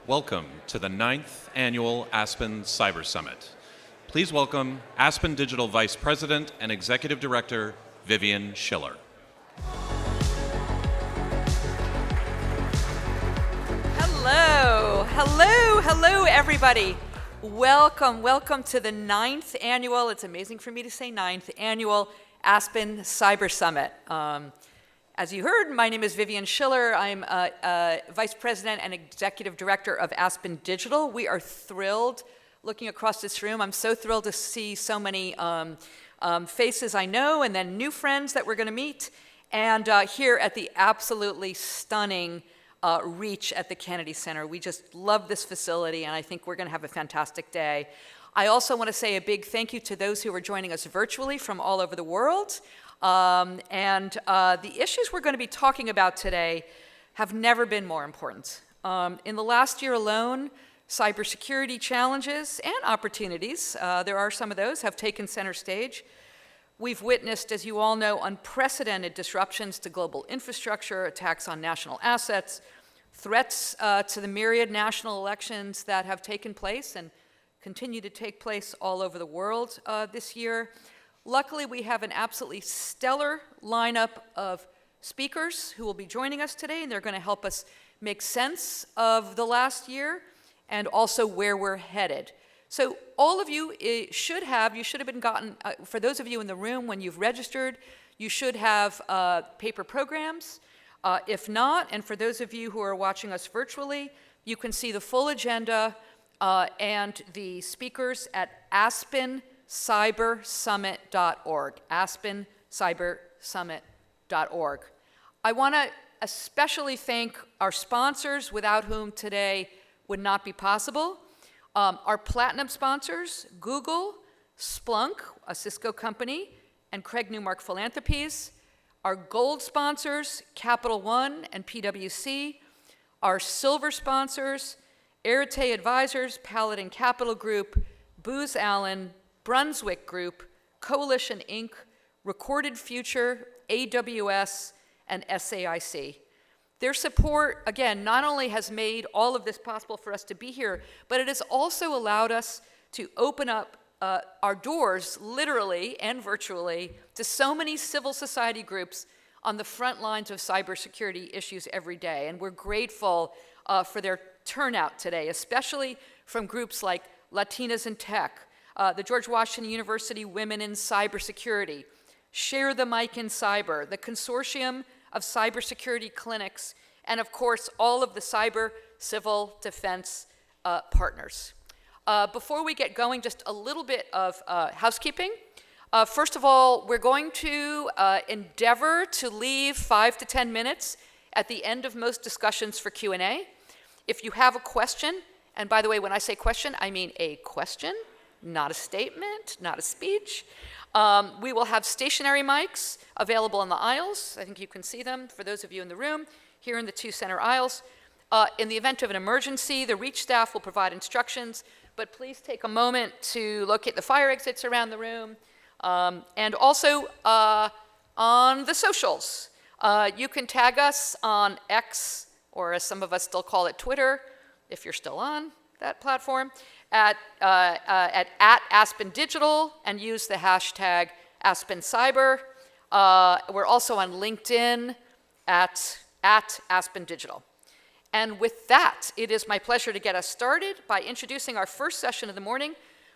Welcome to the 9th Annual Aspen Cyber Summit. Please welcome Aspen Digital Vice President and Executive Director, Vivian Schiller. Hello, everybody. Welcome to the 9th Annual, it's amazing for me to say 9th Annual Aspen Cyber Summit. As you heard, my name is Vivian Schiller. I'm Vice President and Executive Director of Aspen Digital. We are thrilled looking across this room. I'm so thrilled to see so many faces I know and then new friends that we're going to meet. And here at the absolutely stunning Reach at the Kennedy Center. We just love this facility, and I think we're going to have a fantastic day. I also want to say a big thank you to those who are joining us virtually from all over the world. The issues we're going to be talking about today have never been more important. In the last year alone, cybersecurity challenges and opportunities, there are some of those, have taken center stage. We've witnessed, as you all know, unprecedented disruptions to global infrastructure, attacks on national assets, threats to the myriad national elections that have taken place and continue to take place all over the world this year. Luckily, we have an absolutely stellar lineup of speakers who will be joining us today, and they're going to help us make sense of the last year and also where we're headed. So all of you should have been gotten, for those of you in the room, when you've registered, you should have paper programs. If not, and for those of you who are watching us virtually, you can see the full agenda and the speakers at aspencybersummit.org, aspencybersummit.org. I want to especially thank our sponsors, without whom today would not be possible. Our platinum sponsors, Google, Splunk, a Cisco company, and Craig Newmark Philanthropies. Our gold sponsors, Capital One and PwC. Our silver sponsors, Arete Advisors, Paladin Capital Group, Booz Allen, Brunswick Group, Coalition Inc., Recorded Future, AWS, and SAIC. Their support, again, not only has made all of this possible for us to be here, but it has also allowed us to open up our doors, literally and virtually, to so many civil society groups on the front lines of cybersecurity issues every day. And we're grateful for their turnout today, especially from groups like Latinas in Tech, the George Washington University Women in Cybersecurity, Share the Mic in Cyber, the Consortium of Cybersecurity Clinics, and of course, all of the cyber civil defense partners. Before we get going, just a little bit of housekeeping. First of all, we're going to endeavor to leave 5 to 10 minutes at the end of most discussions for Q&A. If you have a question, and by the way, when I say question, I mean a question, not a statement, not a speech. We will have stationary mics available in the aisles. I think you can see them for those of you in the room, here in the 2 center aisles. In the event of an emergency, the Reach staff will provide instructions, but please take a moment to locate the fire exits around the room. And also on the socials. You can tag us on X, or as some of us still call it, Twitter, if you're still on that platform, at Aspen Digital, and use the hashtag Aspen Cyber. We're also on LinkedIn at Aspen Digital. And with that, it is my pleasure to get us started by introducing our first session of the morning,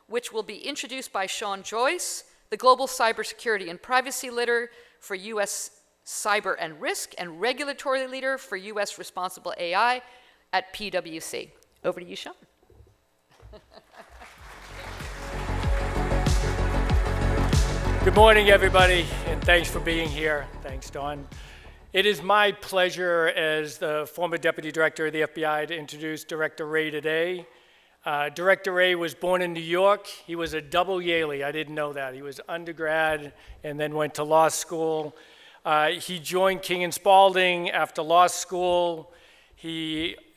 which will be introduced by Sean Joyce, the Global Cybersecurity and Privacy Leader for U.S. Cyber and Risk and Regulatory Leader for U.S. Responsible AI at PwC. Over to you, Sean. Good morning, everybody, and thanks for being here. Thanks, Dawn. It is my pleasure as the former Deputy Director of the FBI to introduce Director Wray today. Director Wray was born in New York. He was a double Yalie. I didn't know that. He was undergrad and then went to law school. He joined King & Spalding after law school.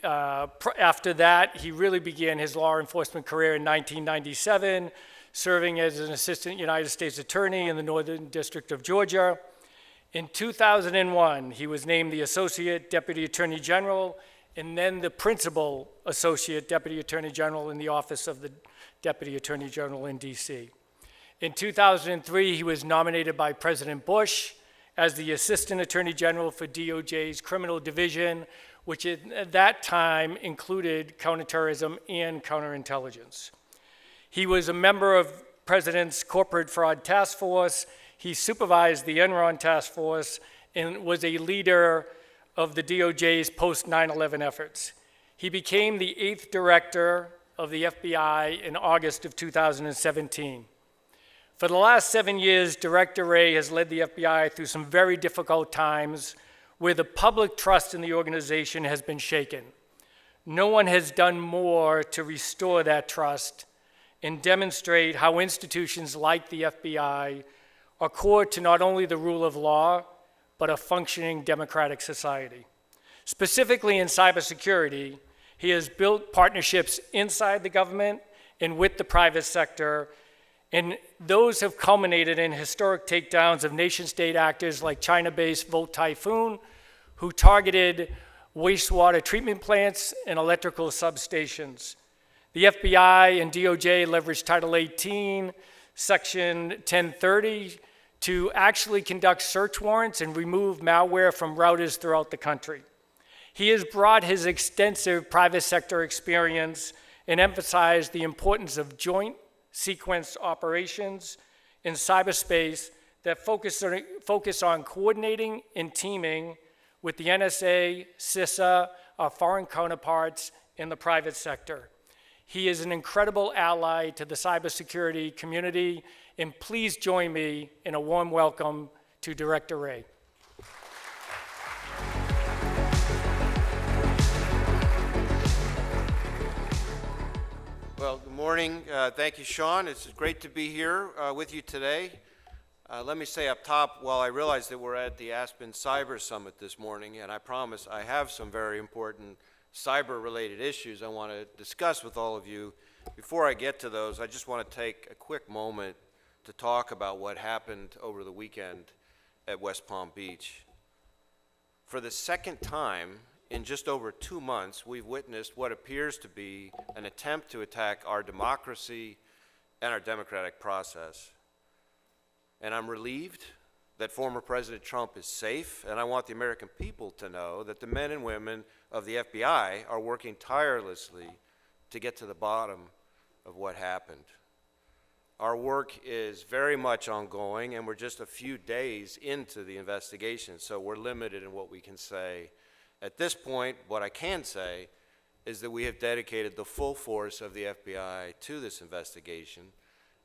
After that, he really began his law enforcement career in 1997, serving as an assistant United States attorney in the Northern District of Georgia. In 2001, he was named the Associate Deputy Attorney General and then the Principal Associate Deputy Attorney General in the Office of the Deputy Attorney General in DC. In 2003, he was nominated by President Bush as the Assistant Attorney General for DOJ's Criminal Division, which at that time included counterterrorism and counterintelligence. He was a member of President's Corporate Fraud Task Force. He supervised the Enron Task Force and was a leader of the DOJ's post-9/11 efforts. He became the 8th director of the FBI in August of 2017. For the last 7 years, Director Wray has led the FBI through some very difficult times where the public trust in the organization has been shaken. No one has done more to restore that trust and demonstrate how institutions like the FBI are core to not only the rule of law, but a functioning democratic society. Specifically in cybersecurity, he has built partnerships inside the government and with the private sector, and those have culminated in historic takedowns of nation-state actors like China-based Volt Typhoon, who targeted wastewater treatment plants and electrical substations. The FBI and DOJ leveraged Title 18, Section 1030, to actually conduct search warrants and remove malware from routers throughout the country. He has brought his extensive private sector experience and emphasized the importance of joint sequence operations in cyberspace that focus on coordinating and teaming with the NSA, CISA, our foreign counterparts in the private sector. He is an incredible ally to the cybersecurity community, and please join me in a warm welcome to Director Wray. Well, good morning. Thank you, Sean. It's great to be here with you today. Let me say up top, while I realize that we're at the Aspen Cyber Summit this morning, and I promise I have some very important cyber-related issues I want to discuss with all of you. Before I get to those, I just want to take a quick moment to talk about what happened over the weekend at West Palm Beach. For the second time in just over 2 months, we've witnessed what appears to be an attempt to attack our democracy and our democratic process. And I'm relieved that former President Trump is safe, and I want the American people to know that the men and women of the FBI are working tirelessly to get to the bottom of what happened. Our work is very much ongoing, and we're just a few days into the investigation, so we're limited in what we can say. At this point, what I can say is that we have dedicated the full force of the FBI to this investigation,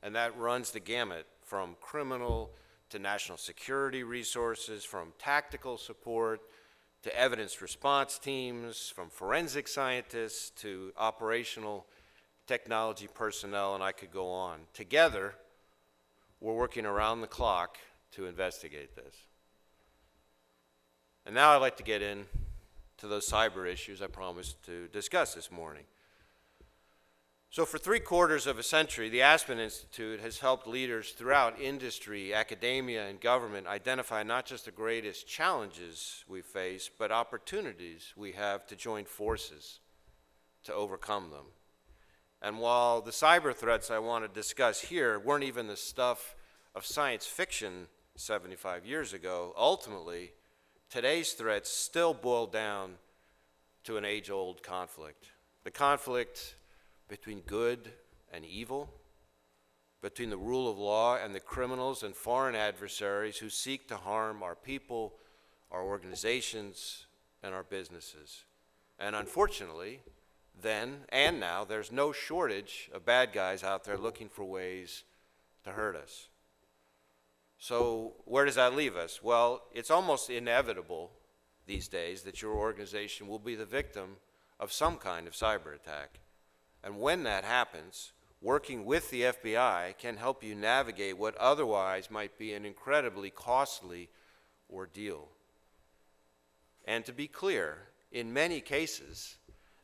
and that runs the gamut from criminal to national security resources, from tactical support to evidence response teams, from forensic scientists to operational technology personnel, and I could go on. Together, we're working around the clock to investigate this. And now I'd like to get in to those cyber issues I promised to discuss this morning. So for 3/4 of a century, the Aspen Institute has helped leaders throughout industry, academia, and government identify not just the greatest challenges we face, but opportunities we have to join forces to overcome them. And while the cyber threats I want to discuss here weren't even the stuff of science fiction 75 years ago, ultimately, today's threats still boil down to an age-old conflict. The conflict between good and evil, between the rule of law and the criminals and foreign adversaries who seek to harm our people, our organizations, and our businesses. And unfortunately, then and now, there's no shortage of bad guys out there looking for ways to hurt us. So where does that leave us? Well, it's almost inevitable these days that your organization will be the victim of some kind of cyber attack. And when that happens, working with the FBI can help you navigate what otherwise might be an incredibly costly ordeal. And to be clear, in many cases,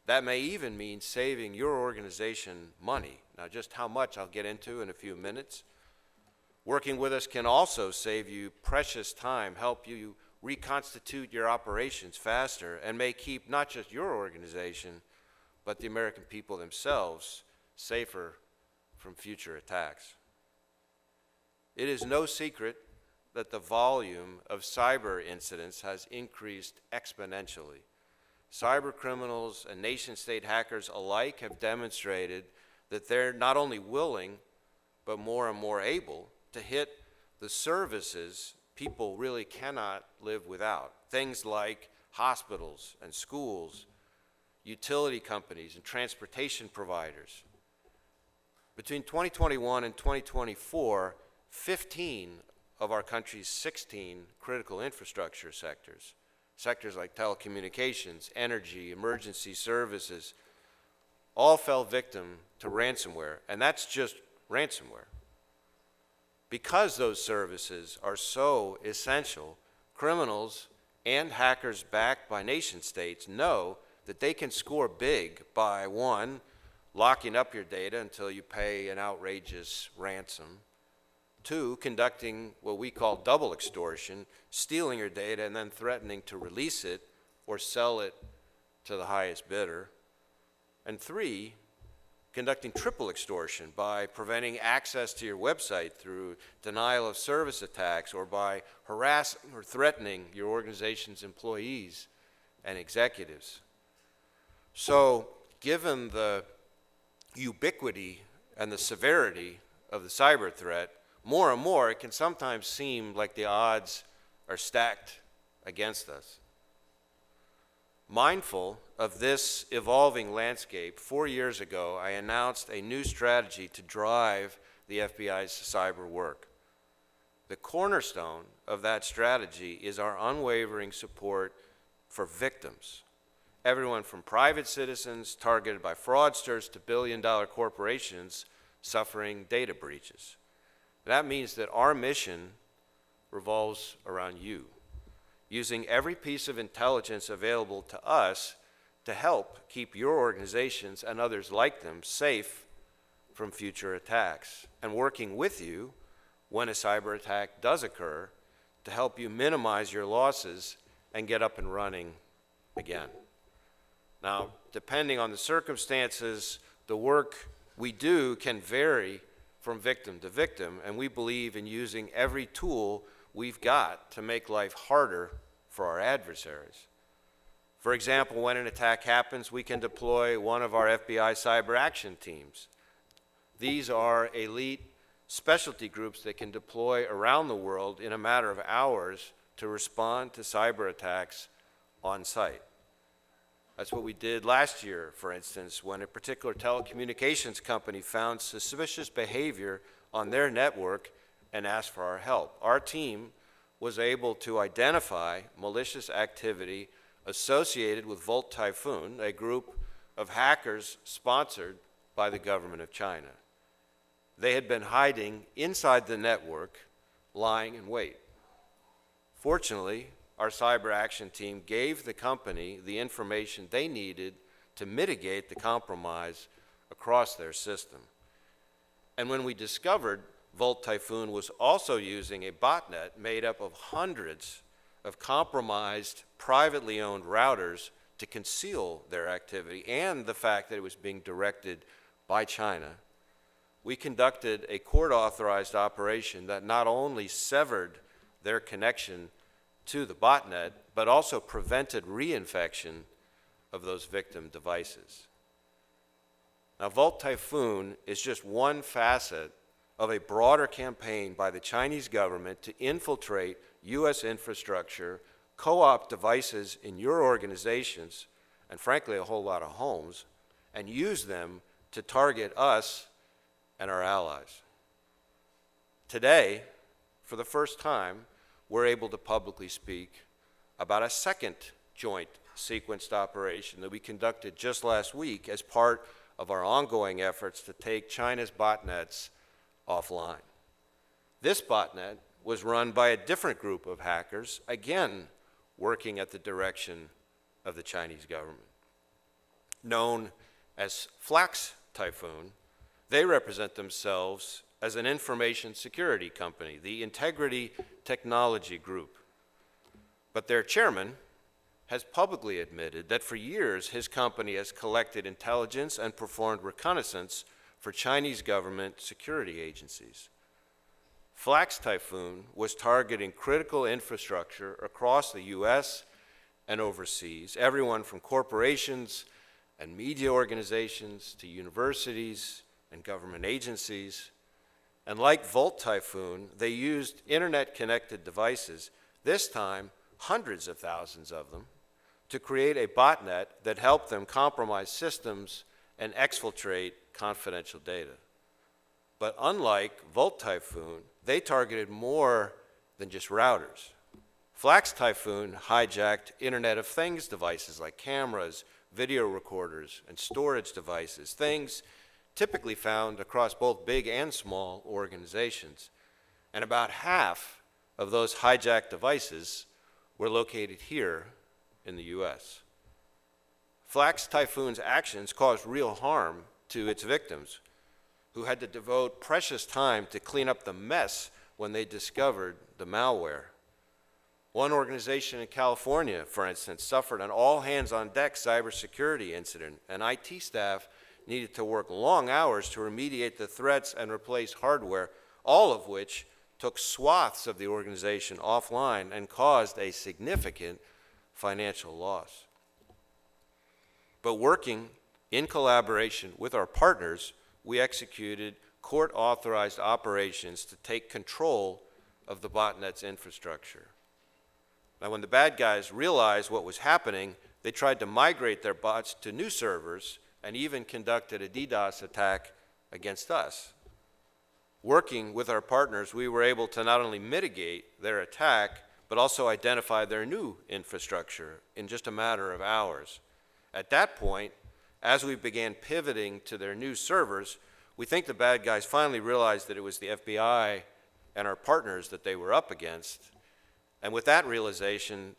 that may even mean saving your organization money. Now, just how much I'll get into in a few minutes. Working with us can also save you precious time, help you reconstitute your operations faster and may keep not just your organization, but the American people themselves safer from future attacks. It is no secret that the volume of cyber incidents has increased exponentially. Cyber criminals and nation-state hackers alike have demonstrated that they're not only willing, but more and more able to hit the services people really cannot live without. Things like hospitals and schools, utility companies and transportation providers. Between 2021 and 2024, 15 of our country's 16 critical infrastructure sectors, sectors like telecommunications, energy, emergency services, all fell victim to ransomware, and that's just ransomware. Because those services are so essential, criminals and hackers backed by nation states know that they can score big by, one, locking up your data until you pay an outrageous ransom, two, conducting what we call double extortion, stealing your data and then threatening to release it or sell it to the highest bidder, and three, conducting triple extortion by preventing access to your website through denial of service attacks or by harassing or threatening your organization's employees and executives. So, given the ubiquity and the severity of the cyber threat, more and more it can sometimes seem like the odds are stacked against us. Mindful of this evolving landscape, 4 years ago, I announced a new strategy to drive the FBI's cyber work. The cornerstone of that strategy is our unwavering support for victims. Everyone from private citizens targeted by fraudsters to billion-dollar corporations suffering data breaches. That means that our mission revolves around you, using every piece of intelligence available to us to help keep your organizations and others like them safe from future attacks, and working with you when a cyber attack does occur to help you minimize your losses and get up and running again. Now, depending on the circumstances, the work we do can vary from victim to victim, and we believe in using every tool we've got to make life harder for our adversaries. For example, when an attack happens, we can deploy one of our FBI cyber action teams. These are elite specialty groups that can deploy around the world in a matter of hours to respond to cyber attacks on site. That's what we did last year, for instance, when a particular telecommunications company found suspicious behavior on their network and asked for our help. Our team was able to identify malicious activity associated with Volt Typhoon, a group of hackers sponsored by the government of China. They had been hiding inside the network, lying in wait. Fortunately, our cyber action team gave the company the information they needed to mitigate the compromise across their system. And when we discovered Volt Typhoon was also using a botnet made up of hundreds of compromised, privately owned routers to conceal their activity, and the fact that it was being directed by China, we conducted a court-authorized operation that not only severed their connection to the botnet, but also prevented reinfection of those victim devices. Now, Volt Typhoon is just one facet of a broader campaign by the Chinese government to infiltrate U.S. infrastructure, co-opt devices in your organizations, and frankly, a whole lot of homes, and use them to target us and our allies. Today, for the first time, we're able to publicly speak about a second joint sequenced operation that we conducted just last week as part of our ongoing efforts to take China's botnets offline. This botnet was run by a different group of hackers, again working at the direction of the Chinese government. Known as Flax Typhoon, they represent themselves as an information security company, the Integrity Technology Group. But their chairman has publicly admitted that for years his company has collected intelligence and performed reconnaissance for Chinese government security agencies. Flax Typhoon was targeting critical infrastructure across the US and overseas, everyone from corporations and media organizations to universities and government agencies. And like Volt Typhoon, they used internet-connected devices, this time hundreds of thousands of them, to create a botnet that helped them compromise systems and exfiltrate confidential data. But unlike Volt Typhoon, they targeted more than just routers. Flax Typhoon hijacked Internet of Things devices like cameras, video recorders, and storage devices, things typically found across both big and small organizations. And about half of those hijacked devices were located here in the US. Flax Typhoon's actions caused real harm to its victims, who had to devote precious time to clean up the mess when they discovered the malware. One organization in California, for instance, suffered an all-hands-on-deck cybersecurity incident, and IT staff needed to work long hours to remediate the threats and replace hardware, all of which took swaths of the organization offline and caused a significant financial loss. But working in collaboration with our partners, we executed court-authorized operations to take control of the botnet's infrastructure. Now, when the bad guys realized what was happening, they tried to migrate their bots to new servers and even conducted a DDoS attack against us. Working with our partners, we were able to not only mitigate their attack, but also identify their new infrastructure in just a matter of hours. At that point, as we began pivoting to their new servers, we think the bad guys finally realized that it was the FBI and our partners that they were up against. And with that realization,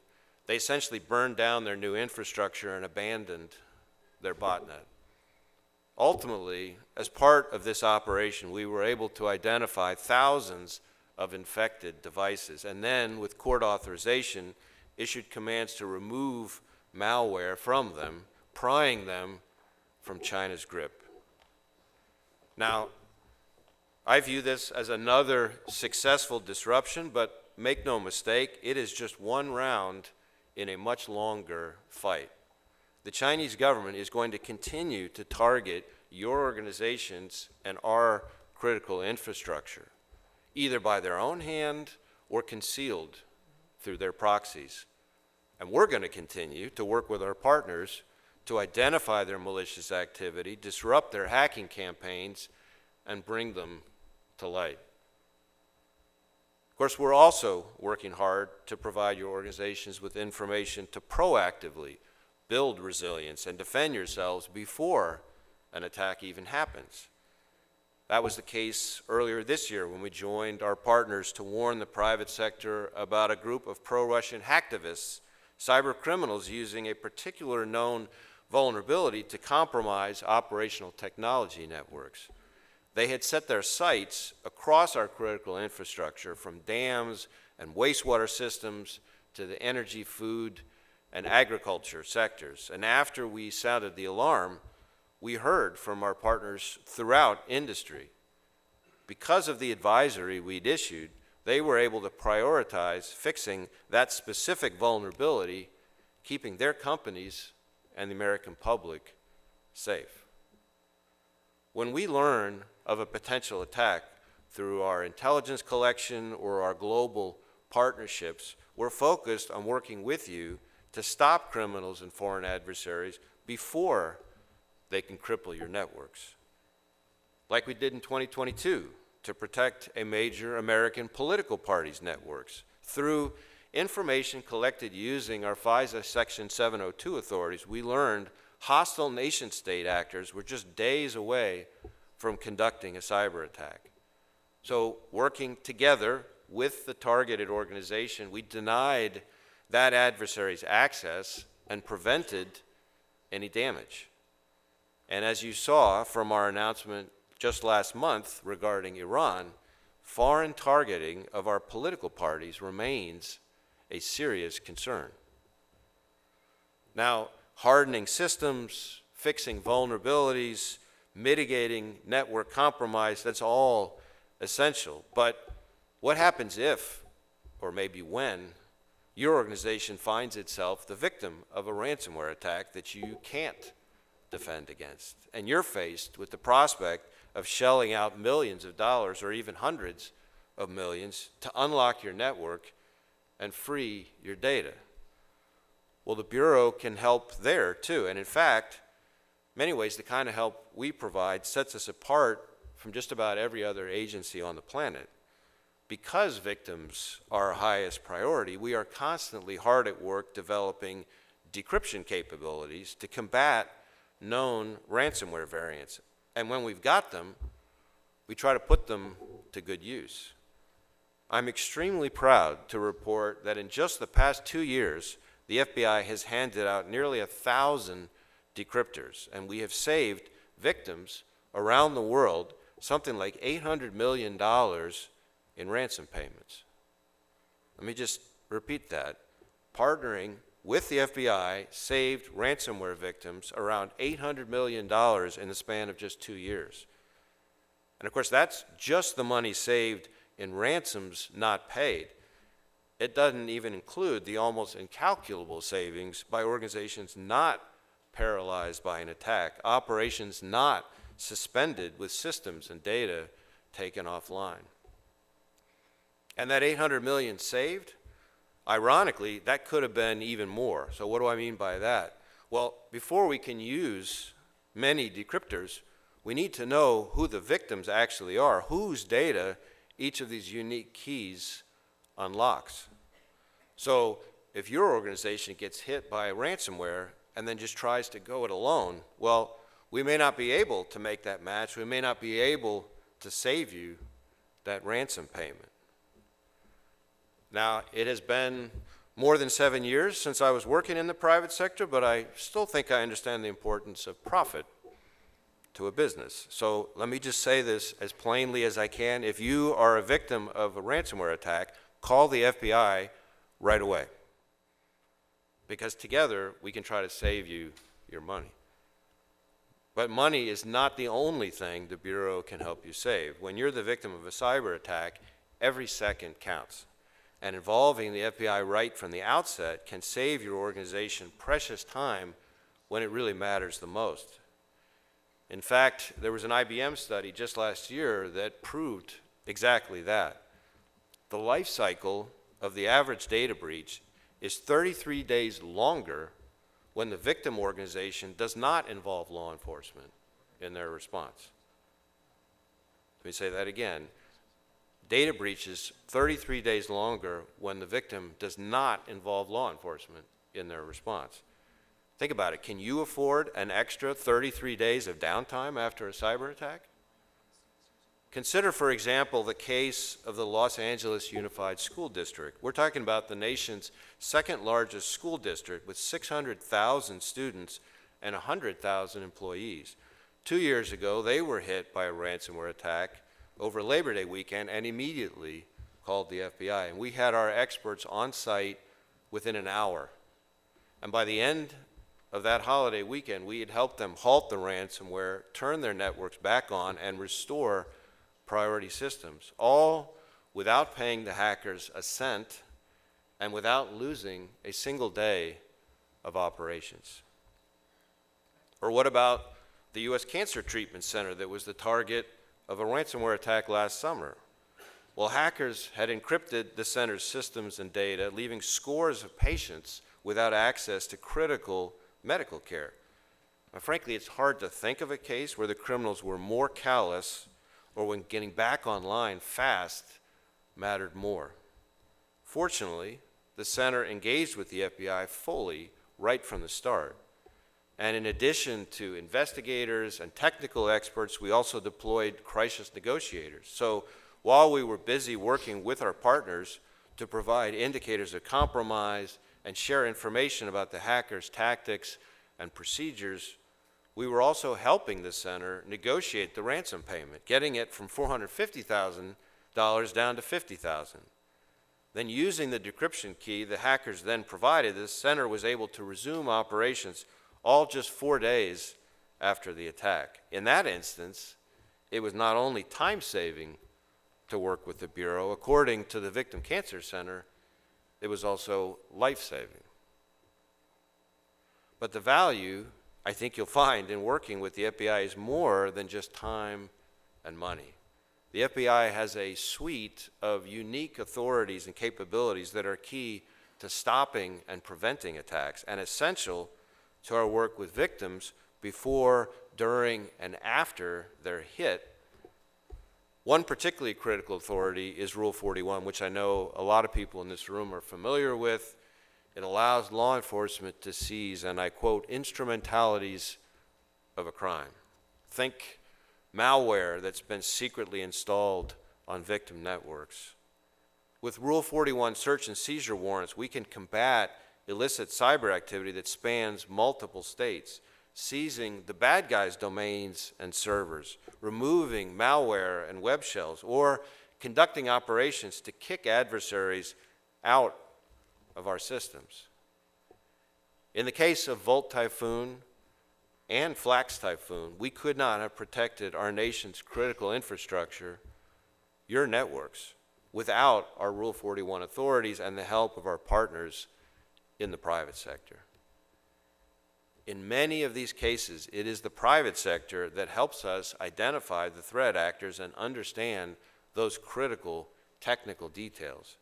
they essentially burned down their new infrastructure and abandoned their botnet. Ultimately, as part of this operation, we were able to identify thousands of infected devices, and then, with court authorization, issued commands to remove malware from them, prying them from China's grip. Now, I view this as another successful disruption, but make no mistake, it is just one round in a much longer fight. The Chinese government is going to continue to target your organizations and our critical infrastructure, either by their own hand or concealed through their proxies. And we're going to continue to work with our partners to identify their malicious activity, disrupt their hacking campaigns, and bring them to light. Of course, we're also working hard to provide your organizations with information to proactively build resilience and defend yourselves before an attack even happens. That was the case earlier this year when we joined our partners to warn the private sector about a group of pro-Russian hacktivists, cyber criminals using a particular known vulnerability to compromise operational technology networks. They had set their sights across our critical infrastructure, from dams and wastewater systems to the energy, food, and agriculture sectors. And after we sounded the alarm, we heard from our partners throughout industry. Because of the advisory we'd issued, they were able to prioritize fixing that specific vulnerability, keeping their companies and the American public safe. When we learn of a potential attack through our intelligence collection or our global partnerships, we're focused on working with you to stop criminals and foreign adversaries before they can cripple your networks. Like we did in 2022 to protect a major American political party's networks through information collected using our FISA Section 702 authorities. We learned hostile nation-state actors were just days away from conducting a cyber attack. So, working together with the targeted organization, we denied that adversary's access and prevented any damage. And as you saw from our announcement just last month regarding Iran, foreign targeting of our political parties remains a serious concern. Now, hardening systems, fixing vulnerabilities, mitigating network compromise, that's all essential. But what happens if, or maybe when, your organization finds itself the victim of a ransomware attack that you can't defend against, and you're faced with the prospect of shelling out millions of dollars or even hundreds of millions to unlock your network and free your data? Well, the Bureau can help there too, and in fact, in many ways, the kind of help we provide sets us apart from just about every other agency on the planet. Because victims are our highest priority, we are constantly hard at work developing decryption capabilities to combat known ransomware variants. And when we've got them, we try to put them to good use. I'm extremely proud to report that in just the past 2 years, the FBI has handed out nearly 1,000 decryptors, and we have saved victims around the world something like $800 million in ransom payments. Let me just repeat that. Partnering with the FBI saved ransomware victims around $800 million in the span of just 2 years. And of course, that's just the money saved in ransoms not paid. It doesn't even include the almost incalculable savings by organizations not paralyzed by an attack, operations not suspended with systems and data taken offline. And that 800 million saved, ironically, that could have been even more. So what do I mean by that? Well, before we can use many decryptors, we need to know who the victims actually are, whose data each of these unique keys unlocks. So if your organization gets hit by ransomware and then just tries to go it alone, well, we may not be able to make that match. We may not be able to save you that ransom payment. Now, it has been more than 7 years since I was working in the private sector, but I still think I understand the importance of profit to a business. So let me just say this as plainly as I can. If you are a victim of a ransomware attack, call the FBI right away, because together we can try to save you your money. But money is not the only thing the Bureau can help you save. When you're the victim of a cyber attack, every second counts. And involving the FBI right from the outset can save your organization precious time when it really matters the most. In fact, there was an IBM study just last year that proved exactly that. The life cycle of the average data breach is 33 days longer when the victim organization does not involve law enforcement in their response. Let me say that again. Data breach is 33 days longer when the victim does not involve law enforcement in their response. Think about it. Can you afford an extra 33 days of downtime after a cyber attack? Consider, for example, the case of the Los Angeles Unified School District. We're talking about the nation's second largest school district with 600,000 students and 100,000 employees. 2 years ago, they were hit by a ransomware attack over Labor Day weekend and immediately called the FBI. And we had our experts on site within an hour. And by the end of that holiday weekend, we had helped them halt the ransomware, turn their networks back on, and restore priority systems, all without paying the hackers a cent and without losing a single day of operations. Or what about the U.S. Cancer Treatment Center that was the target of a ransomware attack last summer? Well, hackers had encrypted the center's systems and data, leaving scores of patients without access to critical medical care. Now, frankly, it's hard to think of a case where the criminals were more callous or when getting back online fast mattered more. Fortunately, the center engaged with the FBI fully right from the start. And in addition to investigators and technical experts, we also deployed crisis negotiators. So while we were busy working with our partners to provide indicators of compromise and share information about the hackers' tactics and procedures, we were also helping the center negotiate the ransom payment, getting it from $450,000 down to $50,000. Then using the decryption key the hackers then provided, the center was able to resume operations all just 4 days after the attack. In that instance, it was not only time-saving to work with the Bureau, according to the Victim Cancer Center, it was also life-saving. But the value, I think you'll find, in working with the FBI is more than just time and money. The FBI has a suite of unique authorities and capabilities that are key to stopping and preventing attacks and essential to our work with victims before, during, and after they're hit. One particularly critical authority is Rule 41, which I know a lot of people in this room are familiar with. It allows law enforcement to seize, and I quote, instrumentalities of a crime. Think malware that's been secretly installed on victim networks. With Rule 41 search and seizure warrants, we can combat illicit cyber activity that spans multiple states, seizing the bad guys' domains and servers, removing malware and web shells, or conducting operations to kick adversaries out of our systems. In the case of Volt Typhoon and Flax Typhoon, we could not have protected our nation's critical infrastructure, your networks, without our Rule 41 authorities and the help of our partners in the private sector. In many of these cases, it is the private sector that helps us identify the threat actors and understand those critical technical details.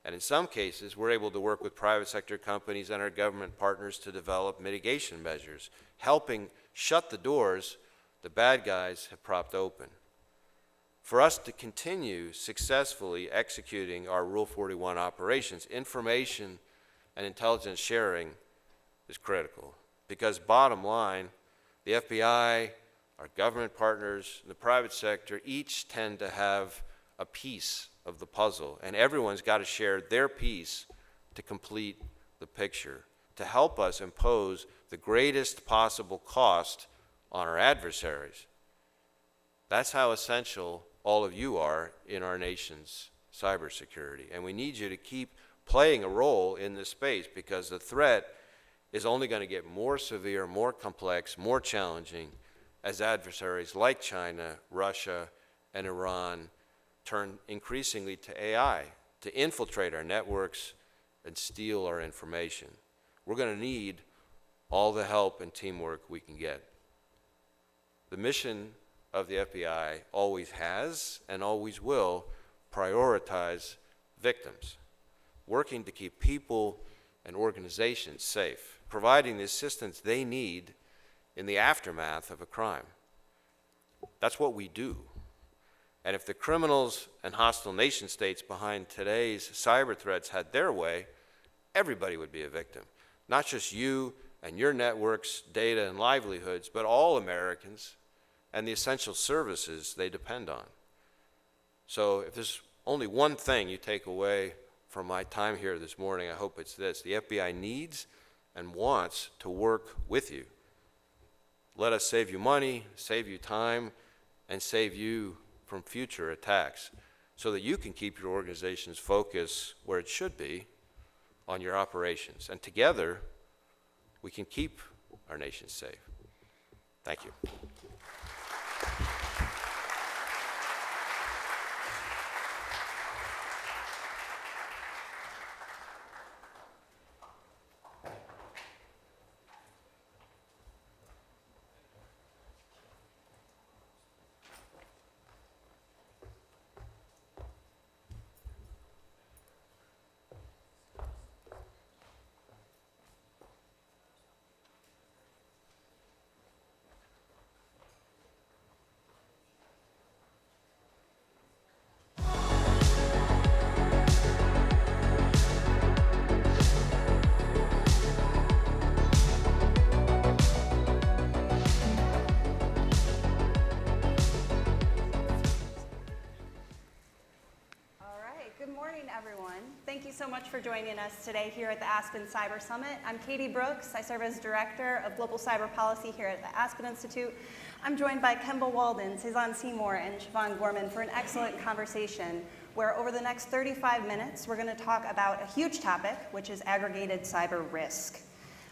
And in some cases, we're able to work with private sector companies and our government partners to develop mitigation measures, helping shut the doors the bad guys have propped open. For us to continue successfully executing our Rule 41 operations, information and intelligence sharing is critical. Because bottom line, the FBI, our government partners, and the private sector each tend to have a piece of the puzzle, and everyone's got to share their piece to complete the picture, to help us impose the greatest possible cost on our adversaries. That's how essential all of you are in our nation's cybersecurity, and we need you to keep playing a role in this space because the threat is only going to get more severe, more complex, more challenging as adversaries like China, Russia, and Iran turn increasingly to AI to infiltrate our networks and steal our information. We're going to need all the help and teamwork we can get. The mission of the FBI always has and always will prioritize victims, working to keep people and organizations safe, providing the assistance they need in the aftermath of a crime. That's what we do. And if the criminals and hostile nation states behind today's cyber threats had their way, everybody would be a victim. Not just you and your networks, data, and livelihoods, but all Americans and the essential services they depend on. So if there's only one thing you take away from my time here this morning, I hope it's this: the FBI needs and wants to work with you. Let us save you money, save you time, and save you from future attacks so that you can keep your organization's focus where it should be, on your operations. And together, we can keep our nation safe. Thank you. Everyone. Thank you so much for joining us today here at the Aspen Cyber Summit. I'm Katie Brooks. I serve as Director of Global Cyber Policy here at the Aspen Institute. I'm joined by Kemba Walden, Cezanne Seymour, and Siobhan Gorman for an excellent conversation where over the next 35 minutes, we're going to talk about a huge topic, which is aggregated cyber risk.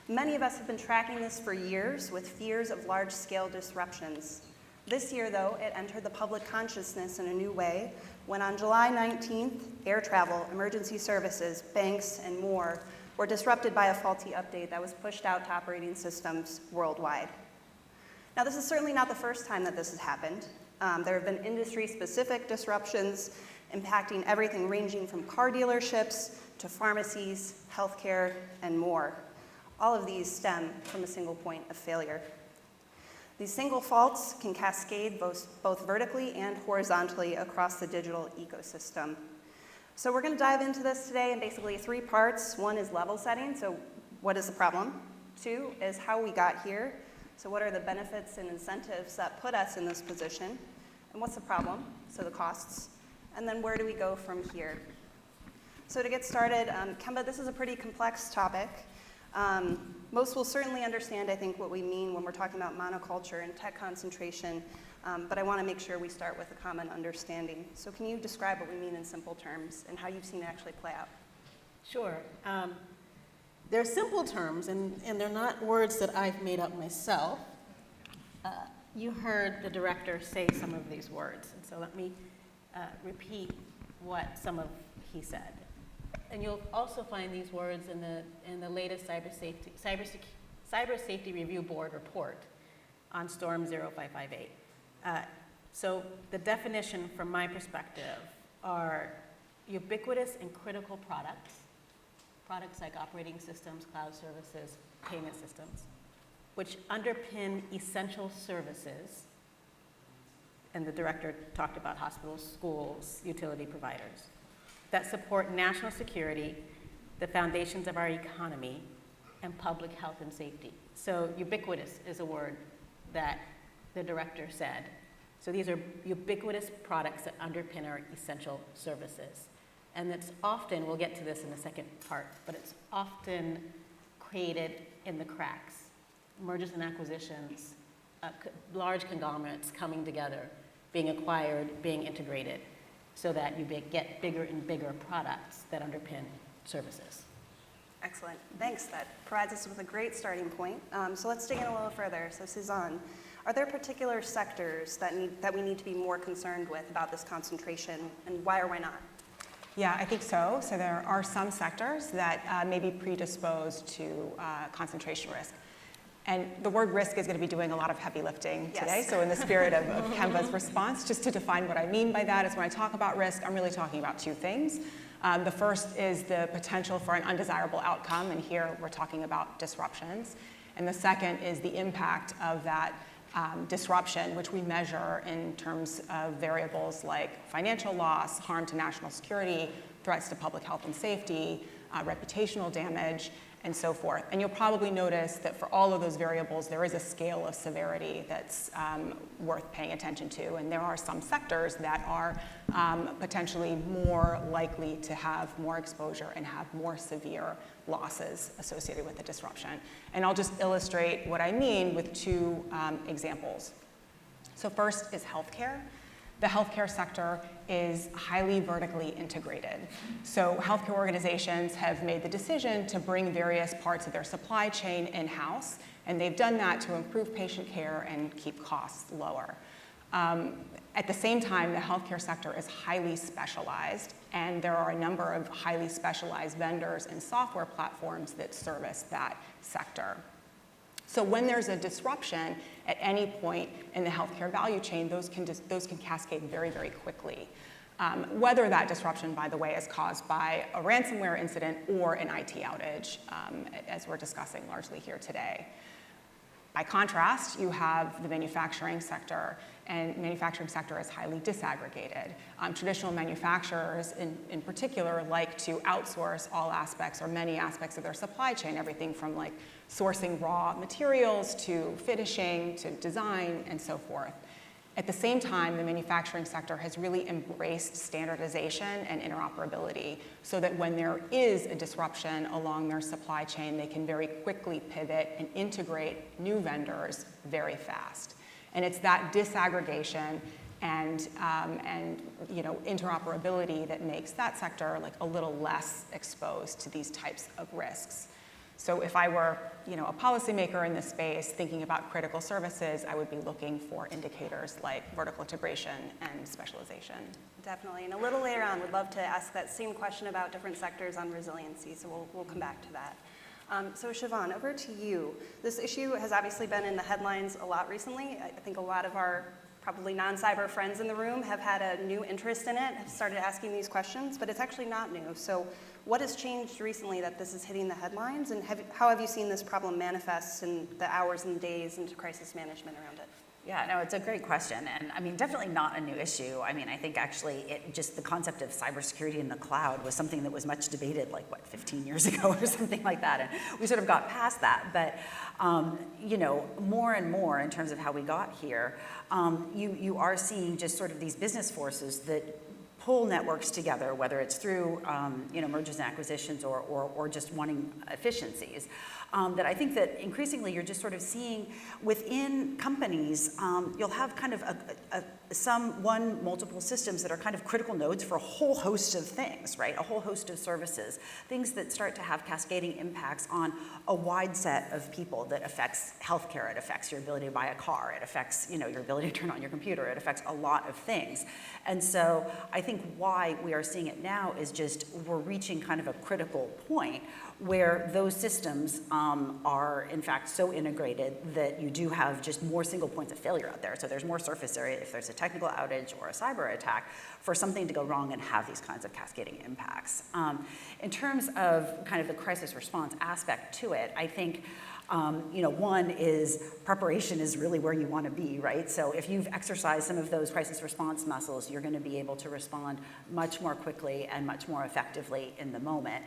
Many of us have been tracking this for years with fears of large-scale disruptions. This year, though, it entered the public consciousness in a new way when on July 19th, air travel, emergency services, banks, and more were disrupted by a faulty update that was pushed out to operating systems worldwide. Now, this is certainly not the first time that this has happened. There have been industry-specific disruptions impacting everything ranging from car dealerships to pharmacies, healthcare, and more. All of these stem from a single point of failure. These single faults can cascade both vertically and horizontally across the digital ecosystem. So we're going to dive into this today in basically three parts. One is level setting, so what is the problem? Two is how we got here. So what are the benefits and incentives that put us in this position? And what's the problem? So the costs. And then where do we go from here? So to get started, Kemba, this is a pretty complex topic. Most will certainly understand, I think, what we mean when we're talking about monoculture and tech concentration, but I want to make sure we start with a common understanding. So can you describe what we mean in simple terms and how you've seen it actually play out? Sure. They're simple terms, and they're not words that I've made up myself. You heard the director say some of these words, and so let me repeat what he said. And you'll also find these words in the latest Cyber Safety Review Board report on Storm 0558. So the definition from my perspective are ubiquitous and critical products like operating systems, cloud services, payment systems, which underpin essential services, and the director talked about hospitals, schools, utility providers, that support national security, the foundations of our economy, and public health and safety. So ubiquitous is a word that the director said. So these are ubiquitous products that underpin our essential services. And it's often, we'll get to this in the second part, but it's often created in the cracks. Mergers and acquisitions, large conglomerates coming together, being acquired, being integrated, so that you get bigger and bigger products that underpin services. Excellent. Thanks. That provides us with a great starting point. So let's dig in a little further. So Suzanne, are there particular sectors that we need to be more concerned with about this concentration, and why or why not? Yeah, I think so. So there are some sectors that may be predisposed to concentration risk. And the word risk is going to be doing a lot of heavy lifting today. Yes. So in the spirit of Kemba's response, just to define what I mean by that is when I talk about risk, I'm really talking about two things. The first is the potential for an undesirable outcome, and here we're talking about disruptions. And the second is the impact of that disruption, which we measure in terms of variables like financial loss, harm to national security, threats to public health and safety, reputational damage, and so forth. And you'll probably notice that for all of those variables, there is a scale of severity that's worth paying attention to. And there are some sectors that are potentially more likely to have more exposure and have more severe losses associated with the disruption. And I'll just illustrate what I mean with two examples. So first is healthcare. The healthcare sector is highly vertically integrated. So healthcare organizations have made the decision to bring various parts of their supply chain in-house, and they've done that to improve patient care and keep costs lower. At the same time, the healthcare sector is highly specialized, and there are a number of highly specialized vendors and software platforms that service that sector. So when there's a disruption at any point in the healthcare value chain, those can cascade very, very quickly. Whether that disruption, by the way, is caused by a ransomware incident or an IT outage, as we're discussing largely here today. By contrast, you have the manufacturing sector, and the manufacturing sector is highly disaggregated. Traditional manufacturers, in particular, like to outsource all aspects or many aspects of their supply chain, everything from like sourcing raw materials to finishing to design and so forth. At the same time, the manufacturing sector has really embraced standardization and interoperability so that when there is a disruption along their supply chain, they can very quickly pivot and integrate new vendors very fast. And it's that disaggregation and interoperability that makes that sector like a little less exposed to these types of risks. So if I were a policymaker in this space thinking about critical services, I would be looking for indicators like vertical integration and specialization. Definitely, and a little later on, we'd love to ask that same question about different sectors on resiliency, so we'll come back to that. So Siobhan, over to you. This issue has obviously been in the headlines a lot recently. I think a lot of our probably non-cyber friends in the room have had a new interest in it, have started asking these questions, but it's actually not new. So what has changed recently that this is hitting the headlines, and how have you seen this problem manifest in the hours and days into crisis management around it? Yeah, no, it's a great question. And I mean, definitely not a new issue. I mean, I think actually just the concept of cybersecurity in the cloud was something that was much debated, like, 15 years ago or something like that. And we sort of got past that. But, more and more in terms of how we got here, you are seeing just sort of these business forces that pull networks together, whether it's through mergers and acquisitions or just wanting efficiencies. That I think that increasingly you're just sort of seeing within companies, you'll have kind of multiple systems that are kind of critical nodes for a whole host of things, right? A whole host of services, things that start to have cascading impacts on a wide set of people. That affects healthcare, it affects your ability to buy a car, it affects your ability to turn on your computer, it affects a lot of things. And so I think why we are seeing it now is just we're reaching kind of a critical point where those systems are in fact so integrated that you do have just more single points of failure out there. So there's more surface area if there's a technical outage or a cyber attack for something to go wrong and have these kinds of cascading impacts. In terms of kind of the crisis response aspect to it, I think one is preparation is really where you want to be, right? So if you've exercised some of those crisis response muscles, you're going to be able to respond much more quickly and much more effectively in the moment.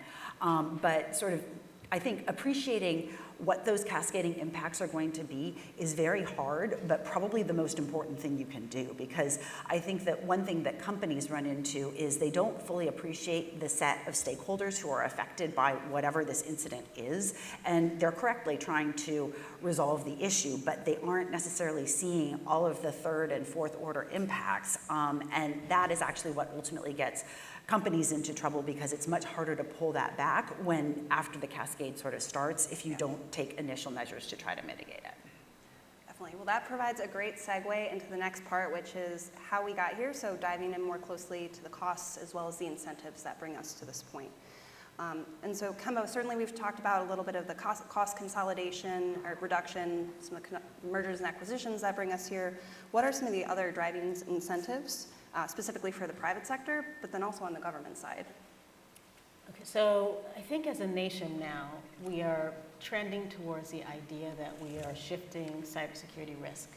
But sort of, I think appreciating what those cascading impacts are going to be is very hard, but probably the most important thing you can do, because I think that one thing that companies run into is they don't fully appreciate the set of stakeholders who are affected by whatever this incident is, and they're correctly trying to resolve the issue, but they aren't necessarily seeing all of the third and fourth order impacts, and that is actually what ultimately gets companies into trouble, because it's much harder to pull that back when after the cascade sort of starts if you don't take initial measures to try to mitigate it. Definitely. Well, that provides a great segue into the next part, which is how we got here, so diving in more closely to the costs as well as the incentives that bring us to this point. And so, Kemba, certainly we've talked about a little bit of the cost consolidation or reduction, some of the mergers and acquisitions that bring us here. What are some of the other driving incentives, specifically for the private sector, but then also on the government side? Okay, so I think as a nation now, we are trending towards the idea that we are shifting cybersecurity risk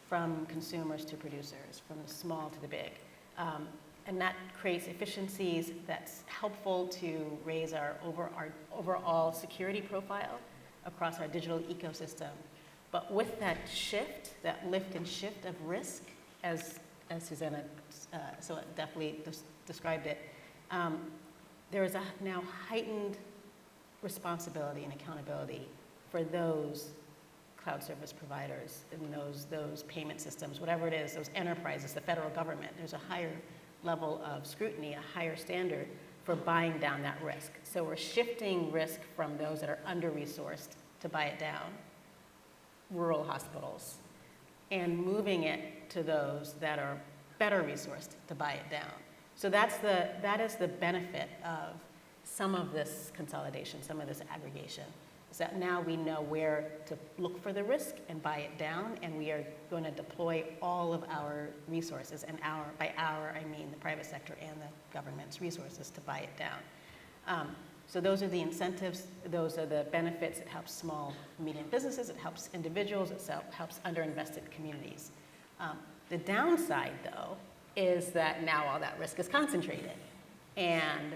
from consumers to producers, from the small to the big. And that creates efficiencies that's helpful to raise our overall security profile across our digital ecosystem. But with that shift, that lift and shift of risk, as Susanna so definitely described it, there is a now heightened responsibility and accountability for those cloud service providers and those payment systems, whatever it is, those enterprises, the federal government. There's a higher level of scrutiny, a higher standard for buying down that risk. So we're shifting risk from those that are under-resourced to buy it down, rural hospitals, and moving it to those that are better resourced to buy it down. So that is the benefit of some of this consolidation, some of this aggregation, is that now we know where to look for the risk and buy it down, and we are going to deploy all of our resources, and by our, I mean the private sector and the government's resources to buy it down. So those are the incentives, those are the benefits. It helps small, medium businesses, it helps individuals, it helps underinvested communities. The downside, though, is that now all that risk is concentrated. And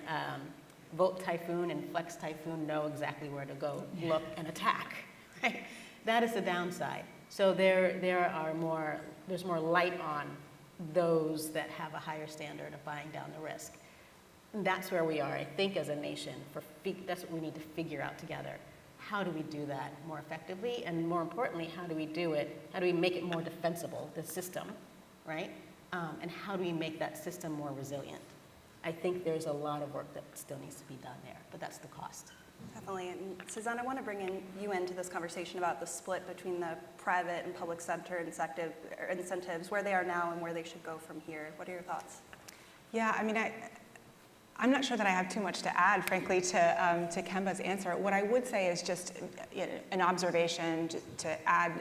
Volt Typhoon and Flex Typhoon know exactly where to go look and attack, right? That is the downside. So there's more light on those that have a higher standard of buying down the risk. And that's where we are, I think, as a nation. That's what we need to figure out together. How do we do that more effectively? And more importantly, how do we do it? How do we make it more defensible, the system, right? And how do we make that system more resilient? I think there's a lot of work that still needs to be done there, but that's the cost. Definitely. And Suzanne, I want to bring you into this conversation about the split between the private and public sector incentives, where they are now and where they should go from here. What are your thoughts? Yeah, I mean, I'm not sure that I have too much to add, frankly, to Kemba's answer. What I would say is just an observation to add,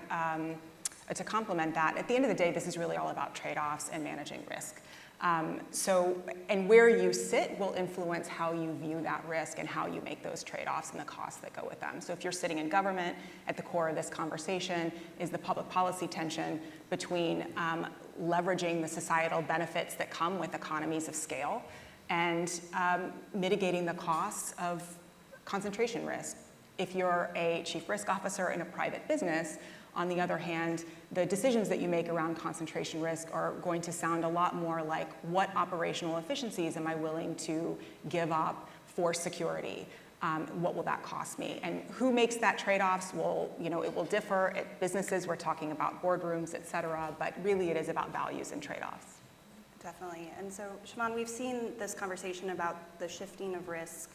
to complement that. At the end of the day, this is really all about trade-offs and managing risk. And where you sit will influence how you view that risk and how you make those trade-offs and the costs that go with them. So if you're sitting in government, at the core of this conversation is the public policy tension between leveraging the societal benefits that come with economies of scale and mitigating the costs of concentration risk. If you're a chief risk officer in a private business, on the other hand, the decisions that you make around concentration risk are going to sound a lot more like what operational efficiencies am I willing to give up for security? What will that cost me? And who makes that trade-offs it will differ. At businesses, we're talking about boardrooms, et cetera, but really it is about values and trade-offs. Definitely. And so, Shimon, we've seen this conversation about the shifting of risk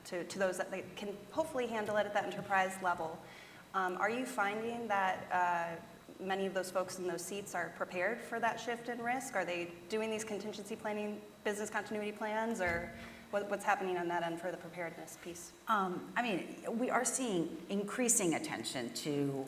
to those that they can hopefully handle it at that enterprise level. Are you finding that many of those folks in those seats are prepared for that shift in risk? Are they doing these contingency planning, business continuity plans, or what's happening on that end for the preparedness piece? We are seeing increasing attention to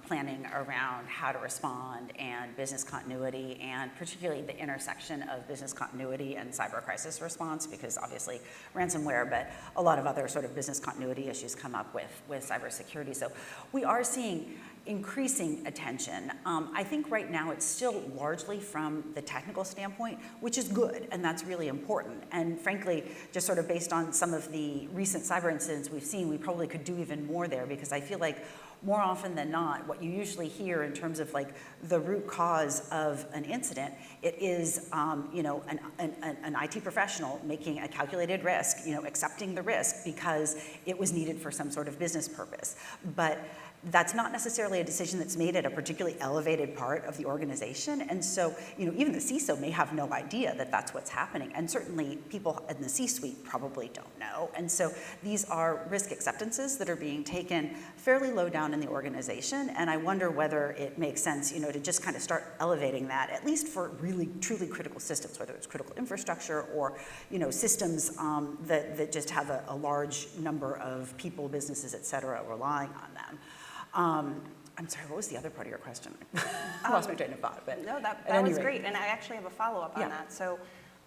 planning around how to respond and business continuity, and particularly the intersection of business continuity and cyber crisis response, because obviously ransomware, but a lot of other sort of business continuity issues come up with cybersecurity. So we are seeing increasing attention. I think right now it's still largely from the technical standpoint, which is good, and that's really important. And frankly, just sort of based on some of the recent cyber incidents we've seen, we probably could do even more there, because I feel like more often than not, what you usually hear in terms of like the root cause of an incident, it is an IT professional making a calculated risk, accepting the risk because it was needed for some sort of business purpose. But that's not necessarily a decision that's made at a particularly elevated part of the organization. And so, even the CISO may have no idea that that's what's happening. And certainly people in the C-suite probably don't know. And so these are risk acceptances that are being taken fairly low down in the organization. And I wonder whether it makes sense, to just kind of start elevating that, at least for really truly critical systems, whether it's critical infrastructure or, systems that just have a large number of people, businesses, et cetera, relying on them. I'm sorry, what was the other part of your question? I lost my train of thought. But no, that was great, and I actually have a follow-up on that. So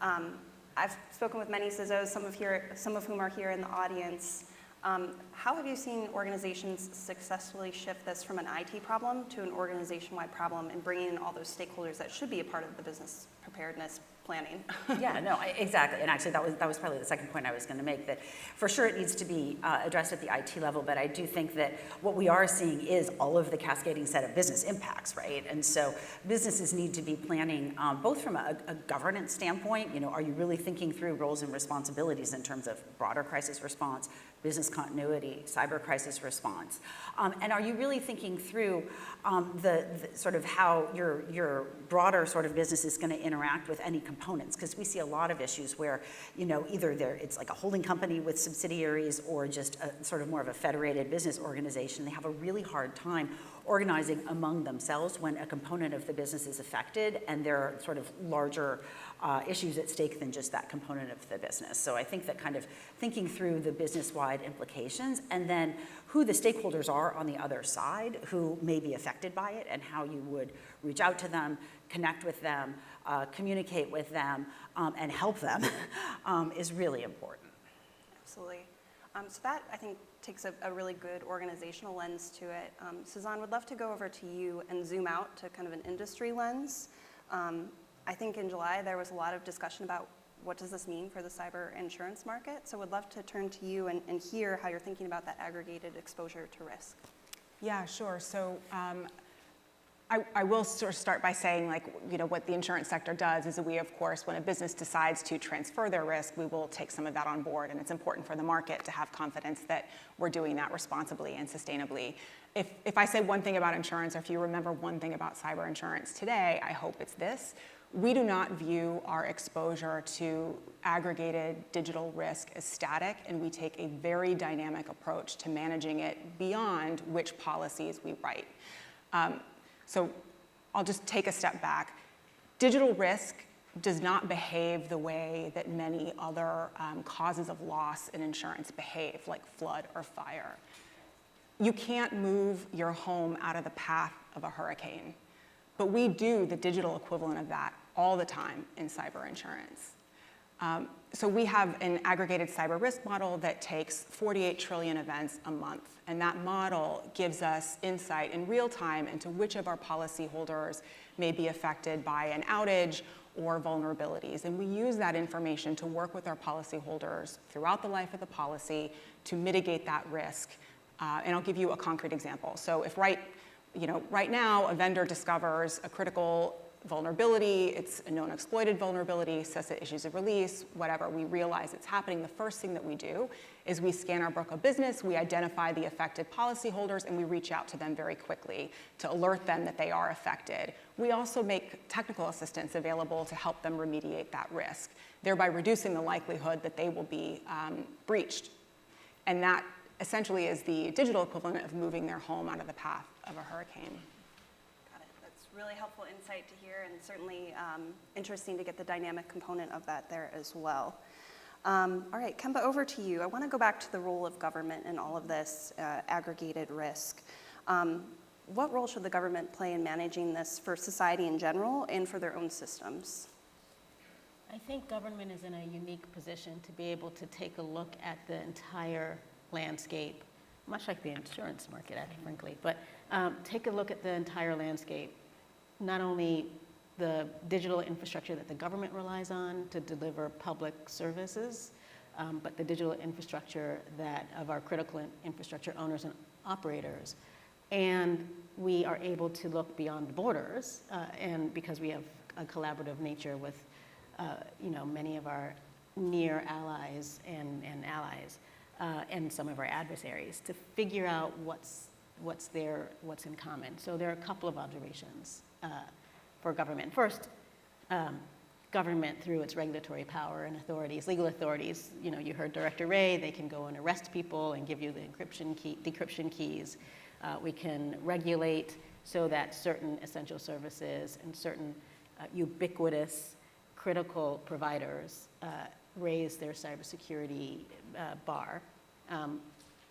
I've spoken with many CISOs, some of whom are here in the audience. How have you seen organizations successfully shift this from an IT problem to an organization-wide problem and bringing in all those stakeholders that should be a part of the business preparedness planning? Yeah, no, exactly. And actually, that was probably the second point I was going to make, that for sure it needs to be addressed at the IT level, but I do think that what we are seeing is all of the cascading set of business impacts, right? And so businesses need to be planning both from a governance standpoint, are you really thinking through roles and responsibilities in terms of broader crisis response, business continuity, cyber crisis response, and are you really thinking through the sort of how your broader sort of business is going to interact with any components? Because we see a lot of issues where either it's like a holding company with subsidiaries or just a sort of more of a federated business organization. They have a really hard time organizing among themselves when a component of the business is affected and there are sort of larger issues at stake than just that component of the business. So I think that kind of thinking through the business-wide implications and then who the stakeholders are on the other side who may be affected by it and how you would reach out to them, connect with them, communicate with them, and help them is really important. Absolutely. So that, I think, takes a really good organizational lens to it. Suzanne, would love to go over to you and zoom out to kind of an industry lens. I think in July there was a lot of discussion about what does this mean for the cyber insurance market. So would love to turn to you and hear how you're thinking about that aggregated exposure to risk. Yeah, sure. So I will sort of start by saying, like, what the insurance sector does is that we, of course, when a business decides to transfer their risk, we will take some of that on board, and it's important for the market to have confidence that we're doing that responsibly and sustainably. If I say one thing about insurance, or if you remember one thing about cyber insurance today, I hope it's this. We do not view our exposure to aggregated digital risk as static, and we take a very dynamic approach to managing it beyond which policies we write. So I'll just take a step back. Digital risk does not behave the way that many other causes of loss in insurance behave, like flood or fire. You can't move your home out of the path of a hurricane, but we do the digital equivalent of that all the time in cyber insurance. So we have an aggregated cyber risk model that takes 48 trillion events a month, and that model gives us insight in real time into which of our policyholders may be affected by an outage or vulnerabilities. And we use that information to work with our policyholders throughout the life of the policy to mitigate that risk. And I'll give you a concrete example. So if right now a vendor discovers a critical vulnerability, it's a known exploited vulnerability, says it issues a release, whatever, we realize it's happening, the first thing that we do is we scan our book of business, we identify the affected policyholders, and we reach out to them very quickly to alert them that they are affected. We also make technical assistance available to help them remediate that risk, thereby reducing the likelihood that they will be breached. And that essentially is the digital equivalent of moving their home out of the path of a hurricane. Really helpful insight to hear, and certainly interesting to get the dynamic component of that there as well. All right, Kemba, over to you. I want to go back to the role of government in all of this aggregated risk. What role should the government play in managing this for society in general and for their own systems? I think government is in a unique position to be able to take a look at the entire landscape, much like the insurance market, frankly, but take a look at the entire landscape. Not only the digital infrastructure that the government relies on to deliver public services, but the digital infrastructure of our critical infrastructure owners and operators. And we are able to look beyond borders, and because we have a collaborative nature with many of our near allies and allies, and some of our adversaries, to figure out what's in common. So there are a couple of observations for government. First, government through its regulatory power and authorities, legal authorities, you heard Director Ray, they can go and arrest people and give you the decryption keys. We can regulate so that certain essential services and certain ubiquitous critical providers raise their cybersecurity bar.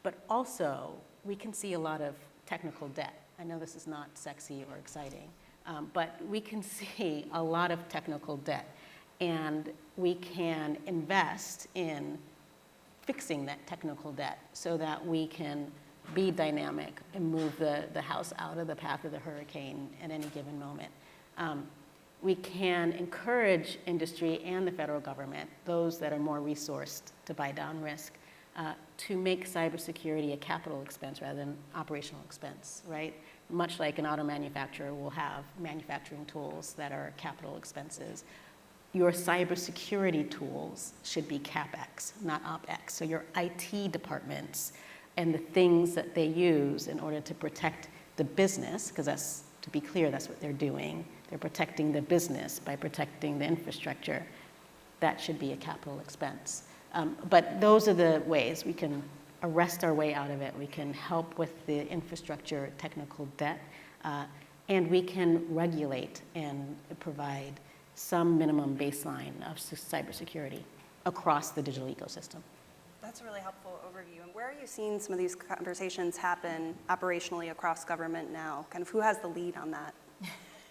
But also, we can see a lot of technical debt. I know this is not sexy or exciting, but we can see a lot of technical debt, and we can invest in fixing that technical debt so that we can be dynamic and move the house out of the path of the hurricane at any given moment. We can encourage industry and the federal government, those that are more resourced to buy down risk, to make cybersecurity a capital expense rather than operational expense, right? Much like an auto manufacturer will have manufacturing tools that are capital expenses. Your cybersecurity tools should be CapEx, not OpEx. So your IT departments and the things that they use in order to protect the business, because that's, to be clear, that's what they're doing. They're protecting the business by protecting the infrastructure. That should be a capital expense. But those are the ways we can arrest our way out of it. We can help with the infrastructure technical debt, and we can regulate and provide some minimum baseline of cybersecurity across the digital ecosystem. That's a really helpful overview. And where are you seeing some of these conversations happen operationally across government now? Kind of who has the lead on that?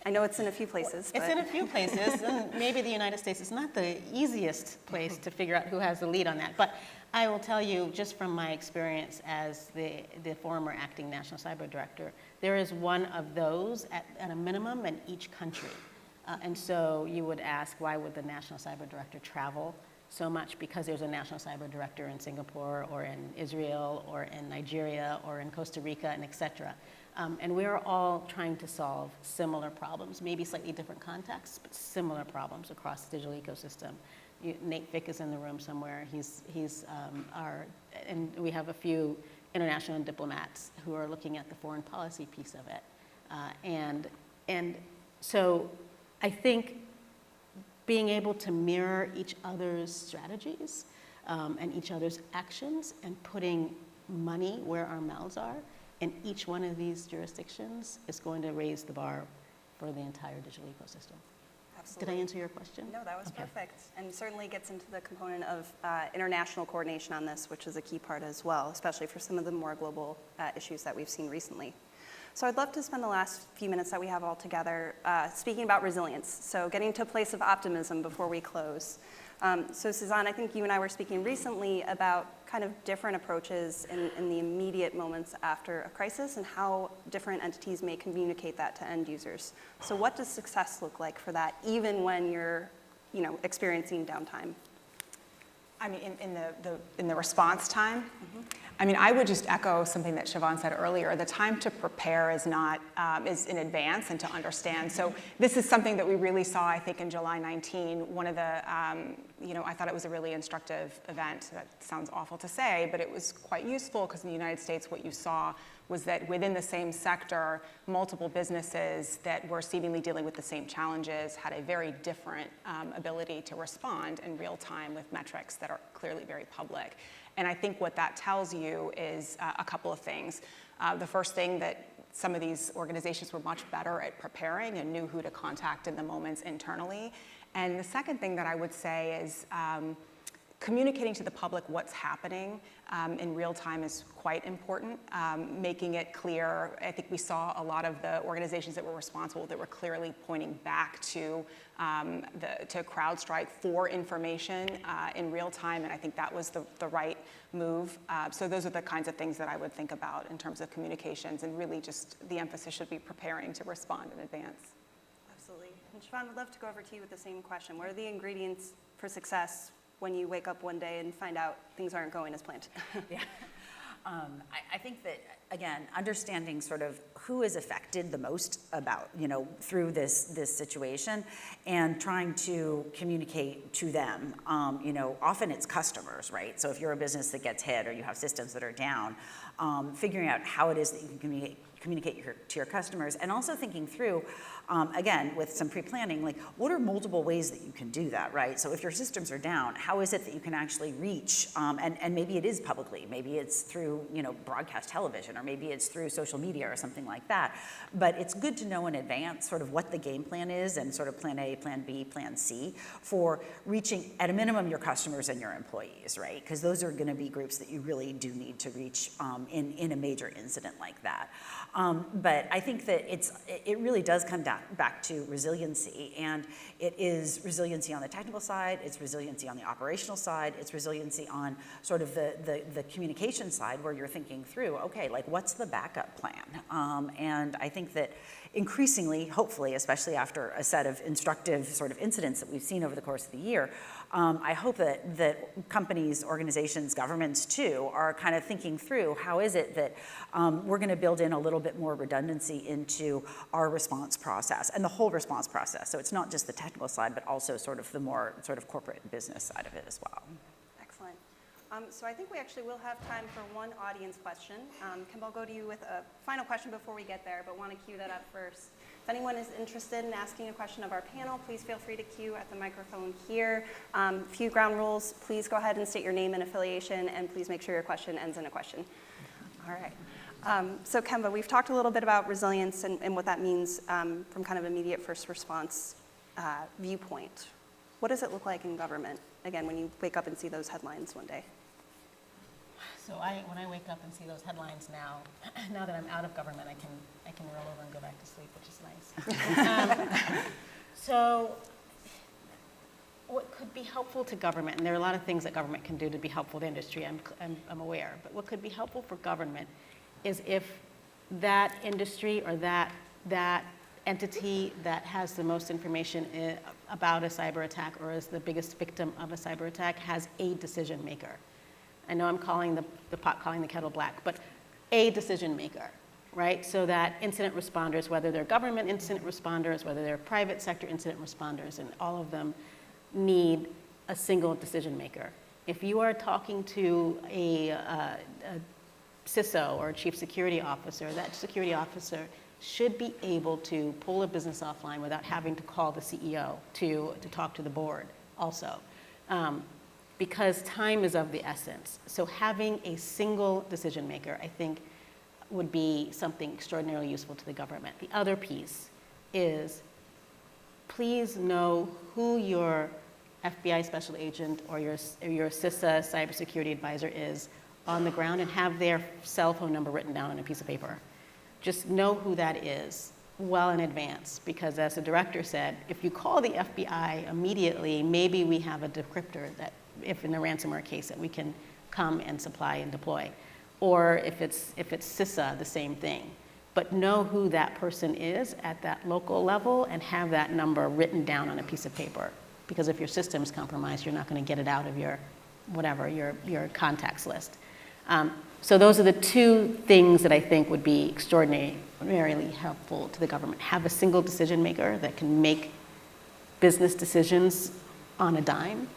I know it's in a few places. It's in a few places, and maybe the United States is not the easiest place to figure out who has the lead on that. But I will tell you, just from my experience as the former acting National Cyber Director, there is one of those at a minimum in each country. And so you would ask, why would the National Cyber Director travel so much? Because there's a National Cyber Director in Singapore or in Israel or in Nigeria or in Costa Rica and et cetera. And we're all trying to solve similar problems, maybe slightly different contexts, but similar problems across the digital ecosystem. Nate Fick is in the room somewhere. And we have a few international diplomats who are looking at the foreign policy piece of it. And so I think being able to mirror each other's strategies and each other's actions and putting money where our mouths are in each one of these jurisdictions is going to raise the bar for the entire digital ecosystem. Absolutely. Did I answer your question? No, that was Okay. perfect. And certainly gets into the component of international coordination on this, which is a key part as well, especially for some of the more global issues that we've seen recently. So I'd love to spend the last few minutes that we have all together speaking about resilience, so getting to a place of optimism before we close. So Suzanne, I think you and I were speaking recently about kind of different approaches in the immediate moments after a crisis and how different entities may communicate that to end users. So what does success look like for that, even when you're experiencing downtime? I mean, in the response time, I mean, I would just echo something that Siobhan said earlier. The time to prepare is in advance and to understand. So this is something that we really saw, I think, in July 19. One of the, I thought it was a really instructive event. That sounds awful to say, but it was quite useful because in the United States, what you saw was that within the same sector, multiple businesses that were seemingly dealing with the same challenges had a very different ability to respond in real time with metrics that are clearly very public. And I think what that tells you is a couple of things. The first thing, that some of these organizations were much better at preparing and knew who to contact in the moments internally. And the second thing that I would say is communicating to the public what's happening in real time is quite important. Making it clear, I think we saw a lot of the organizations that were responsible that were clearly pointing back to CrowdStrike for information in real time, and I think that was the right move. So those are the kinds of things that I would think about in terms of communications, and really just the emphasis should be preparing to respond in advance. Absolutely. And Siobhan, I'd love to go over to you with the same question. What are the ingredients for success when you wake up one day and find out things aren't going as planned? Yeah. I think that, again, understanding sort of who is affected the most about, through this situation and trying to communicate to them. Often it's customers, right? So if you're a business that gets hit or you have systems that are down, figuring out how it is that you can communicate to your customers, and also thinking through, again, with some pre-planning, like what are multiple ways that you can do that, right? So if your systems are down, how is it that you can actually reach, and maybe it is publicly, maybe it's through, broadcast television, or maybe it's through social media or something like that. But it's good to know in advance sort of what the game plan is, and sort of plan A, plan B, plan C for reaching, at a minimum, your customers and your employees, right? Because those are gonna be groups that you really do need to reach in a major incident like that. But I think that it really does come back to resiliency, and it is resiliency on the technical side, it's resiliency on the operational side, it's resiliency on sort of the communication side, where you're thinking through, okay, like what's the backup plan? And I think that increasingly, hopefully, especially after a set of instructive sort of incidents that we've seen over the course of the year, I hope that companies, organizations, governments too, are kind of thinking through how is it that we're going to build in a little bit more redundancy into our response process and the whole response process. So it's not just the technical side, but also sort of the more sort of corporate and business side of it as well. Excellent. So I think we actually will have time for one audience question. Kim, I'll go to you with a final question before we get there, but want to cue that up first. If anyone is interested in asking a question of our panel, please feel free to queue at the microphone here. Few ground rules, please go ahead and state your name and affiliation, and please make sure your question ends in a question. All right. So Kemba, we've talked a little bit about resilience and what that means from kind of immediate first response viewpoint. What does it look like in government, again, when you wake up and see those headlines one day? So when I wake up and see those headlines now that I'm out of government, I can roll over and go back to sleep, which is nice. So what could be helpful to government, and there are a lot of things that government can do to be helpful to industry, I'm aware, but what could be helpful for government is if that industry or that entity that has the most information about a cyber attack or is the biggest victim of a cyber attack has a decision maker. I know I'm calling the pot calling the kettle black, but a decision maker, right? So that incident responders, whether they're government incident responders, whether they're private sector incident responders, and all of them need a single decision maker. If you are talking to a CISO or a chief security officer, that security officer should be able to pull a business offline without having to call the CEO to talk to the board also. Because time is of the essence. So having a single decision maker, I think, would be something extraordinarily useful to the government. The other piece is, please know who your FBI special agent or your CISA cybersecurity advisor is on the ground, and have their cell phone number written down on a piece of paper. Just know who that is well in advance, because as the director said, if you call the FBI immediately, maybe we have a decryptor that, if in the ransomware case, that we can come and supply and deploy. Or if it's CISA, the same thing. But know who that person is at that local level and have that number written down on a piece of paper. Because if your system's compromised, you're not going to get it out of your contacts list. So those are the two things that I think would be extraordinarily helpful to the government. Have a single decision maker that can make business decisions on a dime.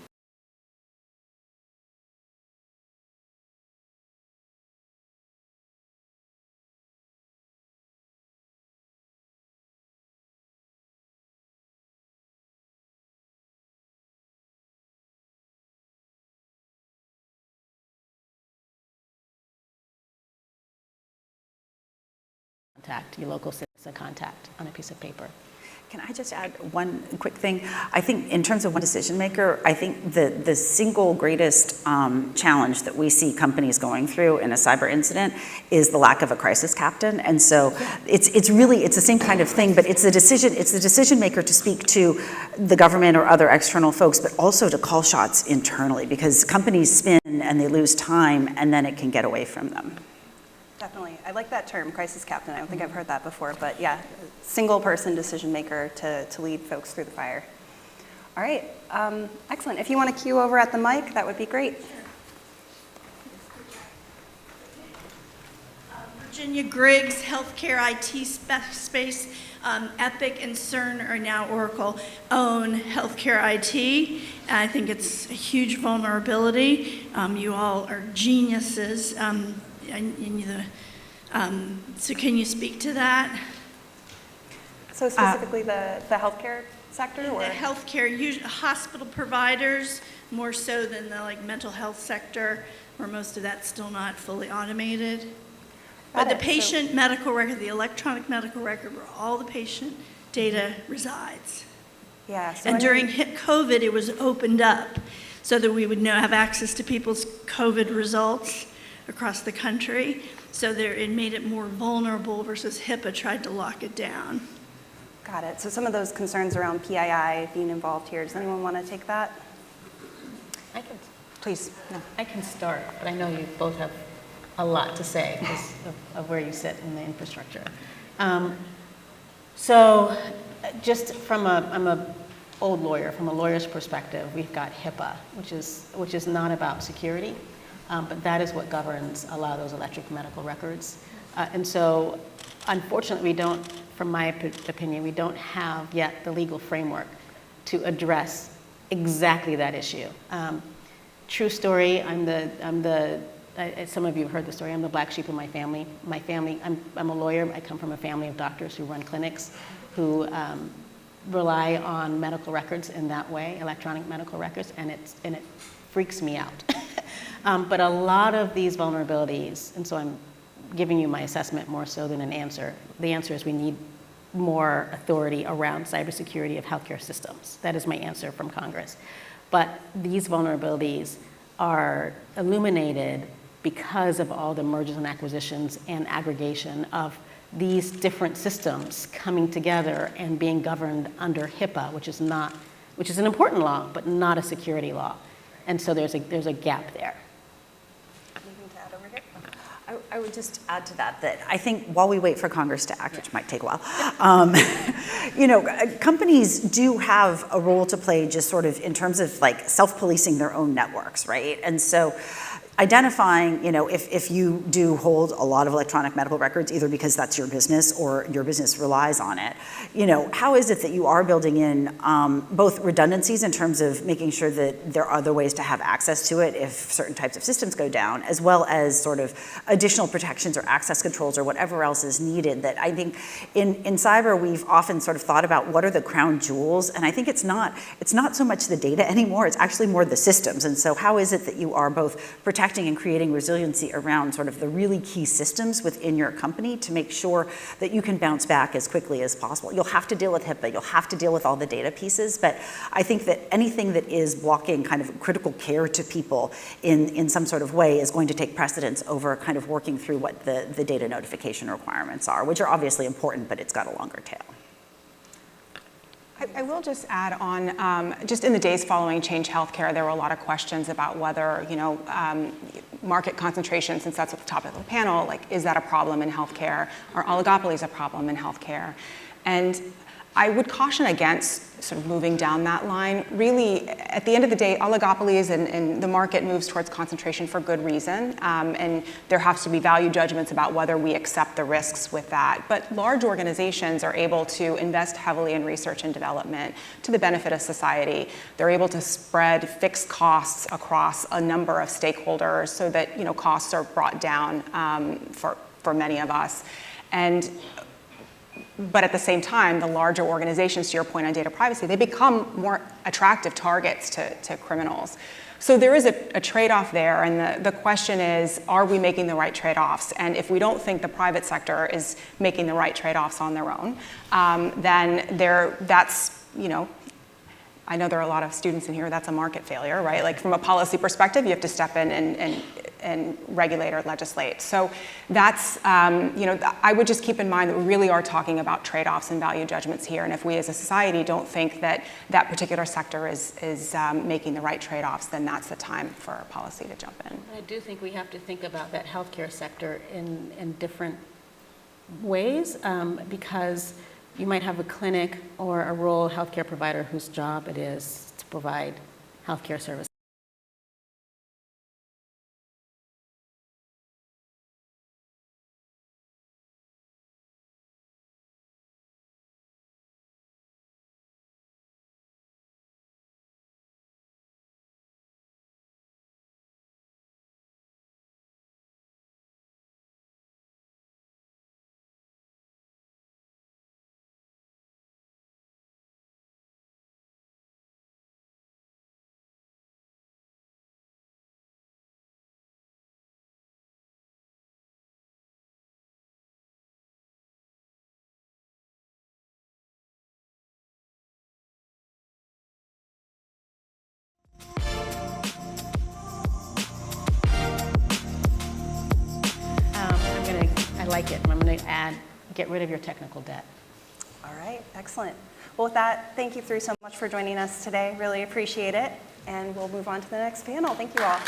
Contact your local CISA contact on a piece of paper. Can I just add one quick thing? I think in terms of one decision maker, I think the single greatest challenge that we see companies going through in a cyber incident is the lack of a crisis captain. And so it's the same kind of thing, but it's the decision maker to speak to the government or other external folks, but also to call shots internally, because companies spin and they lose time, and then it can get away from them. Definitely. I like that term, crisis captain. I don't think I've heard that before, but yeah, single person decision maker to lead folks through the fire. All right, excellent. If you want to queue over at the mic, that would be great. Virginia Griggs, healthcare IT space. Epic and CERN are now Oracle own healthcare IT. I think it's a huge vulnerability. You all are geniuses. So can you speak to that? So specifically the healthcare sector? The healthcare, hospital providers, more so than the mental health sector, where most of that's still not fully automated. But the patient medical record, the electronic medical record, where all the patient data resides. Yeah. So and during COVID, it was opened up so that we would have access to people's COVID results across the country. So it made it more vulnerable versus HIPAA tried to lock it down. Got it. So some of those concerns around PII being involved here, does anyone want to take that? I can. Please. No. I can start, but I know you both have a lot to say because of where you sit in the infrastructure. So just I'm a old lawyer. From a lawyer's perspective, we've got HIPAA, which is not about security. But that is what governs a lot of those electronic medical records. And so, unfortunately, from my opinion, we don't have yet the legal framework to address exactly that issue. True story, some of you have heard the story, I'm the black sheep of my family. I'm a lawyer, I come from a family of doctors who run clinics, who rely on medical records in that way, electronic medical records, and it freaks me out. But a lot of these vulnerabilities, and so I'm giving you my assessment more so than an answer. The answer is we need more authority around cybersecurity of healthcare systems. That is my answer from Congress. But these vulnerabilities are illuminated because of all the mergers and acquisitions and aggregation of these different systems coming together and being governed under HIPAA, which is an important law, but not a security law. And so there's a gap there. Anything to add over here? I would just add to that I think while we wait for Congress to act, which might take a while, companies do have a role to play just sort of in terms of self-policing their own networks, right? And so identifying, if you do hold a lot of electronic medical records, either because that's your business or your business relies on it, how is it that you are building in both redundancies in terms of making sure that there are other ways to have access to it if certain types of systems go down, as well as sort of additional protections or access controls or whatever else is needed. That I think in cyber we've often sort of thought about what are the crown jewels, and I think it's not so much the data anymore, it's actually more the systems. And so how is it that you are both protecting and creating resiliency around sort of the really key systems within your company to make sure that you can bounce back as quickly as possible? You'll have to deal with HIPAA, you'll have to deal with all the data pieces, but I think that anything that is blocking kind of critical care to people in some sort of way is going to take precedence over kind of working through what the data notification requirements are, which are obviously important, but it's got a longer tail. I will just add on, just in the days following Change Healthcare, there were a lot of questions about whether, market concentration, since that's at the top of the panel, like, is that a problem in healthcare? Are oligopolies a problem in healthcare? And I would caution against sort of moving down that line. Really, at the end of the day, oligopolies and the market moves towards concentration for good reason, and there has to be value judgments about whether we accept the risks with that. But large organizations are able to invest heavily in research and development to the benefit of society. They're able to spread fixed costs across a number of stakeholders so that costs are brought down for many of us. But at the same time, the larger organizations, to your point on data privacy, they become more attractive targets to criminals. So there is a trade-off there, and the question is, are we making the right trade-offs? And if we don't think the private sector is making the right trade-offs on their own, then that's, I know there are a lot of students in here, that's a market failure, right? Like from a policy perspective, you have to step in and regulate or legislate. So that's, I would just keep in mind that we really are talking about trade-offs and value judgments here. And if we as a society don't think that that particular sector is making the right trade-offs, then that's the time for policy to jump in. I do think we have to think about that healthcare sector in different ways, because you might have a clinic or a rural healthcare provider whose job it is to provide healthcare services. I like it. I'm going to add, get rid of your technical debt. All right, excellent. Well, with that, thank you three so much for joining us today. Really appreciate it. And we'll move on to the next panel. Thank you all.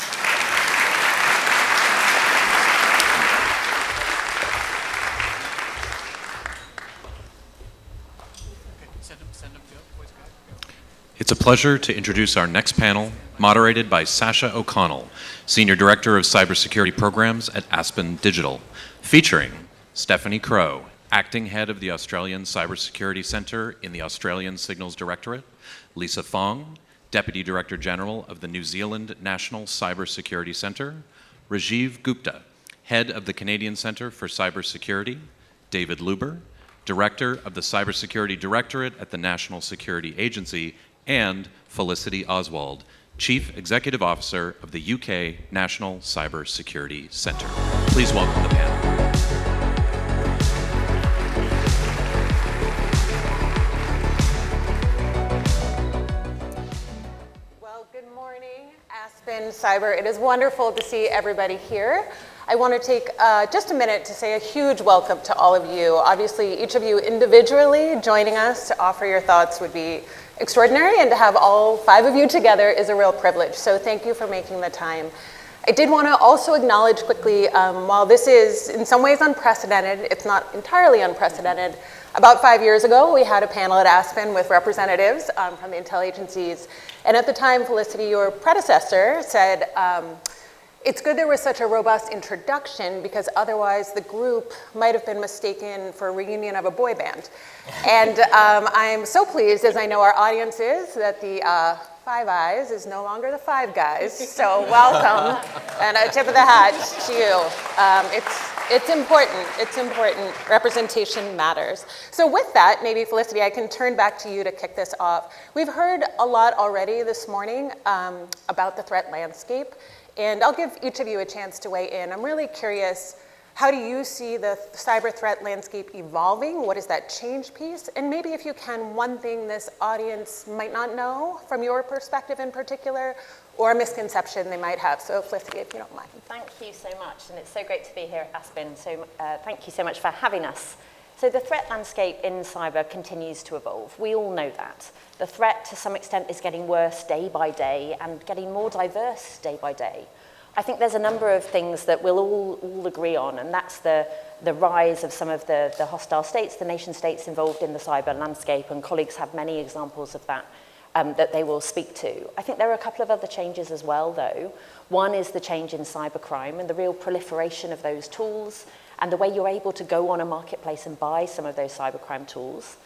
It's a pleasure to introduce our next panel, moderated by Sasha O'Connell, Senior Director of Cybersecurity Programs at Aspen Digital, featuring Stephanie Crow, Acting Head of the Australian Cybersecurity Centre in the Australian Signals Directorate, Lisa Fong, Deputy Director General of the New Zealand National Cybersecurity Centre, Rajiv Gupta, Head of the Canadian Centre for Cybersecurity, David Luber, Director of the Cybersecurity Directorate at the National Security Agency, and Felicity Oswald, Chief Executive Officer of the UK National Cyber Security Centre. Please welcome the panel. Well, good morning, Aspen Cyber. It is wonderful to see everybody here. I want to take just a minute to say a huge welcome to all of you. Obviously, each of you individually joining us to offer your thoughts would be extraordinary, and to have all 5 of you together is a real privilege. So thank you for making the time. I did want to also acknowledge quickly, while this is in some ways unprecedented, it's not entirely unprecedented. About 5 years ago, we had a panel at Aspen with representatives from the intel agencies. And at the time, Felicity, your predecessor, said, It's good there was such a robust introduction because otherwise the group might have been mistaken for a reunion of a boy band. And I'm so pleased, as I know our audience is, that the Five Eyes is no longer the Five Guys. So welcome, and a tip of the hat to you. It's important. It's important. Representation matters. So with that, maybe Felicity, I can turn back to you to kick this off. We've heard a lot already this morning about the threat landscape. And I'll give each of you a chance to weigh in. I'm really curious, how do you see the cyber threat landscape evolving? What is that change piece? And maybe if you can, one thing this audience might not know from your perspective in particular, or a misconception they might have. So Felicity, if you don't mind. Thank you so much, and it's so great to be here at Aspen. So thank you so much for having us. So the threat landscape in cyber continues to evolve. We all know that. The threat, to some extent, is getting worse day by day and getting more diverse day by day. I think there's a number of things that we'll all agree on, and that's the rise of some of the hostile states, the nation states involved in the cyber landscape, and colleagues have many examples of that that they will speak to. I think there are a couple of other changes as well, though. One is the change in cybercrime and the real proliferation of those tools, and the way you're able to go on a marketplace and buy some of those cybercrime tools.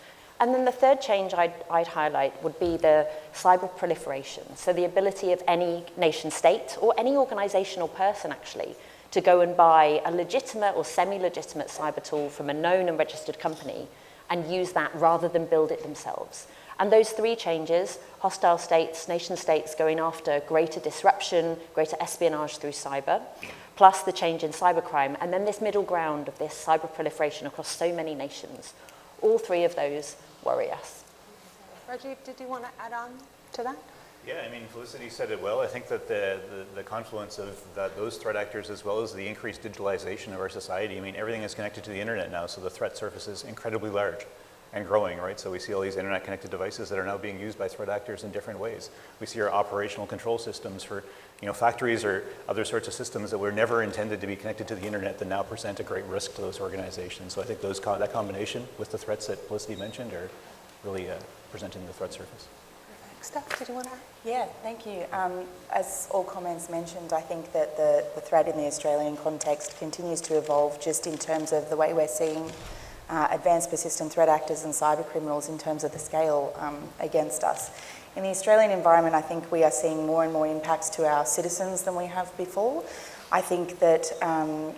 And then the third change I'd highlight would be the cyber proliferation. So the ability of any nation state or any organization or person actually to go and buy a legitimate or semi-legitimate cyber tool from a known and registered company and use that rather than build it themselves. And those three changes, hostile states, nation states going after greater disruption, greater espionage through cyber, plus the change in cybercrime, and then this middle ground of this cyber proliferation across so many nations. All three of those worry us. Rajiv, did you want to add on to that? Yeah, I mean, Felicity said it well. I think that the confluence of those threat actors, as well as the increased digitalization of our society, I mean, everything is connected to the internet now, so the threat surface is incredibly large and growing, right? So we see all these internet-connected devices that are now being used by threat actors in different ways. We see our operational control systems for, factories or other sorts of systems that were never intended to be connected to the internet that now present a great risk to those organizations. So I think that combination with the threats that Felicity mentioned are really presenting the threat surface. Steph, did you want to add? Yeah, thank you. As all comments mentioned, I think that the threat in the Australian context continues to evolve just in terms of the way we're seeing advanced persistent threat actors and cyber criminals in terms of the scale against us. In the Australian environment, I think we are seeing more and more impacts to our citizens than we have before. I think that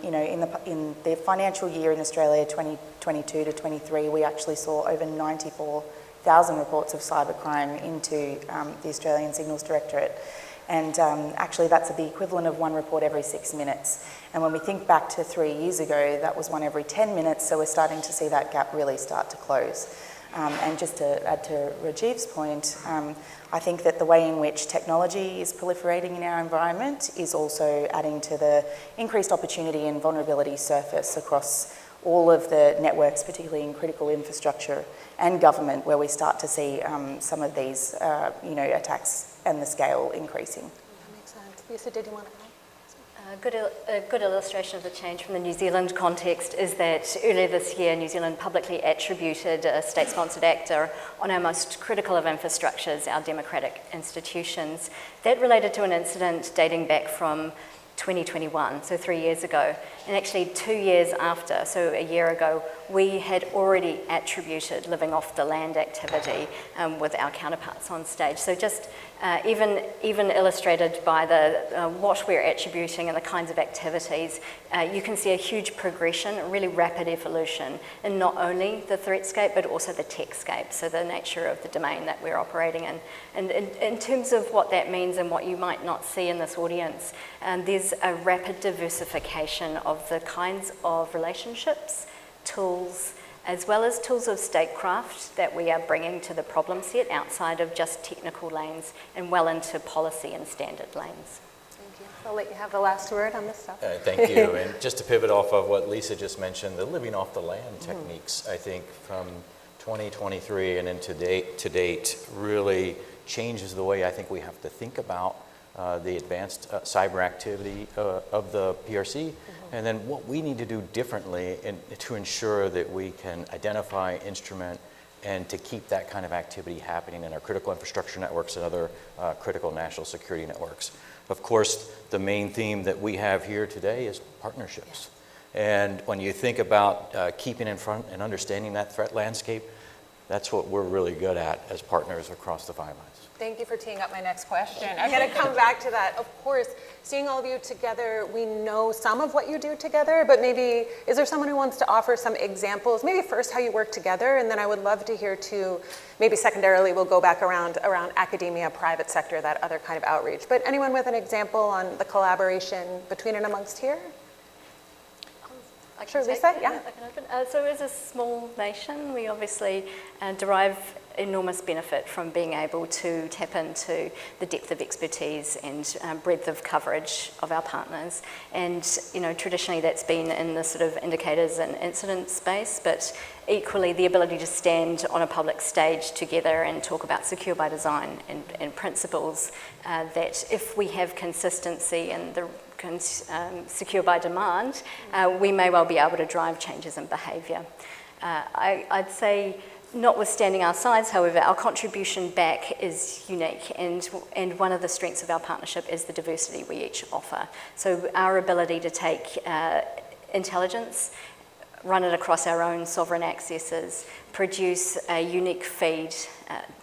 in the financial year in Australia, 2022 to 23, we actually saw over 94,000 reports of cybercrime into the Australian Signals Directorate. And actually that's the equivalent of one report every 6 minutes. And when we think back to 3 years ago, that was one every 10 minutes, so we're starting to see that gap really start to close. And just to add to Rajiv's point, I think that the way in which technology is proliferating in our environment is also adding to the increased opportunity and vulnerability surface across all of the networks, particularly in critical infrastructure and government, where we start to see some of these attacks and the scale increasing. That makes sense. Lisa, did you want to add? A good illustration of the change from the New Zealand context is that earlier this year, New Zealand publicly attributed a state-sponsored actor on our most critical of infrastructures, our democratic institutions. That related to an incident dating back from 2021, so 3 years ago. And actually 2 years after, so a year ago, we had already attributed living off the land activity with our counterparts on stage. So just even illustrated by what we're attributing and the kinds of activities, you can see a huge progression, a really rapid evolution in not only the threatscape, but also the techscape, so the nature of the domain that we're operating in. And in terms of what that means and what you might not see in this audience, there's a rapid diversification of the kinds of relationships, tools, as well as tools of statecraft that we are bringing to the problem set outside of just technical lanes and well into policy and standard lanes. Thank you. I'll let you have the last word on this stuff. Thank you. And just to pivot off of what Lisa just mentioned, the living off the land techniques, I think from 2023 and into to date really changes the way I think we have to think about the advanced cyber activity of the PRC, and then what we need to do differently to ensure that we can identify, instrument, and to keep that kind of activity happening in our critical infrastructure networks and other critical national security networks. Of course, the main theme that we have here today is partnerships. And when you think about keeping in front and understanding that threat landscape, that's what we're really good at as partners across the Five Eyes. Thank you for teeing up my next question. I'm going to come back to that. Of course, seeing all of you together, we know some of what you do together, but maybe, is there someone who wants to offer some examples? Maybe first how you work together, and then I would love to hear too, maybe secondarily we'll go back around academia, private sector, that other kind of outreach. But anyone with an example on the collaboration between and amongst here? Sure, Lisa, yeah. I can open. So as a small nation, we obviously derive enormous benefit from being able to tap into the depth of expertise and breadth of coverage of our partners. And, you know, traditionally that's been in the sort of indicators and incident space, but equally the ability to stand on a public stage together and talk about secure by design and principles that if we have consistency in the secure by demand, we may well be able to drive changes in behaviour. I'd say, notwithstanding our size, however, our contribution back is unique, and one of the strengths of our partnership is the diversity we each offer. So our ability to take intelligence, run it across our own sovereign accesses, produce a unique feed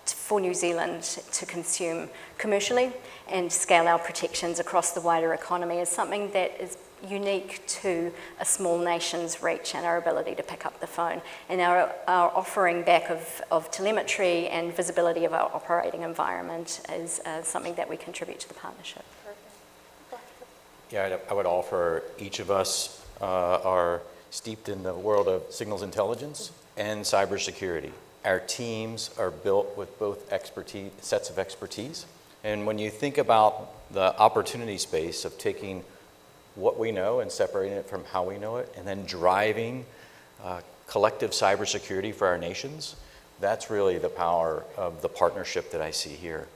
for New Zealand to consume commercially, and scale our protections across the wider economy is something that is unique to a small nation's reach and our ability to pick up the phone. And our offering back of telemetry and visibility of our operating environment is something that we contribute to the partnership. Yeah, I would offer each of us are steeped in the world of signals intelligence and cybersecurity. Our teams are built with both sets of expertise. And when you think about the opportunity space of taking what we know and separating it from how we know it, and then driving collective cybersecurity for our nations, that's really the power of the partnership that I see here.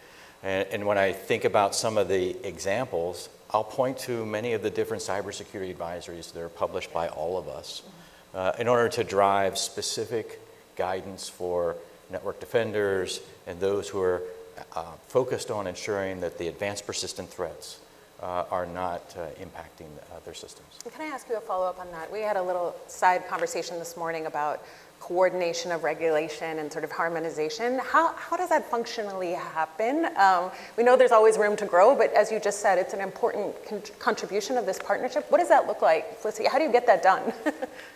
And when I think about some of the examples, I'll point to many of the different cybersecurity advisories that are published by all of us in order to drive specific guidance for network defenders and those who are focused on ensuring that the advanced persistent threats are not impacting their systems. Can I ask you a follow-up on that? We had a little side conversation this morning about coordination of regulation and sort of harmonization. How does that functionally happen? We know there's always room to grow, but as you just said, it's an important contribution of this partnership. What does that look like, Felicity? How do you get that done?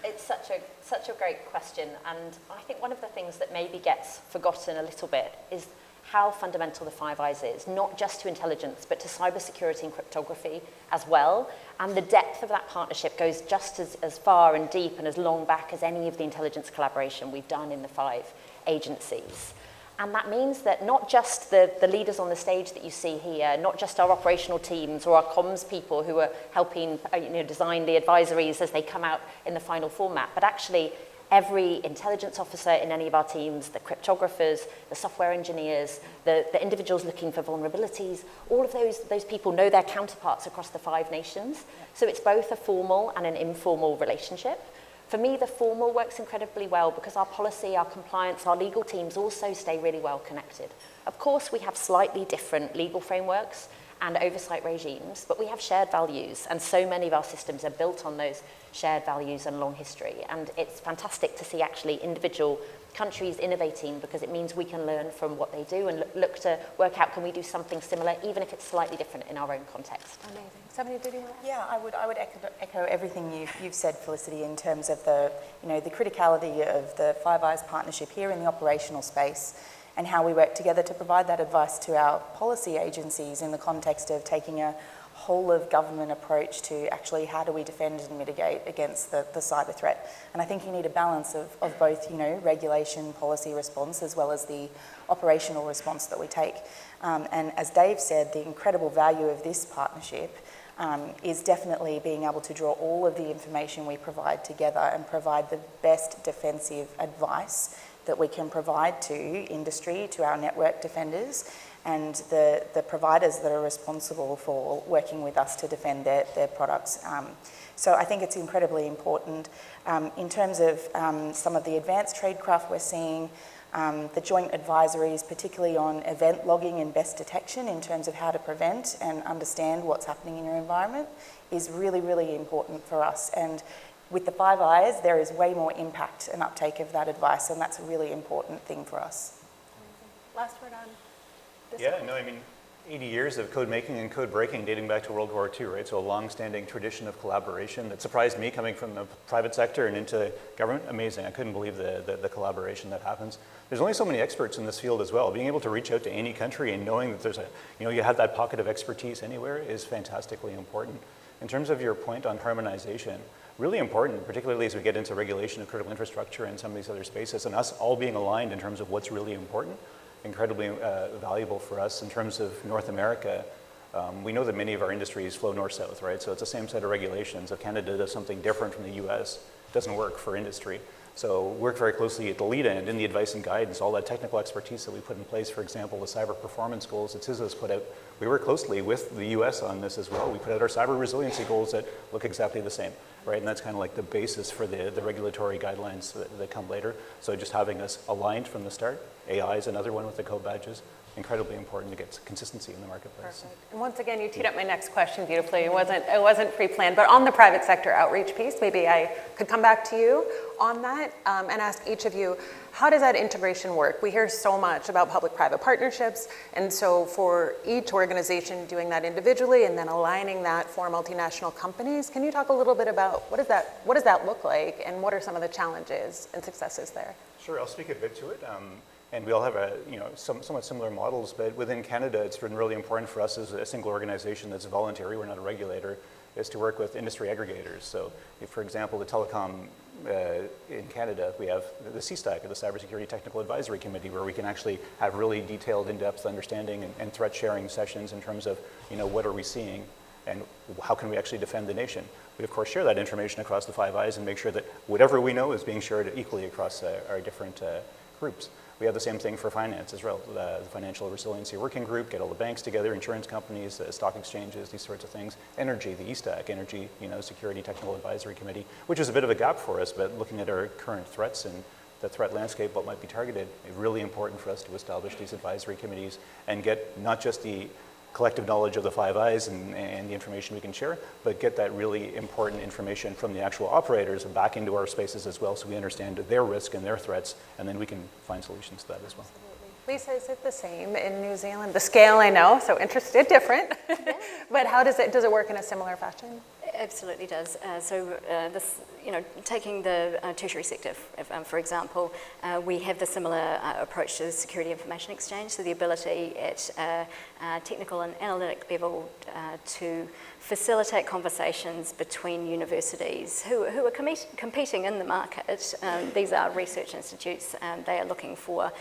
It's such a great question, and I think one of the things that maybe gets forgotten a little bit is how fundamental the Five Eyes is, not just to intelligence, but to cybersecurity and cryptography as well. And the depth of that partnership goes just as far and deep and as long back as any of the intelligence collaboration we've done in the 5 agencies. And that means that not just the leaders on the stage that you see here, not just our operational teams or our comms people who are helping design the advisories as they come out in the final format, but actually every intelligence officer in any of our teams, the cryptographers, the software engineers, the individuals looking for vulnerabilities, all of those people know their counterparts across the 5 nations. So it's both a formal and an informal relationship. For me, the formal works incredibly well because our policy, our compliance, our legal teams also stay really well connected. Of course, we have slightly different legal frameworks and oversight regimes, but we have shared values, and so many of our systems are built on those shared values and long history. And it's fantastic to see actually individual countries innovating because it means we can learn from what they do and look to work out, can we do something similar, even if it's slightly different in our own context. Amazing. Somebody did that? Yeah, I would echo everything you've said, Felicity, in terms of the criticality of the Five Eyes partnership here in the operational space, and how we work together to provide that advice to our policy agencies in the context of taking a whole of government approach to actually how do we defend and mitigate against the cyber threat. And I think you need a balance of both, regulation, policy response, as well as the operational response that we take. And as Dave said, the incredible value of this partnership is definitely being able to draw all of the information we provide together and provide the best defensive advice that we can provide to industry, to our network defenders, and the providers that are responsible for working with us to defend their products. So I think it's incredibly important. In terms of some of the advanced tradecraft we're seeing, The joint advisories, particularly on event logging and best detection in terms of how to prevent and understand what's happening in your environment, is really, really important for us. And with the Five Eyes, there is way more impact and uptake of that advice, and that's a really important thing for us. Last word on this? Yeah, no, I mean, 80 years of code making and code breaking dating back to World War II, right? So a long-standing tradition of collaboration that surprised me coming from the private sector and into government. Amazing. I couldn't believe the collaboration that happens. There's only so many experts in this field as well. Being able to reach out to any country and knowing that there's you have that pocket of expertise anywhere is fantastically important. In terms of your point on harmonization, really important, particularly as we get into regulation of critical infrastructure and some of these other spaces, and us all being aligned in terms of what's really important. Incredibly valuable for us in terms of North America. We know that many of our industries flow north-south, right? So it's the same set of regulations. If Canada does something different from the US, it doesn't work for industry. So work very closely at the lead end in the advice and guidance, all that technical expertise that we put in place, for example, the cyber performance goals that CISA's put out. We work closely with the US on this as well. We put out our cyber resiliency goals that look exactly the same, right? And that's kind of like the basis for the regulatory guidelines that come later. So just having us aligned from the start. AI is another one with the code badges. Incredibly important to get consistency in the marketplace. Perfect. And once again, you teed up my next question beautifully. It wasn't pre-planned, but on the private sector outreach piece, maybe I could come back to you on that and ask each of you, how does that integration work? We hear so much about public-private partnerships, and so for each organization doing that individually and then aligning that for multinational companies, can you talk a little bit about what does that look like, and what are some of the challenges and successes there? Sure, I'll speak a bit to it. And we all have somewhat similar models, but within Canada, it's been really important for us as a single organization that's voluntary, we're not a regulator, is to work with industry aggregators. So if, for example, the telecom in Canada, we have the CSTAC, the Cybersecurity Technical Advisory Committee, where we can actually have really detailed, in-depth understanding and threat sharing sessions in terms of, what are we seeing and how can we actually defend the nation. We, of course, share that information across the Five Eyes and make sure that whatever we know is being shared equally across our different groups. We have the same thing for finance as well. The Financial Resiliency Working Group, get all the banks together, insurance companies, stock exchanges, these sorts of things. Energy, the ESTAC, Energy Security Technical Advisory Committee, which is a bit of a gap for us, but looking at our current threats and the threat landscape, what might be targeted, it's really important for us to establish these advisory committees and get not just the collective knowledge of the Five Eyes and the information we can share, but get that really important information from the actual operators back into our spaces as well, so we understand their risk and their threats, and then we can find solutions to that as well. Absolutely. Lisa, is it the same in New Zealand? The scale, I know, so interested, different. Yeah. But how does it work in a similar fashion? It absolutely does. This, taking the tertiary sector, for example, we have the similar approach to the Security Information Exchange, so the ability at technical and analytic level to facilitate conversations between universities who are competing in the market. These are research institutes. They are looking for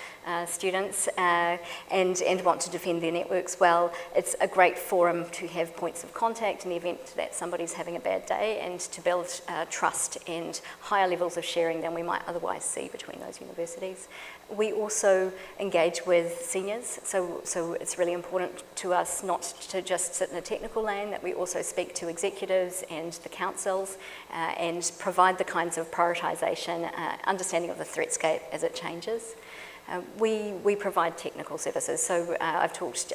students and want to defend their networks well. It's a great forum to have points of contact in the event that somebody's having a bad day, and to build trust and higher levels of sharing than we might otherwise see between those universities. We also engage with seniors, so it's really important to us not to just sit in a technical lane, that we also speak to executives and the councils and provide the kinds of prioritisation, understanding of the threatscape as it changes. We provide technical services, so I've talked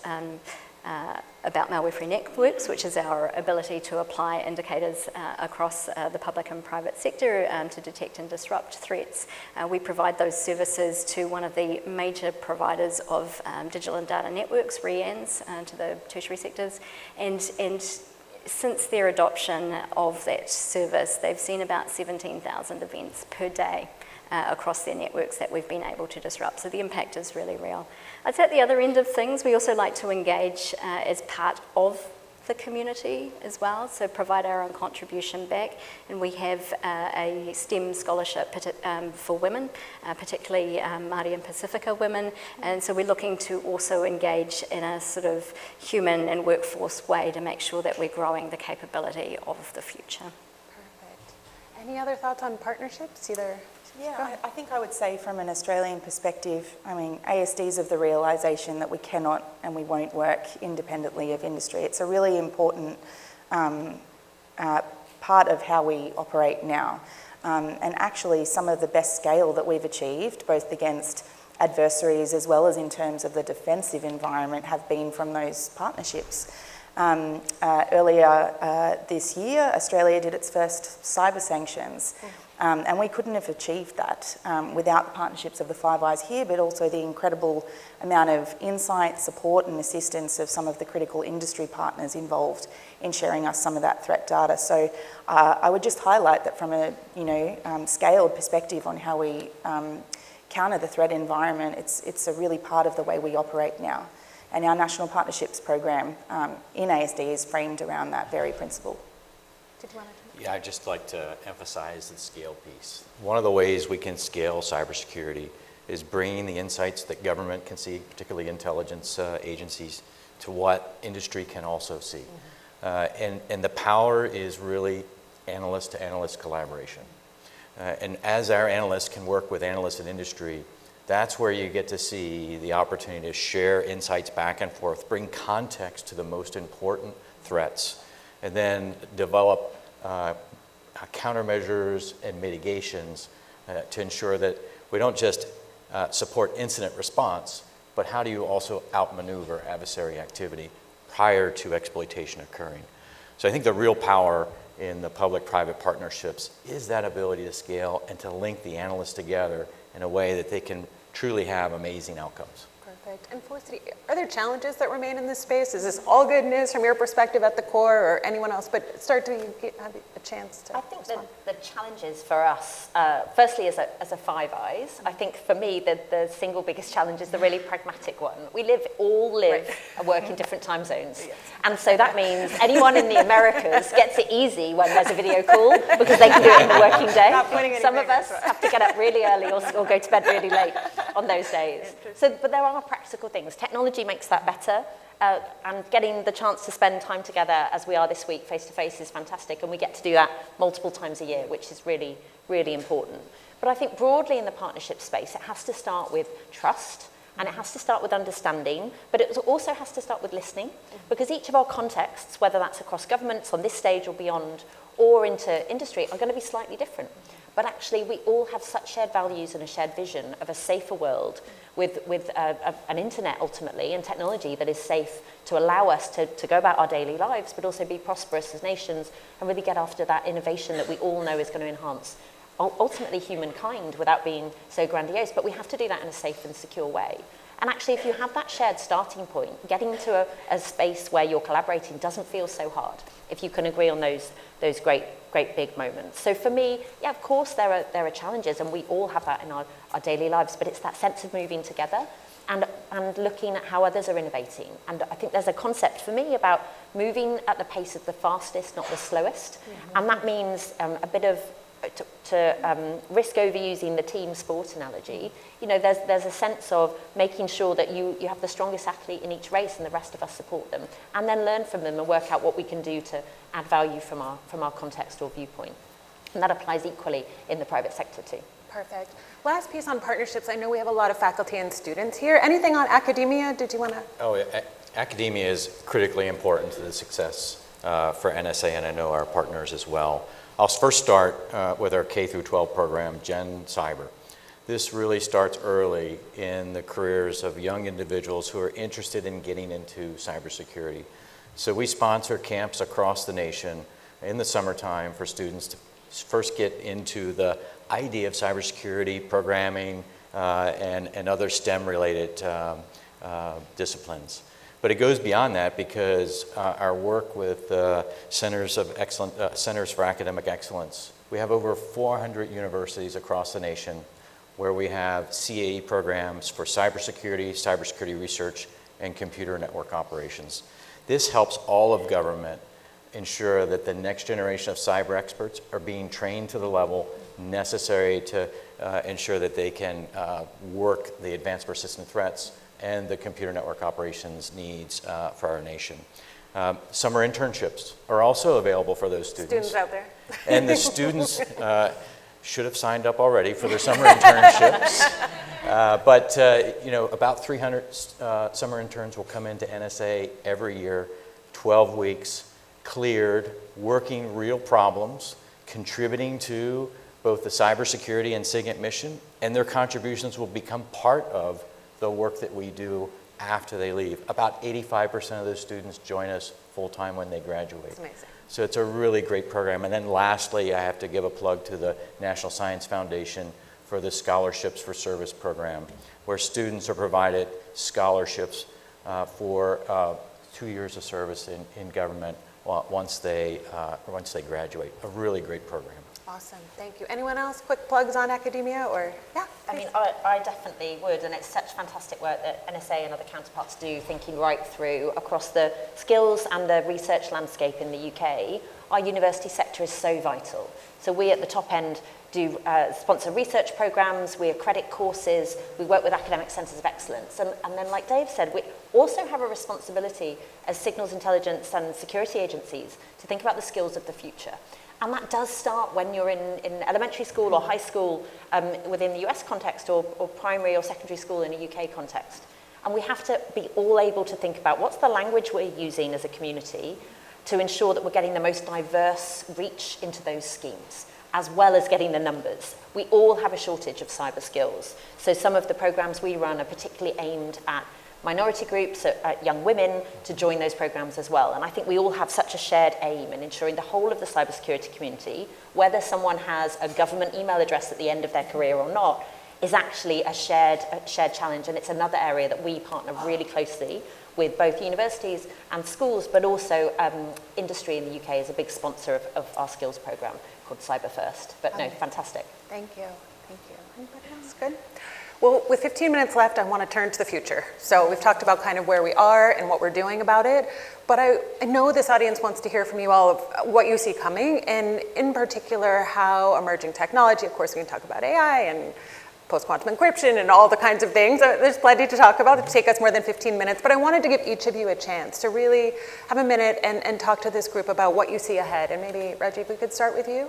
about malware-free networks, which is our ability to apply indicators across the public and private sector to detect and disrupt threats. We provide those services to one of the major providers of digital and data networks, REANs, to the tertiary sectors, and since their adoption of that service, they've seen about 17,000 events per day across their networks that we've been able to disrupt. So the impact is really real. I'd say at the other end of things, we also like to engage as part of the community as well, so provide our own contribution back. And we have a STEM scholarship for women, particularly Māori and Pacifica women. And so we're looking to also engage in a sort of human and workforce way to make sure that we're growing the capability of the future. Perfect. Any other thoughts on partnerships, either? Yeah, I think I would say from an Australian perspective, ASD's of the realisation that we cannot and we won't work independently of industry. It's a really important part of how we operate now. And actually some of the best scale that we've achieved, both against adversaries, as well as in terms of the defensive environment, have been from those partnerships. Earlier this year, Australia did its first cyber sanctions, and we couldn't have achieved that without the partnerships of the Five Eyes here, but also the incredible amount of insight, support and assistance of some of the critical industry partners involved in sharing us some of that threat data. So I would just highlight that from a scaled perspective on how we counter the threat environment, it's a really part of the way we operate now. And our National Partnerships Program in ASD is framed around that very principle. Did you want to? Yeah, I'd just like to emphasize the scale piece. One of the ways we can scale cybersecurity is bringing the insights that government can see, particularly intelligence agencies, to what industry can also see. And the power is really analyst-to-analyst collaboration. And as our analysts can work with analysts in industry, that's where you get to see the opportunity to share insights back and forth, bring context to the most important threats, and then develop countermeasures and mitigations to ensure that we don't just support incident response, but how do you also outmaneuver adversary activity prior to exploitation occurring. So I think the real power in the public-private partnerships is that ability to scale and to link the analysts together in a way that they can truly have amazing outcomes. Perfect. And Felicity, are there challenges that remain in this space? Is this all good news from your perspective at the core, or anyone else? But start to have a chance to. I think the challenges for us, firstly as a Five Eyes, I think for me the single biggest challenge is the really pragmatic one. We all live and work in different time zones. Yes. And so that means anyone in the Americas gets it easy when there's a video call because they can do it in the working day. Some of us have to get up really early or go to bed really late on those days. But there are practical things. Technology makes that better, and getting the chance to spend time together as we are this week face to face is fantastic, and we get to do that multiple times a year, which is really, really important. But I think broadly in the partnership space, it has to start with trust, and it has to start with understanding, but it also has to start with listening, because each of our contexts, whether that's across governments on this stage or beyond, or into industry, are going to be slightly different. But actually, we all have such shared values and a shared vision of a safer world with an internet, ultimately, and technology that is safe to allow us to go about our daily lives, but also be prosperous as nations and really get after that innovation that we all know is going to enhance ultimately humankind without being so grandiose. But we have to do that in a safe and secure way. And actually, if you have that shared starting point, getting to a space where you're collaborating doesn't feel so hard, if you can agree on those great big moments. So for me, yeah, of course there are challenges, and we all have that in our daily lives, but it's that sense of moving together and looking at how others are innovating. And I think there's a concept for me about moving at the pace of the fastest, not the slowest. Mm-hmm. And that means a bit of to risk overusing the team sport analogy. You know, there's a sense of making sure that you have the strongest athlete in each race and the rest of us support them, and then learn from them and work out what we can do to add value from our context or viewpoint. And that applies equally in the private sector too. Perfect. Last piece on partnerships. I know we have a lot of faculty and students here. Anything on academia? Did you want to? Oh, yeah. Academia is critically important to the success for NSA, and I know our partners as well. I'll first start with our K through 12 program, Gen Cyber. This really starts early in the careers of young individuals who are interested in getting into cybersecurity. So we sponsor camps across the nation in the summertime for students to first get into the idea of cybersecurity, programming, and other STEM-related disciplines. But it goes beyond that, because our work with Centers for Academic Excellence, we have over 400 universities across the nation where we have CAE programs for cybersecurity research, and computer network operations. This helps all of government ensure that the next generation of cyber experts are being trained to the level necessary to ensure that they can work the advanced persistent threats and the computer network operations needs for our nation. Summer internships are also available for those students. Students out there. And the students should have signed up already for their summer internships. But you know, about 300 summer interns will come into NSA every year, 12 weeks, cleared, working real problems, contributing to both the cybersecurity and SIGINT mission, and their contributions will become part of the work that we do after they leave. About 85% of those students join us full-time when they graduate. That's amazing. So it's a really great program. And then lastly, I have to give a plug to the National Science Foundation for the Scholarships for Service program, where students are provided scholarships for 2 years of service in government once they graduate. A really great program. Awesome, thank you. Anyone else? Quick plugs on academia or, yeah? I mean, I definitely would, and it's such fantastic work that NSA and other counterparts do, thinking right through across the skills and the research landscape in the UK. Our university sector is so vital. So we at the top end do sponsor research programs, we accredit courses, we work with academic centres of excellence. And then, like Dave said, we also have a responsibility as signals intelligence and security agencies to think about the skills of the future. And that does start when you're in elementary school or high school within the US context, or primary or secondary school in a UK context. And we have to be all able to think about what's the language we're using as a community to ensure that we're getting the most diverse reach into those schemes, as well as getting the numbers. We all have a shortage of cyber skills. So some of the programs we run are particularly aimed at minority groups, at young women, to join those programs as well. And I think we all have such a shared aim in ensuring the whole of the cybersecurity community, whether someone has a government email address at the end of their career or not, is actually a shared challenge. And it's another area that we partner really closely with both universities and schools, but also industry in the UK is a big sponsor of our skills program called Cyber First. But no, fantastic. Thank you, thank you. Anybody else? Good. Well, with 15 minutes left, I want to turn to the future. So we've talked about kind of where we are and what we're doing about it, but I know this audience wants to hear from you all of what you see coming, and in particular, how emerging technology, of course we can talk about AI and post-quantum encryption and all the kinds of things. There's plenty to talk about. It'll take us more than 15 minutes, but I wanted to give each of you a chance to really have a minute and talk to this group about what you see ahead. And maybe, Rajiv, we could start with you.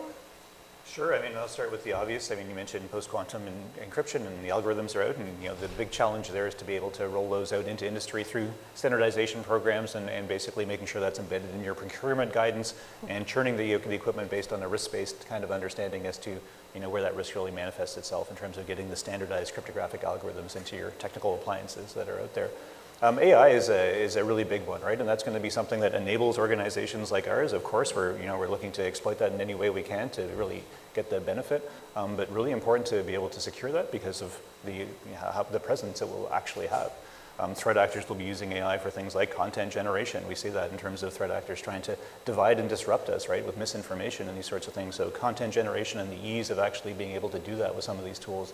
Sure. I mean, I'll start with the obvious. I mean, you mentioned post-quantum encryption, and the algorithms are out, and the big challenge there is to be able to roll those out into industry through standardization programs and basically making sure that's embedded in your procurement guidance and churning the equipment based on a risk-based kind of understanding as to where that risk really manifests itself in terms of getting the standardized cryptographic algorithms into your technical appliances that are out there. AI is a really big one, right? And that's going to be something that enables organizations like ours. Of course, we're looking to exploit that in any way we can to really get the benefit, but really important to be able to secure that because of the presence it will actually have. Threat actors will be using AI for things like content generation. We see that in terms of threat actors trying to divide and disrupt us, right, with misinformation and these sorts of things. So content generation and the ease of actually being able to do that with some of these tools,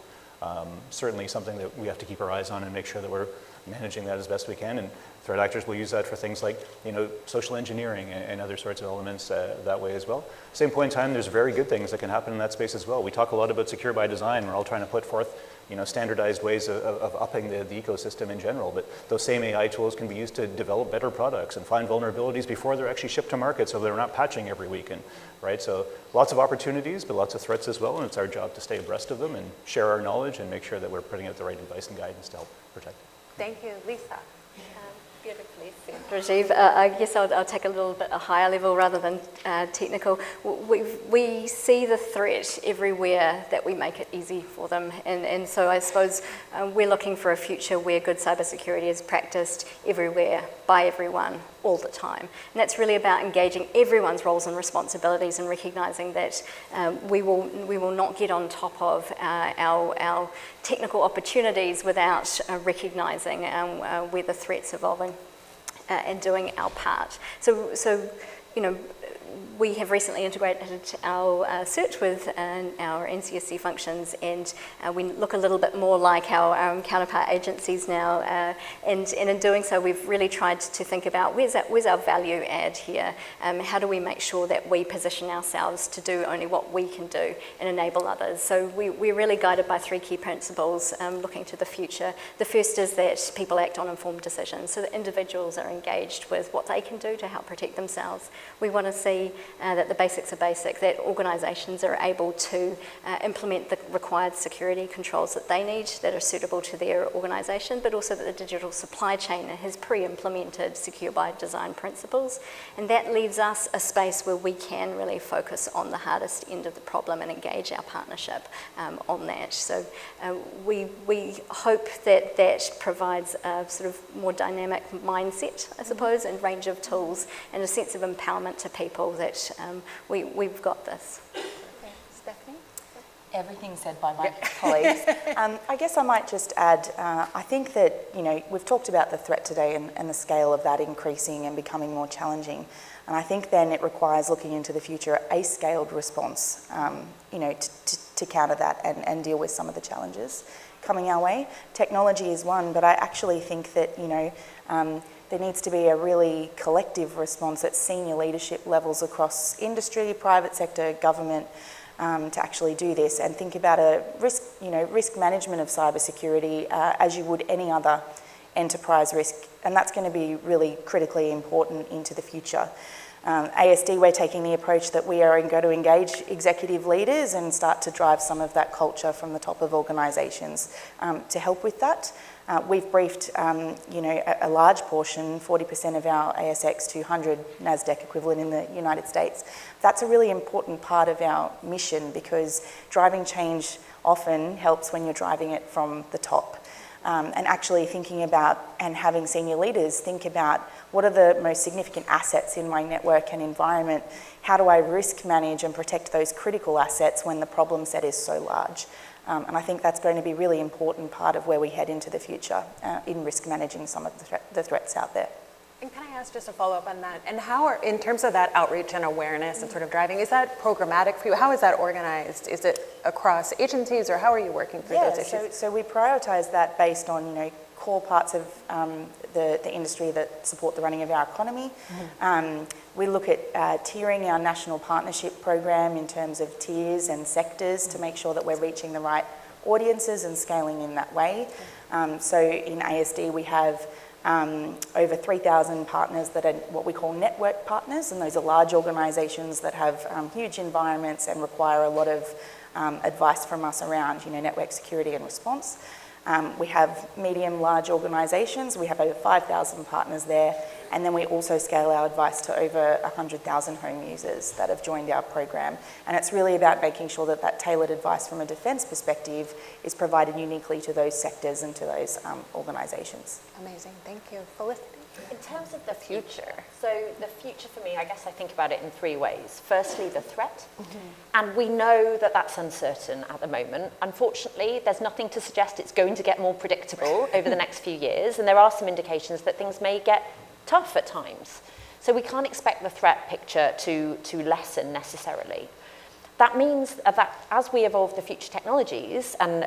certainly something that we have to keep our eyes on and make sure that we're managing that as best we can. And threat actors will use that for things like, social engineering and other sorts of elements that way as well. Same point in time, there's very good things that can happen in that space as well. We talk a lot about secure by design. We're all trying to put forth standardized ways of upping the ecosystem in general, but those same AI tools can be used to develop better products and find vulnerabilities before they're actually shipped to market so they're not patching every weekend, right? So lots of opportunities, but lots of threats as well, and it's our job to stay abreast of them and share our knowledge and make sure that we're putting out the right advice and guidance to help protect it. Thank you. Lisa. Beautifully said, Rajiv. I guess I'll take a little bit a higher level rather than technical. We see the threat everywhere that we make it easy for them. And so I suppose we're looking for a future where good cybersecurity is practiced everywhere, by everyone, all the time. And that's really about engaging everyone's roles and responsibilities and recognizing that we will not get on top of our technical opportunities without recognizing where the threat's evolving and doing our part. So we have recently integrated our search with our NCSC functions, and we look a little bit more like our counterpart agencies now. And in doing so, we've really tried to think about where's our value add here? How do we make sure that we position ourselves to do only what we can do and enable others? So we're really guided by three key principles looking to the future. The first is that people act on informed decisions, so that individuals are engaged with what they can do to help protect themselves. We want to see that the basics are basic, that organisations are able to implement the required security controls that they need that are suitable to their organisation, but also that the digital supply chain has pre-implemented secure by design principles. And that leaves us a space where we can really focus on the hardest end of the problem and engage our partnership on that. So we hope that that provides a sort of more dynamic mindset, I suppose, and range of tools and a sense of empowerment to people that we've got this. Stephanie? Everything said by my colleagues. I guess I might just add, I think that, we've talked about the threat today and the scale of that increasing and becoming more challenging. And I think then it requires looking into the future, a scaled response, to counter that and deal with some of the challenges coming our way. Technology is one, but I actually think that, there needs to be a really collective response at senior leadership levels across industry, private sector, government, to actually do this and think about a risk management of cybersecurity as you would any other enterprise risk, and that's going to be really critically important into the future. ASD, we're taking the approach that we are going to engage executive leaders and start to drive some of that culture from the top of organisations to help with that. We've briefed, a large portion, 40% of our ASX 200 NASDAQ equivalent in the United States. That's a really important part of our mission because driving change often helps when you're driving it from the top. And actually thinking about and having senior leaders think about what are the most significant assets in my network and environment? How do I risk manage and protect those critical assets when the problem set is so large? And I think that's going to be a really important part of where we head into the future in risk managing some of the threats out there. And can I ask just a follow-up on that? And how in terms of that outreach and awareness and sort of driving, is that programmatic for you? How is that organized? Is it across agencies or how are you working through those issues? So we prioritise that based on, core parts of the industry that support the running of our economy. We look at tiering our national partnership program in terms of tiers and sectors to make sure that we're reaching the right audiences and scaling in that way. So in ASD we have over 3,000 partners that are what we call network partners, and those are large organisations that have huge environments and require a lot of advice from us around network security and response. We have medium, large organisations. We have over 5,000 partners there. And then we also scale our advice to over 100,000 home users that have joined our program. And it's really about making sure that that tailored advice from a defence perspective is provided uniquely to those sectors and to those organisations. Amazing, thank you. Felicity? In terms of the future, so the future for me, I guess I think about it in three ways. Firstly, the threat, and we know that that's uncertain at the moment. Unfortunately, there's nothing to suggest it's going to get more predictable over the next few years, and there are some indications that things may get tough at times. So we can't expect the threat picture to lessen necessarily. That means that as we evolve the future technologies, and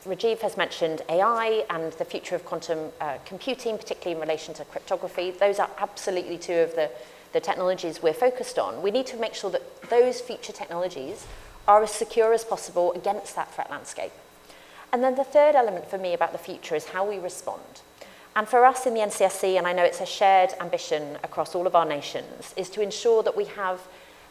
Rajiv has mentioned AI and the future of quantum computing, particularly in relation to cryptography. Those are absolutely two of the technologies we're focused on. We need to make sure that those future technologies are as secure as possible against that threat landscape. And then the third element for me about the future is how we respond. And for us in the NCSC, and I know it's a shared ambition across all of our nations, is to ensure that we have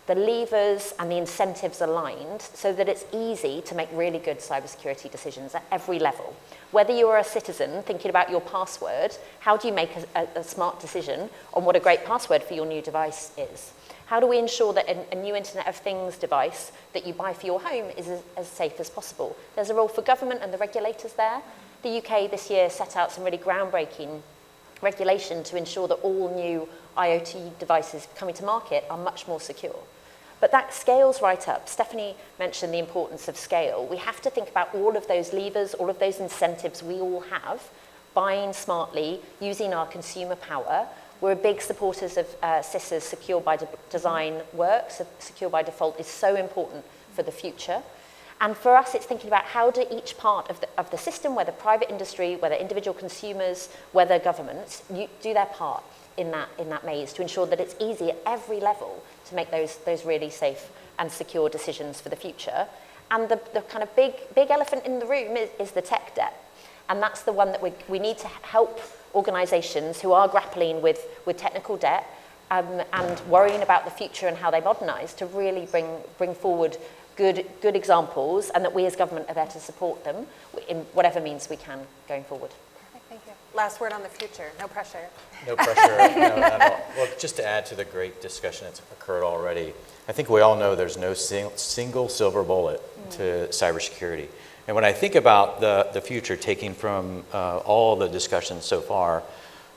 the levers and the incentives aligned so that it's easy to make really good cybersecurity decisions at every level. Whether you're a citizen thinking about your password, how do you make a smart decision on what a great password for your new device is? How do we ensure that a new Internet of Things device that you buy for your home is as safe as possible? There's a role for government and the regulators there. The UK this year set out some really groundbreaking regulation to ensure that all new IoT devices coming to market are much more secure. But that scales right up. Stephanie mentioned the importance of scale. We have to think about all of those levers, all of those incentives we all have, buying smartly, using our consumer power. We're big supporters of CISA's Secure by Design work. So Secure by Default is so important for the future. And for us, it's thinking about how do each part of the system, whether private industry, whether individual consumers, whether governments, do their part in that maze to ensure that it's easy at every level to make those really safe and secure decisions for the future. And the kind of big elephant in the room is the tech debt. And that's the one that we need to help organisations who are grappling with technical debt and worrying about the future and how they modernise to really bring forward good examples, and that we as government are there to support them in whatever means we can going forward. Thank you. Last word on the future, no pressure. No pressure, no, not at all. Well, just to add to the great discussion that's occurred already, I think we all know there's no single silver bullet to cybersecurity. And when I think about the future, taking from all the discussions so far,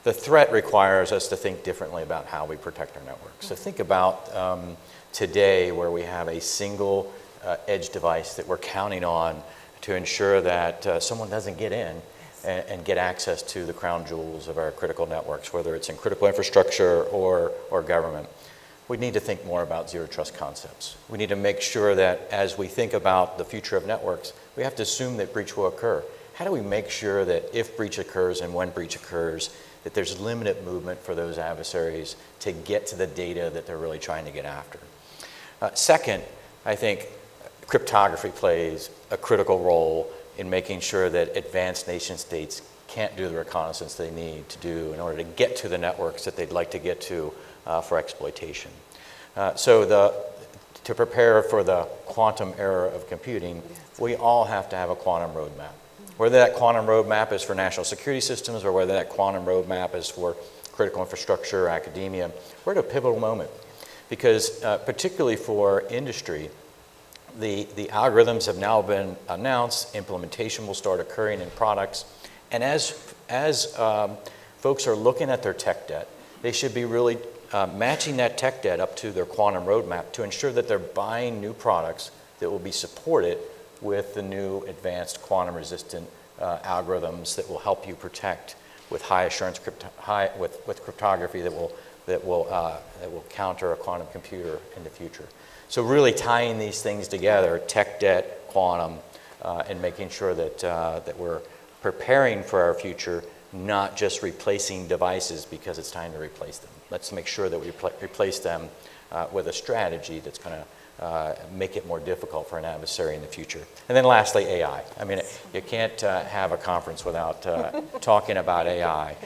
the threat requires us to think differently about how we protect our networks. So think about today, where we have a single edge device that we're counting on to ensure that someone doesn't get in and get access to the crown jewels of our critical networks, whether it's in critical infrastructure or government. We need to think more about zero trust concepts. We need to make sure that as we think about the future of networks, we have to assume that breach will occur. How do we make sure that if breach occurs and when breach occurs, that there's limited movement for those adversaries to get to the data that they're really trying to get after? Second, I think cryptography plays a critical role in making sure that advanced nation states can't do the reconnaissance they need to do in order to get to the networks that they'd like to get to for exploitation. To prepare for the quantum era of computing, we all have to have a quantum roadmap. Whether that quantum roadmap is for national security systems or whether that quantum roadmap is for critical infrastructure or academia, we're at a pivotal moment. Because particularly for industry, the algorithms have now been announced, implementation will start occurring in products, and as folks are looking at their tech debt, they should be really matching that tech debt up to their quantum roadmap to ensure that they're buying new products that will be supported with the new advanced quantum resistant algorithms that will help you protect with high assurance with cryptography that will counter a quantum computer in the future. So really tying these things together, tech debt, quantum, and making sure that we're preparing for our future, not just replacing devices because it's time to replace them. Let's make sure that we replace them with a strategy that's going to make it more difficult for an adversary in the future. And then lastly, AI. I mean, you can't have a conference without talking about AI.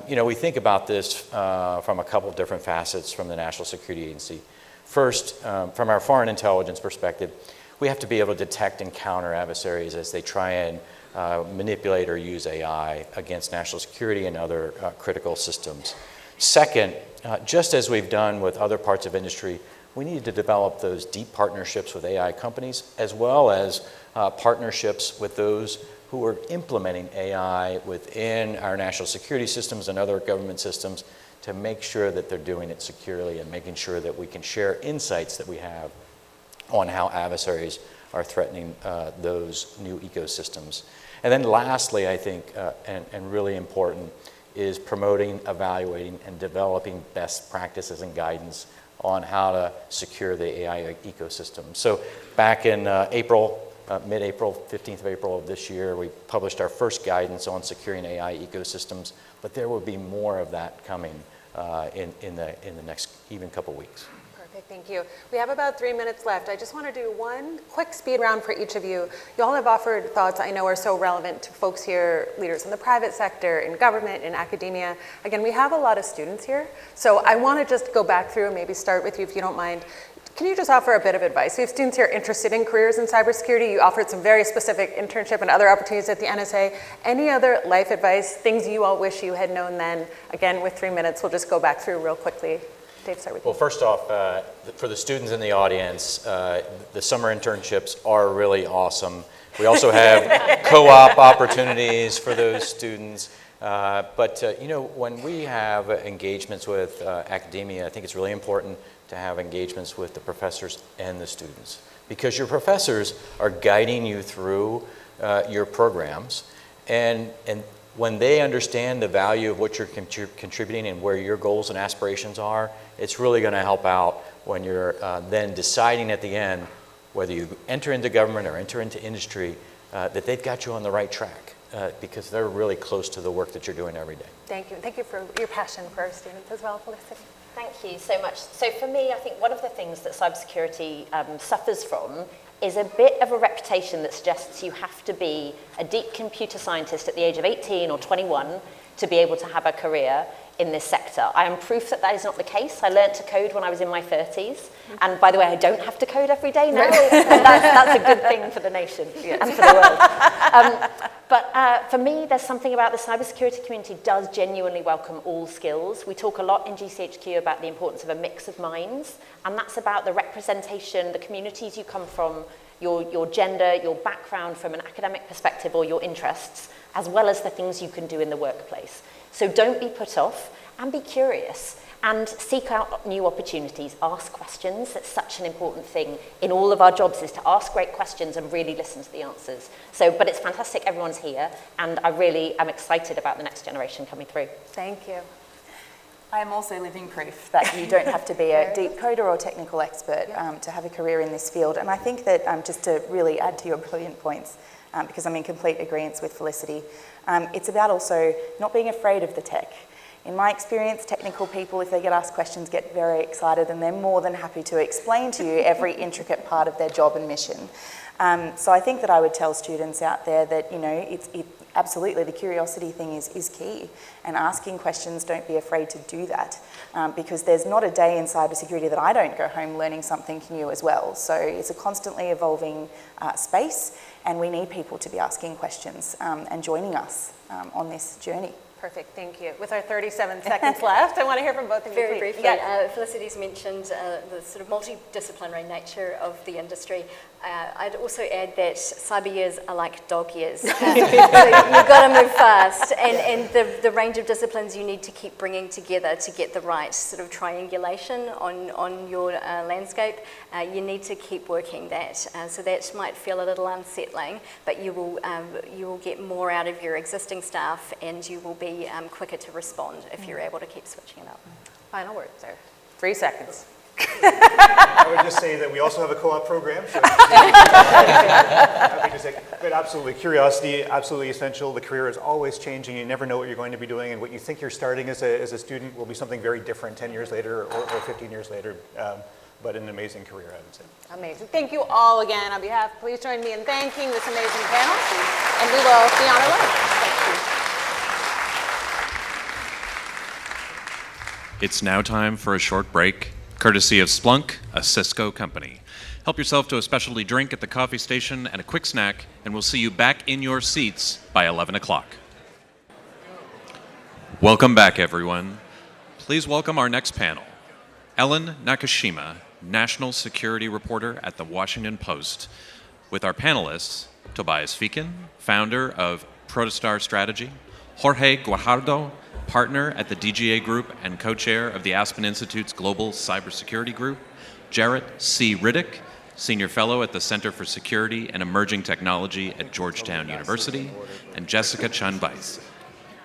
We think about this from a couple different facets from the National Security Agency. First, from our foreign intelligence perspective, we have to be able to detect and counter adversaries as they try and manipulate or use AI against national security and other critical systems. Second, just as we've done with other parts of industry, we need to develop those deep partnerships with AI companies, as well as partnerships with those who are implementing AI within our national security systems and other government systems to make sure that they're doing it securely and making sure that we can share insights that we have on how adversaries are threatening those new ecosystems. And then lastly, I think, and really important, is promoting, evaluating, and developing best practices and guidance on how to secure the AI ecosystem. So back in mid-April, 15th of April of this year, we published our first guidance on securing AI ecosystems, but there will be more of that coming in the next even couple weeks. Perfect, thank you. We have about 3 minutes left. I just want to do one quick speed round for each of you. You all have offered thoughts I know are so relevant to folks here, leaders in the private sector, in government, in academia. Again, we have a lot of students here, so I want to just go back through and maybe start with you if you don't mind. Can you just offer a bit of advice? We have students here interested in careers in cybersecurity. You offered some very specific internship and other opportunities at the NSA. Any other life advice, things you all wish you had known then? Again, with 3 minutes, we'll just go back through real quickly. Dave, start with you. Well, first off, for the students in the audience, the summer internships are really awesome. We also have co-op opportunities for those students. When we have engagements with academia, I think it's really important to have engagements with the professors and the students, because your professors are guiding you through your programs, and when they understand the value of what you're contributing and where your goals and aspirations are, it's really going to help out when you're then deciding at the end whether you enter into government or enter into industry, that they've got you on the right track, because they're really close to the work that you're doing every day. Thank you. Thank you for your passion for our students as well, Felicity. Thank you so much. So for me, I think one of the things that cybersecurity suffers from is a bit of a reputation that suggests you have to be a deep computer scientist at the age of 18 or 21 to be able to have a career. in this sector. I am proof that that is not the case. I learned to code when I was in my 30s. And by the way, I don't have to code every day now. That's a good thing for the nation and for the world. But for me, there's something about the cybersecurity community does genuinely welcome all skills. We talk a lot in GCHQ about the importance of a mix of minds, and that's about the representation, the communities you come from, your gender, your background from an academic perspective or your interests, as well as the things you can do in the workplace. So don't be put off and be curious and seek out new opportunities, ask questions. That's such an important thing in all of our jobs, is to ask great questions and really listen to the answers. But it's fantastic everyone's here, and I really am excited about the next generation coming through. Thank you. I am also living proof that you don't have to be a deep coder or technical expert to have a career in this field. And I think that just to really add to your brilliant points, because I'm in complete agreement with Felicity, it's about also not being afraid of the tech. In my experience, technical people, if they get asked questions, get very excited, and they're more than happy to explain to you every intricate part of their job and mission. So I think that I would tell students out there that, you know, absolutely the curiosity thing is key, and asking questions, don't be afraid to do that, because there's not a day in cybersecurity that I don't go home learning something new as well. So it's a constantly evolving space, and we need people to be asking questions and joining us on this journey. Perfect, thank you. With our 37 seconds left, I want to hear from both of you. Very please. briefly, Felicity's mentioned the sort of multidisciplinary nature of the industry. I'd also add that cyber years are like dog years. So you've got to move fast, and the range of disciplines you need to keep bringing together to get the right sort of triangulation on your landscape. You need to keep working that. So that might feel a little unsettling, but you will get more out of your existing staff, and you will be quicker to respond if you're able to keep switching it up. Final word, sir. 3 seconds. I would just say that we also have a co-op program. So happy to say, but absolutely, curiosity, absolutely essential. The career is always changing. You never know what you're going to be doing, and what you think you're starting as a student will be something very different 10 years later or 15 years later. But an amazing career, I would say. Amazing. Thank you all again. On behalf, please join me in thanking this amazing panel, and we will be on our way. Thank you. It's now time for a short break, courtesy of Splunk, a Cisco company. Help yourself to a specialty drink at the coffee station and a quick snack, and we'll see you back in your seats by 11 o'clock. Welcome back, everyone. Please welcome our next panel. Ellen Nakashima, National Security Reporter at The Washington Post, with our panelists, Tobias Feakin, founder of Protostar Strategy, Jorge Guajardo, partner at the DGA Group and co-chair of the Aspen Institute's Global Cybersecurity Group, Jarrett C. Riddick, senior fellow at the Center for Security and Emerging Technology at Georgetown University, and Jessica Chun Weiss,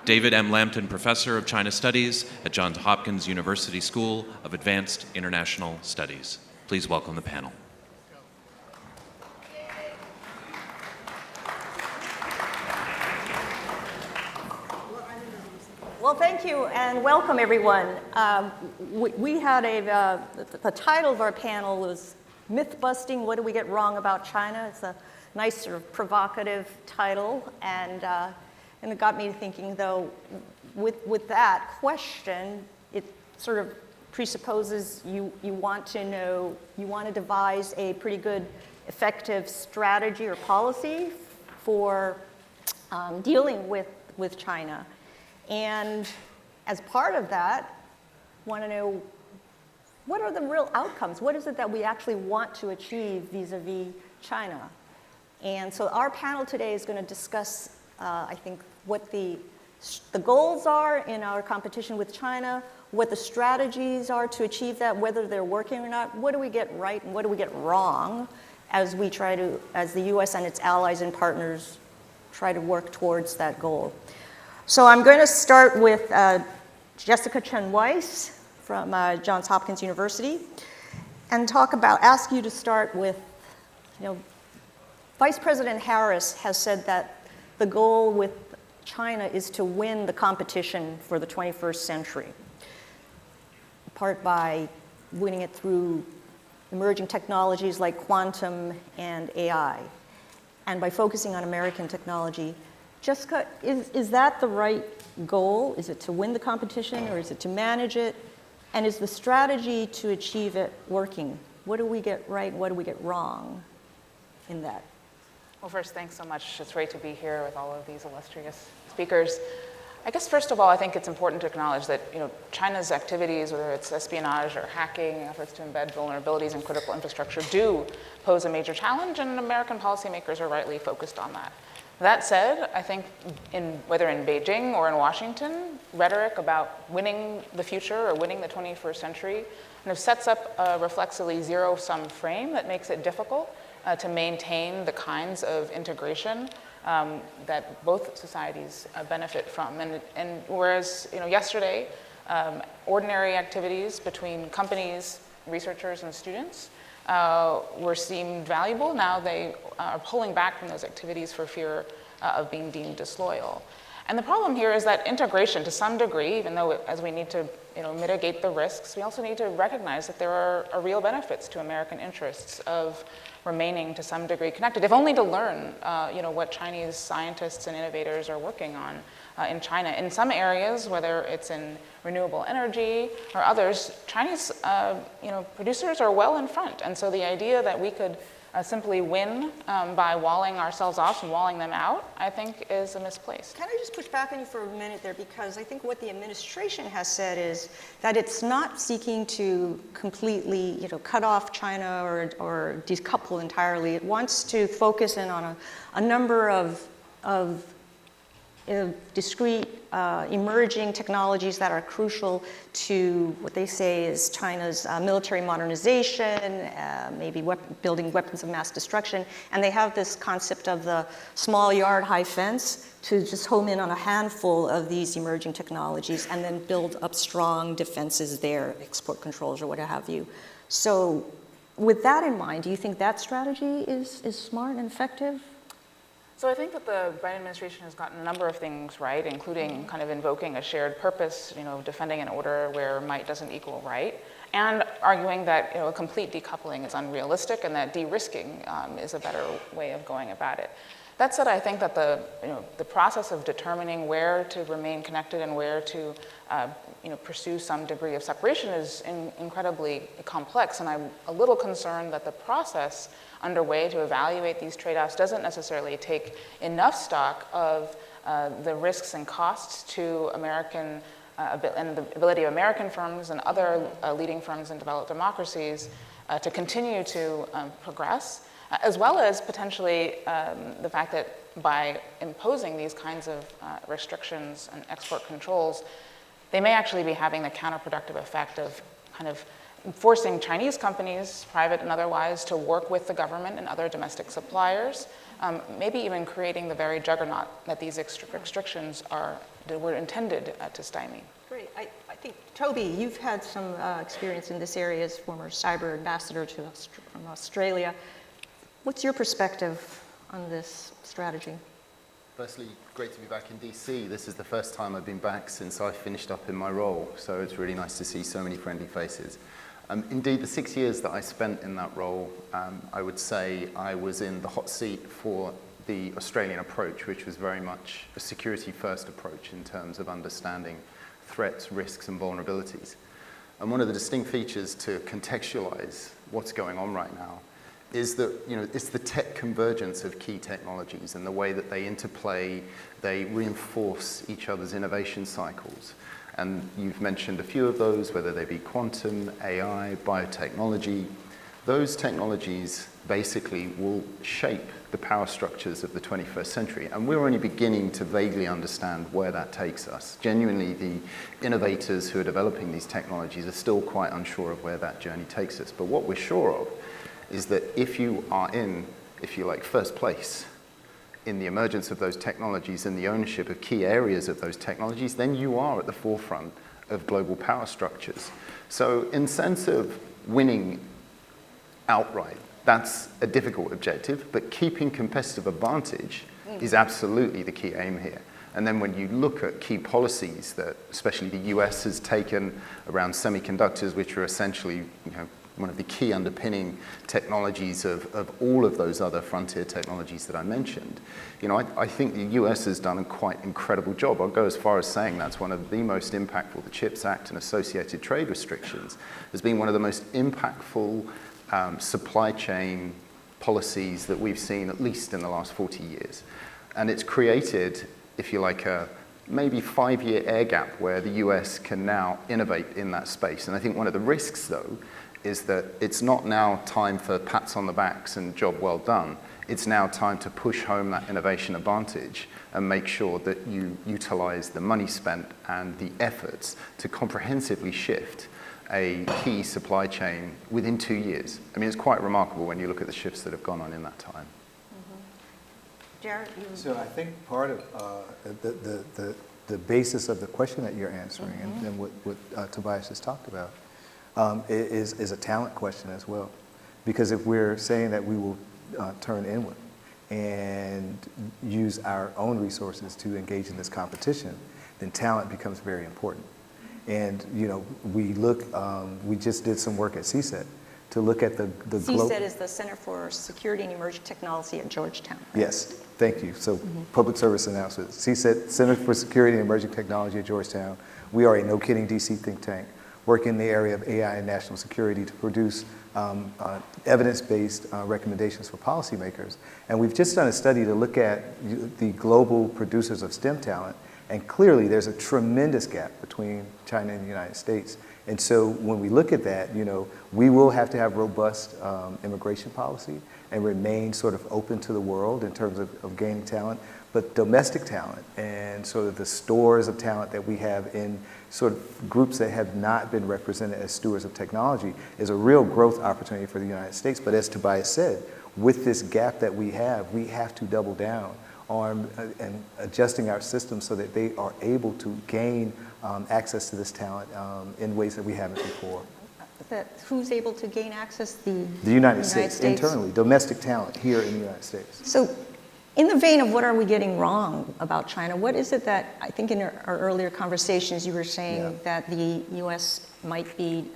David M. Lampton Professor of China Studies at Johns Hopkins University School of Advanced International Studies. Please welcome the panel. Well, thank you and welcome, everyone. We had the title of our panel was Myth Busting, What Do We Get Wrong About China? It's a nice sort of provocative title, and it got me thinking, though, with that question, it sort of presupposes you want to know, you want to devise a pretty good, effective strategy or policy for dealing with China. And as part of that, want to know what are the real outcomes? What is it that we actually want to achieve vis-a-vis China? And so our panel today is going to discuss, I think, what the goals are in our competition with China, what the strategies are to achieve that, whether they're working or not, what do we get right and what do we get wrong as we try to, as the US and its allies and partners try to work towards that goal. So I'm going to start with Jessica Chun Weiss from Johns Hopkins University and ask you to start with, Vice President Harris has said that the goal with China is to win the competition for the 21st century, in part by winning it through emerging technologies like quantum and AI, and by focusing on American technology, Jessica, is that the right goal? Is it to win the competition, or is it to manage it? And is the strategy to achieve it working? What do we get right? What do we get wrong in that? Well, first, thanks so much. It's great to be here with all of these illustrious speakers. I guess, first of all, I think it's important to acknowledge that China's activities, whether it's espionage or hacking, efforts to embed vulnerabilities in critical infrastructure, do pose a major challenge, and American policymakers are rightly focused on that. That said, I think whether in Beijing or in Washington, rhetoric about winning the future or winning the 21st century sets up a reflexively zero-sum frame that makes it difficult to maintain the kinds of integration that both societies benefit from. And whereas yesterday, ordinary activities between companies, researchers, and students were seemed valuable, now they are pulling back from those activities for fear of being deemed disloyal. And the problem here is that integration, to some degree, even though as we need to mitigate the risks, we also need to recognize that there are real benefits to American interests of remaining to some degree connected, if only to learn what Chinese scientists and innovators are working on in China. In some areas, whether it's in renewable energy or others, Chinese producers are well in front. And so the idea that we could simply win by walling ourselves off and walling them out, I think is misplaced. Can I just push back on you for a minute there? Because I think what the administration has said is that it's not seeking to completely cut off China or decouple entirely. It wants to focus in on a number of discrete emerging technologies that are crucial to what they say is China's military modernization, maybe building weapons of mass destruction. And they have this concept of the small yard, high fence to just home in on a handful of these emerging technologies and then build up strong defenses there, export controls or what have you. So with that in mind, do you think that strategy is smart and effective? So I think that the Biden administration has gotten a number of things right, including kind of invoking a shared purpose, defending an order where might doesn't equal right, and arguing that a complete decoupling is unrealistic and that de-risking is a better way of going about it. That said, I think that the process of determining where to remain connected and where to pursue some degree of separation is incredibly complex, and I'm a little concerned that the process underway to evaluate these trade-offs doesn't necessarily take enough stock of the risks and costs to American and the ability of American firms and other leading firms in developed democracies to continue to progress, as well as potentially the fact that by imposing these kinds of restrictions and export controls, they may actually be having the counterproductive effect of kind of forcing Chinese companies, private and otherwise, to work with the government and other domestic suppliers, maybe even creating the very juggernaut that these restrictions were intended to stymie. Great. I think, Toby, you've had some experience in this area as former cyber ambassador from Australia. What's your perspective on this strategy? Firstly, great to be back in DC. This is the first time I've been back since I finished up in my role, so it's really nice to see so many friendly faces. Indeed, the 6 years that I spent in that role, I would say I was in the hot seat for the Australian approach, which was very much a security-first approach in terms of understanding threats, risks, and vulnerabilities. And one of the distinct features to contextualize what's going on right now is that it's the tech convergence of key technologies and the way that they interplay, they reinforce each other's innovation cycles. And you've mentioned a few of those, whether they be quantum, AI, biotechnology. Those technologies basically will shape the power structures of the 21st century. And we're only beginning to vaguely understand where that takes us. Genuinely, the innovators who are developing these technologies are still quite unsure of where that journey takes us. But what we're sure of is that if you are in, if you like, first place in the emergence of those technologies and the ownership of key areas of those technologies, then you are at the forefront of global power structures. So in sense of winning outright, that's a difficult objective, but keeping competitive advantage is absolutely the key aim here. And then when you look at key policies that especially the US has taken around semiconductors, which are essentially one of the key underpinning technologies of all of those other frontier technologies that I mentioned. You know, I think the US has done a quite incredible job. I'll go as far as saying that's one of the most impactful. The CHIPS Act and associated trade restrictions has been one of the most impactful supply chain policies that we've seen, at least in the last 40 years. And it's created, if you like, a maybe 5-year air gap where the US can now innovate in that space. And I think one of the risks, though, is that it's not now time for pats on the backs and job well done. It's now time to push home that innovation advantage and make sure that you utilize the money spent and the efforts to comprehensively shift a key supply chain within 2 years. I mean, it's quite remarkable when you look at the shifts that have gone on in that time. Jared, So I think part of the basis of the question that you're answering and what Tobias has talked about is a talent question as well. Because if we're saying that we will turn inward and use our own resources to engage in this competition, then talent becomes very important. And you know, we just did some work at CSET to look at the CSET is the Center for Security and Emerging Technology at Georgetown. Right? Yes, thank you. So public service announcement. CSET, Center for Security and Emerging Technology at Georgetown. We are a no kidding DC think tank working in the area of AI and national security to produce evidence-based recommendations for policymakers. And we've just done a study to look at the global producers of STEM talent. And clearly there's a tremendous gap between China and the United States. And so when we look at that, you know, we will have to have robust immigration policy and remain sort of open to the world in terms of gaining talent. But domestic talent and sort of the stores of talent that we have in sort of groups that have not been represented as stewards of technology is a real growth opportunity for the United States. But as Tobias said, with this gap that we have to double down on and adjusting our systems so that they are able to gain access to this talent in ways that we haven't before. Who's able to gain access? The United States, internally, domestic talent here in the United States. So in the vein of what are we getting wrong about China, what is it that, I think in our earlier conversations you were saying that the US might be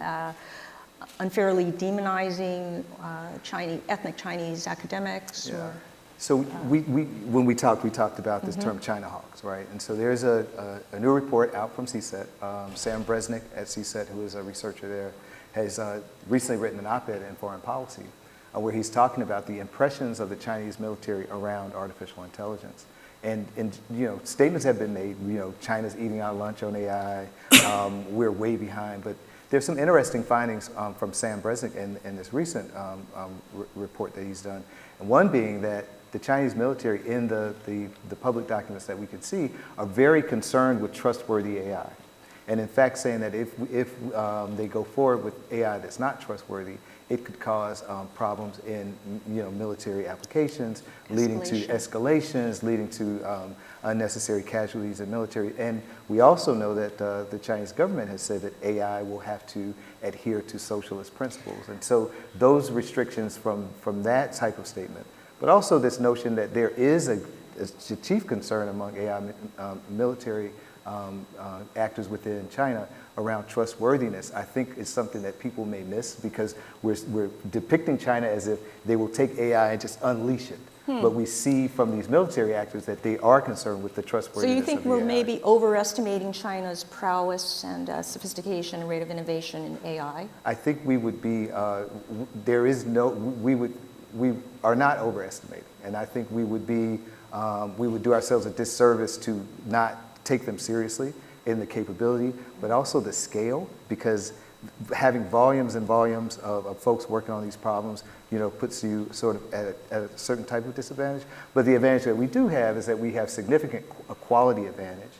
unfairly demonizing ethnic Chinese academics? Yeah. Or? So when we talked about this term China hawks, right? And so there's a new report out from CSET. Sam Bresnick at CSET, who is a researcher there, has recently written an op-ed in Foreign Policy where he's talking about the impressions of the Chinese military around artificial intelligence. And you know, statements have been made, you know, China's eating our lunch on AI, we're way behind. But there's some interesting findings from Sam Bresnick in this recent report that he's done. And one being that the Chinese military in the public documents that we can see are very concerned with trustworthy AI. And in fact saying that if they go forward with AI that's not trustworthy, it could cause problems in military applications, leading to escalations, leading to unnecessary casualties in military. And we also know that the Chinese government has said that AI will have to adhere to socialist principles. And so those restrictions from that type of statement, but also this notion that there is a chief concern among AI military actors within China around trustworthiness, I think is something that people may miss because we're depicting China as if they will take AI and just unleash it. But we see from these military actors that they are concerned with the trustworthiness of the AI. So you think we're maybe overestimating China's prowess and sophistication and rate of innovation in AI? I think we would be, we are not overestimating. And I think we would do ourselves a disservice to not take them seriously in the capability, but also the scale, because having volumes and volumes of folks working on these problems, puts you sort of at a certain type of disadvantage. But the advantage that we do have is that we have significant quality advantage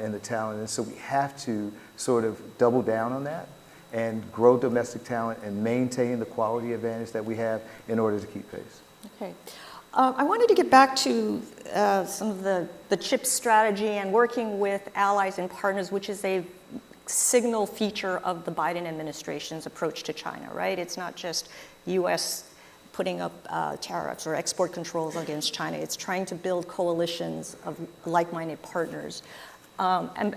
in the talent. And so we have to sort of double down on that and grow domestic talent and maintain the quality advantage that we have in order to keep pace. Okay. I wanted to get back to some of the CHIPS strategy and working with allies and partners, which is a signal feature of the Biden administration's approach to China, right? It's not just U.S. putting up tariffs or export controls against China. It's trying to build coalitions of like-minded partners. And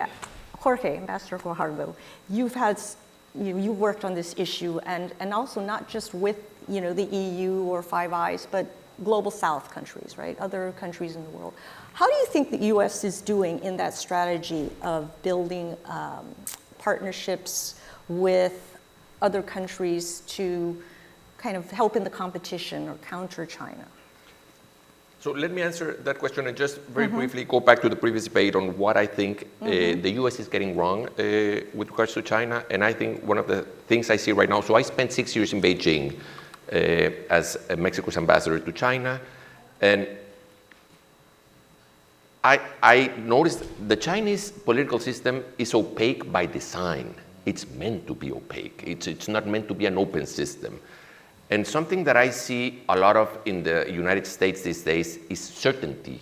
Jorge, Ambassador Guajardo, you've had you worked on this issue, and also not just with the EU or Five Eyes, but global South countries, right? Other countries in the world. How do you think the U.S. is doing in that strategy of building partnerships with other countries to kind of help in the competition or counter China? So let me answer that question and just very briefly go back to the previous debate on what I think the U.S. is getting wrong with regards to China. And I think one of the things I see right now, so I spent 6 years in Beijing as Mexico's ambassador to China. And I noticed the Chinese political system is opaque by design. It's meant to be opaque. It's not meant to be an open system. And something that I see a lot of in the United States these days is certainty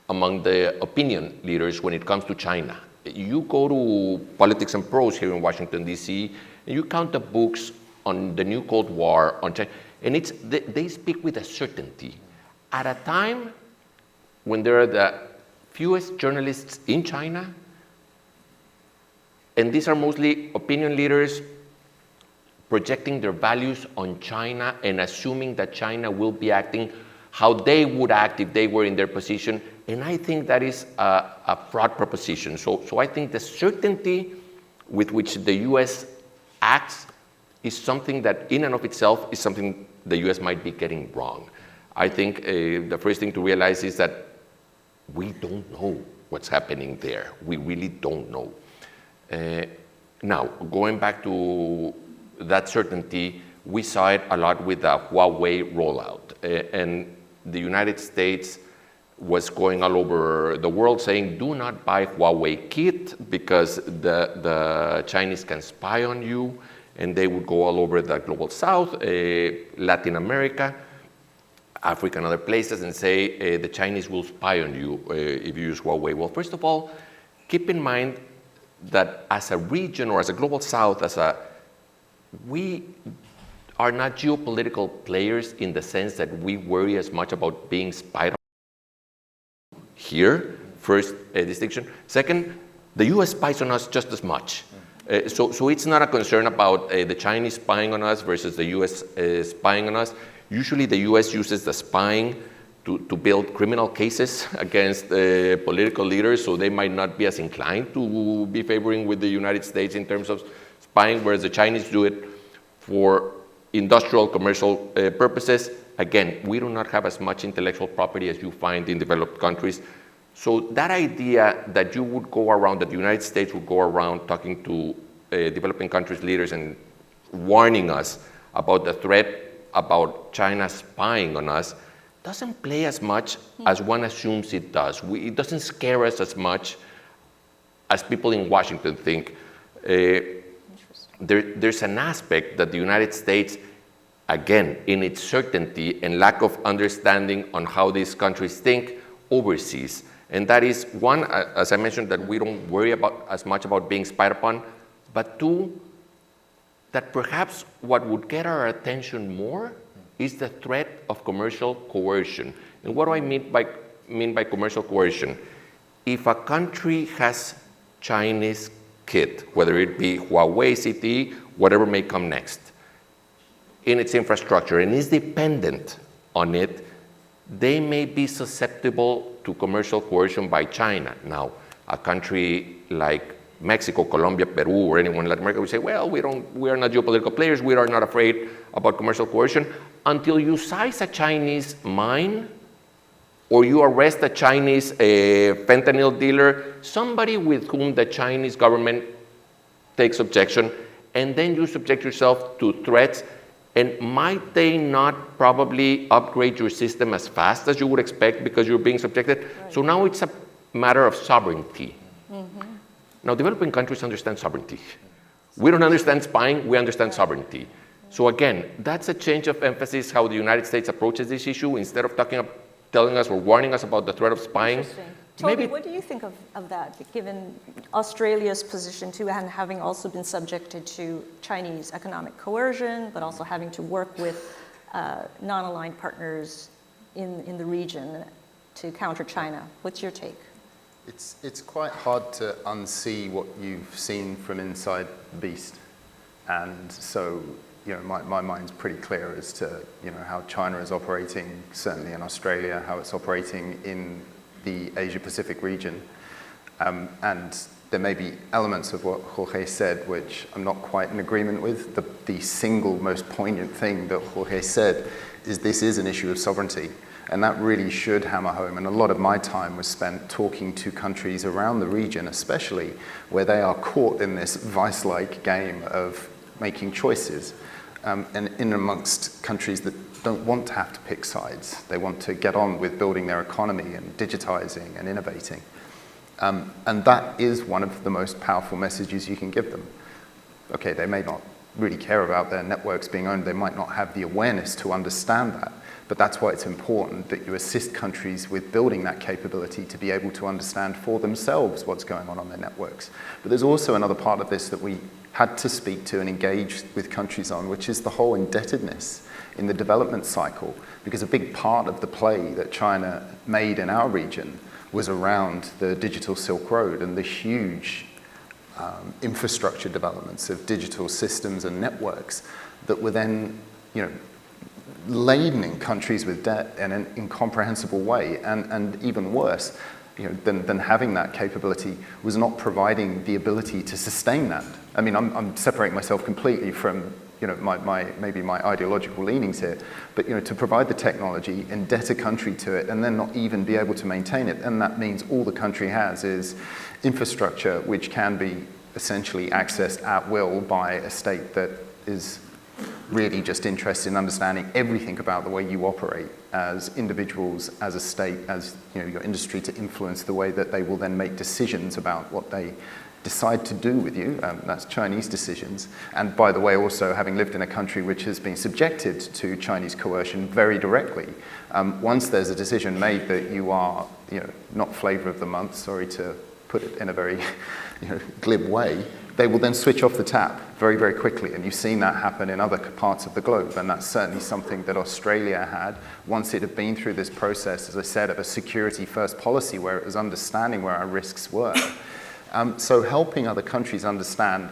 among the opinion leaders when it comes to China. You go to Politics and Prose here in Washington, D.C., and you count the books on the new Cold War, on China, and they speak with a certainty. At a time when there are the fewest journalists in China, and these are mostly opinion leaders projecting their values on China and assuming that China will be acting how they would act if they were in their position. And I think that is a fraught proposition. So I think the certainty with which the U.S. acts is something that in and of itself is something the U.S. might be getting wrong. I think the first thing to realize is that we don't know what's happening there. We really don't know. Now, going back to that certainty, we saw it a lot with the Huawei rollout. And the United States was going all over the world saying, do not buy Huawei kit because the Chinese can spy on you. And they would go all over the global South, Latin America, Africa and other places and say the Chinese will spy on you if you use Huawei. Well, first of all, keep in mind that as a region or as a global South, we are not geopolitical players in the sense that we worry as much about being spied on here. First distinction. Second, the U.S. spies on us just as much. So it's not a concern about the Chinese spying on us versus the U.S. Spying on us. Usually the U.S. uses the spying to build criminal cases against political leaders, so they might not be as inclined to be favoring with the United States in terms of spying, whereas the Chinese do it for industrial, commercial purposes. Again, we do not have as much intellectual property as you find in developed countries. So that idea that you would go around, that the United States would go around talking to developing countries' leaders and warning us about the threat about China spying on us, doesn't play as much as one assumes it does. It doesn't scare us as much as people in Washington think. There's an aspect that the United States, again, in its certainty and lack of understanding on how these countries think, oversees. And that is, one, as I mentioned, that we don't worry as much about being spied upon, but two, that perhaps what would get our attention more is the threat of commercial coercion. And what do I mean by commercial coercion? If a country has Chinese kit, whether it be Huawei, CTE, whatever may come next, in its infrastructure and is dependent on it, they may be susceptible to commercial coercion by China. Now, a country like Mexico, Colombia, Peru, or anyone in Latin America would say, well, we are not geopolitical players, we are not afraid about commercial coercion, until you size a Chinese mine or you arrest a Chinese fentanyl dealer, somebody with whom the Chinese government takes objection, and then you subject yourself to threats. And might they not probably upgrade your system as fast as you would expect because you're being subjected? Right. So now it's a matter of sovereignty. Mm-hmm. Now, developing countries understand sovereignty. We don't understand spying, we understand sovereignty. So again, that's a change of emphasis how the United States approaches this issue. Instead of telling us or warning us about the threat of spying. Toby, what do you think of that, given Australia's position too, and having also been subjected to Chinese economic coercion, but also having to work with non-aligned partners in the region to counter China? What's your take? It's quite hard to unsee what you've seen from inside the beast. And so, my mind's pretty clear as to, how China is operating, certainly in Australia, how it's operating in the Asia-Pacific region. And there may be elements of what Jorge said which I'm not quite in agreement with. The single most poignant thing that Jorge said is this is an issue of sovereignty. And that really should hammer home. And a lot of my time was spent talking to countries around the region, especially where they are caught in this vice-like game of making choices. And in amongst countries that don't want to have to pick sides. They want to get on with building their economy and digitizing and innovating. And that is one of the most powerful messages you can give them. Okay, they may not really care about their networks being owned. They might not have the awareness to understand that. But that's why it's important that you assist countries with building that capability to be able to understand for themselves what's going on their networks. But there's also another part of this that we had to speak to and engage with countries on, which is the whole indebtedness in the development cycle. Because a big part of the play that China made in our region was around the digital Silk Road and the huge infrastructure developments of digital systems and networks that were then, laden countries with debt in an incomprehensible way, and even worse, than having that capability was not providing the ability to sustain that. I mean, I'm separating myself completely from maybe my ideological leanings here, but to provide the technology, indebt a country to it, and then not even be able to maintain it, and that means all the country has is infrastructure which can be essentially accessed at will by a state that is really just interested in understanding everything about the way you operate as individuals, as a state, as your industry, to influence the way that they will then make decisions about what they decide to do with you. That's Chinese decisions. And by the way, also having lived in a country which has been subjected to Chinese coercion very directly, once there's a decision made that you are not flavor of the month, sorry to put it in a very glib way, they will then switch off the tap very, very quickly. And you've seen that happen in other parts of the globe. And that's certainly something that Australia had once it had been through this process, as I said, of a security-first policy where it was understanding where our risks were. So helping other countries understand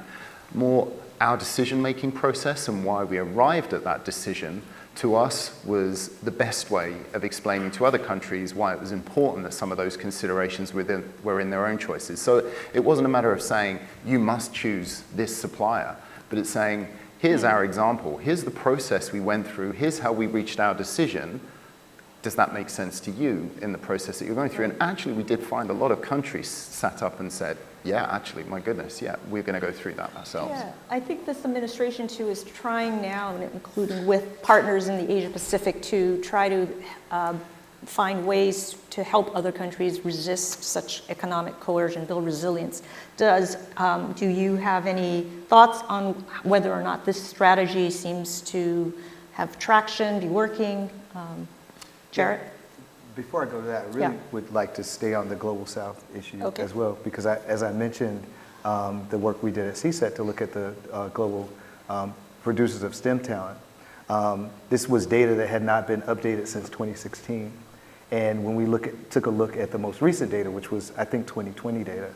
more our decision-making process and why we arrived at that decision, to us, was the best way of explaining to other countries why it was important that some of those considerations were in their own choices. So it wasn't a matter of saying, you must choose this supplier, but it's saying, here's our example, here's the process we went through, here's how we reached our decision. Does that make sense to you in the process that you're going through? And actually, we did find a lot of countries sat up and said, yeah, actually, my goodness, yeah, we're going to go through that ourselves. Yeah, I think this administration, too, is trying now, including with partners in the Asia-Pacific, to try to find ways to help other countries resist such economic coercion, build resilience. Do you have any thoughts on whether or not this strategy seems to have traction, be working? Jarrett? Before I go to that, I really would like to stay on the Global South issue as well, because as I mentioned, the work we did at CSET to look at the global producers of STEM talent. This was data that had not been updated since 2016. And when we took a look at the most recent data, which was, I think, 2020 data,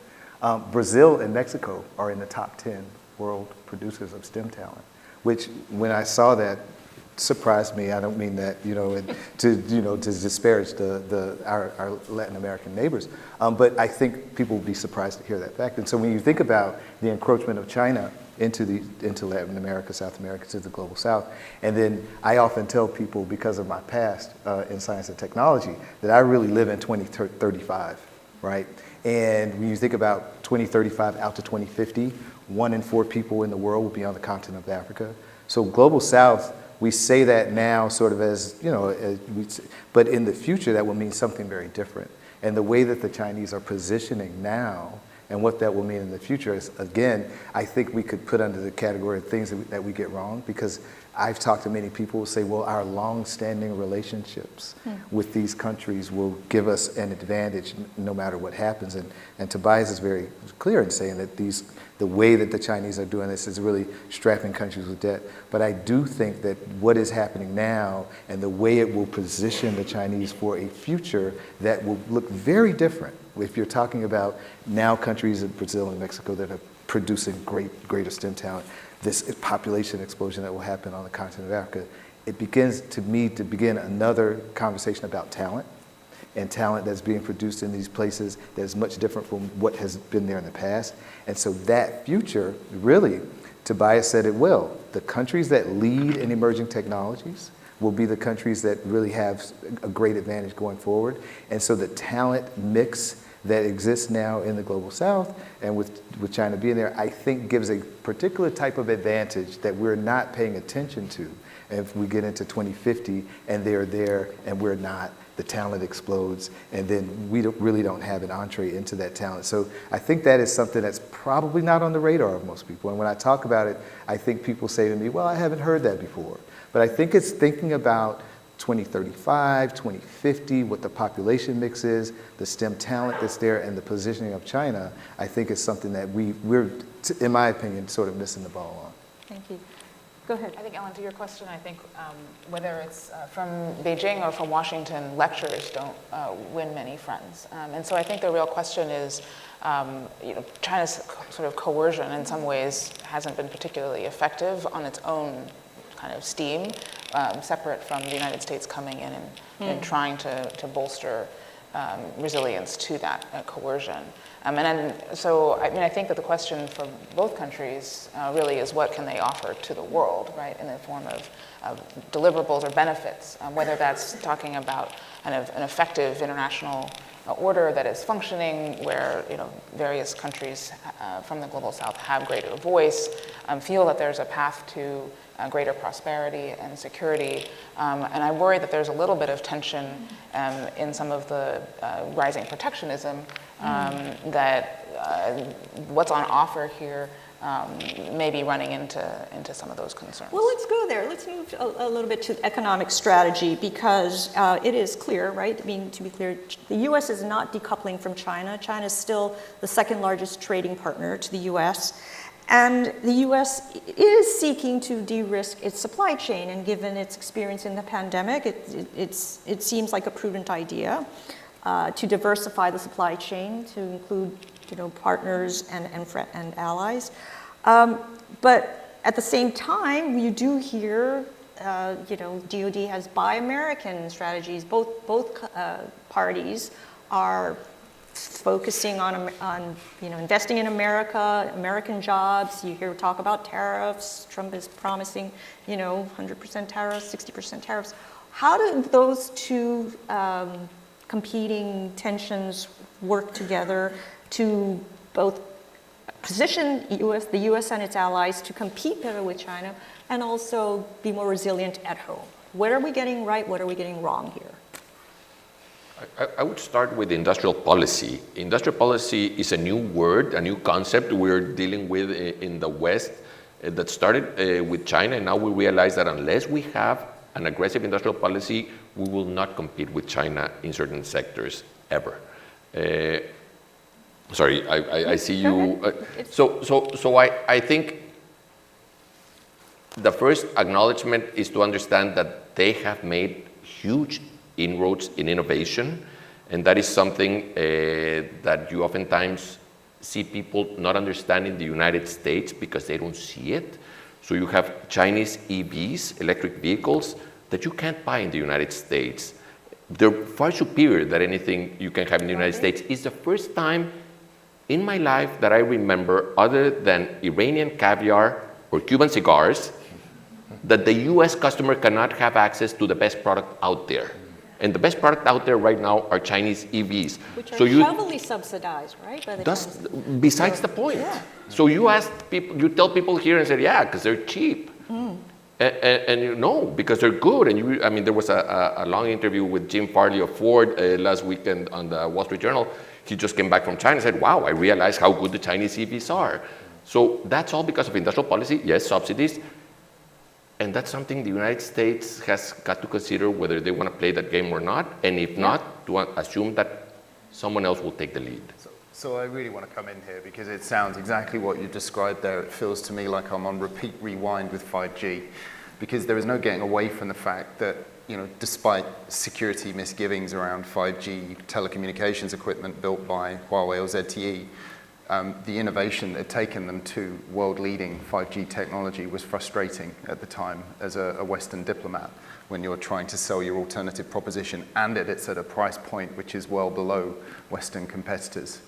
Brazil and Mexico are in the top 10 world producers of STEM talent, which when I saw that, surprised me. I don't mean that, to disparage our Latin American neighbors, but I think people will be surprised to hear that fact. And so when you think about the encroachment of China into Latin America, South America, to the Global South, and then I often tell people, because of my past in science and technology, that I really live in 2035, right? And when you think about 2035 out to 2050, 1 in 4 people in the world will be on the continent of Africa. So Global South, we say that now sort of as, but in the future that will mean something very different. And the way that the Chinese are positioning now and what that will mean in the future is, again, I think we could put under the category of things that we get wrong, because I've talked to many people who say, well, our long-standing relationships with these countries will give us an advantage no matter what happens. And Tobias is very clear in saying that the way that the Chinese are doing this is really strapping countries with debt. But I do think that what is happening now and the way it will position the Chinese for a future that will look very different. If you're talking about now countries in Brazil and Mexico that have producing greater STEM talent, this population explosion that will happen on the continent of Africa, it begins, to me, to begin another conversation about talent, and talent that's being produced in these places that is much different from what has been there in the past. And so that future, really, Tobias said it well, the countries that lead in emerging technologies will be the countries that really have a great advantage going forward. And so the talent mix that exists now in the Global South, and with China being there, I think gives a particular type of advantage that we're not paying attention to. And if we get into 2050 and they're there and we're not, the talent explodes, and then we really don't have an entree into that talent. So I think that is something that's probably not on the radar of most people. And when I talk about it, I think people say to me, well, I haven't heard that before. But I think it's thinking about 2035, 2050, what the population mix is, the STEM talent that's there, and the positioning of China, I think is something that we're, in my opinion, sort of missing the ball on. Thank you. Go ahead. I think, Ellen, to your question, I think whether it's from Beijing or from Washington, lectures don't win many friends. And so I think the real question is, China's sort of coercion in some ways hasn't been particularly effective on its own kind of steam, separate from the United States coming in and trying to bolster resilience to that coercion. So I think that the question for both countries really is what can they offer to the world, right, in the form of deliverables or benefits, whether that's talking about kind of an effective international order that is functioning, where various countries from the Global South have greater voice, feel that there's a path to greater prosperity and security. And I worry that there's a little bit of tension in some of the rising protectionism that what's on offer here may be running into some of those concerns. Well, let's go there. Let's move a little bit to economic strategy, because it is clear, right? I mean, to be clear, the U.S. is not decoupling from China. China is still the second largest trading partner to the U.S. And the U.S. is seeking to de-risk its supply chain, and given its experience in the pandemic, it seems like a prudent idea to diversify the supply chain to include, partners and allies. But at the same time, you do hear, DoD has Buy American strategies. Both parties are focusing on investing in America, American jobs. You hear talk about tariffs. Trump is promising, 100% tariffs, 60% tariffs. How do those two competing tensions work together to both position the U.S. and its allies to compete better with China and also be more resilient at home? What are we getting right? What are we getting wrong here? I would start with industrial policy. Industrial policy is a new word, a new concept we're dealing with in the West that started with China, and now we realize that unless we have an aggressive industrial policy, we will not compete with China in certain sectors ever. Sorry, I see you. So I think the first acknowledgement is to understand that they have made huge inroads in innovation, and that is something that you oftentimes see people not understand in the United States because they don't see it. So you have Chinese EVs, electric vehicles, that you can't buy in the United States. They're far superior than anything you can have in the United States. It's the first time in my life that I remember, other than Iranian caviar or Cuban cigars, that the US customer cannot have access to the best product out there. And the best product out there right now are Chinese EVs. Which are heavily subsidized, right? By the besides the point. Yeah. So you ask people, you tell people here and say, yeah, because they're cheap. And because they're good. And there was a long interview with Jim Farley of Ford last weekend on the Wall Street Journal. He just came back from China and said, wow, I realized how good the Chinese EVs are. So that's all because of industrial policy. Yes, subsidies. And that's something the United States has got to consider whether they want to play that game or not. And if not, to assume that someone else will take the lead. So I really want to come in here because it sounds exactly what you described there. It feels to me like I'm on repeat rewind with 5G, because there is no getting away from the fact that, despite security misgivings around 5G telecommunications equipment built by Huawei or ZTE, the innovation that had taken them to world-leading 5G technology was frustrating at the time as a Western diplomat when you're trying to sell your alternative proposition and it's at a price point which is well below Western competitors.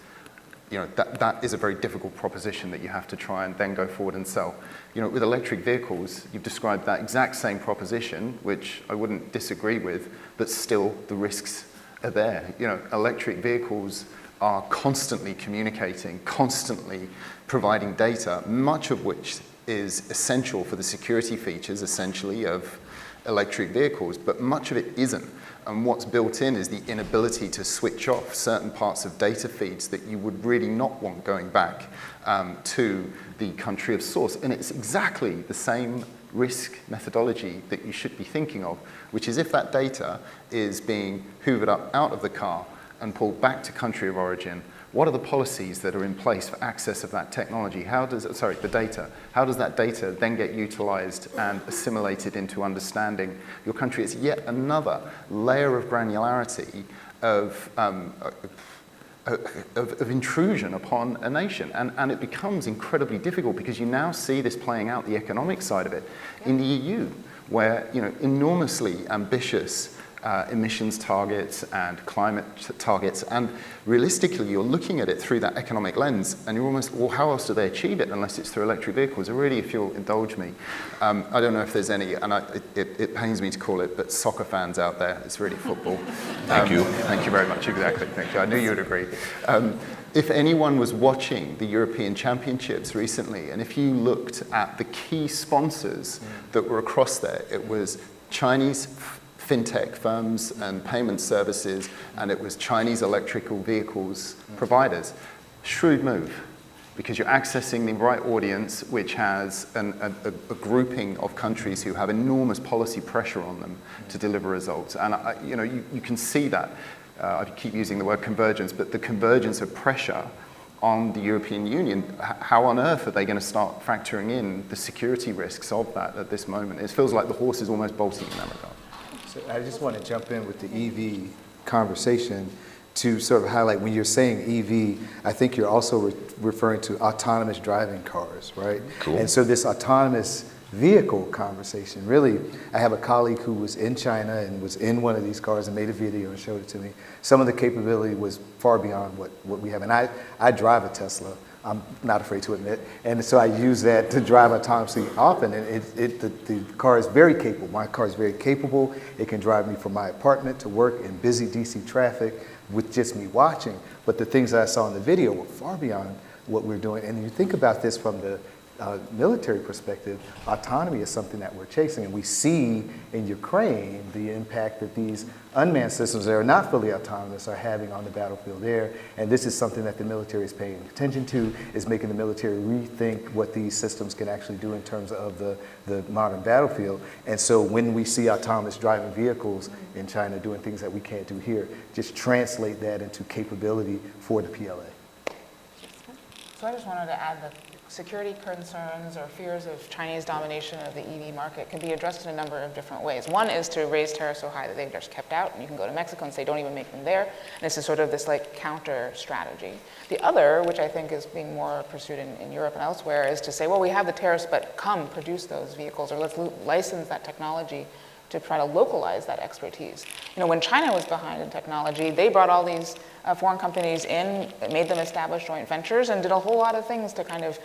That is a very difficult proposition that you have to try and then go forward and sell. With electric vehicles, you've described that exact same proposition, which I wouldn't disagree with, but still the risks are there. Electric vehicles are constantly communicating, constantly providing data, much of which is essential for the security features, essentially, of electric vehicles, but much of it isn't. And what's built in is the inability to switch off certain parts of data feeds that you would really not want going back to the country of source. And it's exactly the same risk methodology that you should be thinking of, which is if that data is being hoovered up out of the car and pulled back to country of origin, what are the policies that are in place for access of that technology? The data. How does that data then get utilized and assimilated into understanding your country? It's yet another layer of granularity of intrusion upon a nation. And it becomes incredibly difficult because you now see this playing out, the economic side of it, in the EU, where enormously ambitious emissions targets and climate targets, and realistically you're looking at it through that economic lens and you're almost, well, how else do they achieve it unless it's through electric vehicles? Really, if you'll indulge me, I don't know if there's any, and it pains me to call it, but soccer fans out there, it's really football. Thank you. Thank you very much, exactly, thank you. I knew you would agree. If anyone was watching the European Championships recently, and if you looked at the key sponsors that were across there, it was Chinese fintech firms and payment services, and it was Chinese electrical vehicles providers. Shrewd move, because you're accessing the right audience, which has a grouping of countries who have enormous policy pressure on them to deliver results. And you can see that. I keep using the word convergence, but the convergence of pressure on the European Union. How on earth are they going to start factoring in the security risks of that at this moment? It feels like the horse is almost bolting in that regard. So I just want to jump in with the EV conversation to sort of highlight, when you're saying EV, I think you're also referring to autonomous driving cars, right? Cool. And so this autonomous vehicle conversation, really, I have a colleague who was in China and was in one of these cars and made a video and showed it to me. Some of the capability was far beyond what we have. And I drive a Tesla. I'm not afraid to admit. And so I use that to drive autonomously often. And the car is very capable. My car is very capable. It can drive me from my apartment to work in busy DC traffic with just me watching. But the things that I saw in the video were far beyond what we're doing. And you think about this from the military perspective, autonomy is something that we're chasing. And we see in Ukraine the impact that these unmanned systems that are not fully autonomous are having on the battlefield there. And this is something that the military is paying attention to, is making the military rethink what these systems can actually do in terms of the modern battlefield. And so when we see autonomous driving vehicles in China doing things that we can't do here, just translate that into capability for the PLA. So I just wanted to add that security concerns or fears of Chinese domination of the EV market can be addressed in a number of different ways. One is to raise tariffs so high that they're just kept out, and you can go to Mexico and say, don't even make them there. And this is sort of this like counter strategy. The other, which I think is being more pursued in Europe and elsewhere, is to say, well, we have the tariffs, but come produce those vehicles, or let's license that technology to try to localize that expertise. When China was behind in technology, they brought all these foreign companies in, made them establish joint ventures, and did a whole lot of things to kind of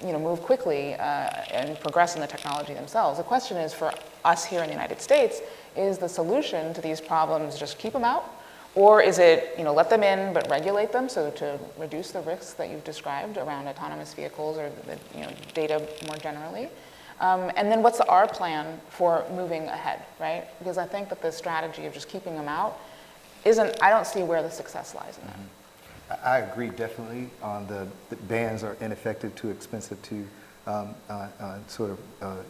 move quickly and progress in the technology themselves. The question is, for us here in the United States, is the solution to these problems just keep them out? Or is it, let them in but regulate them, so to reduce the risks that you've described around autonomous vehicles or the data more generally? And then what's our plan for moving ahead, right? Because I think that the strategy of just keeping them out I don't see where the success lies in that. I agree definitely on the bans are ineffective, too expensive to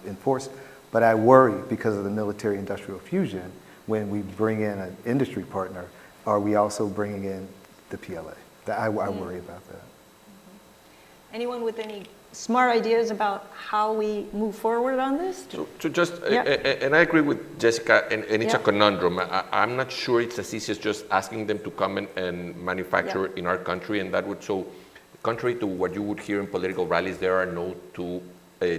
enforce. But I worry because of the military-industrial fusion, when we bring in an industry partner, are we also bringing in the PLA? I worry about that. Anyone with any smart ideas about how we move forward on this? So just, and I agree with Jessica, and it's a conundrum. I'm not sure it's as easy as just asking them to come and manufacture in our country, and that would, so contrary to what you would hear in political rallies, there are no two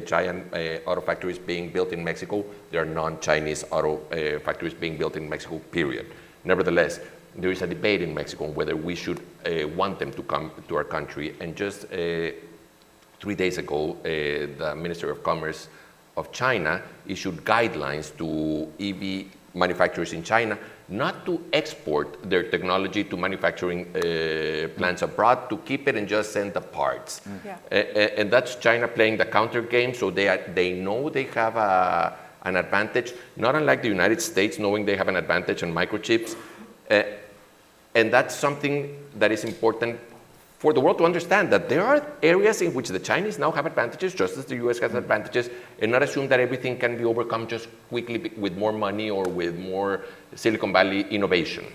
giant auto factories being built in Mexico. There are non-Chinese auto factories being built in Mexico, period. Nevertheless, there is a debate in Mexico on whether we should want them to come to our country. And just 3 days ago, the Minister of Commerce of China issued guidelines to EV manufacturers in China not to export their technology to manufacturing plants abroad, to keep it and just send the parts. And that's China playing the counter game, so they know they have an advantage, not unlike the United States knowing they have an advantage on microchips. And that's something that is important for the world to understand, that there are areas in which the Chinese now have advantages, just as the US has advantages, and not assume that everything can be overcome just quickly with more money or with more Silicon Valley innovation.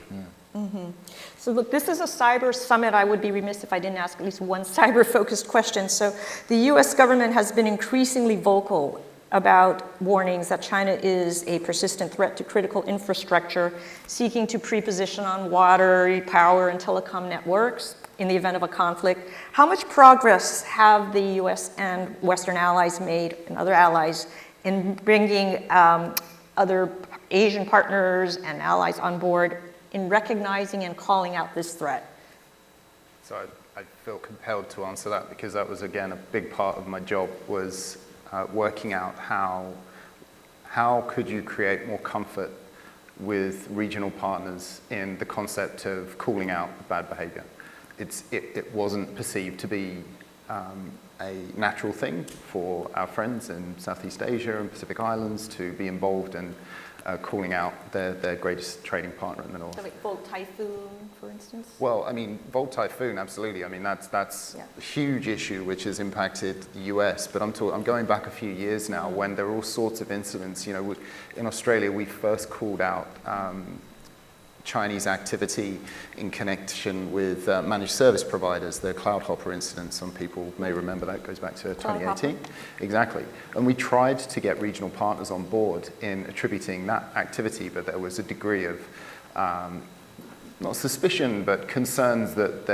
So look, this is a cyber summit. I would be remiss if I didn't ask at least one cyber-focused question. So the US government has been increasingly vocal about warnings that China is a persistent threat to critical infrastructure, seeking to pre-position on water, power, and telecom networks in the event of a conflict. How much progress have the US and Western allies made, and other allies, in bringing other Asian partners and allies on board in recognizing and calling out this threat? So I feel compelled to answer that because that was, again, a big part of my job was working out how could you create more comfort with regional partners in the concept of calling out bad behavior. It wasn't perceived to be a natural thing for our friends in Southeast Asia and Pacific Islands to be involved in calling out their greatest trading partner in the north. So like Volt Typhoon, for instance? Well, I mean, Volt Typhoon, absolutely. I mean, that's a huge issue which has impacted the US. But I'm going back a few years now when there are all sorts of incidents. You know, in Australia, we first called out Chinese activity in connection with managed service providers, the Cloud Hopper incident. Some people may remember that, goes back to 2018. Exactly. And we tried to get regional partners on board in attributing that activity, but there was a degree of, not suspicion, but concerns that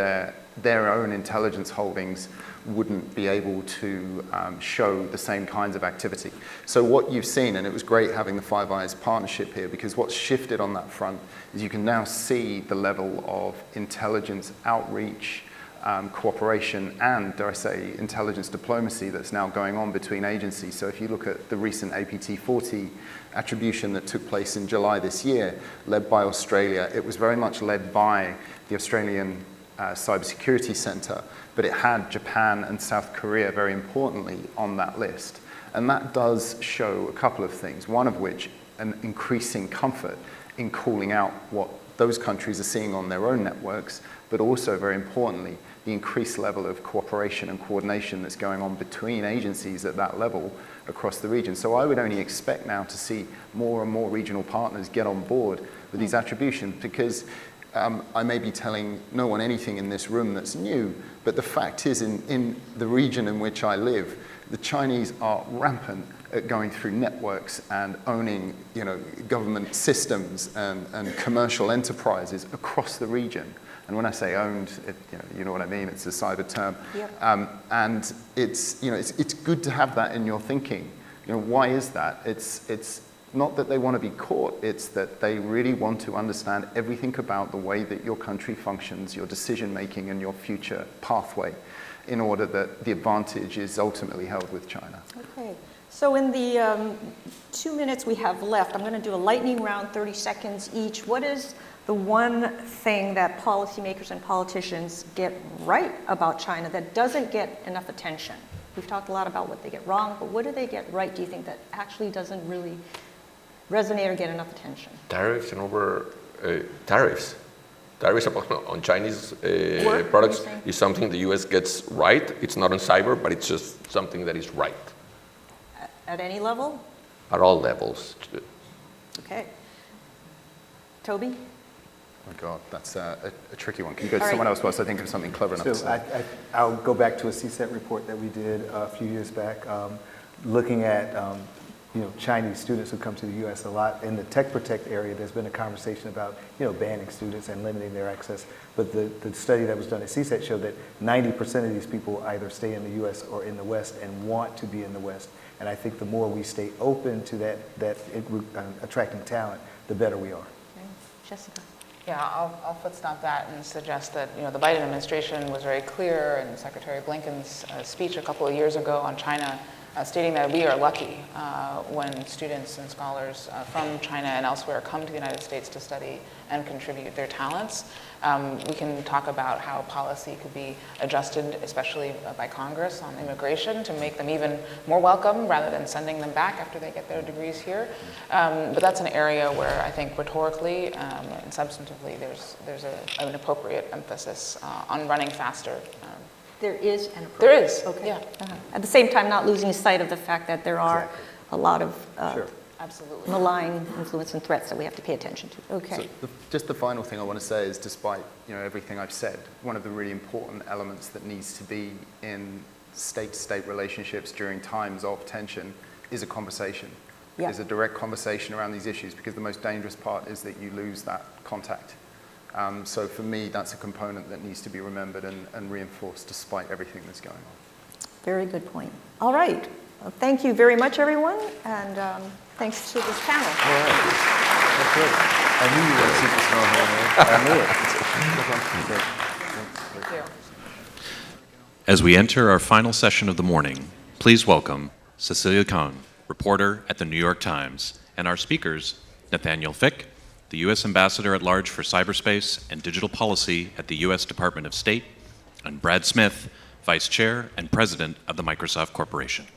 their own intelligence holdings wouldn't be able to show the same kinds of activity. So what you've seen, and it was great having the Five Eyes partnership here, because what's shifted on that front is you can now see the level of intelligence outreach, cooperation, and, dare I say, intelligence diplomacy that's now going on between agencies. So if you look at the recent APT-40 attribution that took place in July this year, led by Australia, it was very much led by the Australian Cybersecurity Center, but it had Japan and South Korea, very importantly, on that list. And that does show a couple of things, one of which an increasing comfort in calling out what those countries are seeing on their own networks, but also, very importantly, the increased level of cooperation and coordination that's going on between agencies at that level across the region. So I would only expect now to see more and more regional partners get on board with these attributions, because I may be telling no one anything in this room that's new, but the fact is in the region in which I live, the Chinese are rampant at going through networks and owning, government systems and commercial enterprises across the region. And when I say owned, you know what I mean, it's a cyber term. Yep. And it's good to have that in your thinking. Why is that? It's not that they want to be caught, it's that they really want to understand everything about the way that your country functions, your decision making, and your future pathway, in order that the advantage is ultimately held with China. Okay. So in the 2 minutes we have left, I'm going to do a lightning round, 30 seconds each. What is the one thing that policymakers and politicians get right about China that doesn't get enough attention? We've talked a lot about what they get wrong, but what do they get right, do you think, that actually doesn't really resonate or get enough attention? Tariffs and tariffs. Tariffs on Chinese products is something the US gets right. It's not on cyber, but it's just something that is right. At any level? At all levels. Okay. Toby? Oh my God, that's a tricky one. Can you go to someone else whilst I think of something clever enough to say? I'll go back to a CSET report that we did a few years back, looking at Chinese students who come to the U.S. a lot. In the Tech Protect area, there's been a conversation about, banning students and limiting their access. But the study that was done at CSET showed that 90% of these people either stay in the U.S. or in the West and want to be in the West. And I think the more we stay open to that attracting talent, the better we are. Okay. Jessica. Yeah, I'll foot-stomp that and suggest that the Biden administration was very clear in Secretary Blinken's speech a couple of years ago on China, stating that we are lucky when students and scholars from China and elsewhere come to the United States to study and contribute their talents. We can talk about how policy could be adjusted, especially by Congress, on immigration to make them even more welcome rather than sending them back after they get their degrees here. But that's an area where I think rhetorically and substantively there's an appropriate emphasis on running faster. There is an approach. There is, okay. yeah. At the same time, not losing sight of the fact that there are a lot of Absolutely. malign influence and threats that we have to pay attention to. Okay. So just the final thing I want to say is, despite everything I've said, one of the really important elements that needs to be in state-to-state relationships during times of tension is a conversation. Yeah. Is a direct conversation around these issues, because the most dangerous part is that you lose that contact. So for me, that's a component that needs to be remembered and reinforced despite everything that's going on. Very good point. All right. Well, thank you very much, everyone, and thanks to this panel. All right. That's great. I knew you were a superstar. I knew it. Thank you. As we enter our final session of the morning, please welcome Cecilia Kahn, reporter at the New York Times, and our speakers, Nathaniel Fick, the U.S. Ambassador at Large for Cyberspace and Digital Policy at the U.S. Department of State, and Brad Smith, Vice Chair and President of the Microsoft Corporation.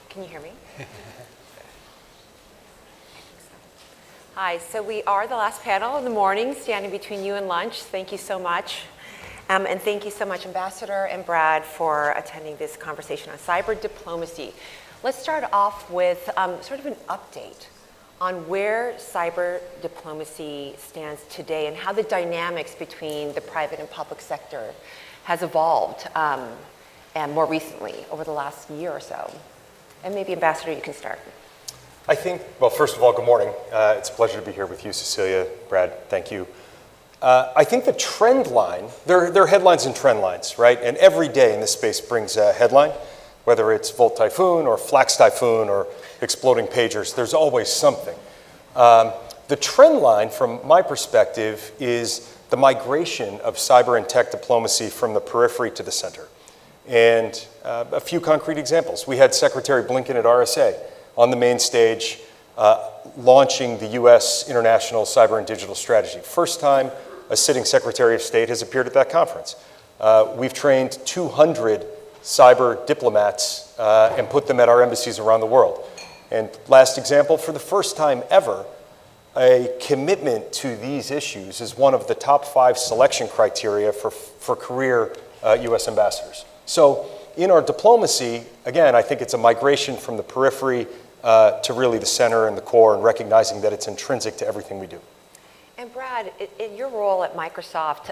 Can you hear me? Hi, so we are the last panel of the morning, standing between you and lunch. Thank you so much. And thank you so much, Ambassador and Brad, for attending this conversation on cyber diplomacy. Let's start off with sort of an update on where cyber diplomacy stands today and how the dynamics between the private and public sector has evolved, and more recently, over the last year or so. And maybe, Ambassador, you can start. I think, well, first of all, good morning. It's a pleasure to be here with you, Cecilia, Brad, thank you. I think the trend line, there are headlines and trend lines, right? And every day in this space brings a headline, whether it's Volt Typhoon or Flax Typhoon or exploding pagers, there's always something. The trend line, from my perspective, is the migration of cyber and tech diplomacy from the periphery to the center. And a few concrete examples. We had Secretary Blinken at RSA on the main stage launching the U.S. International Cyber and Digital Strategy. First time a sitting Secretary of State has appeared at that conference. We've trained 200 cyber diplomats and put them at our embassies around the world. And last example, for the first time ever, a commitment to these issues is one of the top 5 selection criteria for career U.S. ambassadors. So in our diplomacy, again, I think it's a migration from the periphery to really the center and the core, and recognizing that it's intrinsic to everything we do. And Brad, in your role at Microsoft,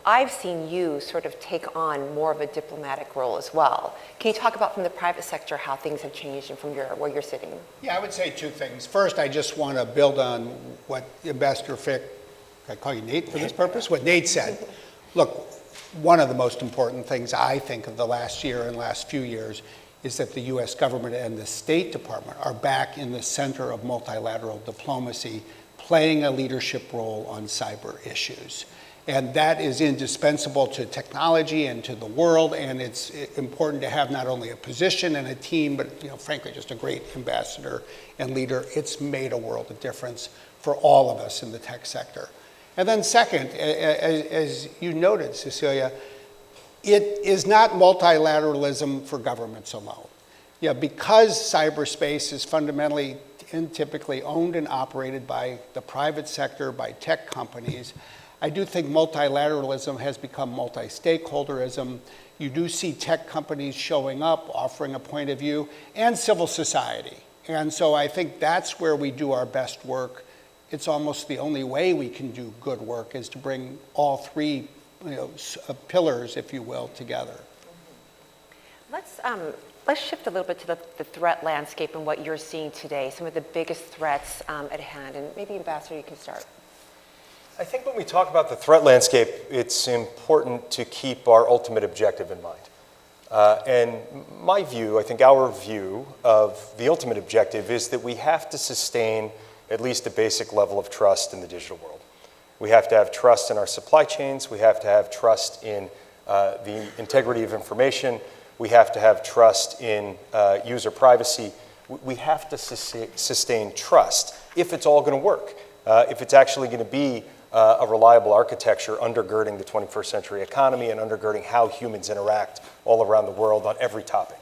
I've seen you sort of take on more of a diplomatic role as well. Can you talk about from the private sector how things have changed and from where you're sitting? Yeah, I would say 2 things. First, I just want to build on what Ambassador Fick, I call you Nate for this purpose, what Nate said. Look, one of the most important things I think of the last year and last few years is that the U.S. government and the State Department are back in the center of multilateral diplomacy, playing a leadership role on cyber issues. And that is indispensable to technology and to the world, and it's important to have not only a position and a team, but frankly, just a great ambassador and leader. It's made a world of difference for all of us in the tech sector. And then second, as you noted, Cecilia, it is not multilateralism for governments alone. Yeah, because cyberspace is fundamentally and typically owned and operated by the private sector, by tech companies, I do think multilateralism has become multi-stakeholderism. You do see tech companies showing up, offering a point of view, and civil society. And so I think that's where we do our best work. It's almost the only way we can do good work is to bring all three pillars, if you will, together. Let's shift a little bit to the threat landscape and what you're seeing today, some of the biggest threats at hand. And maybe, Ambassador, you can start. I think when we talk about the threat landscape, it's important to keep our ultimate objective in mind. And my view, I think our view of the ultimate objective is that we have to sustain at least a basic level of trust in the digital world. We have to have trust in our supply chains. We have to have trust in the integrity of information. We have to have trust in user privacy. We have to sustain trust if it's all going to work, if it's actually going to be a reliable architecture undergirding the 21st century economy and undergirding how humans interact all around the world on every topic.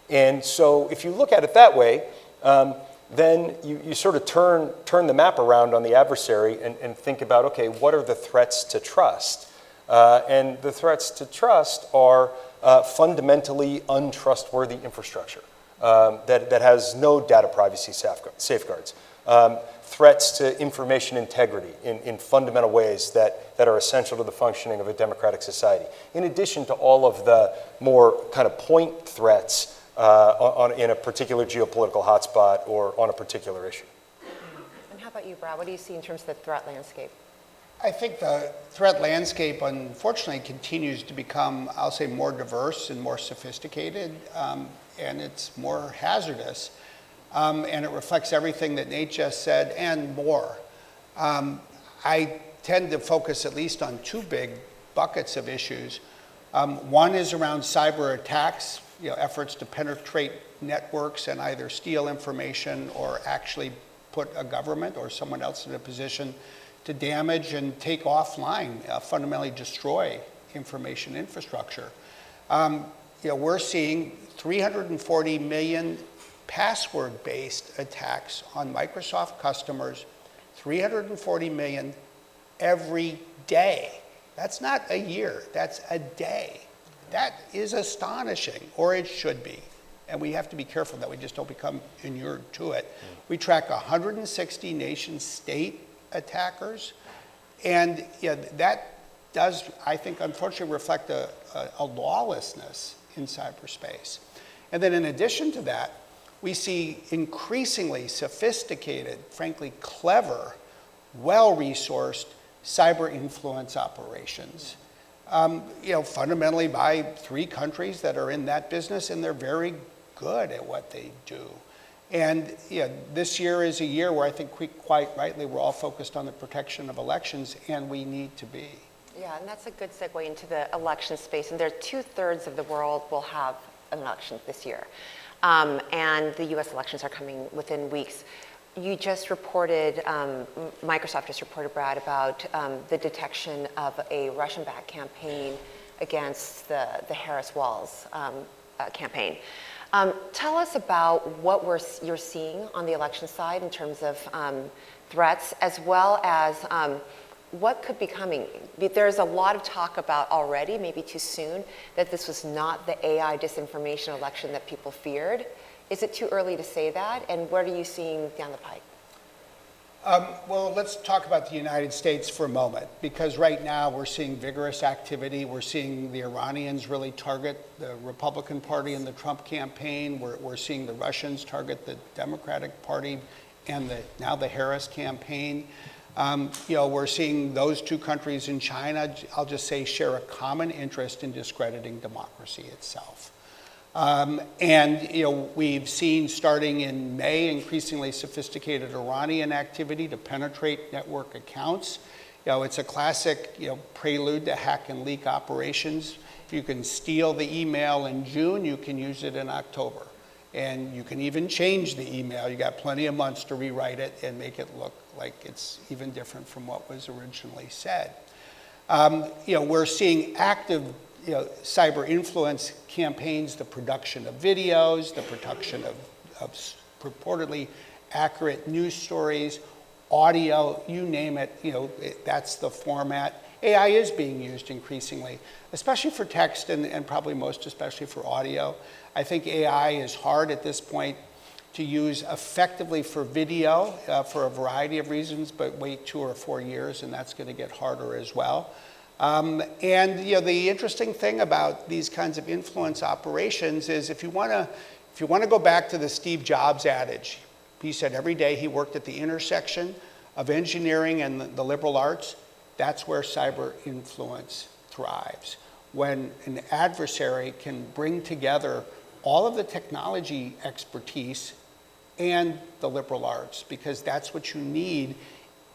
And so if you look at it that way, then you sort of turn the map around on the adversary and think about, okay, what are the threats to trust? And the threats to trust are fundamentally untrustworthy infrastructure that has no data privacy safeguards. Threats to information integrity in fundamental ways that are essential to the functioning of a democratic society. In addition to all of the more kind of point threats in a particular geopolitical hotspot or on a particular issue. And how about you, Brad? What do you see in terms of the threat landscape? I think the threat landscape, unfortunately, continues to become, I'll say, more diverse and more sophisticated, and it's more hazardous. And it reflects everything that Nate just said and more. I tend to focus at least on two big buckets of issues. One is around cyber attacks, efforts to penetrate networks and either steal information or actually put a government or someone else in a position to damage and take offline, fundamentally destroy information infrastructure. We're seeing 340 million password-based attacks on Microsoft customers, 340 million every day. That's not a year, that's a day. That is astonishing, or it should be. And we have to be careful that we just don't become inured to it. We track 160 nation-state attackers, and that does, I think, unfortunately reflect a lawlessness in cyberspace. And then in addition to that, we see increasingly sophisticated, frankly clever, well-resourced cyber influence operations, fundamentally by three countries that are in that business, and they're very good at what they do. And this year is a year where I think quite rightly we're all focused on the protection of elections, and we need to be. Yeah, and that's a good segue into the election space. And there are 2/3 of the world will have an election this year. And the US elections are coming within weeks. You just reported, Microsoft just reported, Brad, about the detection of a Russian-backed campaign against the Harris Walls campaign. Tell us about what you're seeing on the election side in terms of threats, as well as what could be coming. There's a lot of talk about already, maybe too soon, that this was not the AI disinformation election that people feared. Is it too early to say that? And what are you seeing down the pike? Well, let's talk about the United States for a moment, because right now we're seeing vigorous activity. We're seeing the Iranians really target the Republican Party in the Trump campaign. We're seeing the Russians target the Democratic Party and now the Harris campaign. We're seeing those two countries in China, I'll just say, share a common interest in discrediting democracy itself. We've seen, starting in May, increasingly sophisticated Iranian activity to penetrate network accounts. It's a classic, prelude to hack and leak operations. You can steal the email in June, you can use it in October. And you can even change the email. You got plenty of months to rewrite it and make it look like it's even different from what was originally said. We're seeing active cyber influence campaigns, the production of videos, the production of purportedly accurate news stories, audio, you name it, that's the format. AI is being used increasingly, especially for text and probably most especially for audio. I think AI is hard at this point to use effectively for video for a variety of reasons, but wait 2 or 4 years and that's going to get harder as well. And the interesting thing about these kinds of influence operations is if you want to go back to the Steve Jobs adage, he said every day he worked at the intersection of engineering and the liberal arts. That's where cyber influence thrives. When an adversary can bring together all of the technology expertise and the liberal arts, because that's what you need.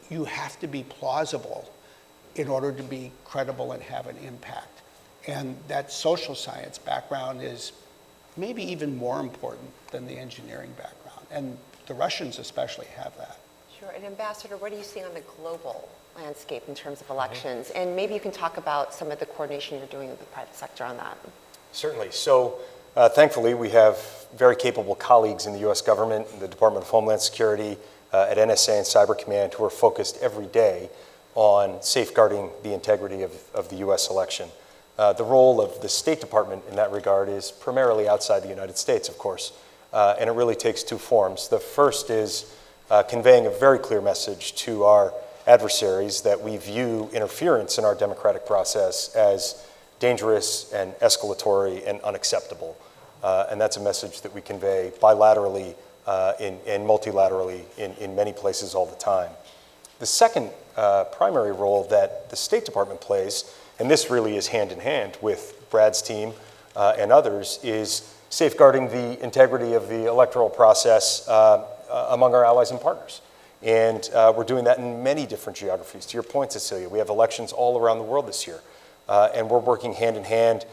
You have to be plausible in order to be credible and have an impact. And that social science background is maybe even more important than the engineering background. And the Russians especially have that. Sure, and Ambassador, what are you seeing on the global landscape in terms of elections? And maybe you can talk about some of the coordination you're doing with the private sector on that. Certainly. So thankfully, we have very capable colleagues in the US government, the Department of Homeland Security, at NSA and Cyber Command, who are focused every day on safeguarding the integrity of the US election. The role of the State Department in that regard is primarily outside the United States, of course, and it really takes 2 forms. The first is conveying a very clear message to our adversaries that we view interference in our democratic process as dangerous and escalatory and unacceptable. And that's a message that we convey bilaterally and multilaterally in many places all the time. The second primary role that the State Department plays, and this really is hand in hand with Brad's team and others, is safeguarding the integrity of the electoral process among our allies and partners. And we're doing that in many different geographies. To your point, Cecilia, we have elections all around the world this year. And we're working hand in hand,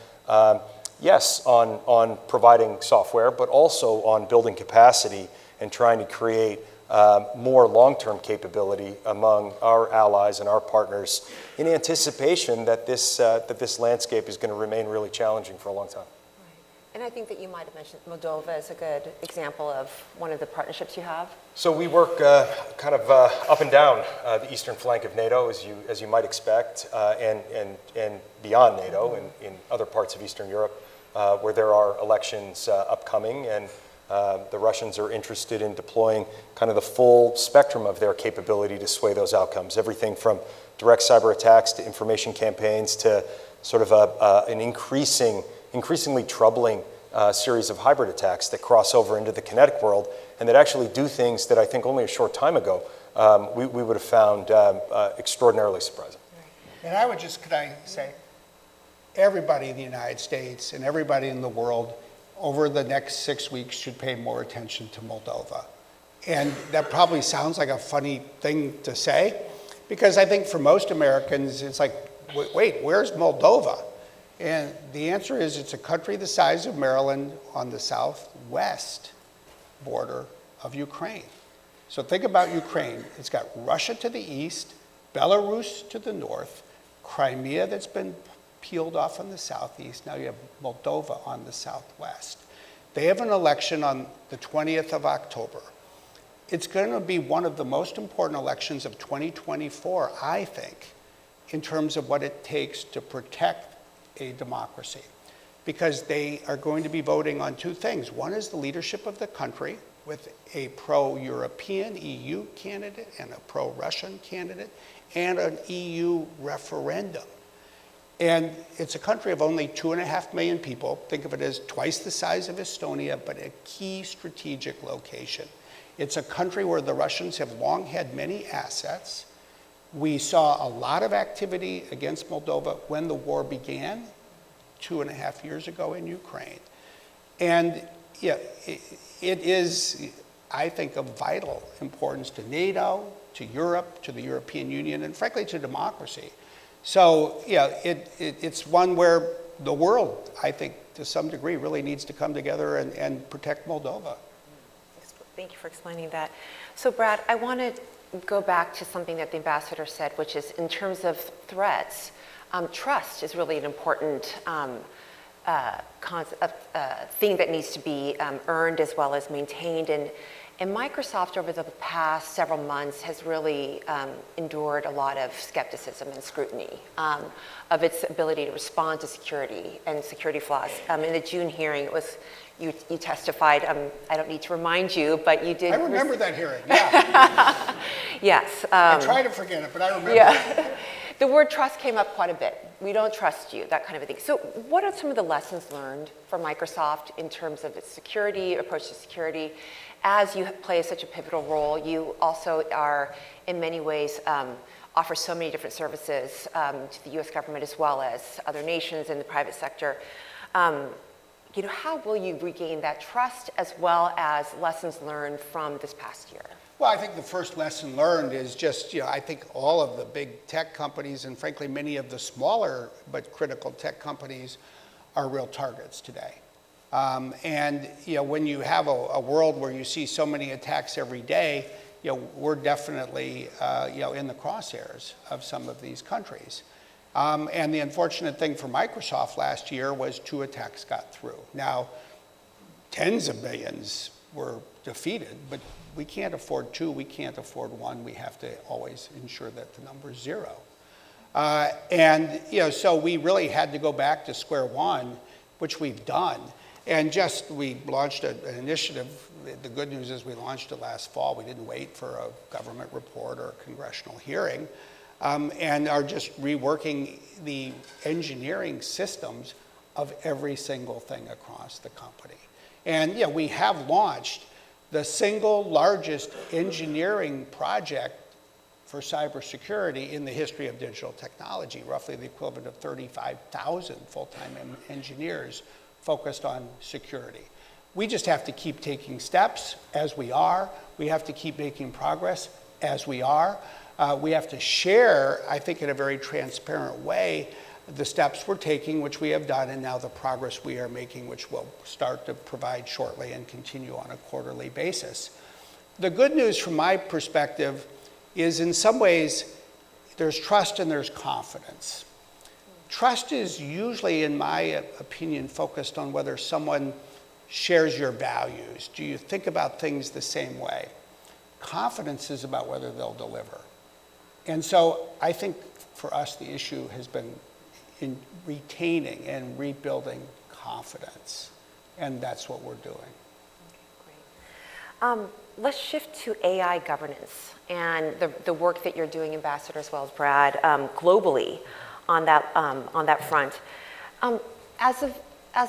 yes, on providing software, but also on building capacity and trying to create more long-term capability among our allies and our partners in anticipation that this landscape is going to remain really challenging for a long time. And I think that you might have mentioned Moldova as a good example of one of the partnerships you have. So we work kind of up and down the eastern flank of NATO, as you might expect, and beyond NATO in other parts of Eastern Europe where there are elections upcoming, and the Russians are interested in deploying kind of the full spectrum of their capability to sway those outcomes. Everything from direct cyber attacks to information campaigns to sort of an increasingly troubling series of hybrid attacks that cross over into the kinetic world and that actually do things that I think only a short time ago we would have found extraordinarily surprising. And I would just, could I say, everybody in the United States and everybody in the world over the next 6 weeks should pay more attention to Moldova. And that probably sounds like a funny thing to say, because I think for most Americans, it's like, wait, where's Moldova? And the answer is it's a country the size of Maryland on the southwest border of Ukraine. So think about Ukraine. It's got Russia to the east, Belarus to the north, Crimea that's been peeled off on the southeast. Now you have Moldova on the southwest. They have an election on the 20th of October. It's going to be one of the most important elections of 2024, I think, in terms of what it takes to protect a democracy, because they are going to be voting on 2 things. One is the leadership of the country with a pro-European EU candidate and a pro-Russian candidate and an EU referendum. And it's a country of only 2.5 million people. Think of it as twice the size of Estonia, but a key strategic location. It's a country where the Russians have long had many assets. We saw a lot of activity against Moldova when the war began 2.5 years ago in Ukraine. And yeah, it is, I think, of vital importance to NATO, to Europe, to the European Union, and frankly to democracy. So yeah, it's one where the world, I think, to some degree, really needs to come together and protect Moldova. Thank you for explaining that. So Brad, I want to go back to something that the ambassador said, which is in terms of threats, trust is really an important thing that needs to be earned as well as maintained. And Microsoft over the past several months has really endured a lot of skepticism and scrutiny of its ability to respond to security and security flaws. In the June hearing, it was you testified. I don't need to remind you, but you did. I remember that hearing. Yeah. Yes. I try to forget it, but I remember. Yeah. The word trust came up quite a bit. We don't trust you, that kind of a thing. So what are some of the lessons learned from Microsoft in terms of its security, approach to security? As you play such a pivotal role, you also are, in many ways, offer so many different services to the US government as well as other nations in the private sector. How will you regain that trust as well as lessons learned from this past year? Well, I think the first lesson learned is just, I think all of the big tech companies and frankly many of the smaller but critical tech companies are real targets today. When you have a world where you see so many attacks every day, we're definitely in the crosshairs of some of these countries. And the unfortunate thing for Microsoft last year was 2 attacks got through. Now, tens of millions were defeated, but we can't afford 2, we can't afford 1. We have to always ensure that the number is 0. So we really had to go back to square one, which we've done. And we launched an initiative. The good news is we launched it last fall. We didn't wait for a government report or a congressional hearing, and are just reworking the engineering systems of every single thing across the company. And we have launched the single largest engineering project for cybersecurity in the history of digital technology, roughly the equivalent of 35,000 full-time engineers focused on security. We just have to keep taking steps as we are. We have to keep making progress as we are. We have to share, I think, in a very transparent way, the steps we're taking, which we have done, and now the progress we are making, which we'll start to provide shortly and continue on a quarterly basis. The good news from my perspective is in some ways there's trust and there's confidence. Trust is usually, in my opinion, focused on whether someone shares your values. Do you think about things the same way? Confidence is about whether they'll deliver. And so I think for us the issue has been in retaining and rebuilding confidence. And that's what we're doing. Okay, great. Let's shift to AI governance and the work that you're doing, Ambassador, as well as Brad, globally on that front. As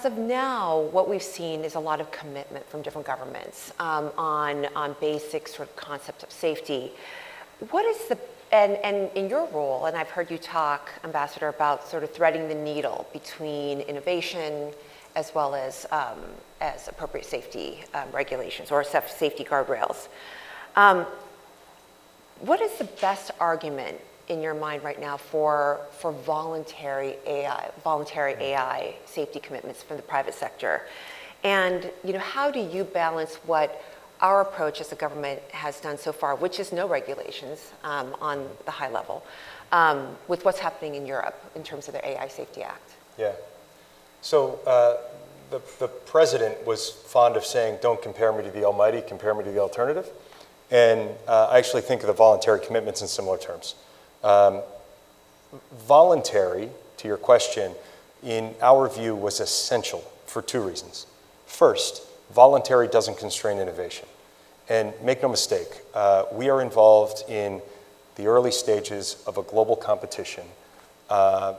of now, what we've seen is a lot of commitment from different governments on basic sort of concepts of safety. What is and in your role, and I've heard you talk, Ambassador, about sort of threading the needle between innovation as well as appropriate safety regulations or safety guardrails. What is the best argument in your mind right now for voluntary AI safety commitments from the private sector? And how do you balance what our approach as a government has done so far, which is no regulations on the high level, with what's happening in Europe in terms of their AI Safety Act? Yeah. So the president was fond of saying, don't compare me to the almighty, compare me to the alternative. And I actually think of the voluntary commitments in similar terms. Voluntary, to your question, in our view, was essential for 2 reasons. First, voluntary doesn't constrain innovation. And make no mistake, we are involved in the early stages of a global competition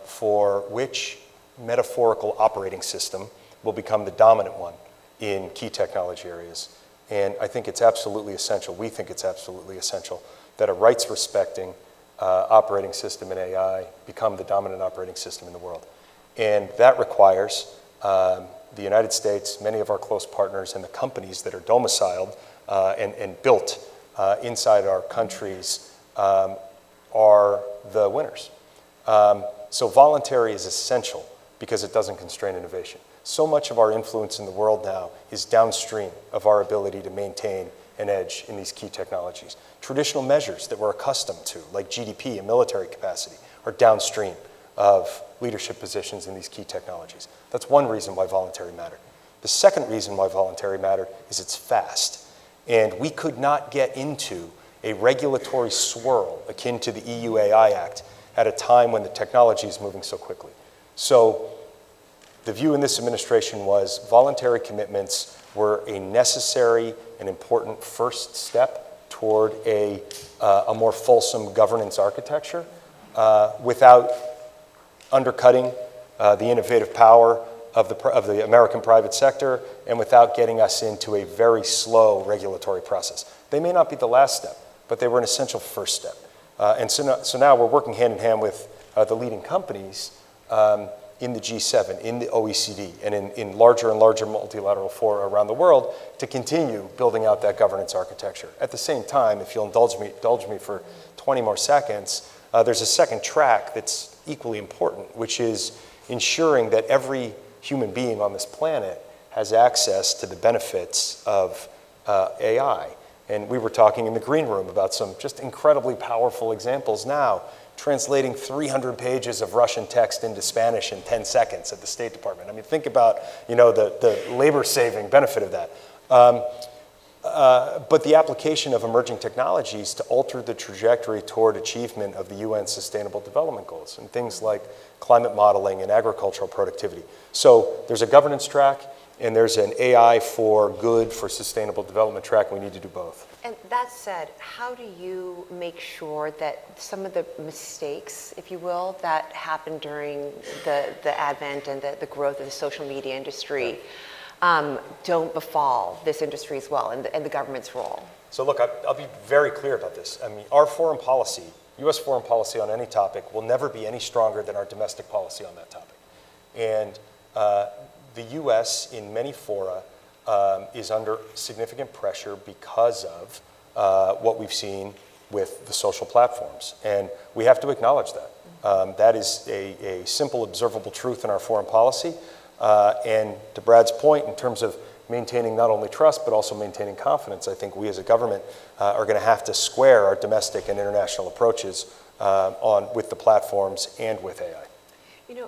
for which metaphorical operating system will become the dominant one in key technology areas. And I think it's absolutely essential, we think it's absolutely essential, that a rights-respecting operating system in AI become the dominant operating system in the world. And that requires the United States, many of our close partners, and the companies that are domiciled and built inside our countries are the winners. So voluntary is essential because it doesn't constrain innovation. So much of our influence in the world now is downstream of our ability to maintain an edge in these key technologies. Traditional measures that we're accustomed to, like GDP and military capacity, are downstream of leadership positions in these key technologies. That's one reason why voluntary mattered. The second reason why voluntary mattered is it's fast. And we could not get into a regulatory swirl akin to the EU AI Act at a time when the technology is moving so quickly. So the view in this administration was voluntary commitments were a necessary and important first step toward a more fulsome governance architecture without undercutting the innovative power of the American private sector and without getting us into a very slow regulatory process. They may not be the last step, but they were an essential first step. And so now we're working hand in hand with the leading companies in the G7, in the OECD, and in larger and larger multilateral fora around the world to continue building out that governance architecture. At the same time, if you'll indulge me for 20 more seconds, there's a second track that's equally important, which is ensuring that every human being on this planet has access to the benefits of AI. And we were talking in the green room about some just incredibly powerful examples now, translating 300 pages of Russian text into Spanish in 10 seconds at the State Department. I mean, think about, the labor-saving benefit of that. But the application of emerging technologies to alter the trajectory toward achievement of the UN Sustainable Development Goals and things like climate modeling and agricultural productivity. So there's a governance track and there's an AI for good, for sustainable development track, and we need to do both. And that said, how do you make sure that some of the mistakes, if you will, that happened during the advent and the growth of the social media industry don't befall this industry as well and the government's role? So look, I'll be very clear about this. I mean, our foreign policy, U.S. foreign policy on any topic will never be any stronger than our domestic policy on that topic. And the U.S. in many fora is under significant pressure because of what we've seen with the social platforms. And we have to acknowledge that. That is a simple, observable truth in our foreign policy. And to Brad's point, in terms of maintaining not only trust, but also maintaining confidence, I think we as a government are going to have to square our domestic and international approaches with the platforms and with AI.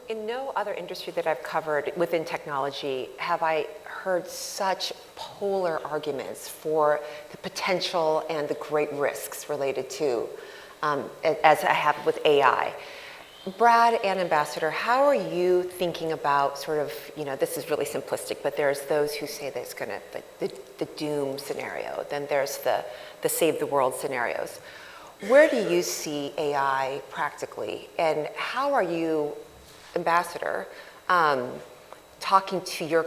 In no other industry that I've covered within technology have I heard such polar arguments for the potential and the great risks related to, as I have with AI. Brad and Ambassador, how are you thinking about sort of, this is really simplistic, but there's those who say that it's going to, the doom scenario, then there's the save the world scenarios. Where do you see AI practically, and how are you, Ambassador, talking to your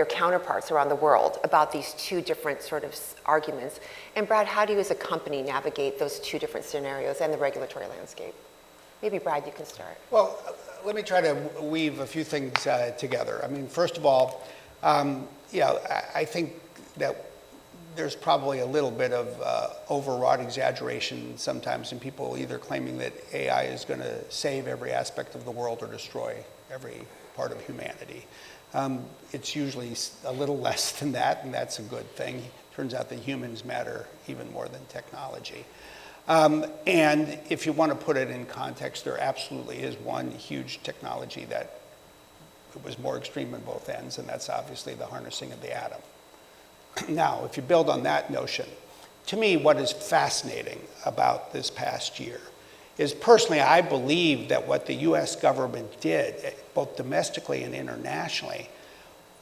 counterparts around the world about these two different sort of arguments? And Brad, how do you as a company navigate those two different scenarios and the regulatory landscape? Maybe Brad, you can start. Well, let me try to weave a few things together. I mean, first of all, I think that there's probably a little bit of overwrought exaggeration sometimes in people either claiming that AI is going to save every aspect of the world or destroy every part of humanity. It's usually a little less than that, and that's a good thing. Turns out that humans matter even more than technology. And if you want to put it in context, there absolutely is one huge technology that was more extreme on both ends, and that's obviously the harnessing of the atom. Now, if you build on that notion, to me, what is fascinating about this past year is personally, I believe that what the US government did, both domestically and internationally,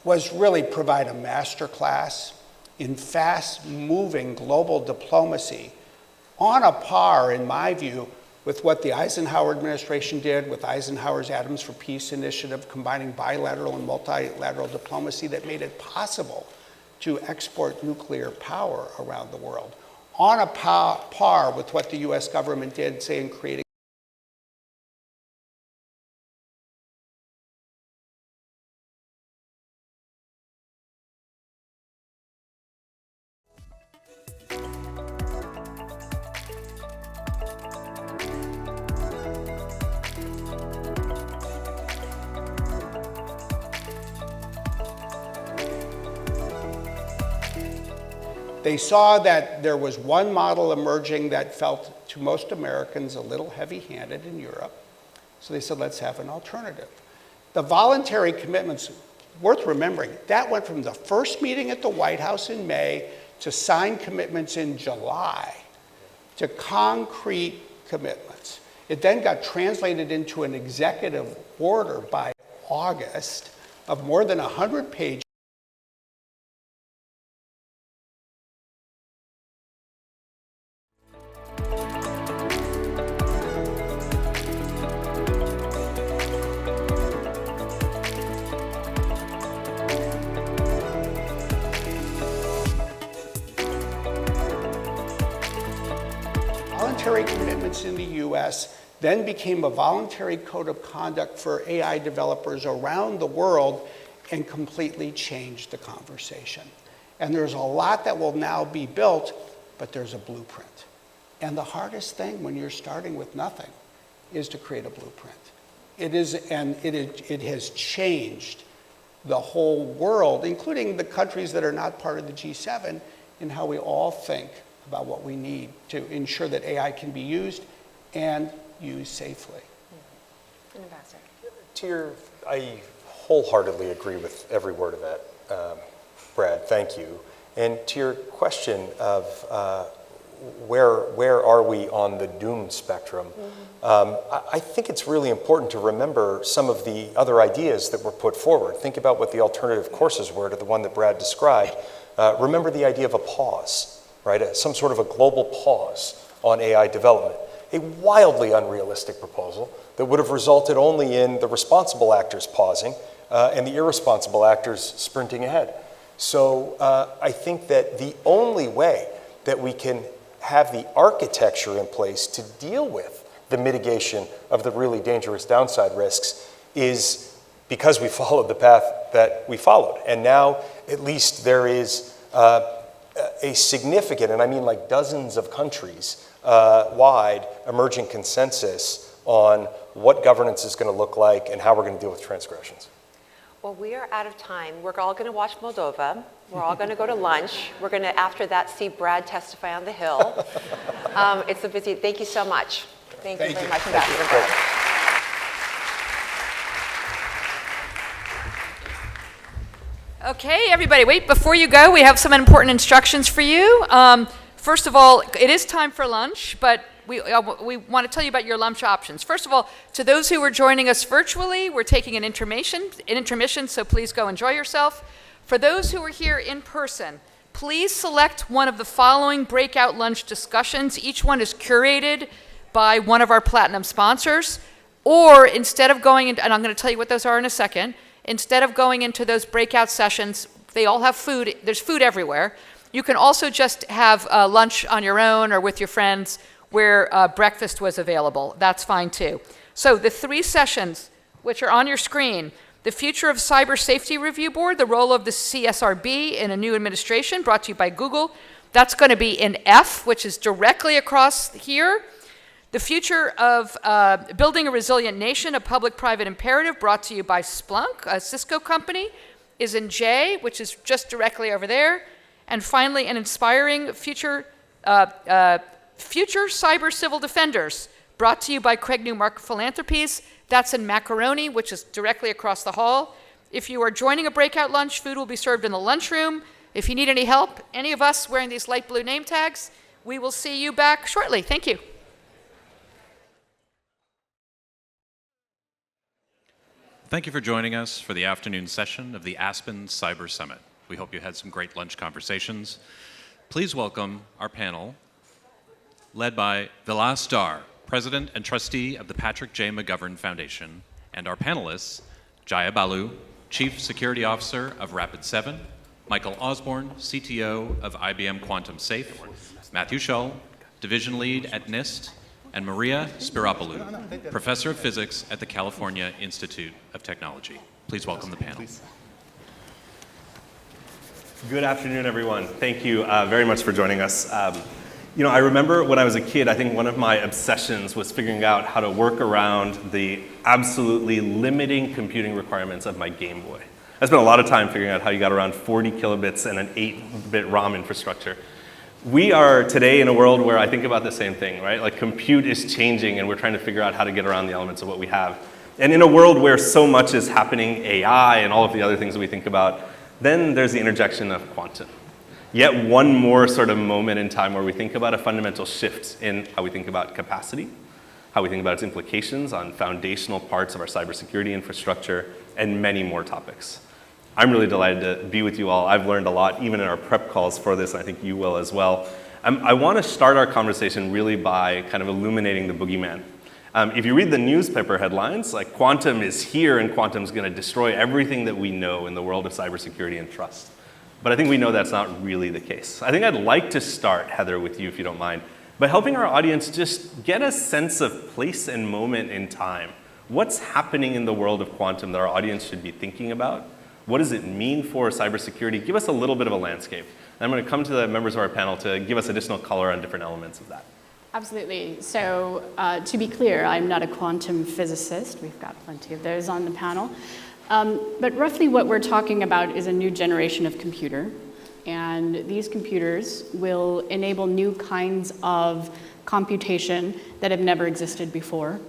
was really provide a masterclass in fast-moving global diplomacy on a par, in my view, with what the Eisenhower administration did with Eisenhower's Atoms for Peace initiative, combining bilateral and multilateral diplomacy that made it possible to export nuclear power around the world, on a par with what the US government did, say, in creating They saw that there was one model emerging that felt to most Americans a little heavy-handed in Europe, So they said, let's have an alternative. The voluntary commitments, worth remembering, that went from the first meeting at the White House in May to signed commitments in July to concrete commitments. It then got translated into an executive order by August of more than 100 pages. Voluntary commitments in the US then became a voluntary code of conduct for AI developers around the world and completely changed the conversation. And there's a lot that will now be built, but there's a blueprint. And the hardest thing when you're starting with nothing is to create a blueprint. It has changed the whole world, including the countries that are not part of the G7, in how we all think about what we need to ensure that AI can be used and used safely. I wholeheartly agree with every word of that, Brad, thank you. And to your question of where are we on the doom spectrum, I think it's really important to remember some of the other ideas that were put forward. Think about what the alternative courses were to the one that Brad described. Remember the idea of a pause, right? Some sort of a global pause on AI development. A wildly unrealistic proposal that would have resulted only in the responsible actors pausing and the irresponsible actors sprinting ahead. So I think that the only way that we can have the architecture in place to deal with the mitigation of the really dangerous downside risks is because we followed the path that we followed. And now at least there is a significant, and I mean like dozens of countries wide, emerging consensus on what governance is going to look like and how we're going to deal with transgressions. Well, we are out of time. We're all going to watch Moldova. We're all going to go to lunch. We're going to, after that, see Brad testify on the Hill. It's a busy, thank you so much. Thank you very much, Ambassador Brad. Okay, everybody, wait, before you go, we have some important instructions for you. First of all, it is time for lunch, but we want to tell you about your lunch options. First of all, to those who are joining us virtually, we're taking an intermission, so please go enjoy yourself. For those who are here in person, please select one of the following breakout lunch discussions. Each one is curated by one of our platinum sponsors, or instead of going into, and I'm going to tell you what those are in a second, instead of going into those breakout sessions, they all have food, there's food everywhere. You can also just have lunch on your own or with your friends where breakfast was available. That's fine too. So the 3 sessions, which are on your screen, the Future of Cyber Safety Review Board, the role of the CSRB in a new administration, brought to you by Google. That's going to be in F, which is directly across here. The Future of Building a Resilient Nation, a public-private imperative, brought to you by Splunk, a Cisco company, is in J, which is just directly over there. And finally, an inspiring future cyber civil defenders, brought to you by Craig Newmark Philanthropies. That's in Macaroni, which is directly across the hall. If you are joining a breakout lunch, food will be served in the lunchroom. If you need any help, any of us wearing these light blue name tags, we will see you back shortly. Thank you. Thank you for joining us for the afternoon session of the Aspen Cyber Summit. We hope you had some great lunch conversations. Please welcome our panel, led by Vilas Dar, President and Trustee of the Patrick J. McGovern Foundation, and our panelists, Jaya Balu, Chief Security Officer of Rapid7, Michael Osborne, CTO of IBM Quantum Safe, Matthew Shull, Division Lead at NIST, and Maria Spiropoulou, Professor of Physics at the California Institute of Technology. Please welcome the panel. Good afternoon, everyone. Thank you very much for joining us. I remember when I was a kid, I think one of my obsessions was figuring out how to work around the absolutely limiting computing requirements of my Game Boy. I spent a lot of time figuring out how you got around 40 kilobits and an 8-bit ROM infrastructure. We are today in a world where I think about the same thing, right? Like compute is changing and we're trying to figure out how to get around the elements of what we have. And in a world where so much is happening, AI and all of the other things that we think about, then there's the interjection of quantum. Yet one more sort of moment in time where we think about a fundamental shift in how we think about capacity, how we think about its implications on foundational parts of our cybersecurity infrastructure, and many more topics. I'm really delighted to be with you all. I've learned a lot, even in our prep calls for this, and I think you will as well. I want to start our conversation really by kind of illuminating the boogeyman. If you read the newspaper headlines, like quantum is here and quantum is going to destroy everything that we know in the world of cybersecurity and trust. But I think we know that's not really the case. I think I'd like to start, Heather, with you, if you don't mind, by helping our audience just get a sense of place and moment in time. What's happening in the world of quantum that our audience should be thinking about? What does it mean for cybersecurity? Give us a little bit of a landscape. And I'm going to come to the members of our panel to give us additional color on different elements of that. Absolutely. So to be clear, I'm not a quantum physicist. We've got plenty of those on the panel. But roughly what we're talking about is a new generation of computer. And these computers will enable new kinds of computation that have never existed before.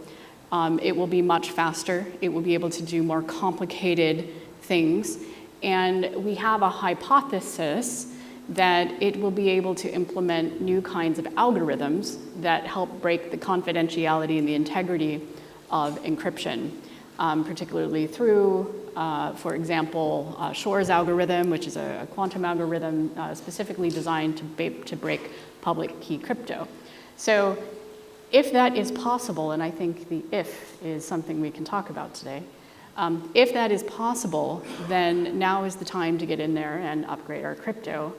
It will be much faster. It will be able to do more complicated things. And we have a hypothesis that it will be able to implement new kinds of algorithms that help break the confidentiality and the integrity of encryption, particularly through, for example, Shor's algorithm, which is a quantum algorithm specifically designed to break public key crypto. So if that is possible, and I think the if is something we can talk about today, if that is possible, then now is the time to get in there and upgrade our crypto.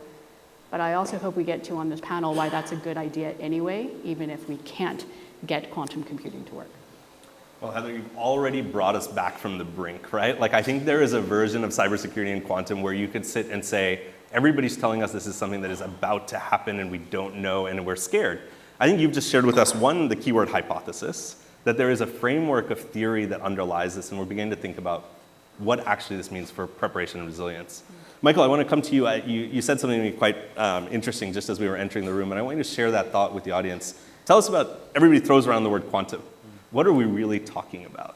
But I also hope we get to on this panel why that's a good idea anyway, even if we can't get quantum computing to work. Well, Heather, you've already brought us back from the brink, right? Like, I think there is a version of cybersecurity and quantum where you could sit and say, everybody's telling us this is something that is about to happen and we don't know and we're scared. I think you've just shared with us, one, the keyword hypothesis, that there is a framework of theory that underlies this, and we're beginning to think about what actually this means for preparation and resilience. Michael, I want to come to you. You said something to me quite interesting just as we were entering the room, and I want you to share that thought with the audience. Tell us about, everybody throws around the word quantum. What are we really talking about?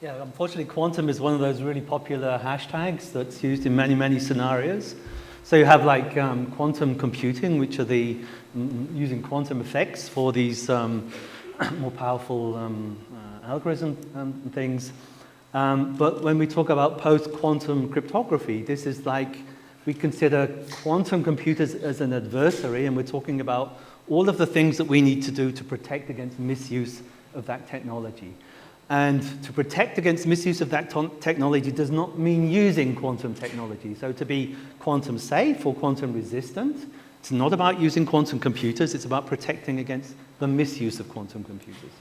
Yeah, unfortunately, quantum is one of those really popular hashtags that's used in many, many scenarios. So you have like quantum computing, which are using quantum effects for these more powerful algorithms and things. But when we talk about post-quantum cryptography, this is like we consider quantum computers as an adversary, and we're talking about all of the things that we need to do to protect against misuse of that technology. And to protect against misuse of that technology does not mean using quantum technology. So to be quantum safe or quantum resistant, it's not about using quantum computers, it's about protecting against the misuse of quantum computers.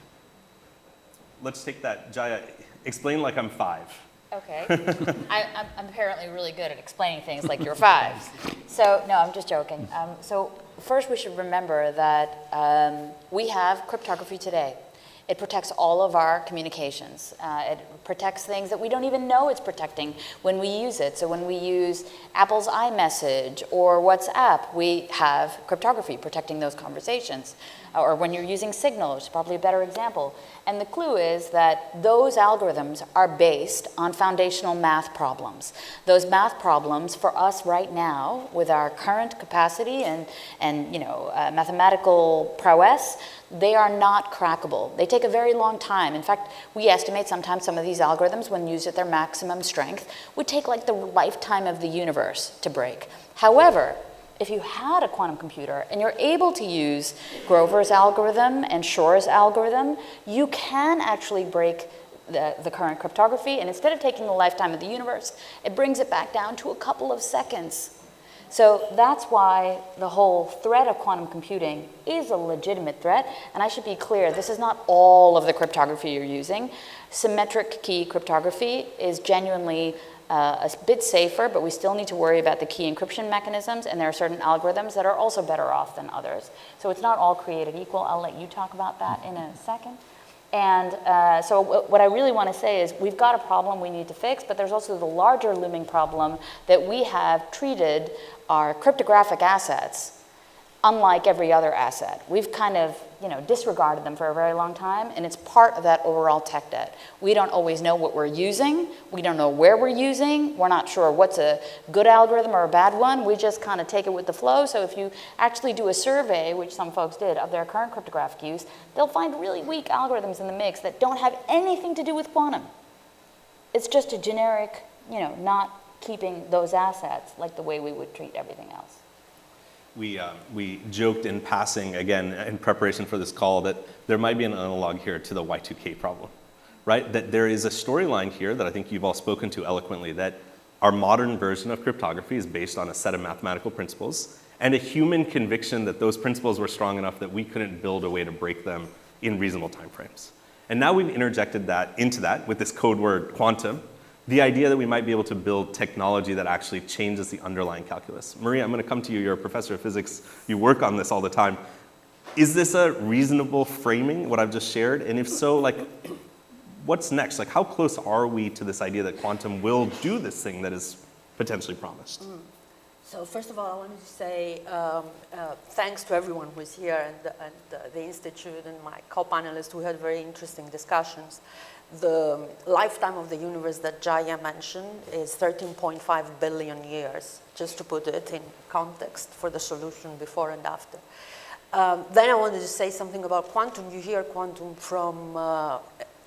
Let's take that. Jaya, explain like I'm 5. Okay. I'm apparently really good at explaining things like you're 5. So, no, I'm just joking. So first we should remember that we have cryptography today. It protects all of our communications. It protects things that we don't even know it's protecting when we use it. So when we use Apple's iMessage or WhatsApp, we have cryptography protecting those conversations. Or when you're using Signal, which is probably a better example. And the clue is that those algorithms are based on foundational math problems. Those math problems for us right now, with our current capacity and mathematical prowess, they are not crackable. They take a very long time. In fact, we estimate sometimes some of these algorithms, when used at their maximum strength, would take like the lifetime of the universe to break. However, if you had a quantum computer and you're able to use Grover's algorithm and Shor's algorithm, you can actually break the current cryptography, and instead of taking the lifetime of the universe, it brings it back down to a couple of seconds. So that's why the whole threat of quantum computing is a legitimate threat. And I should be clear, this is not all of the cryptography you're using. Symmetric key cryptography is genuinely a bit safer, but we still need to worry about the key encryption mechanisms, and there are certain algorithms that are also better off than others. So it's not all created equal. I'll let you talk about that in a second. And so what I really want to say is we've got a problem we need to fix, but there's also the larger looming problem that we have treated our cryptographic assets unlike every other asset. We've kind of, disregarded them for a very long time, and it's part of that overall tech debt. We don't always know what we're using. We don't know where we're using. We're not sure what's a good algorithm or a bad one. We just kind of take it with the flow. So if you actually do a survey, which some folks did, of their current cryptographic use, they'll find really weak algorithms in the mix that don't have anything to do with quantum. It's just a generic, not keeping those assets like the way we would treat everything else. We joked in passing, again, in preparation for this call, that there might be an analog here to the Y2K problem, right? That there is a storyline here that I think you've all spoken to eloquently, that our modern version of cryptography is based on a set of mathematical principles and a human conviction that those principles were strong enough that we couldn't build a way to break them in reasonable timeframes. And now we've interjected that into that with this code word quantum, the idea that we might be able to build technology that actually changes the underlying calculus. Maria, I'm going to come to you. You're a professor of physics. You work on this all the time. Is this a reasonable framing, what I've just shared? And if so, what's next? How close are we to this idea that quantum will do this thing that is potentially promised? So first of all, I wanted to say thanks to everyone who is here and the Institute and my co-panelists. We had very interesting discussions. The lifetime of the universe that Jaya mentioned is 13.5 billion years, just to put it in context for the solution before and after. Then I wanted to say something about quantum. You hear quantum from,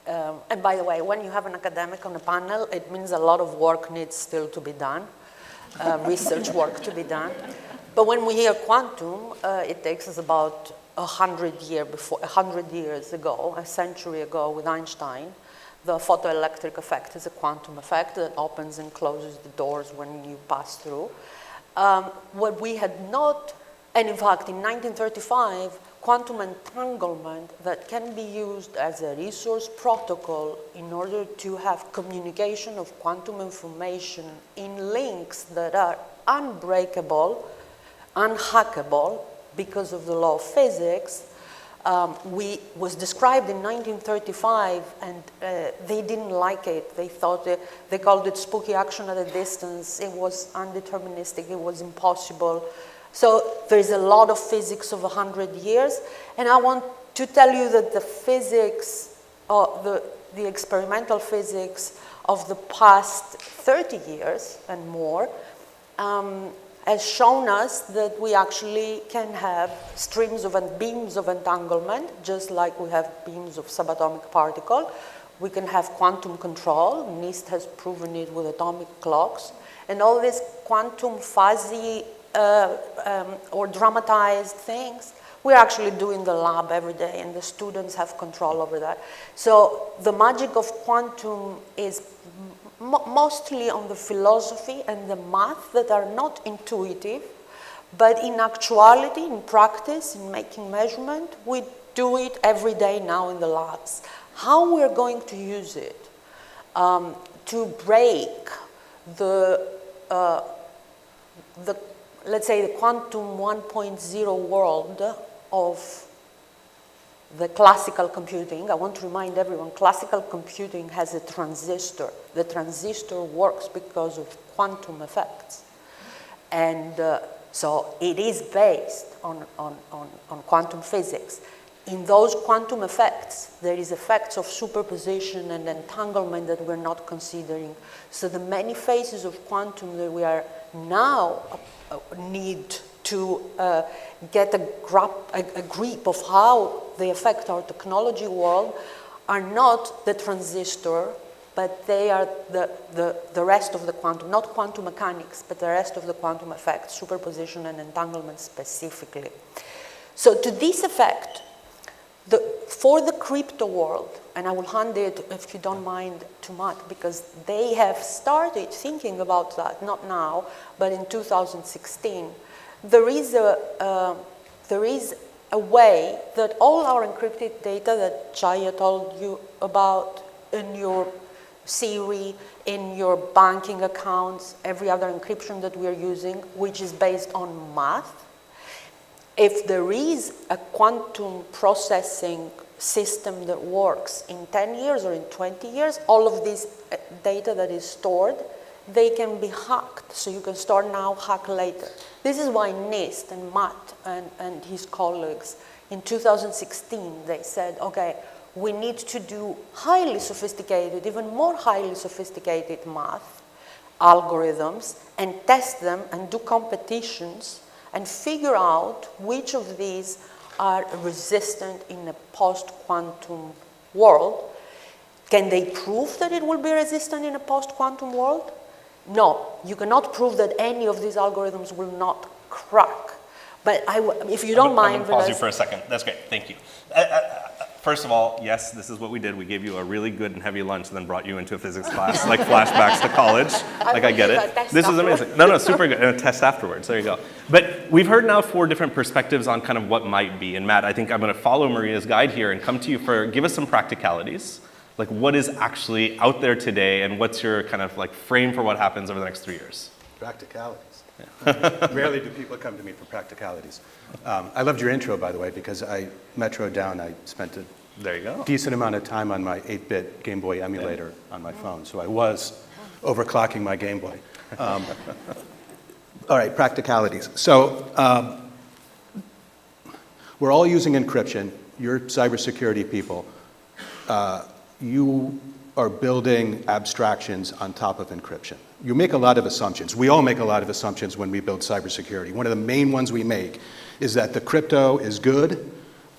and by the way, when you have an academic on a panel, it means a lot of work needs still to be done, research work to be done. But when we hear quantum, it takes us about 100 years ago, a century ago with Einstein. The photoelectric effect is a quantum effect that opens and closes the doors when you pass through. What we had not, and in fact in 1935, quantum entanglement that can be used as a resource protocol in order to have communication of quantum information in links that are unbreakable, unhackable because of the law of physics, was described in 1935, and they didn't like it. They thought they called it spooky action at a distance. It was undeterministic. It was impossible. So there's a lot of physics of 100 years, and I want to tell you that the physics, the experimental physics of the past 30 years and more, has shown us that we actually can have streams of and beams of entanglement, just like we have beams of subatomic particle. We can have quantum control. NIST has proven it with atomic clocks. And all these quantum fuzzy or dramatized things, we actually do in the lab every day, and the students have control over that. So the magic of quantum is mostly on the philosophy and the math that are not intuitive, but in actuality, in practice, in making measurement, we do it every day now in the labs. How we're going to use it to break let's say, the quantum 1.0 world of the classical computing. I want to remind everyone, classical computing has a transistor. The transistor works because of quantum effects. And so it is based on quantum physics. In those quantum effects, there is effects of superposition and entanglement that we're not considering. So the many phases of quantum that we are now need to get a grip of how they affect our technology world are not the transistor, but they are the rest of the quantum, not quantum mechanics, but the rest of the quantum effects, superposition and entanglement specifically. So to this effect, for the crypto world, and I will hand it, if you don't mind, to Matt, because they have started thinking about that, not now, but in 2016. There is a way that all our encrypted data that Jaya told you about in your Siri, in your banking accounts, every other encryption that we are using, which is based on math. If there is a quantum processing system that works in 10 years or in 20 years, all of this data that is stored they can be hacked. So you can start now, hack later. This is why NIST and Matt and his colleagues in 2016, they said, okay, we need to do highly sophisticated, even more highly sophisticated math algorithms and test them and do competitions and figure out which of these are resistant in a post-quantum world. Can they prove that it will be resistant in a post-quantum world? No, you cannot prove that any of these algorithms will not crack. But if you don't mind, I'm going to pause you for a second. That's great. Thank you. First of all, yes, this is what we did. We gave you a really good and heavy lunch and then brought you into a physics class, like flashbacks to college. Like, I get it. This is amazing. No, super good. And a test afterwards. There you go. But we've heard now 4 different perspectives on kind of what might be. And Matt, I think I'm going to follow Maria's guide here and come to you for, give us some practicalities. Like, what is actually out there today, and what's your kind of like frame for what happens over the next 3 years? Practicalities. Yeah. Rarely do people come to me for practicalities. I loved your intro, by the way, because I metroed down. I spent a decent amount of time on my 8-bit Game Boy emulator on my phone, so I was overclocking my Game Boy. All right, practicalities. So we're all using encryption. You're cybersecurity people. You are building abstractions on top of encryption. You make a lot of assumptions. We all make a lot of assumptions when we build cybersecurity. One of the main ones we make is that the crypto is good,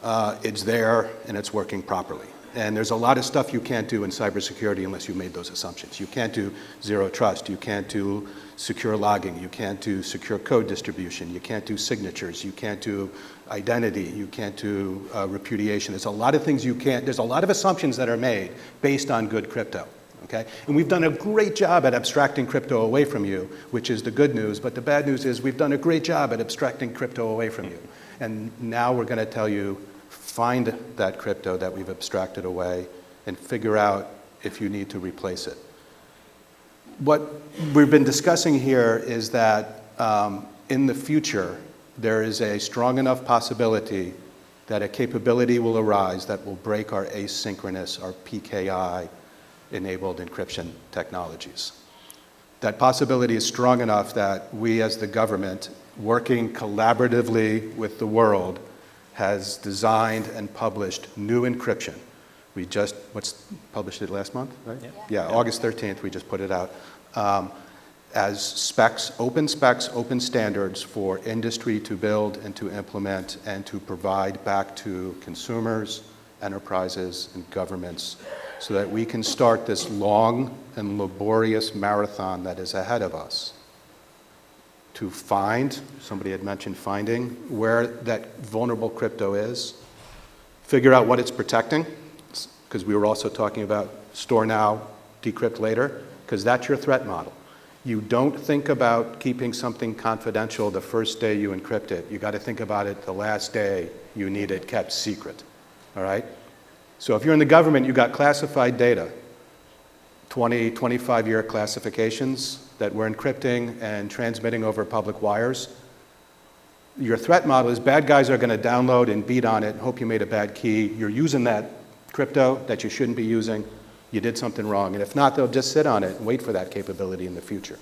it's there, and it's working properly. And there's a lot of stuff you can't do in cybersecurity unless you made those assumptions. You can't do zero trust, you can't do secure logging, you can't do secure code distribution, you can't do signatures, you can't do identity, you can't do repudiation. There's a lot of things you can't, there's a lot of assumptions that are made based on good crypto. Okay? And we've done a great job at abstracting crypto away from you, which is the good news, but the bad news is we've done a great job at abstracting crypto away from you. And now we're going to tell you, find that crypto that we've abstracted away and figure out if you need to replace it. What we've been discussing here is that in the future, there is a strong enough possibility that a capability will arise that will break our asynchronous, our PKI, enabled encryption technologies. That possibility is strong enough that we as the government, working collaboratively with the world, has designed and published new encryption. We just published it last month, right? Yeah, August 13th, we just put it out. As specs, open standards for industry to build and to implement and to provide back to consumers, enterprises, and governments so that we can start this long and laborious marathon that is ahead of us to find, somebody had mentioned finding, where that vulnerable crypto is, figure out what it's protecting, because we were also talking about store now, decrypt later, because that's your threat model. You don't think about keeping something confidential the first day you encrypt it. You got to think about it the last day you need it kept secret, all right? So if you're in the government, you got classified data, 20, 25-year classifications that we're encrypting and transmitting over public wires. Your threat model is bad guys are going to download and beat on it and hope you made a bad key. You're using that crypto that you shouldn't be using. You did something wrong. And if not, they'll just sit on it and wait for that capability in the future.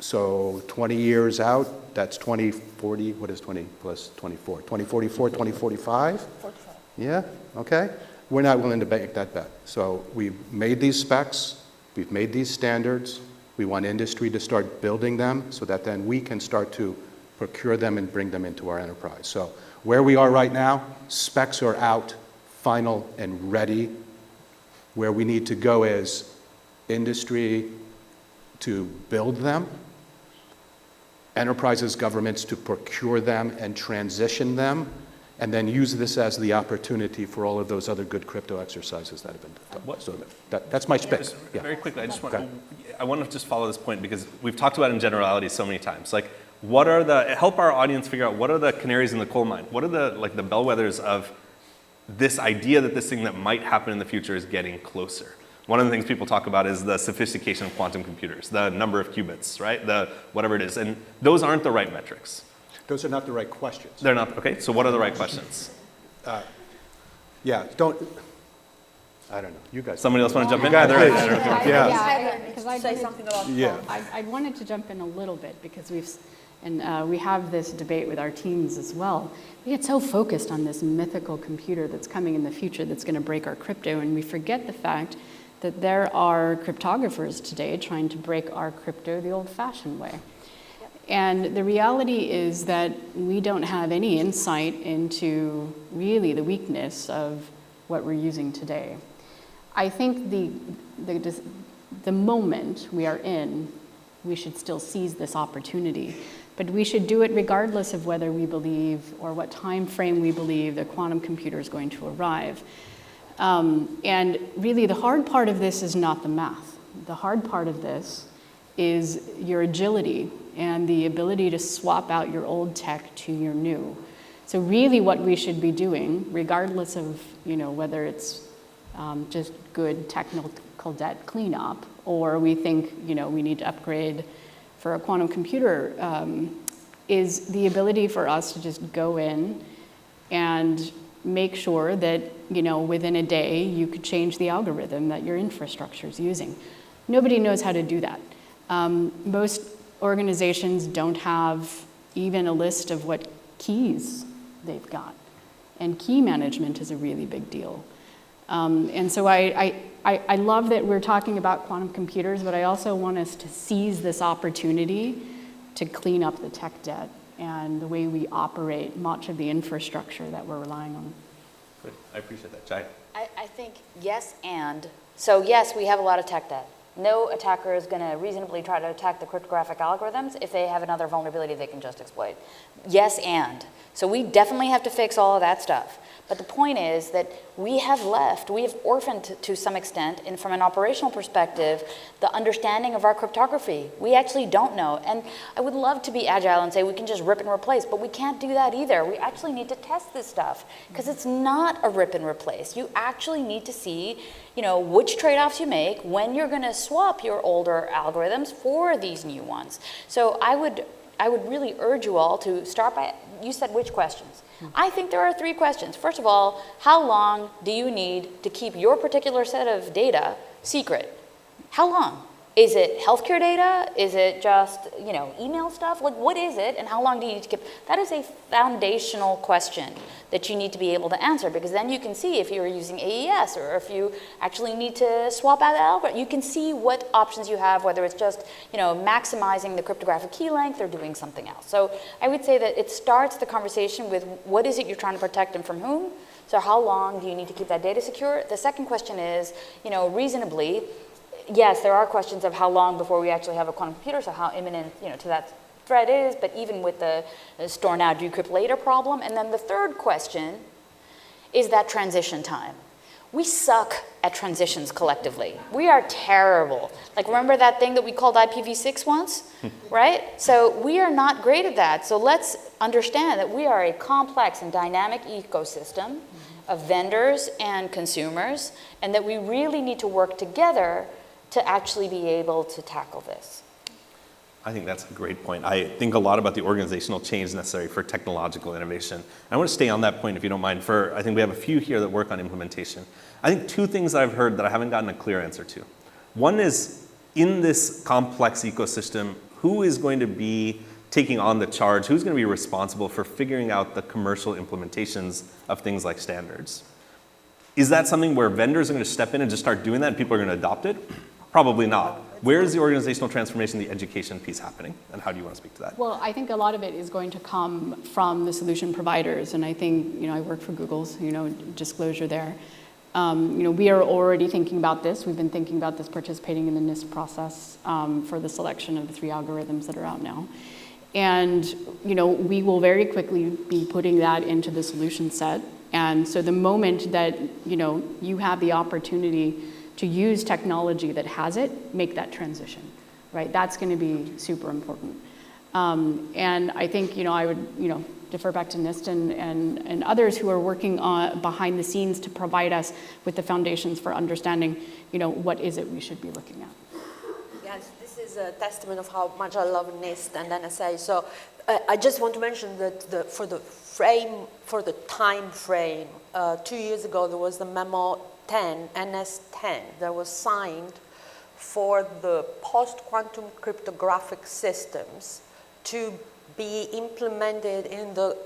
So 20 years out, that's 2040, what is 20 plus 24? 2044, 2045? 45. Yeah, okay. We're not willing to make that bet. So we've made these specs, we've made these standards, we want industry to start building them so that then we can start to procure them and bring them into our enterprise. So where we are right now, specs are out, final and ready. Where we need to go is industry to build them, enterprises, governments to procure them and transition them, and then use this as the opportunity for all of those other good crypto exercises that have been done. So that's my spin. Yeah. Very quickly, I want to just follow this point because we've talked about it in generalities so many times. Like, what are help our audience figure out what are the canaries in the coal mine? What are the bellwethers of this idea that this thing that might happen in the future is getting closer? One of the things people talk about is the sophistication of quantum computers, the number of qubits, right? The whatever it is, and those aren't the right metrics. Those are not the right questions. They're not, okay, so what are the right questions? I don't know. You guys. Somebody else want to jump in? Guys, Heather? please. Yeah. Because I Say wanted- something about Yeah, I wanted to jump in a little bit because we have this debate with our teams as well. We get so focused on this mythical computer that's coming in the future that's going to break our crypto, and we forget the fact that there are cryptographers today trying to break our crypto the old-fashioned way. And the reality is that we don't have any insight into really the weakness of what we're using today. I think the moment we are in, we should still seize this opportunity. But we should do it regardless of whether we believe or what time frame we believe the quantum computer is going to arrive. And really the hard part of this is not the math. The hard part of this is your agility and the ability to swap out your old tech to your new. So really what we should be doing, regardless of whether it's just good technical debt cleanup, or we think we need to upgrade for a quantum computer, is the ability for us to just go in and make sure that within a day you could change the algorithm that your infrastructure is using. Nobody knows how to do that. Most organizations don't have even a list of what keys they've got. And key management is a really big deal. And so I love that we're talking about quantum computers, but I also want us to seize this opportunity to clean up the tech debt and the way we operate much of the infrastructure that we're relying on. Good. I appreciate that. Jai? I think yes and. So yes, we have a lot of tech debt. No attacker is going to reasonably try to attack the cryptographic algorithms if they have another vulnerability they can just exploit. Yes and. So we definitely have to fix all of that stuff. But the point is that we have orphaned to some extent, and from an operational perspective, the understanding of our cryptography. We actually don't know. And I would love to be agile and say we can just rip and replace, but we can't do that either. We actually need to test this stuff because it's not a rip and replace. You actually need to see, which trade-offs you make when you're going to swap your older algorithms for these new ones. So I would really urge you all to start by, you said which questions? I think there are 3 questions. First of all, how long do you need to keep your particular set of data secret? How long? Is it healthcare data? Is it just, email stuff? Like, what is it, and how long do you need to keep? That is a foundational question that you need to be able to answer, because then you can see if you're using AES or if you actually need to swap out the algorithm. You can see what options you have, whether it's just, maximizing the cryptographic key length or doing something else. So I would say that it starts the conversation with what is it you're trying to protect and from whom? So how long do you need to keep that data secure? The second question is, reasonably, yes, there are questions of how long before we actually have a quantum computer, so how imminent, to that threat is, but even with the store now, decrypt later problem. And then the third question is that transition time. We suck at transitions collectively. We are terrible. Like, remember that thing that we called IPv6 once, right? So we are not great at that. So let's understand that we are a complex and dynamic ecosystem of vendors and consumers, and that we really need to work together to actually be able to tackle this. I think that's a great point. I think a lot about the organizational change necessary for technological innovation. I want to stay on that point, if you don't mind. I think we have a few here that work on implementation. I think 2 things that I've heard that I haven't gotten a clear answer to. One is, in this complex ecosystem, who is going to be taking on the charge? Who's going to be responsible for figuring out the commercial implementations of things like standards? Is that something where vendors are going to step in and just start doing that and people are going to adopt it? Probably not. Where is the organizational transformation, the education piece happening? And how do you want to speak to that? Well, I think a lot of it is going to come from the solution providers. And I think, I work for Google's, disclosure there. We are already thinking about this. We've been thinking about this, participating in the NIST process for the selection of the 3 algorithms that are out now. And, we will very quickly be putting that into the solution set. And so the moment that, you have the opportunity to use technology that has it, make that transition, right? That's going to be super important. And I think, I would, defer back to NIST and others who are working on behind the scenes to provide us with the foundations for understanding, what is it we should be looking at. Yes, this is a testament of how much I love NIST and NSA. So I just want to mention that for the time frame, 2 years ago there was the memo 10, NS10, that was signed for the post-quantum cryptographic systems to be implemented in the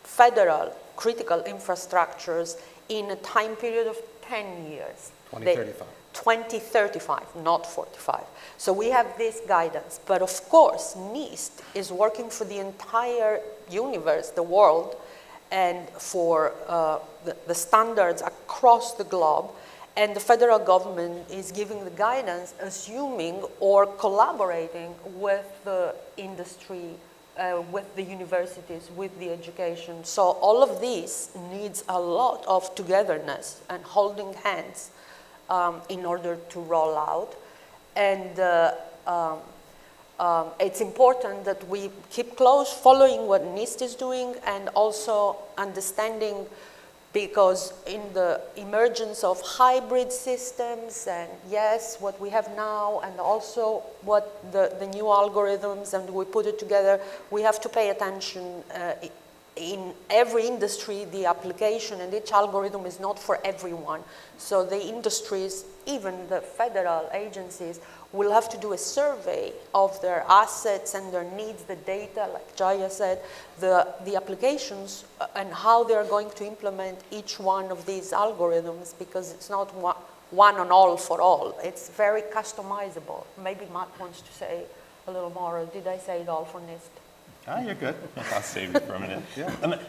federal critical infrastructures in a time period of 10 years. 2035. 2035, not 45. So we have this guidance. But of course, NIST is working for the entire universe, the world, and for the standards across the globe. And the federal government is giving the guidance, assuming or collaborating with the industry, with the universities, with the education. So all of this needs a lot of togetherness and holding hands in order to roll out. And it's important that we keep close following what NIST is doing and also understanding, because in the emergence of hybrid systems and yes, what we have now and also what the new algorithms, and we put it together, we have to pay attention. In every industry, the application and each algorithm is not for everyone. So the industries, even the federal agencies, will have to do a survey of their assets and their needs, the data, like Jaya said, the applications, and how they're going to implement each one of these algorithms, because it's not one on all for all. It's very customizable. Maybe Matt wants to say a little more, or did I say it all for NIST? You're good. I'll save you for a minute.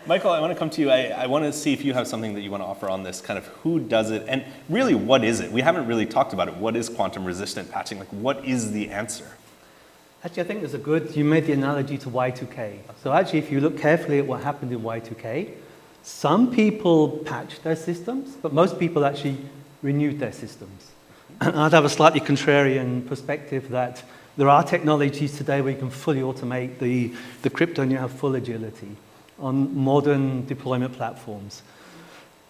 Michael, I want to come to you. I want to see if you have something that you want to offer on this, kind of who does it, and really what is it? We haven't really talked about it. What is quantum resistant patching? Like, what is the answer? Actually, I think there's you made the analogy to Y2K. So actually, if you look carefully at what happened in Y2K, some people patched their systems, but most people actually renewed their systems. I'd have a slightly contrarian perspective that there are technologies today where you can fully automate the crypto and you have full agility on modern deployment platforms.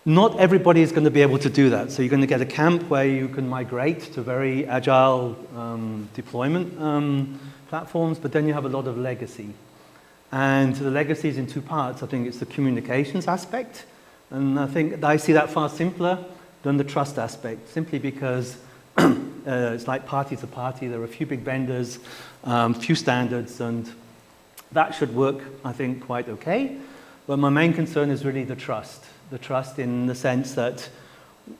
Not everybody is going to be able to do that. So you're going to get a camp where you can migrate to very agile deployment platforms, but then you have a lot of legacy. And the legacy is in two parts. I think it's the communications aspect, and I think I see that far simpler than the trust aspect, simply because it's like party to party. There are a few big vendors, few standards, and that should work, I think, quite okay. But my main concern is really the trust. The trust in the sense that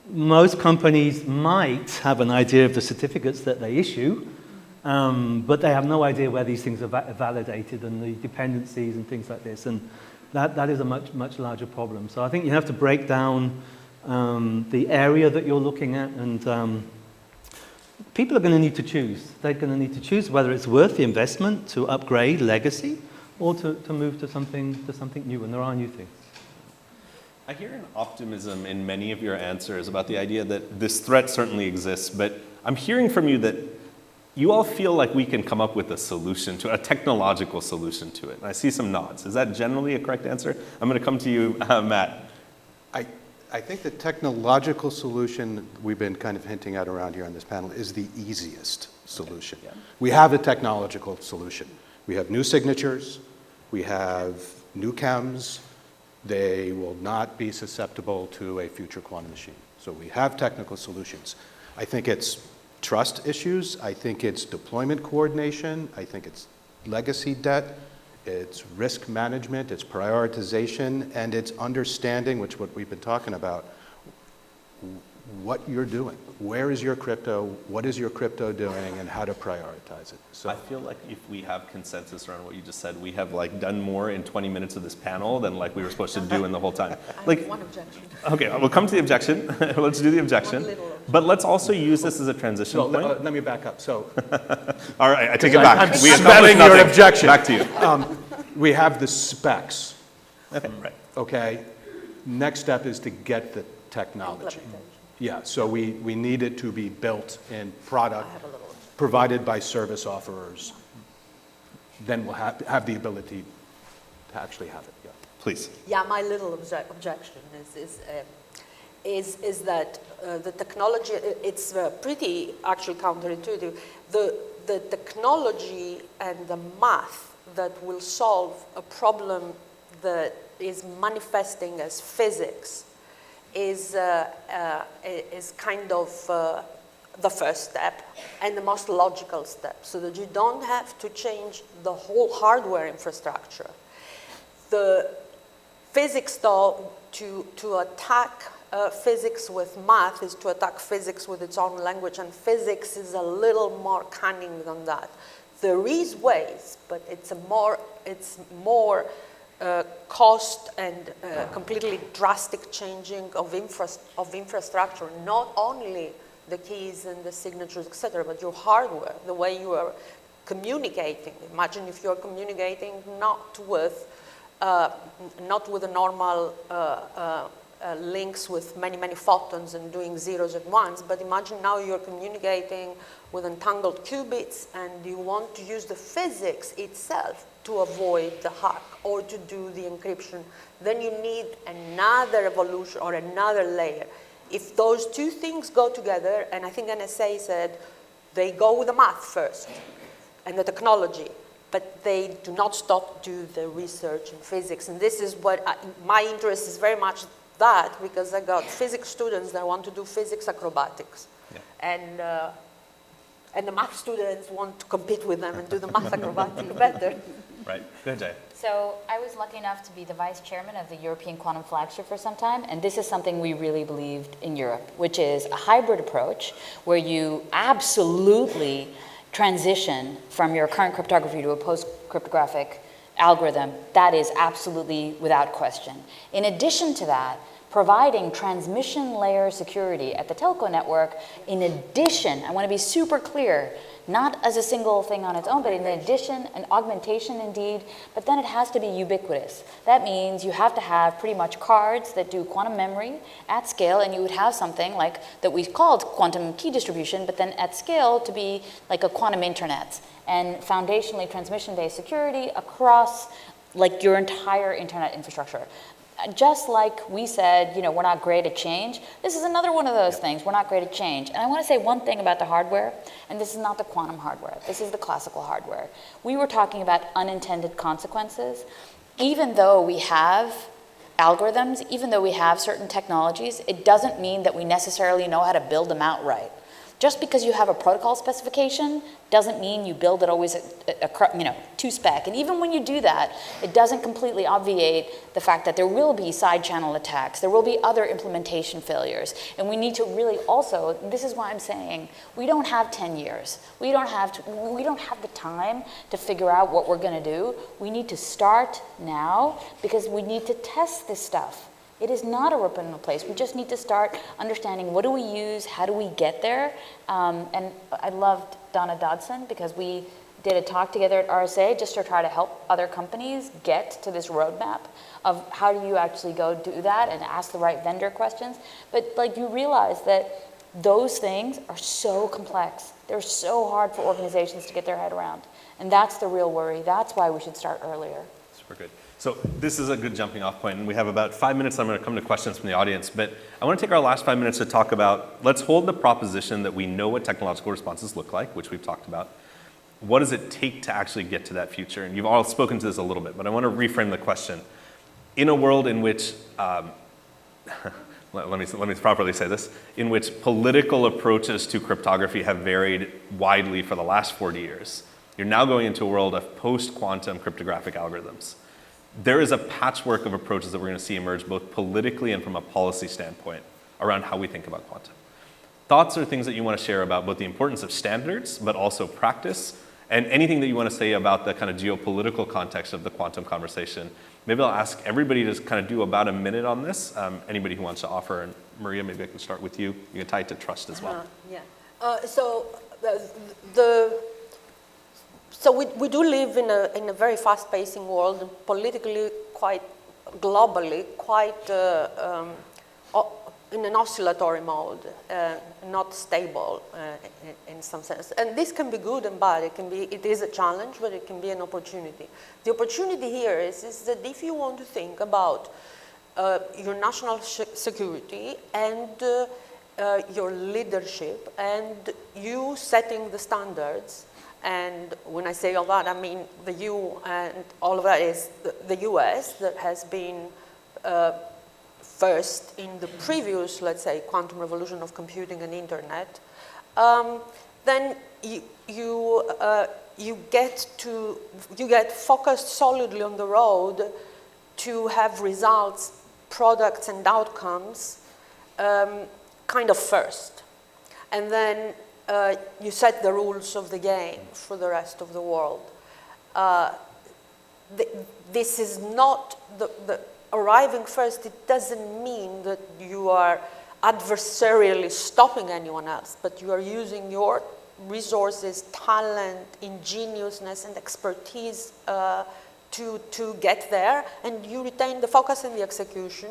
most companies might have an idea of the certificates that they issue, but they have no idea where these things are validated and the dependencies and things like this. And that is a much larger problem. So I think you have to break down the area that you're looking at, and people are going to need to choose. They're going to need to choose whether it's worth the investment to upgrade legacy or to move to something new, and there are new things. I hear an optimism in many of your answers about the idea that this threat certainly exists, but I'm hearing from you that you all feel like we can come up with a solution to a technological solution to it. And I see some nods. Is that generally a correct answer? I'm going to come to you, Matt. I think the technological solution we've been kind of hinting at around here on this panel is the easiest solution. Yeah. We have a technological solution. We have new signatures. We have new chems. They will not be susceptible to a future quantum machine. So we have technical solutions. I think it's trust issues. I think it's deployment coordination. I think it's legacy debt. It's risk management, it's prioritization, and it's understanding, which is what we've been talking about, what you're doing. Where is your crypto? What is your crypto doing? And how to prioritize it. So I feel like if we have consensus around what you just said, we have done more in 20 minutes of this panel than we were supposed to do in the whole time. I have one objection. Okay, we'll come to the objection. Let's do the objection. But let's also use this as a transition point. Let me back up. So, all right, I take it back. I'm smelling your objection. Back to you. We have the specs. Okay. Right. Okay. Next step is to get the technology. Yeah. So we need it to be built in product provided by service offerers. Then we'll have the ability to actually have it. Yeah. Please. Yeah. My little objection is that the technology, it's pretty actually counterintuitive. The technology and the math that will solve a problem that is manifesting as physics is kind of the first step and the most logical step, so that you don't have to change the whole hardware infrastructure. The physics, though, to attack physics with math is to attack physics with its own language, and physics is a little more cunning than that. There is ways, but it's more cost and completely drastic changing of infrastructure, not only the keys and the signatures, etc., but your hardware, the way you are communicating. Imagine if you're communicating not with the normal links with many, many photons and doing zeros at once, but imagine now you're communicating with entangled qubits and you want to use the physics itself to avoid the hack or to do the encryption. Then you need another evolution or another layer. If those two things go together, and I think NSA said they go with the math first and the technology, but they do not stop to do the research in physics. And this is what my interest is very much that, because I got physics students that want to do physics acrobatics. Yeah. And the math students want to compete with them and do the math acrobatics better. Right. Go ahead, Jay. So I was lucky enough to be the vice chairman of the European Quantum Flagship for some time, and this is something we really believed in Europe, which is a hybrid approach where you absolutely transition from your current cryptography to a post-cryptographic algorithm. That is absolutely without question. In addition to that, providing transmission layer security at the telco network, in addition, I want to be super clear, not as a single thing on its own, but in addition, an augmentation indeed, but then it has to be ubiquitous. That means you have to have pretty much cards that do quantum memory at scale, and you would have something like that we called quantum key distribution, but then at scale to be like a quantum internet, and foundationally transmission-based security across like your entire internet infrastructure. Just like we said, we're not great at change, this is another one of those things. We're not great at change. And I want to say one thing about the hardware, and this is not the quantum hardware. This is the classical hardware. We were talking about unintended consequences. Even though we have algorithms, even though we have certain technologies, it doesn't mean that we necessarily know how to build them out right. Just because you have a protocol specification doesn't mean you build it always to spec. And even when you do that, it doesn't completely obviate the fact that there will be side channel attacks. There will be other implementation failures. And we need to really also, this is why I'm saying, we don't have 10 years. We don't have the time to figure out what we're going to do. We need to start now because we need to test this stuff. It is not a rip and replace. We just need to start understanding what do we use, how do we get there. And I loved Donna Dodson because we did a talk together at RSA just to try to help other companies get to this roadmap of how do you actually go do that and ask the right vendor questions. But like you realize that those things are so complex. They're so hard for organizations to get their head around. And that's the real worry. That's why we should start earlier. Super good. So this is a good jumping off point, and we have about 5 minutes. I'm going to come to questions from the audience, but I want to take our last 5 minutes to talk about, let's hold the proposition that we know what technological responses look like, which we've talked about. What does it take to actually get to that future? And you've all spoken to this a little bit, but I want to reframe the question. In a world in which, let me properly say this, in which political approaches to cryptography have varied widely for the last 40 years, you're now going into a world of post-quantum cryptographic algorithms. There is a patchwork of approaches that we're going to see emerge both politically and from a policy standpoint around how we think about quantum. Thoughts or things that you want to share about both the importance of standards, but also practice, and anything that you want to say about the kind of geopolitical context of the quantum conversation. Maybe I'll ask everybody to kind of do about a minute on this. Anybody who wants to offer, and Maria, maybe I can start with you. You can tie it to trust as well. So we do live in a very fast-pacing world, and politically quite globally, quite in an oscillatory mode, not stable in some sense. And this can be good and bad. It is a challenge, but it can be an opportunity. The opportunity here is that if you want to think about your national security and your leadership and you setting the standards, and when I say all that, I mean the U, and all of that is the US that has been first in the previous, let's say, quantum revolution of computing and internet, then you get focused solidly on the road to have results, products, and outcomes kind of first. And then you set the rules of the game for the rest of the world. This is not the arriving first. It doesn't mean that you are adversarially stopping anyone else, but you are using your resources, talent, ingenuousness, and expertise to get there, and you retain the focus and the execution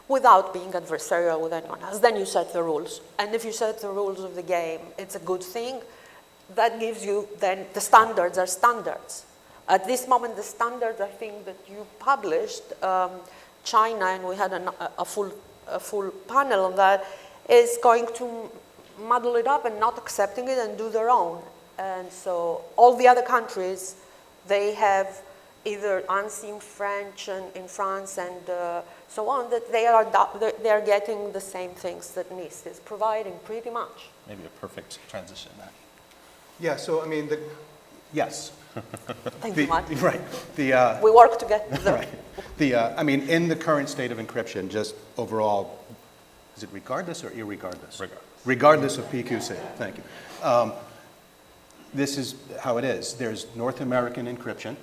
without being adversarial with anyone else. Then you set the rules. And if you set the rules of the game, it's a good thing. That gives you, then the standards are standards. At this moment, the standards, I think, that you published, China, and we had a full panel on that, is going to muddle it up and not accepting it and do their own. And so all the other countries, they have either unseen French and in France and so on, that they are getting the same things that NIST is providing pretty much. Maybe a perfect transition there. Yeah, so I mean, yes. Thank you, Martin. Right. We work together. Right. I mean, in the current state of encryption, just overall, is it regardless or irregardless? Regardless. Regardless of PQC, thank you. This is how it is. There's North American encryption.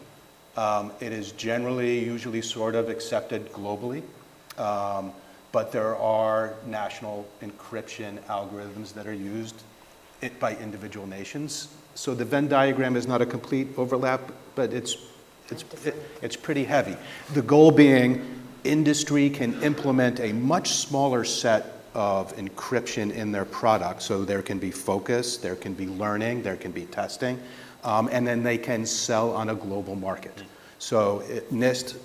It is generally, usually sort of accepted globally, but there are national encryption algorithms that are used by individual nations. So the Venn diagram is not a complete overlap, but it's pretty heavy. The goal being industry can implement a much smaller set of encryption in their product, so there can be focus, there can be learning, there can be testing, and then they can sell on a global market. So NIST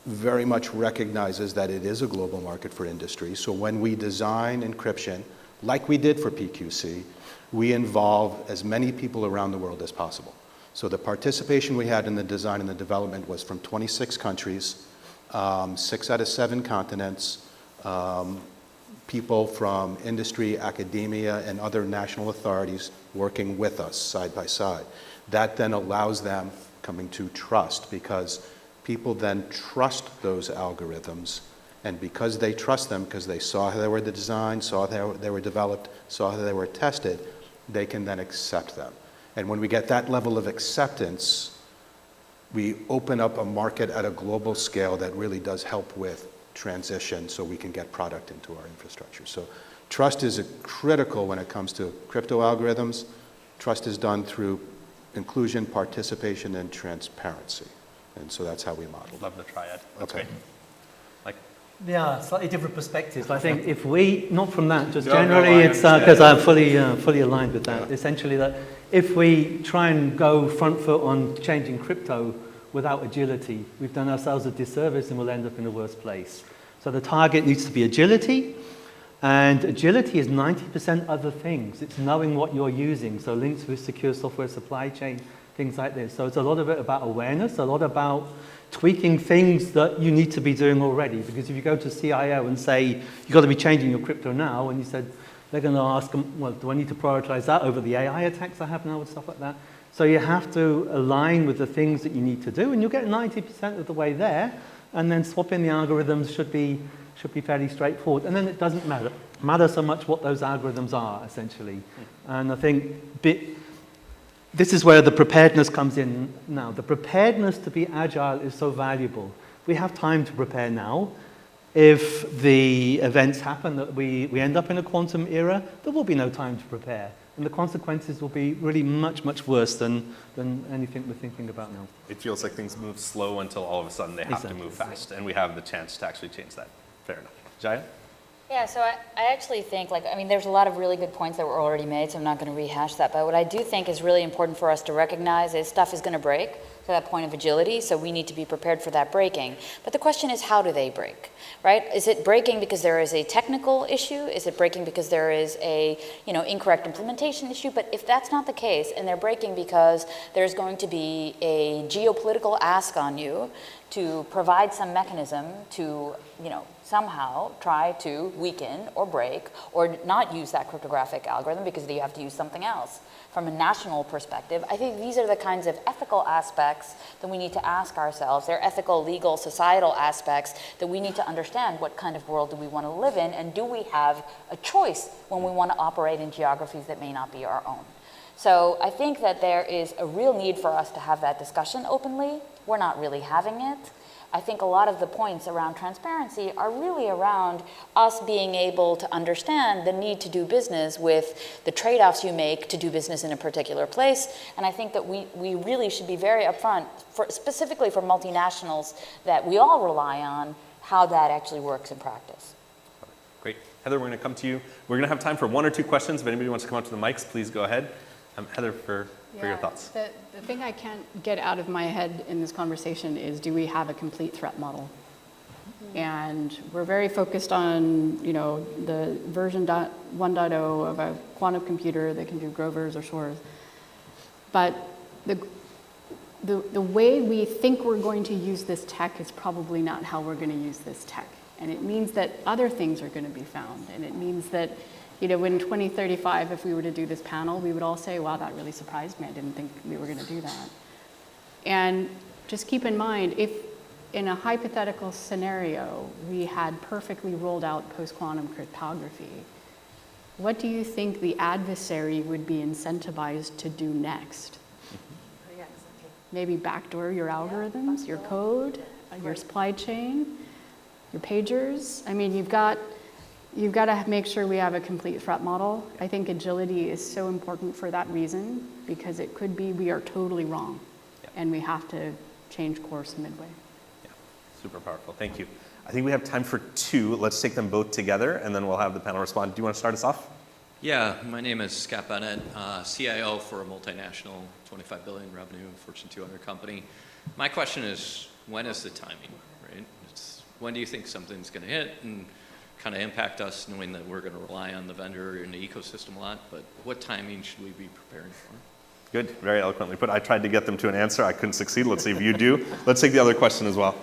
very much recognizes that it is a global market for industry. So when we design encryption, like we did for PQC, we involve as many people around the world as possible. So the participation we had in the design and the development was from 26 countries, 6 out of 7 continents, people from industry, academia, and other national authorities working with us side by side. That then allows them coming to trust, because people then trust those algorithms, and because they trust them, because they saw how they were designed, saw how they were developed, saw how they were tested, they can then accept them. And when we get that level of acceptance, we open up a market at a global scale that really does help with transition so we can get product into our infrastructure. So trust is critical when it comes to crypto algorithms. Trust is done through inclusion, participation, and transparency. And so that's how we model. Love the triad. That's great. Yeah, slightly different perspectives. I think if we, not from that, just generally, it's because I'm fully aligned with that. Essentially, that if we try and go front foot on changing crypto without agility, we've done ourselves a disservice and we'll end up in the worst place. So the target needs to be agility, and agility is 90% other things. It's knowing what you're using, so links with secure software supply chain, things like this. So it's a lot of it about awareness, a lot about tweaking things that you need to be doing already. Because if you go to CIO and say, you've got to be changing your crypto now, and you said, they're going to ask them, well, do I need to prioritize that over the AI attacks I have now and stuff like that? So you have to align with the things that you need to do, and you'll get 90% of the way there, and then swapping the algorithms should be fairly straightforward. And then it doesn't matter so much what those algorithms are, essentially. And I think this is where the preparedness comes in now. The preparedness to be agile is so valuable. We have time to prepare now. If the events happen that we end up in a quantum era, there will be no time to prepare. And the consequences will be really much, much worse than anything we're thinking about now. It feels like things move slow until all of a sudden they have to move fast, and we have the chance to actually change that. Fair enough. Jaya? Yeah, so I actually think, there's a lot of really good points that were already made, so I'm not going to rehash that. But what I do think is really important for us to recognize is stuff is going to break to that point of agility, so we need to be prepared for that breaking. But the question is, how do they break, right? Is it breaking because there is a technical issue? Is it breaking because there is a, incorrect implementation issue? But if that's not the case, and they're breaking because there's going to be a geopolitical ask on you to provide some mechanism to, somehow try to weaken or break or not use that cryptographic algorithm because you have to use something else. From a national perspective, I think these are the kinds of ethical aspects that we need to ask ourselves. They're ethical, legal, societal aspects that we need to understand. What kind of world do we want to live in, and do we have a choice when we want to operate in geographies that may not be our own? So I think that there is a real need for us to have that discussion openly. We're not really having it. I think a lot of the points around transparency are really around us being able to understand the need to do business with the trade-offs you make to do business in a particular place. And I think that we really should be very upfront, specifically for multinationals that we all rely on, how that actually works in practice. Great. Heather, we're going to come to you. We're going to have time for 1 or 2 questions. If anybody wants to come up to the mics, please go ahead. Heather, for your thoughts. The thing I can't get out of my head in this conversation is, do we have a complete threat model? And we're very focused on, the version 1.0 of a quantum computer that can do Grovers or Shors. But the way we think we're going to use this tech is probably not how we're going to use this tech. And it means that other things are going to be found. And it means that in 2035, if we were to do this panel, we would all say, wow, that really surprised me. I didn't think we were going to do that. And just keep in mind, if in a hypothetical scenario, we had perfectly rolled out post-quantum cryptography, what do you think the adversary would be incentivized to do next? Maybe backdoor your algorithms, your code, your supply chain, your pagers. I mean, you've got to make sure we have a complete threat model. I think agility is so important for that reason, because it could be we are totally wrong, and we have to change course midway. Yeah, super powerful. Thank you. I think we have time for 2. Let's take them both together, and then we'll have the panel respond. Do you want to start us off? Yeah, my name is Scott Bennett, CIO for a multinational, $25 billion revenue, Fortune 200 company. My question is, when is the timing, right? When do you think something's going to hit and kind of impact us, knowing that we're going to rely on the vendor and the ecosystem a lot, but what timing should we be preparing for? Good, very eloquently put. I tried to get them to an answer. I couldn't succeed. Let's see if you do. Let's take the other question as well.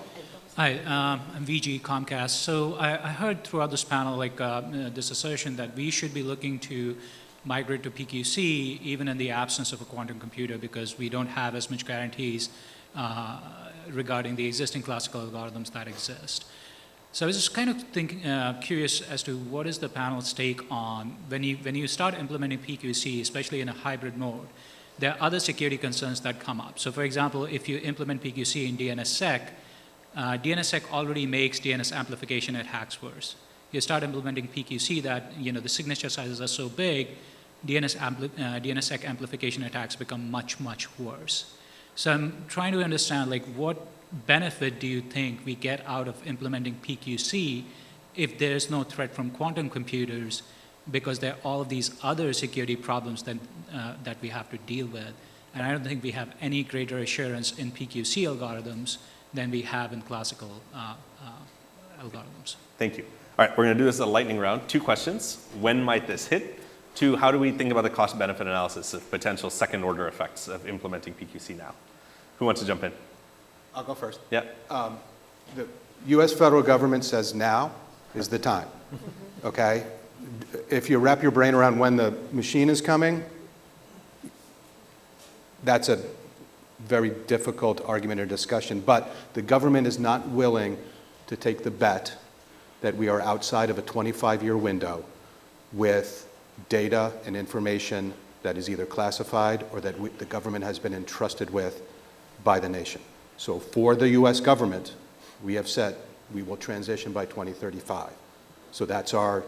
Hi, I'm VG Comcast. So I heard throughout this panel this assertion that we should be looking to migrate to PQC even in the absence of a quantum computer, because we don't have as much guarantees regarding the existing classical algorithms that exist. So I was just kind of curious as to what is the panel's take on when you start implementing PQC, especially in a hybrid mode, there are other security concerns that come up. So for example, if you implement PQC in DNSSEC, DNSSEC already makes DNS amplification attacks worse. You start implementing PQC that, the signature sizes are so big, DNSSEC amplification attacks become much, much worse. So I'm trying to understand, what benefit do you think we get out of implementing PQC if there's no threat from quantum computers, because there are all of these other security problems that we have to deal with. And I don't think we have any greater assurance in PQC algorithms than we have in classical algorithms. Thank you. All right, we're going to do this as a lightning round. 2 questions. When might this hit? 2, how do we think about the cost-benefit analysis of potential second-order effects of implementing PQC now? Who wants to jump in? I'll go first. Yeah. The U.S. federal government says now is the time, okay? If you wrap your brain around when the machine is coming, that's a very difficult argument or discussion, but the government is not willing to take the bet that we are outside of a 25-year window with data and information that is either classified or that the government has been entrusted with by the nation. So for the U.S. government, we have said we will transition by 2035. So that's how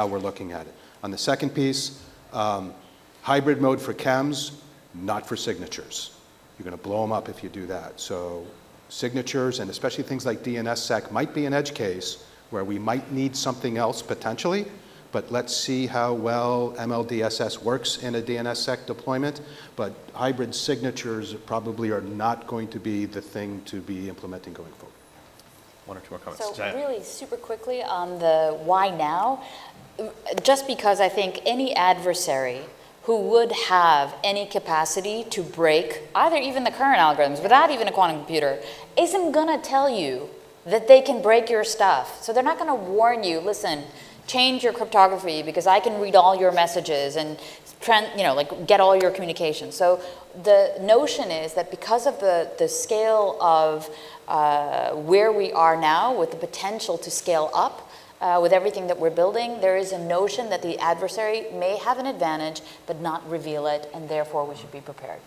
we're looking at it. On the second piece, hybrid mode for chems, not for signatures. You're going to blow them up if you do that. So signatures, and especially things like DNSSEC, might be an edge case where we might need something else potentially, but let's see how well MLDSS works in a DNSSEC deployment. But hybrid signatures probably are not going to be the thing to be implementing going forward. 1 or 2 more comments. So really super quickly on the why now, just because I think any adversary who would have any capacity to break either even the current algorithms without even a quantum computer isn't going to tell you that they can break your stuff. So they're not going to warn you, listen, change your cryptography because I can read all your messages and like get all your communications. So the notion is that because of the scale of where we are now with the potential to scale up with everything that we're building, there is a notion that the adversary may have an advantage but not reveal it, and therefore we should be prepared.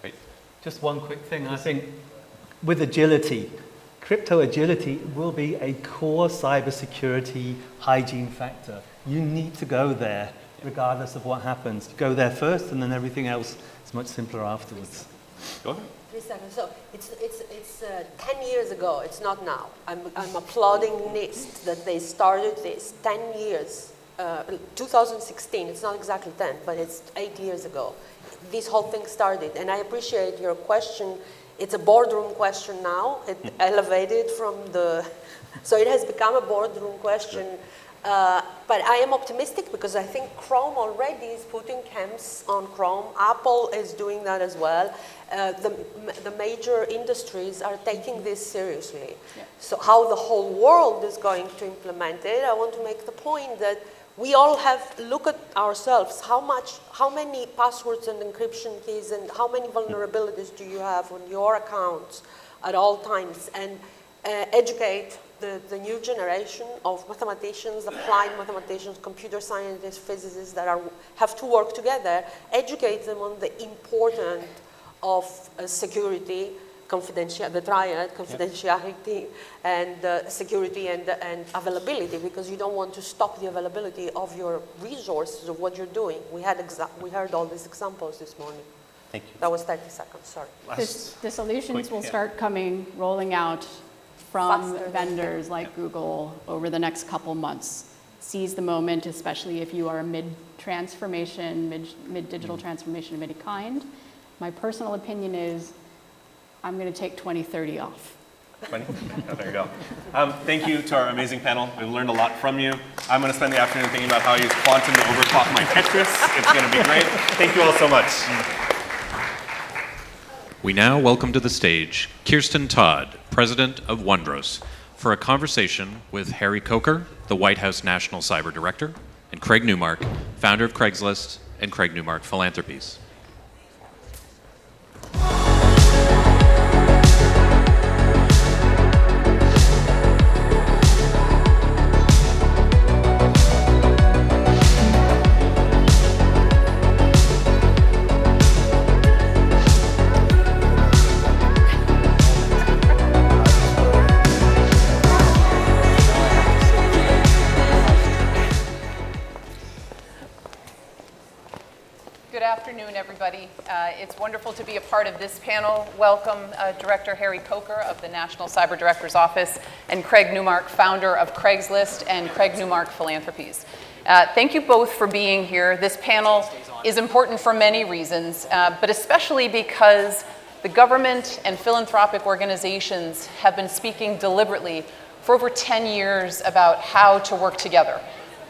Right. Just one quick thing. I think with agility, crypto agility will be a core cybersecurity hygiene factor. You need to go there regardless of what happens. You go there first and then everything else is much simpler afterwards. Go ahead. 3 seconds. So it's 10 years ago. It's not now. I'm applauding NIST that they started this 10 years, 2016. It's not exactly 10, but it's 8 years ago. This whole thing started, and I appreciate your question. It's a boardroom question now. It elevated from so it has become a boardroom question. But I am optimistic because I think Chrome already is putting camps on Chrome. Apple is doing that as well. The major industries are taking this seriously. Yeah. So how the whole world is going to implement it, I want to make the point that we all have to look at ourselves. How many passwords and encryption keys and how many vulnerabilities do you have on your accounts at all times? And educate the new generation of mathematicians, applied mathematicians, computer scientists, physicists that have to work together, educate them on the importance of security, the triad, confidentiality, and security and availability, because you don't want to stop the availability of your resources of what you're doing. We heard all these examples this morning. Thank you. That was 30 seconds, sorry. The solutions will start rolling out from vendors like Google over the next couple months. Seize the moment, especially if you are a mid-transformation, mid-digital transformation of any kind. My personal opinion is I'm going to take 2030 off. 20? Oh, there you go. Thank you to our amazing panel. We've learned a lot from you. I'm going to spend the afternoon thinking about how I use quantum to overclock my Tetris. It's going to be great. Thank you all so much. We now welcome to the stage Kirsten Todd, President of Wondros, for a conversation with Harry Coker, the White House National Cyber Director, and Craig Newmark, founder of Craigslist and Craig Newmark Philanthropies. Everybody. It's wonderful to be a part of this panel. Welcome Director Harry Coker of the National Cyber Director's Office and Craig Newmark, founder of Craigslist and Craig Newmark Philanthropies. Thank you both for being here. This panel is important for many reasons, but especially because the government and philanthropic organizations have been speaking deliberately for over 10 years about how to work together.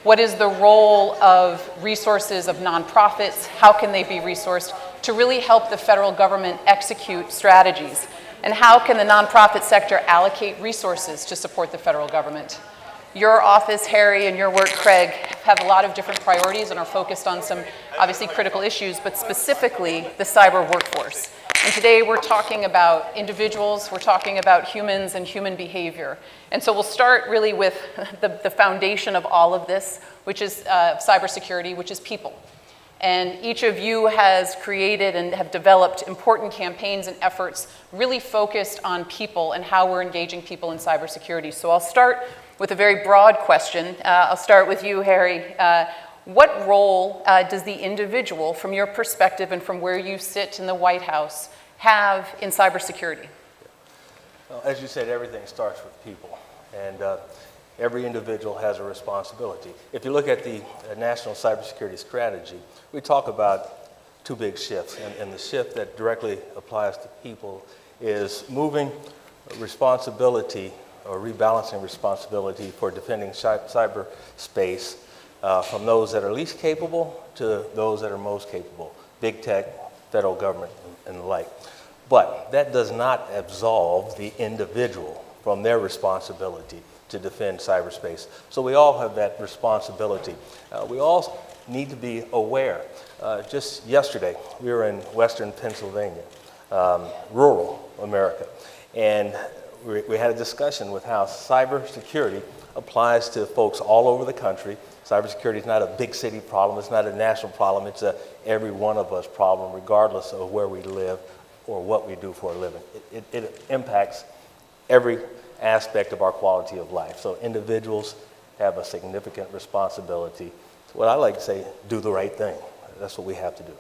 What is the role of resources of nonprofits? How can they be resourced to really help the federal government execute strategies? And how can the nonprofit sector allocate resources to support the federal government? Your office, Harry, and your work, Craig, have a lot of different priorities and are focused on some obviously critical issues, but specifically the cyber workforce. And today we're talking about individuals, we're talking about humans and human behavior. And so we'll start really with the foundation of all of this, which is cybersecurity, which is people. And each of you has created and have developed important campaigns and efforts really focused on people and how we're engaging people in cybersecurity. So I'll start with a very broad question. I'll start with you, Harry. What role does the individual, from your perspective and from where you sit in the White House, have in cybersecurity? Well, as you said, everything starts with people, and every individual has a responsibility. If you look at the National Cybersecurity Strategy, we talk about two big shifts, and the shift that directly applies to people is moving responsibility or rebalancing responsibility for defending cyberspace from those that are least capable to those that are most capable, big tech, federal government, and the like. But that does not absolve the individual from their responsibility to defend cyberspace. So we all have that responsibility. We all need to be aware. Just yesterday, we were in Western Pennsylvania, rural America, and we had a discussion with how cybersecurity applies to folks all over the country. Cybersecurity is not a big city problem, it's not a national problem, it's a every one of us problem, regardless of where we live or what we do for a living. It impacts every aspect of our quality of life. So individuals have a significant responsibility to, what I like to say, do the right thing. That's what we have to do.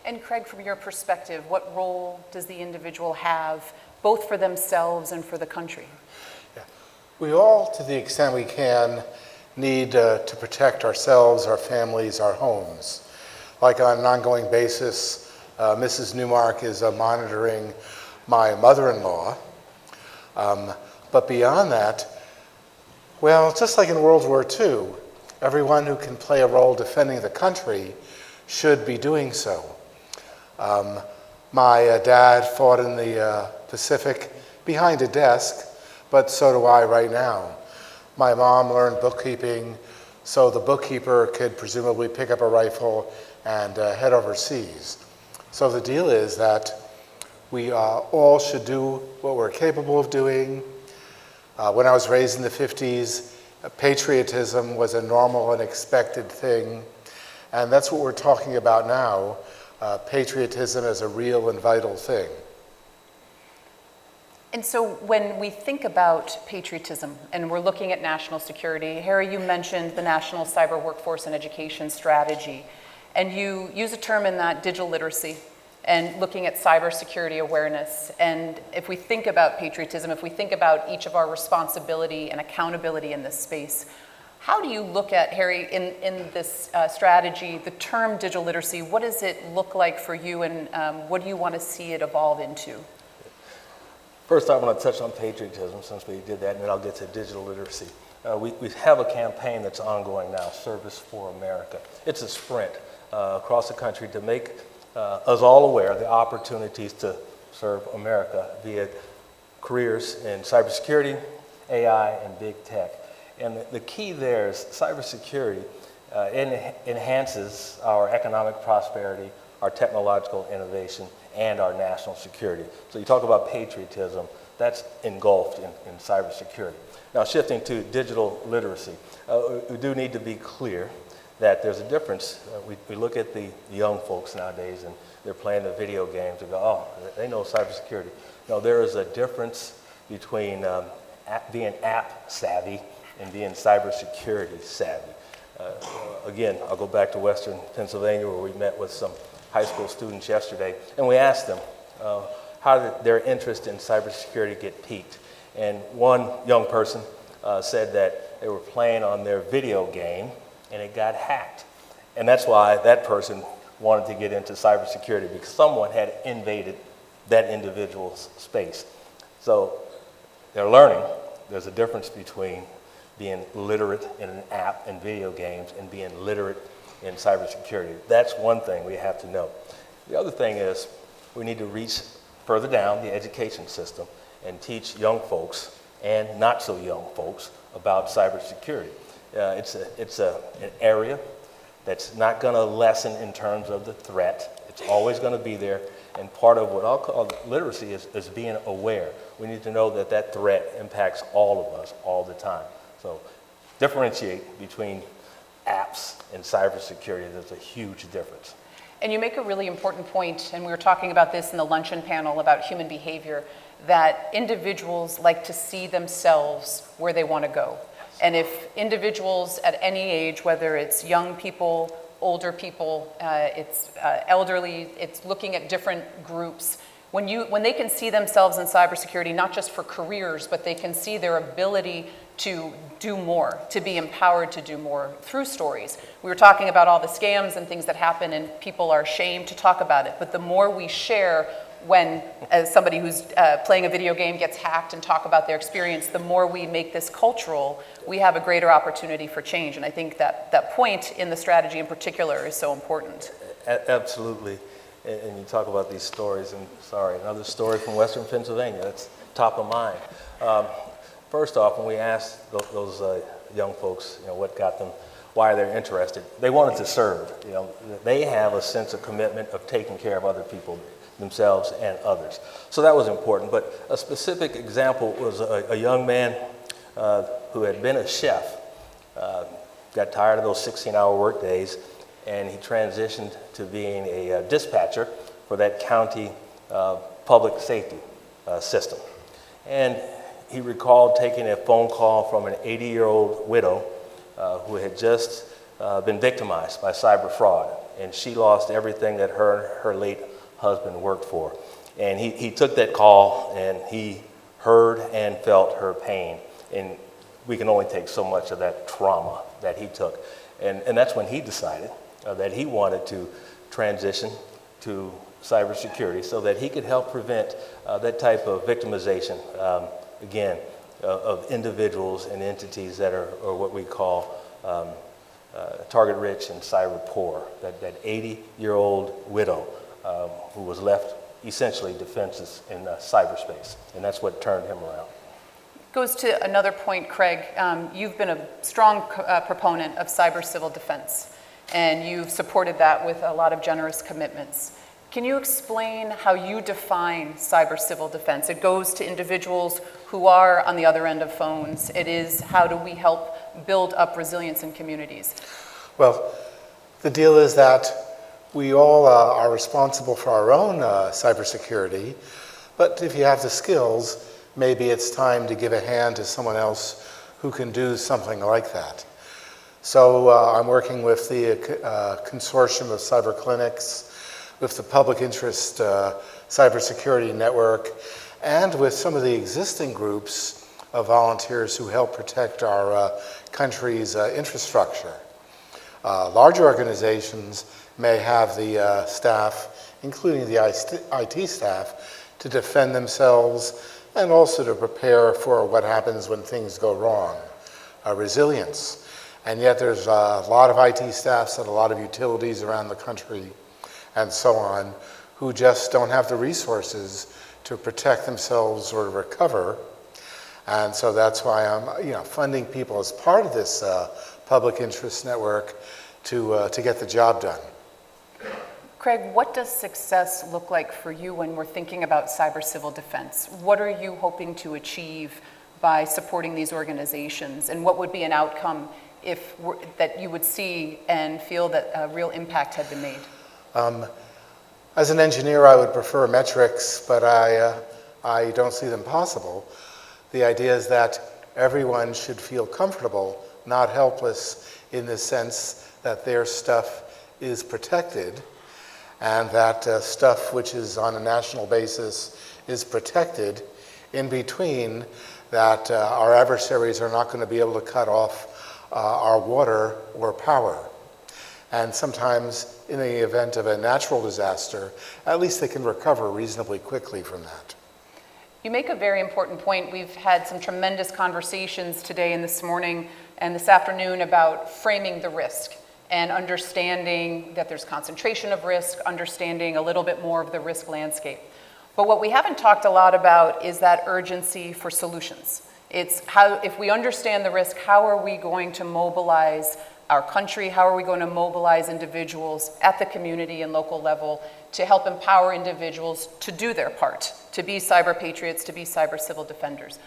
And Craig, from your perspective, what role does the individual have, both for themselves and for the country? We all, to the extent we can, need to protect ourselves, our families, our homes. Like on an ongoing basis, Mrs. Newmark is monitoring my mother-in-law. But beyond that, well, just like in World War II, everyone who can play a role defending the country should be doing so. My dad fought in the Pacific behind a desk, but so do I right now. My mom learned bookkeeping, so the bookkeeper could presumably pick up a rifle and head overseas. So the deal is that we all should do what we're capable of doing. When I was raised in the 50s, patriotism was a normal and expected thing, and that's what we're talking about now, patriotism as a real and vital thing. And so when we think about patriotism and we're looking at national security, Harry, you mentioned the National Cyber Workforce and Education Strategy, and you use a term in that, digital literacy, and looking at cybersecurity awareness. And if we think about patriotism, if we think about each of our responsibility and accountability in this space, how do you look at, Harry, in this strategy, the term digital literacy? What does it look like for you, and what do you want to see it evolve into? First, I want to touch on patriotism, since we did that, and then I'll get to digital literacy. We have a campaign that's ongoing now, Service for America. It's a sprint across the country to make us all aware of the opportunities to serve America via careers in cybersecurity, AI, and big tech. And the key there is cybersecurity enhances our economic prosperity, our technological innovation, and our national security. So you talk about patriotism, that's engulfed in cybersecurity. Now, shifting to digital literacy, we do need to be clear that there's a difference. We look at the young folks nowadays, and they're playing the video games and go, oh, they know cybersecurity. No, there is a difference between being app savvy and being cybersecurity savvy. Again, I'll go back to Western Pennsylvania, where we met with some high school students yesterday, and we asked them how did their interest in cybersecurity get piqued. And one young person said that they were playing on their video game and it got hacked. And that's why that person wanted to get into cybersecurity, because someone had invaded that individual's space. So they're learning there's a difference between being literate in an app and video games and being literate in cybersecurity. That's one thing we have to know. The other thing is we need to reach further down the education system and teach young folks and not so young folks about cybersecurity. It's an area that's not going to lessen in terms of the threat. It's always going to be there, and part of what I'll call literacy is being aware. We need to know that that threat impacts all of us all the time. So differentiate between apps and cybersecurity. There's a huge difference. And you make a really important point, and we were talking about this in the luncheon panel about human behavior, that individuals like to see themselves where they want to go. And if individuals at any age, whether it's young people, older people, it's elderly, it's looking at different groups, when they can see themselves in cybersecurity, not just for careers, but they can see their ability to do more, to be empowered to do more through stories. We were talking about all the scams and things that happen, and people are ashamed to talk about it. But the more we share when, as somebody who's playing a video game gets hacked and talk about their experience, the more we make this cultural, we have a greater opportunity for change. And I think that point in the strategy in particular is so important. Absolutely. And you talk about these stories, and sorry, another story from Western Pennsylvania, that's top of mind. First off, when we asked those young folks, what got them, why they're interested, they wanted to serve. They have a sense of commitment of taking care of other people, themselves and others. So that was important. But a specific example was a young man who had been a chef, got tired of those 16-hour work days, and he transitioned to being a dispatcher for that county public safety system. And he recalled taking a phone call from an 80-year-old widow who had just been victimized by cyber fraud. And she lost everything that her late husband worked for. And he took that call, and he heard and felt her pain. And we can only take so much of that trauma that he took. And that's when he decided that he wanted to transition to cybersecurity so that he could help prevent that type of victimization, again, of individuals and entities that are what we call target rich and cyber poor. That 80-year-old widow who was left essentially defenseless in cyberspace. And that's what turned him around. Goes to another point, Craig. You've been a strong proponent of cyber civil defense, and you've supported that with a lot of generous commitments. Can you explain how you define cyber civil defense? It goes to individuals who are on the other end of phones. It is how do we help build up resilience in communities? Well, the deal is that we all are responsible for our own cybersecurity, but if you have the skills, maybe it's time to give a hand to someone else who can do something like that. So I'm working with the consortium of cyber clinics, with the public interest cybersecurity network, and with some of the existing groups of volunteers who help protect our country's infrastructure. Larger organizations may have the staff, including the IT staff, to defend themselves and also to prepare for what happens when things go wrong, resilience. And yet there's a lot of IT staffs at a lot of utilities around the country and so on who just don't have the resources to protect themselves or to recover. And so that's why I'm funding people as part of this public interest network to get the job done. Craig, what does success look like for you when we're thinking about cyber civil defense? What are you hoping to achieve by supporting these organizations? And what would be an outcome that you would see and feel that a real impact had been made? As an engineer, I would prefer metrics, but I don't see them possible. The idea is that everyone should feel comfortable, not helpless, in the sense that their stuff is protected, and that stuff which is on a national basis is protected. In between, that our adversaries are not going to be able to cut off our water or power. And sometimes, in the event of a natural disaster, at least they can recover reasonably quickly from that. You make a very important point. We've had some tremendous conversations today and this morning and this afternoon about framing the risk and understanding that there's concentration of risk, understanding a little bit more of the risk landscape. But what we haven't talked a lot about is that urgency for solutions. It's how, if we understand the risk, how are we going to mobilize our country? How are we going to mobilize individuals at the community and local level to help empower individuals to do their part, to be cyber patriots, to be cyber civil defenders?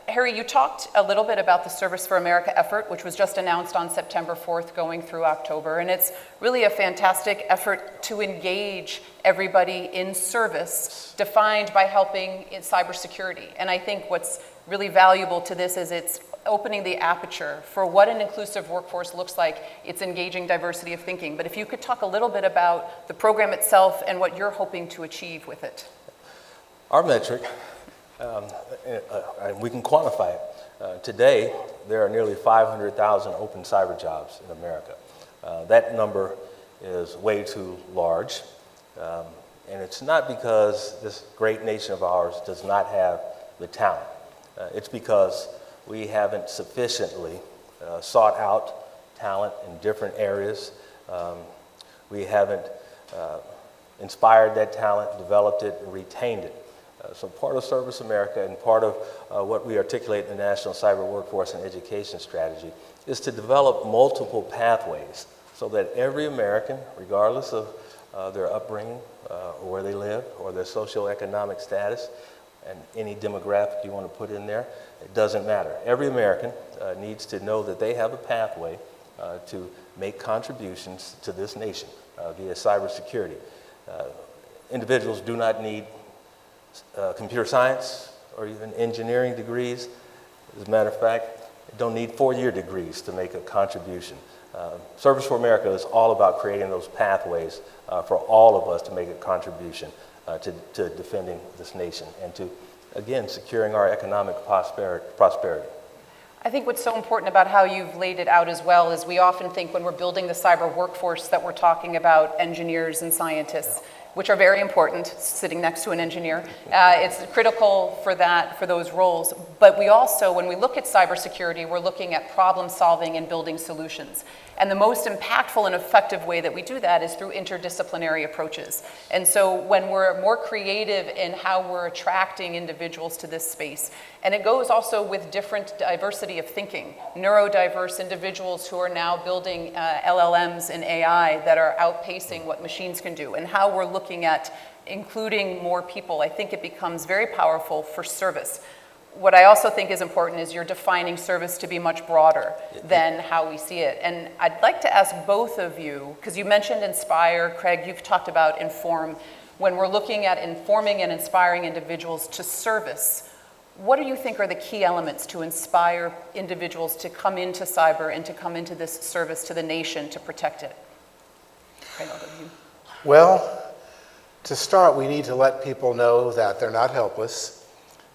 Harry, you talked a little bit about the Service for America effort, which was just announced on September 4th, going through October, and it's really a fantastic effort to engage everybody in service, defined by helping in cybersecurity. And I think what's really valuable to this is it's opening the aperture for what an inclusive workforce looks like. It's engaging diversity of thinking. But if you could talk a little bit about the program itself and what you're hoping to achieve with it. Our metric, we can quantify it. Today, there are nearly 500,000 open cyber jobs in America. That number is way too large. And it's not because this great nation of ours does not have the talent. It's because we haven't sufficiently sought out talent in different areas. We haven't inspired that talent, developed it, and retained it. So part of Service America and part of what we articulate in the National Cyber Workforce and Education Strategy is to develop multiple pathways so that every American, regardless of their upbringing or where they live or their socioeconomic status and any demographic you want to put in there, it doesn't matter. Every American needs to know that they have a pathway to make contributions to this nation via cybersecurity. Individuals do not need computer science or even engineering degrees. As a matter of fact, they don't need 4-year degrees to make a contribution. Service for America is all about creating those pathways for all of us to make a contribution to defending this nation and to, again, securing our economic prosperity. I think what's so important about how you've laid it out as well is we often think when we're building the cyber workforce that we're talking about engineers and scientists, which are very important, sitting next to an engineer. It's critical for that, for those roles. But we also, when we look at cybersecurity, we're looking at problem solving and building solutions. And the most impactful and effective way that we do that is through interdisciplinary approaches. And so when we're more creative in how we're attracting individuals to this space, and it goes also with different diversity of thinking, neurodiverse individuals who are now building LLMs and AI that are outpacing what machines can do, and how we're looking at including more people, I think it becomes very powerful for service. What I also think is important is you're defining service to be much broader than how we see it. And I'd like to ask both of you, because you mentioned inspire, Craig, you've talked about inform. When we're looking at informing and inspiring individuals to service, what do you think are the key elements to inspire individuals to come into cyber and to come into this service to the nation to protect it? Craig, I'll go to you. Well, to start, we need to let people know that they're not helpless.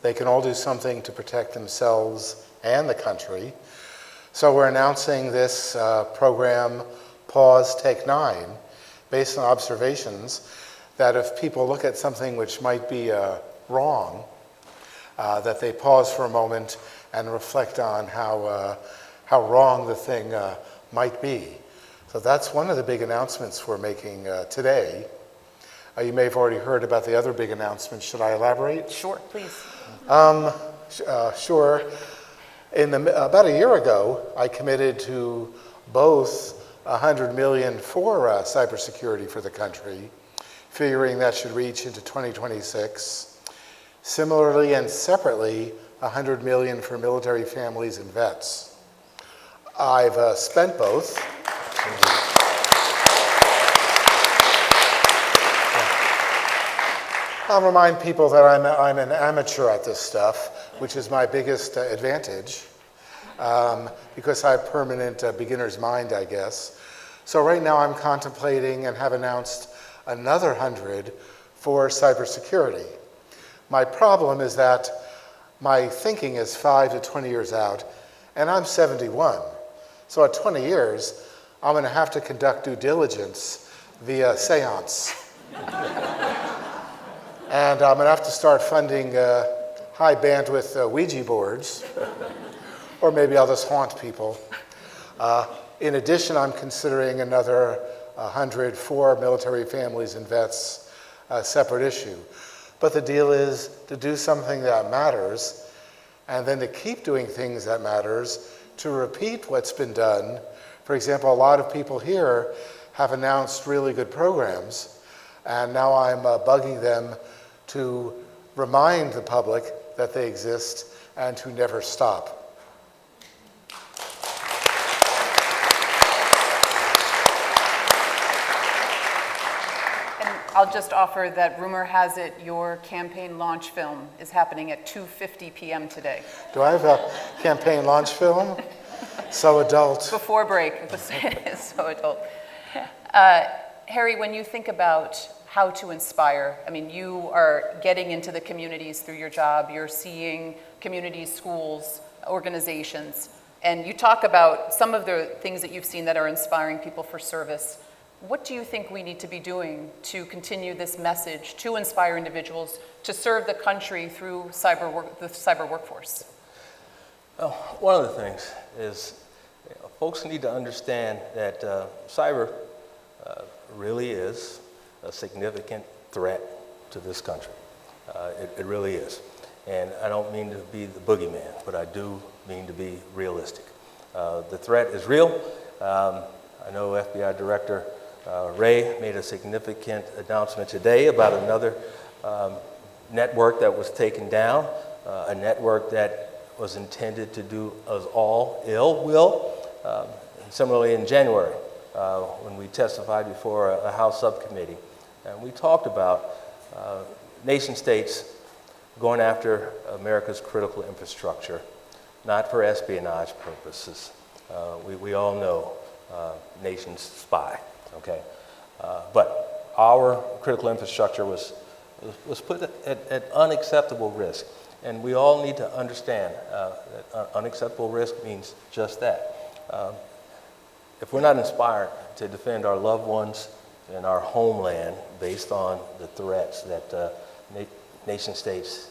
They can all do something to protect themselves and the country. So we're announcing this program, Pause, Take 9, based on observations that if people look at something which might be wrong, that they pause for a moment and reflect on how wrong the thing might be. So that's one of the big announcements we're making today. You may have already heard about the other big announcements. Should I elaborate? Sure, please. Sure. About a year ago, I committed to both $100 million for cybersecurity for the country, figuring that should reach into 2026. Similarly and separately, $100 million for military families and vets. I've spent both. I'll remind people that I'm an amateur at this stuff, which is my biggest advantage, because I have permanent beginner's mind, I guess. So right now I'm contemplating and have announced another 100 for cybersecurity. My problem is that my thinking is 5 to 20 years out, and I'm 71. So at 20 years, I'm going to have to conduct due diligence via seance. And I'm going to have to start funding high bandwidth Ouija boards, or maybe I'll just haunt people. In addition, I'm considering another 100 for military families and vets, a separate issue. But the deal is to do something that matters, and then to keep doing things that matters, to repeat what's been done. For example, a lot of people here have announced really good programs, and now I'm bugging them to remind the public that they exist and to never stop. And I'll just offer that rumor has it your campaign launch film is happening at 2:50 p.m. today. Do I have a campaign launch film? So adult. Before break, it's so adult. Harry, when you think about how to inspire, I mean, you are getting into the communities through your job, you're seeing communities, schools, organizations, and you talk about some of the things that you've seen that are inspiring people for service. what do you think we need to be doing to continue this message, to inspire individuals to serve the country through the cyber workforce? Well, one of the things is folks need to understand that cyber really is a significant threat to this country. It really is. And I don't mean to be the boogeyman, but I do mean to be realistic. The threat is real. I know FBI Director Ray made a significant announcement today about another network that was taken down, a network that was intended to do us all ill will. Similarly, in January, when we testified before a House subcommittee, and we talked about nation states going after America's critical infrastructure, not for espionage purposes. We all know nations spy, okay? But our critical infrastructure was put at unacceptable risk. And we all need to understand that unacceptable risk means just that. If we're not inspired to defend our loved ones and our homeland based on the threats that nation states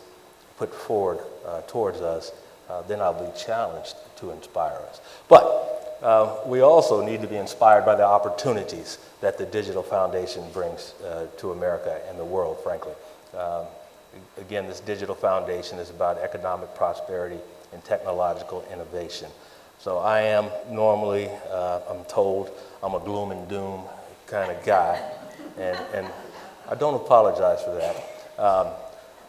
put forward towards us, then I'll be challenged to inspire us. But we also need to be inspired by the opportunities that the Digital Foundation brings to America and the world, frankly. Again, this Digital Foundation is about economic prosperity and technological innovation. So I am normally, I'm told, I'm a gloom and doom kind of guy, and I don't apologize for that.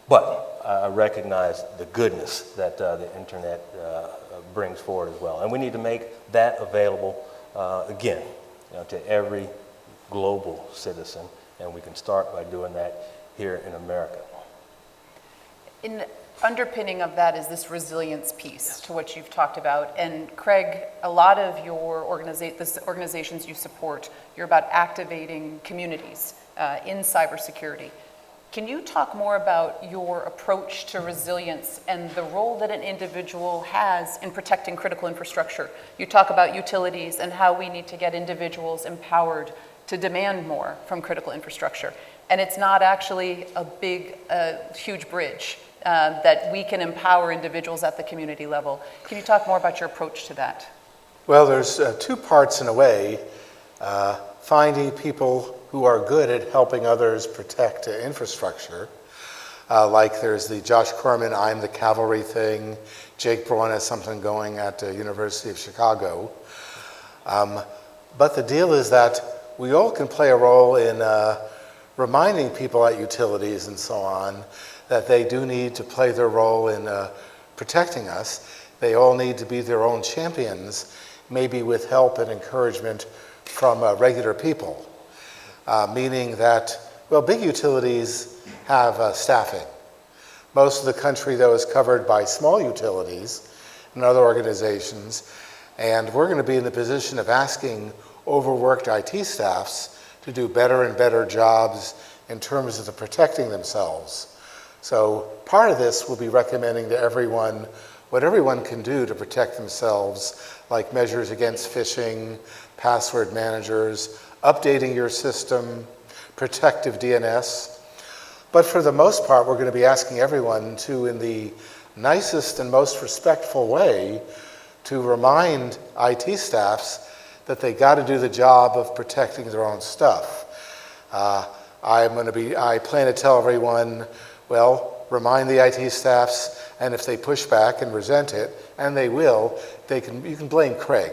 But I recognize the goodness that the internet brings forward as well. And we need to make that available, again, to every global citizen, and we can start by doing that here in America. In underpinning of that is this resilience piece to what you've talked about. And Craig, a lot of your the organizations you support, you're about activating communities in cybersecurity. Can you talk more about your approach to resilience and the role that an individual has in protecting critical infrastructure? You talk about utilities and how we need to get individuals empowered to demand more from critical infrastructure. And it's not actually a big, huge bridge that we can empower individuals at the community level. Can you talk more about your approach to that? Well, there's two parts in a way. Finding people who are good at helping others protect infrastructure. Like there's the Josh Corman, I'm the Cavalry thing. Jake Braun has something going at the University of Chicago. But the deal is that we all can play a role in reminding people at utilities and so on that they do need to play their role in protecting us. They all need to be their own champions, maybe with help and encouragement from regular people. Meaning that, well, big utilities have staffing. Most of the country, though, is covered by small utilities and other organizations, and we're going to be in the position of asking overworked IT staffs to do better and better jobs in terms of the protecting themselves. So part of this will be recommending to everyone what everyone can do to protect themselves, like measures against phishing, password managers, updating your system, protective DNS. But for the most part, we're going to be asking everyone to, in the nicest and most respectful way, to remind IT staffs that they got to do the job of protecting their own stuff. I plan to tell everyone, well, remind the IT staffs, and if they push back and resent it, and they will, you can blame Craig.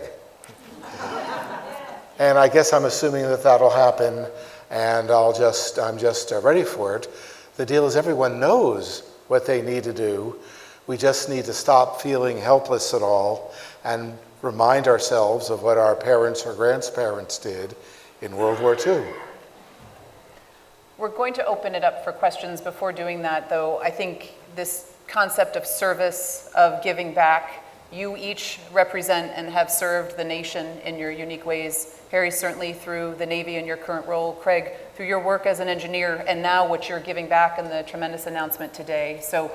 And I guess I'm assuming that that'll happen, and I'm just ready for it. The deal is everyone knows what they need to do. We just need to stop feeling helpless at all and remind ourselves of what our parents or grandparents did in World War II. We're going to open it up for questions. Before doing that, though, I think this concept of service, of giving back, you each represent and have served the nation in your unique ways. Harry, certainly through the Navy in your current role. Craig, through your work as an engineer, and now what you're giving back in the tremendous announcement today. So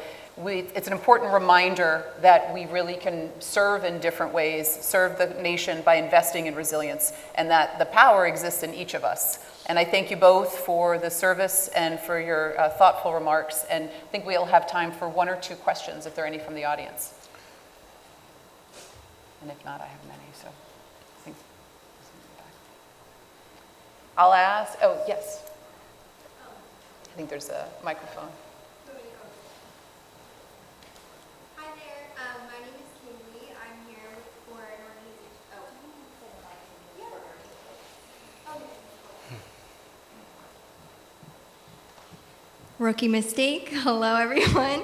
it's an important reminder that we really can serve in different ways, serve the nation by investing in resilience, and that the power exists in each of us. And I thank you both for the service and for your thoughtful remarks, and I think we'll have time for 1 or 2 questions if there are any from the audience. And if not, I have many, so I think I'll ask, oh, yes. I think there's a microphone. Hi there, my name is Kaylee. I'm here for an organization. Rookie mistake. Hello, everyone.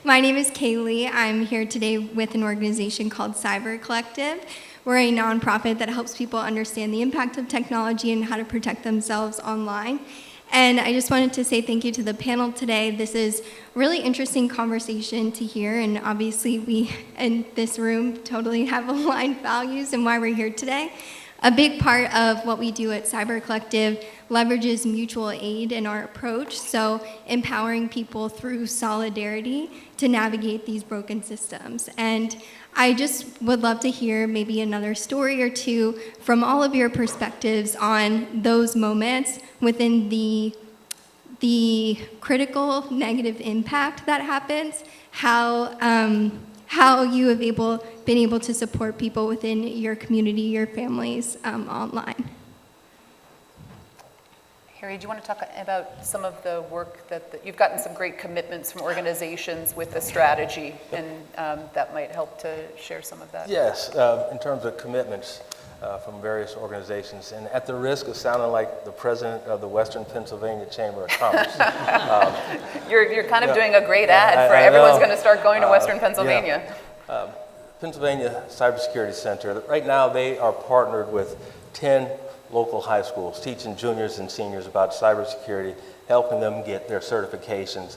My name is Kaylee. I'm here today with an organization called Cyber Collective. We're a nonprofit that helps people understand the impact of technology and how to protect themselves online. And I just wanted to say thank you to the panel today. This is a really interesting conversation to hear, and obviously we in this room totally have aligned values and why we're here today. A big part of what we do at Cyber Collective leverages mutual aid in our approach, so empowering people through solidarity to navigate these broken systems. And I just would love to hear maybe another story or two from all of your perspectives on those moments within the critical negative impact that happens, how you have been able to support people within your community, your families online. Harry, do you want to talk about some of the work that you've gotten some great commitments from organizations with the strategy, and that might help to share some of that? Yes, in terms of commitments from various organizations, and at the risk of sounding like the president of the Western Pennsylvania Chamber of Commerce. You're kind of doing a great ad for everyone's going to start going to Western Pennsylvania. Yeah. Pennsylvania Cybersecurity Center, right now they are partnered with 10 local high schools, teaching juniors and seniors about cybersecurity, helping them get their certifications.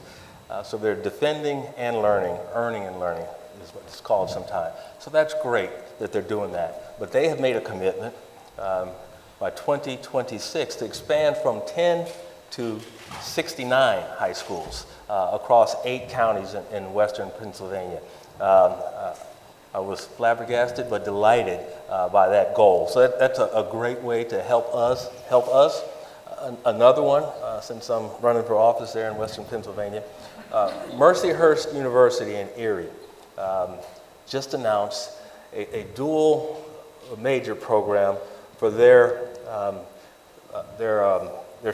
So they're defending and learning, earning and learning is what it's called sometimes. So that's great that they're doing that. But they have made a commitment by 2026 to expand from 10 to 69 high schools across 8 counties in Western Pennsylvania. I was flabbergasted but delighted by that goal. So that's a great way to help us. Another one, since I'm running for office there in Western Pennsylvania, Mercyhurst University in Erie just announced a dual major program for their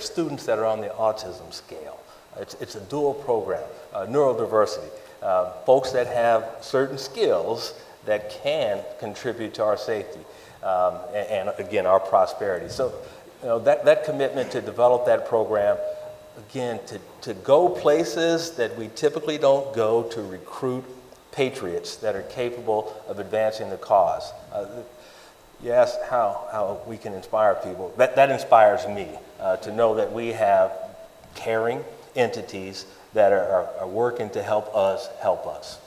students that are on the autism scale. It's a dual program, neurodiversity. Folks that have certain skills that can contribute to our safety and again, our prosperity. So, that commitment to develop that program, again, to go places that we typically don't go to recruit patriots that are capable of advancing the cause. You asked how we can inspire people. That inspires me to know that we have caring entities that are working to help us.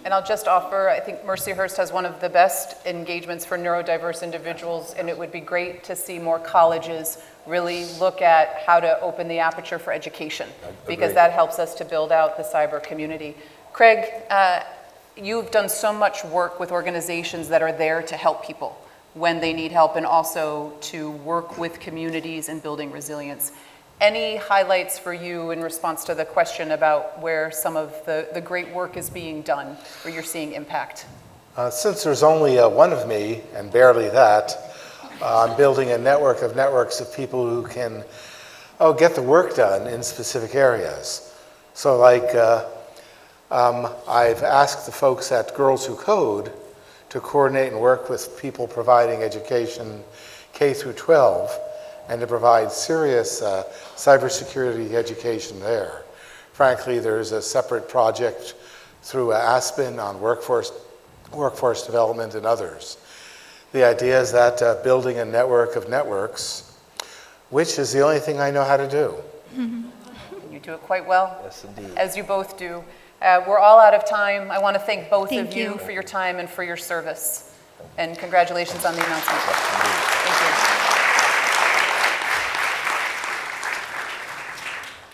And I'll just offer, I think Mercyhurst has one of the best engagements for neurodiverse individuals, and it would be great to see more colleges really look at how to open the aperture for education, because that helps us to build out the cyber community. Craig, you've done so much work with organizations that are there to help people when they need help, and also to work with communities in building resilience. Any highlights for you in response to the question about where some of the great work is being done, where you're seeing impact? Since there's only one of me, and barely that, I'm building a network of networks of people who can get the work done in specific areas. So like, I've asked the folks at Girls Who Code to coordinate and work with people providing education K through 12, and to provide serious cybersecurity education there. Frankly, there's a separate project through Aspen on workforce development and others. The idea is that building a network of networks, which is the only thing I know how to do. You do it quite well. Yes, indeed. As you both do. We're all out of time. I want to thank both Thank of you you for your time and for your service. And congratulations on the announcement. Thank you.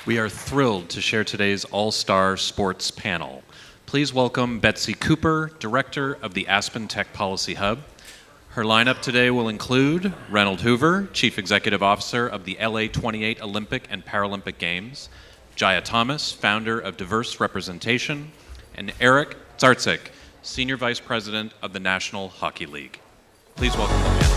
We are thrilled to share today's all-star sports panel. Please welcome Betsy Cooper, Director of the Aspen Tech Policy Hub. Her lineup today will include Reynold Hoover, Chief Executive Officer of the LA 28 Olympic and Paralympic Games, Jaya Thomas, founder of Diverse Representation, and Eric Zarczyk, Senior Vice President of the National Hockey League. Please welcome the panel.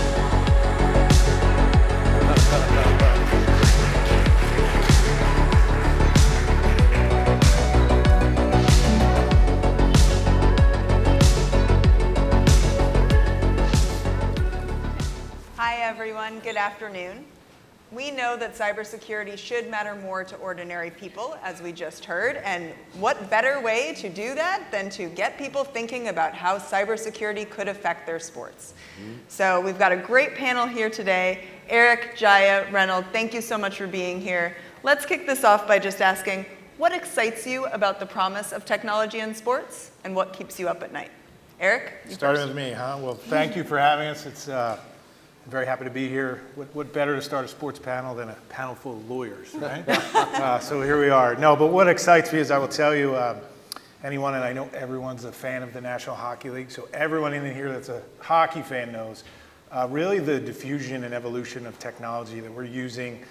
Hi everyone, good afternoon. We know that cybersecurity should matter more to ordinary people, as we just heard, and what better way to do that than to get people thinking about how cybersecurity could affect their sports. So we've got a great panel here today. Eric, Jaya, Reynold, thank you so much for being here. Let's kick this off by just asking, what excites you about the promise of technology in sports, and what keeps you up at night? Eric? Starting with me, huh? Well, thank you for having us. I'm very happy to be here. What better to start a sports panel than a panel full of lawyers, right? So here we are. No, but what excites me is I will tell you, anyone, and I know everyone's a fan of the National Hockey League, so everyone in here that's a hockey fan knows really the diffusion and evolution of technology that we're using,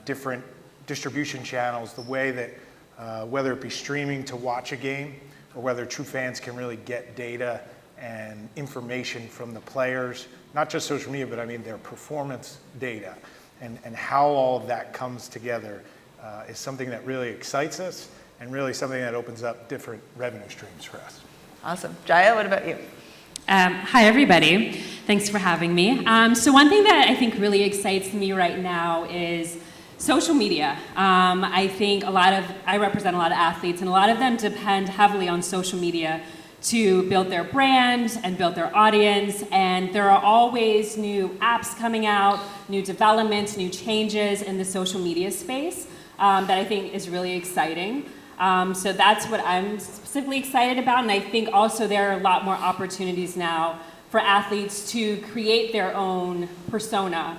different distribution channels, the way that whether it be streaming to watch a game or whether true fans can really get data and information from the players, not just social media, but I mean their performance data, and how all of that comes together is something that really excites us and really something that opens up different revenue streams for us. Awesome. Jaya, what about you? Hi, everybody. Thanks for having me. So one thing that I think really excites me right now is social media. I think I represent a lot of athletes, and a lot of them depend heavily on social media to build their brand and build their audience, and there are always new apps coming out, new developments, new changes in the social media space that I think is really exciting. So that's what I'm specifically excited about, and I think also there are a lot more opportunities now for athletes to create their own persona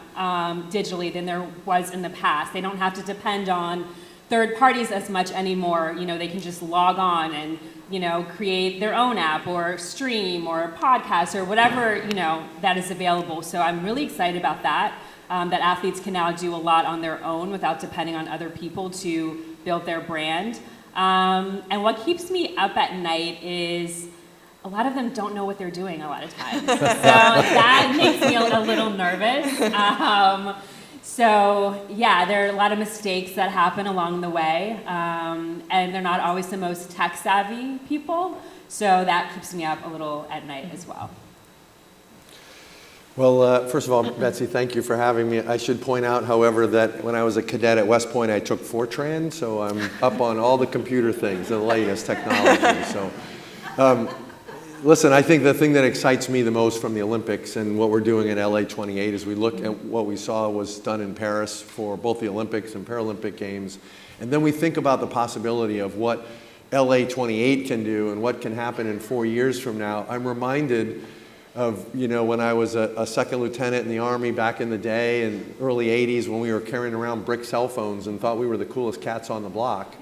digitally than there was in the past. They don't have to depend on third parties as much anymore. You know, they can just log on and create their own app or stream or podcast or whatever, that is available. So I'm really excited about that, that athletes can now do a lot on their own without depending on other people to build their brand. And what keeps me up at night is a lot of them don't know what they're doing a lot of times. So that makes me a little nervous. So yeah, there are a lot of mistakes that happen along the way, and they're not always the most tech savvy people, so that keeps me up a little at night as well. Well, first of all, Betsy, thank you for having me. I should point out, however, that when I was a cadet at West Point, I took Fortran, so I'm up on all the computer things, the latest technology. So, listen, I think the thing that excites me the most from the Olympics and what we're doing in LA 28 is we look at what we saw was done in Paris for both the Olympics and Paralympic Games, and then we think about the possibility of what LA 28 can do and what can happen in 4 years from now. I'm reminded of, when I was a second lieutenant in the Army back in the day in early 80s when we were carrying around brick cell phones and thought we were the coolest cats on the block,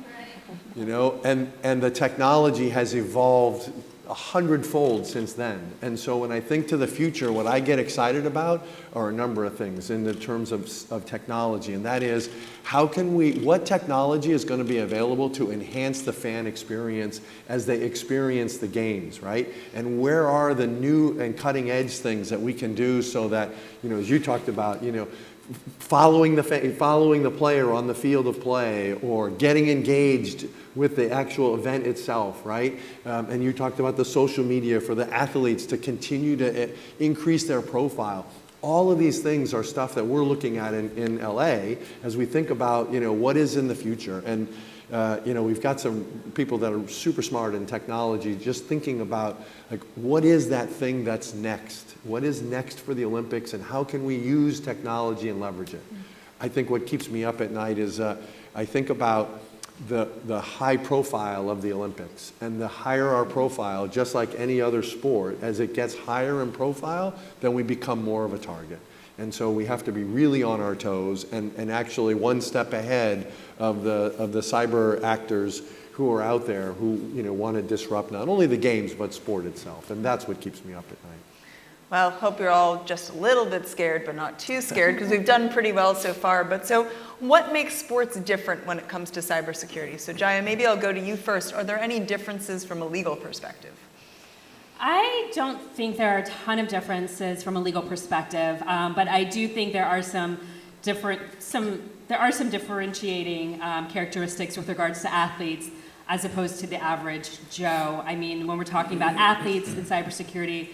and the technology has evolved 100-fold since then. And so when I think to the future, what I get excited about are a number of things in the terms of technology, and that is what technology is going to be available to enhance the fan experience as they experience the games, right? And where are the new and cutting edge things that we can do so that, as you talked about, following the player on the field of play or getting engaged with the actual event itself, right? And you talked about the social media for the athletes to continue to increase their profile. All of these things are stuff that we're looking at in LA as we think about, what is in the future. And, we've got some people that are super smart in technology just thinking about, what is that thing that's next? What is next for the Olympics and how can we use technology and leverage it? I think what keeps me up at night is I think about the high profile of the Olympics, and the higher our profile, just like any other sport, as it gets higher in profile, then we become more of a target. And so we have to be really on our toes and actually one step ahead of the cyber actors who are out there who want to disrupt not only the games but sport itself, and that's what keeps me up at night. Well, hope you're all just a little bit scared, but not too scared, because we've done pretty well so far. But so what makes sports different when it comes to cybersecurity? So Jaya, maybe I'll go to you first. Are there any differences from a legal perspective? I don't think there are a ton of differences from a legal perspective, but I do think there are some differentiating characteristics with regards to athletes as opposed to the average Joe. I mean, when we're talking about athletes in cybersecurity,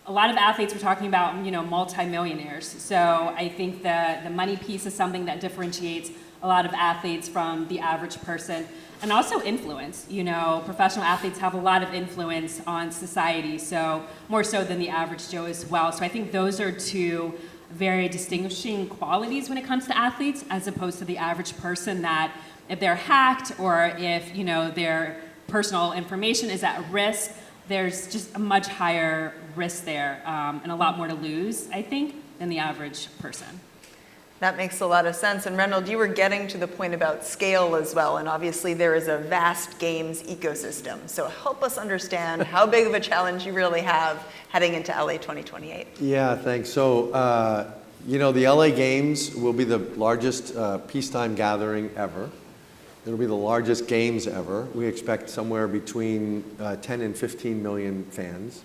a lot of athletes we're talking about, multimillionaires. So I think the money piece is something that differentiates a lot of athletes from the average person. And also influence. Professional athletes have a lot of influence on society, so more so than the average Joe as well. So I think those are two very distinguishing qualities when it comes to athletes, as opposed to the average person, that if they're hacked or if their personal information is at risk, there's just a much higher risk there and a lot more to lose, I think, than the average person. That makes a lot of sense. And Reynold, you were getting to the point about scale as well, and obviously there is a vast games ecosystem. So help us understand how big of a challenge you really have heading into LA 2028. Yeah, thanks. So, the LA Games will be the largest peacetime gathering ever. It'll be the largest games ever. We expect somewhere between 10 and 15 million fans.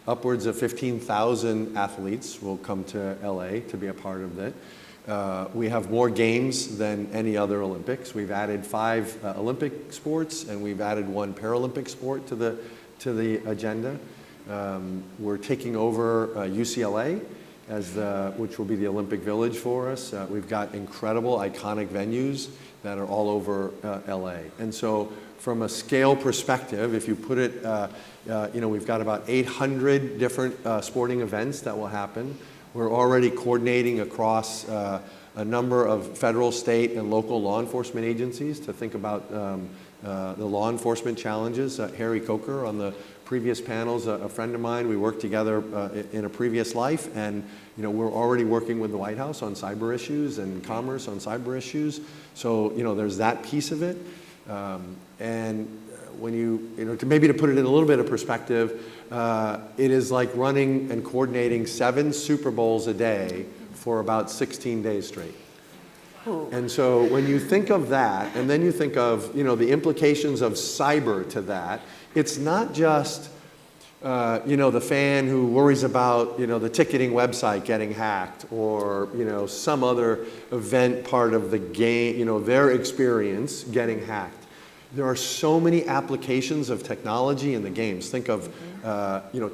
Upwards of 15,000 athletes will come to LA to be a part of it. We have more games than any other Olympics. We've added 5 Olympic sports, and we've added 1 Paralympic sport to the agenda. We're taking over UCLA which will be the Olympic Village for us. We've got incredible, iconic venues that are all over LA. And so from a scale perspective, if you put it, we've got about 800 different sporting events that will happen. We're already coordinating across a number of federal, state, and local law enforcement agencies to think about the law enforcement challenges. Harry Coker on the previous panels, a friend of mine, we worked together in a previous life, and we're already working with the White House on cyber issues and commerce on cyber issues. So there's that piece of it. And when to put it in a little bit of perspective, it is like running and coordinating 7 Super Bowls a day for about 16 days straight. And so when you think of that, and then you think of the implications of cyber to that, it's not just the fan who worries about the ticketing website getting hacked, or some other event part of the game, their experience getting hacked. There are so many applications of technology in the games. Think of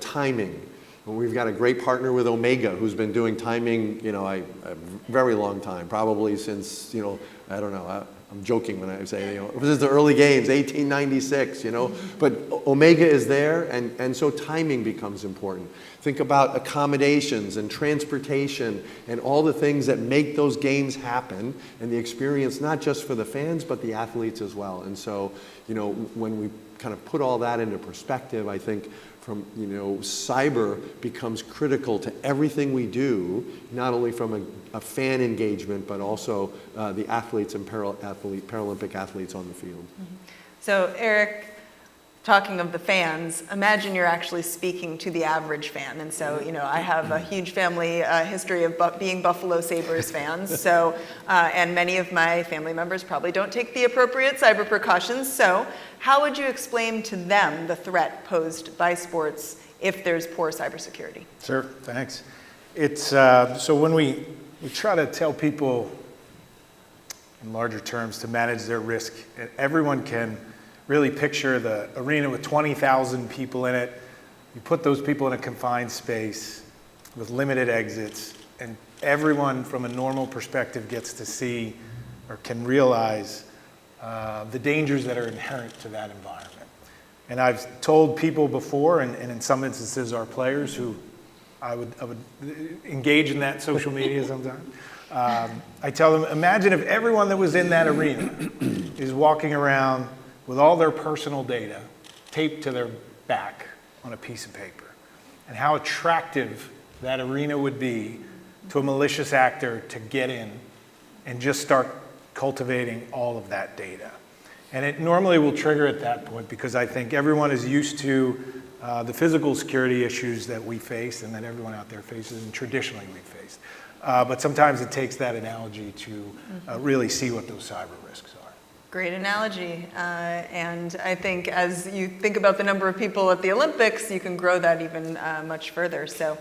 timing. We've got a great partner with Omega who's been doing timing a very long time, probably since I don't know. I'm joking when I say this is the early games, 1896. But Omega is there, and so timing becomes important. Think about accommodations and transportation and all the things that make those games happen, and the experience not just for the fans but the athletes as well. And so when we kind of put all that into perspective, I think cyber becomes critical to everything we do, not only from a fan engagement, but also the athletes and Paralympic athletes on the field. Mm-hmm. So Eric, talking of the fans, imagine you're actually speaking to the average fan. And so, I have a huge family history of being Buffalo Sabres fans. So, and many of my family members probably don't take the appropriate cyber precautions. So how would you explain to them the threat posed by sports if there's poor cybersecurity? Sure, thanks. It's so when we try to tell people in larger terms to manage their risk, everyone can really picture the arena with 20,000 people in it. You put those people in a confined space with limited exits, and everyone from a normal perspective gets to see or can realize the dangers that are inherent to that environment. And I've told people before, and in some instances our players who I would engage in that social media sometimes, I tell them, imagine if everyone that was in that arena is walking around with all their personal data taped to their back on a piece of paper, and how attractive that arena would be to a malicious actor to get in and just start cultivating all of that data. And it normally will trigger at that point because I think everyone is used to the physical security issues that we face and that everyone out there faces and traditionally we faced. But sometimes it takes that analogy to really see what those cyber risks are. Great analogy. And I think as you think about the number of people at the Olympics, you can grow that even much further. So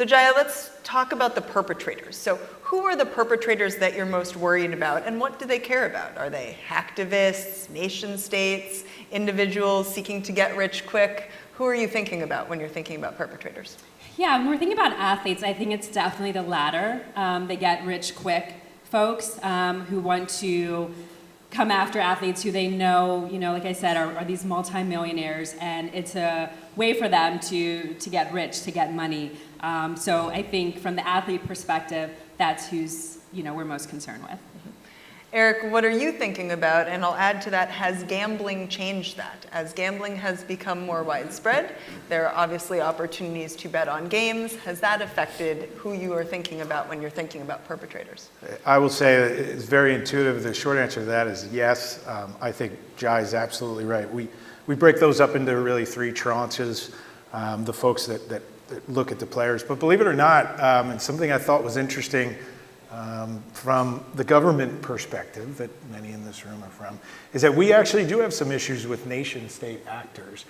Jaya, let's talk about the perpetrators. So who are the perpetrators that you're most worried about, and what do they care about? Are they hacktivists, nation states, individuals seeking to get rich quick? Who are you thinking about when you're thinking about perpetrators? Yeah, when we're thinking about athletes, I think it's definitely the latter. The get rich quick folks who want to come after athletes who they know, like I said, are these multimillionaires, and it's a way for them to get rich, to get money. So I think from the athlete perspective, that's who's we're most concerned with. Eric, what are you thinking about? And I'll add to that, has gambling changed that? As gambling has become more widespread, there are obviously opportunities to bet on games. Has that affected who you are thinking about when you're thinking about perpetrators? I will say it's very intuitive. The short answer to that is yes. I think Jai is absolutely right. We break those up into really three tranches, the folks that look at the players. But believe it or not, and something I thought was interesting from the government perspective that many in this room are from, is that we actually do have some issues with nation-state actors.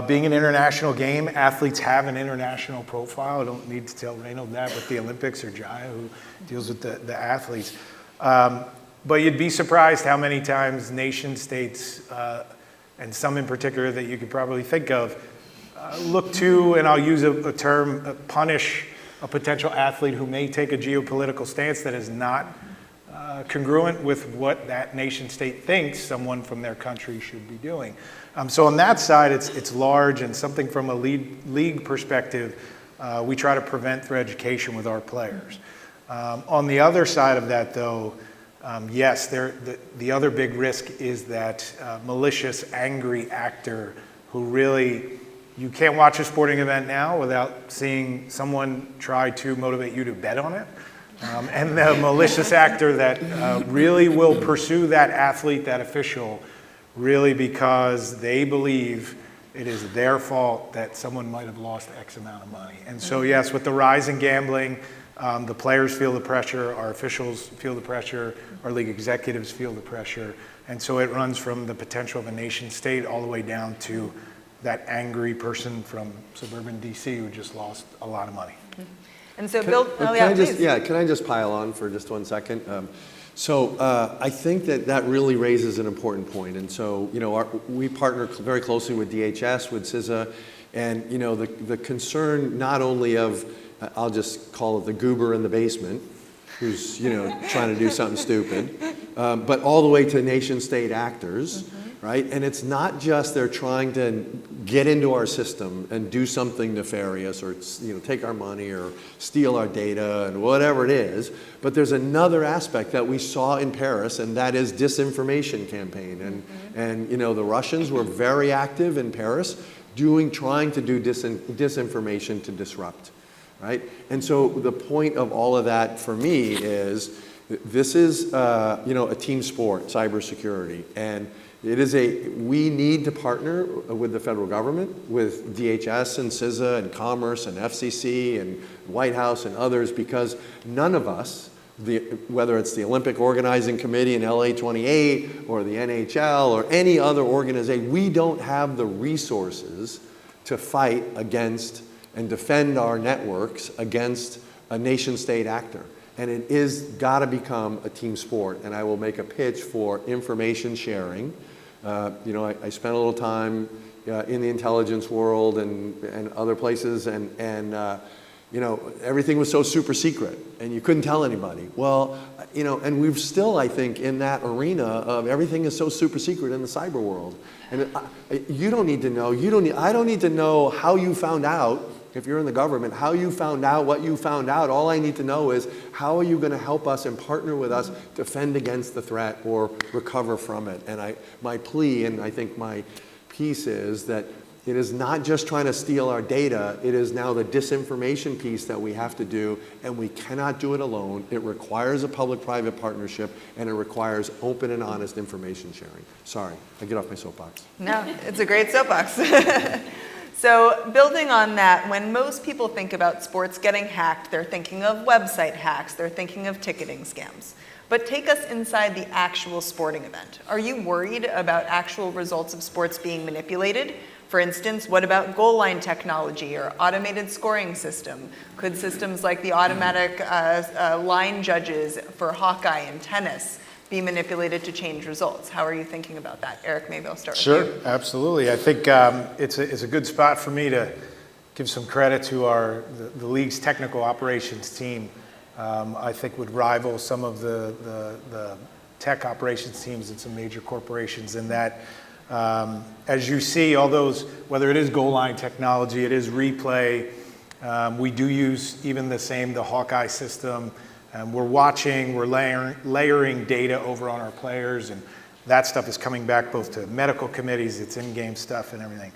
Being an international game, athletes have an international profile. I don't need to tell Reynold that with the Olympics or Jaya, who deals with the athletes. But you'd be surprised how many times nation-states, and some in particular that you could probably think of, look to, and I'll use a term, punish a potential athlete who may take a geopolitical stance that is not congruent with what that nation state thinks someone from their country should be doing. So on that side, it's large, and something from a league perspective, we try to prevent through education with our players. On the other side of that, though, yes, the other big risk is that malicious, angry actor who really, you can't watch a sporting event now without seeing someone try to motivate you to bet on it. And the malicious actor that really will pursue that athlete, that official, really because they believe it is their fault that someone might have lost X amount of money. And so yes, with the rise in gambling, the players feel the pressure, our officials feel the pressure, our league executives feel the pressure. And so it runs from the potential of a nation state all the way down to that angry person from suburban DC who just lost a lot of money. And so Bill, can I just pile on for just 1 second? I think that really raises an important point. And so, we partner very closely with DHS, with CISA, and, the concern not only of, I'll just call it the goober in the basement, who's, trying to do something stupid, but all the way to nation state actors, right? And it's not just they're trying to get into our system and do something nefarious or take our money or steal our data and whatever it is, but there's another aspect that we saw in Paris, and that is disinformation campaign. And the Russians were very active in Paris trying to do disinformation to disrupt, right? And so the point of all of that for me is this is a team sport, cybersecurity, and we need to partner with the federal government, with DHS and CISA and Commerce and FCC and White House and others, because none of us, whether it's the Olympic Organizing Committee in LA 28 or the NHL or any other organization, we don't have the resources to fight against and defend our networks against a nation state actor. And it is got to become a team sport. And I will make a pitch for information sharing. I spent a little time in the intelligence world and other places, and everything was so super secret, and you couldn't tell anybody. Well, and we've still, I think, in that arena of everything is so super secret in the cyber world. And you don't need to know. I don't need to know how you found out. If you're in the government, how you found out what you found out, all I need to know is how are you going to help us and partner with us defend against the threat or recover from it. And my plea, and I think my piece is that It is not just trying to steal our data, it is now the disinformation piece that we have to do, and we cannot do it alone. It requires a public-private partnership, and it requires open and honest information sharing. Sorry, I get off my soapbox. No, it's a great soapbox. So building on that, when most people think about sports getting hacked, they're thinking of website hacks, they're thinking of ticketing scams. But take us inside the actual sporting event. Are you worried about actual results of sports being manipulated? For instance, what about goal line technology or automated scoring system? Could systems like the automatic line judges for Hawkeye and tennis be manipulated to change results? How are you thinking about that? Eric, maybe I'll start with you. Sure, absolutely. I think it's a good spot for me to give some credit to the league's technical operations team. I think would rival some of the tech operations teams in some major corporations in that, as you see, all those, whether it is goal line technology, it is replay, we do use even the Hawkeye system. We're watching, we're layering data over on our players, and that stuff is coming back both to medical committees, it's in-game stuff and everything.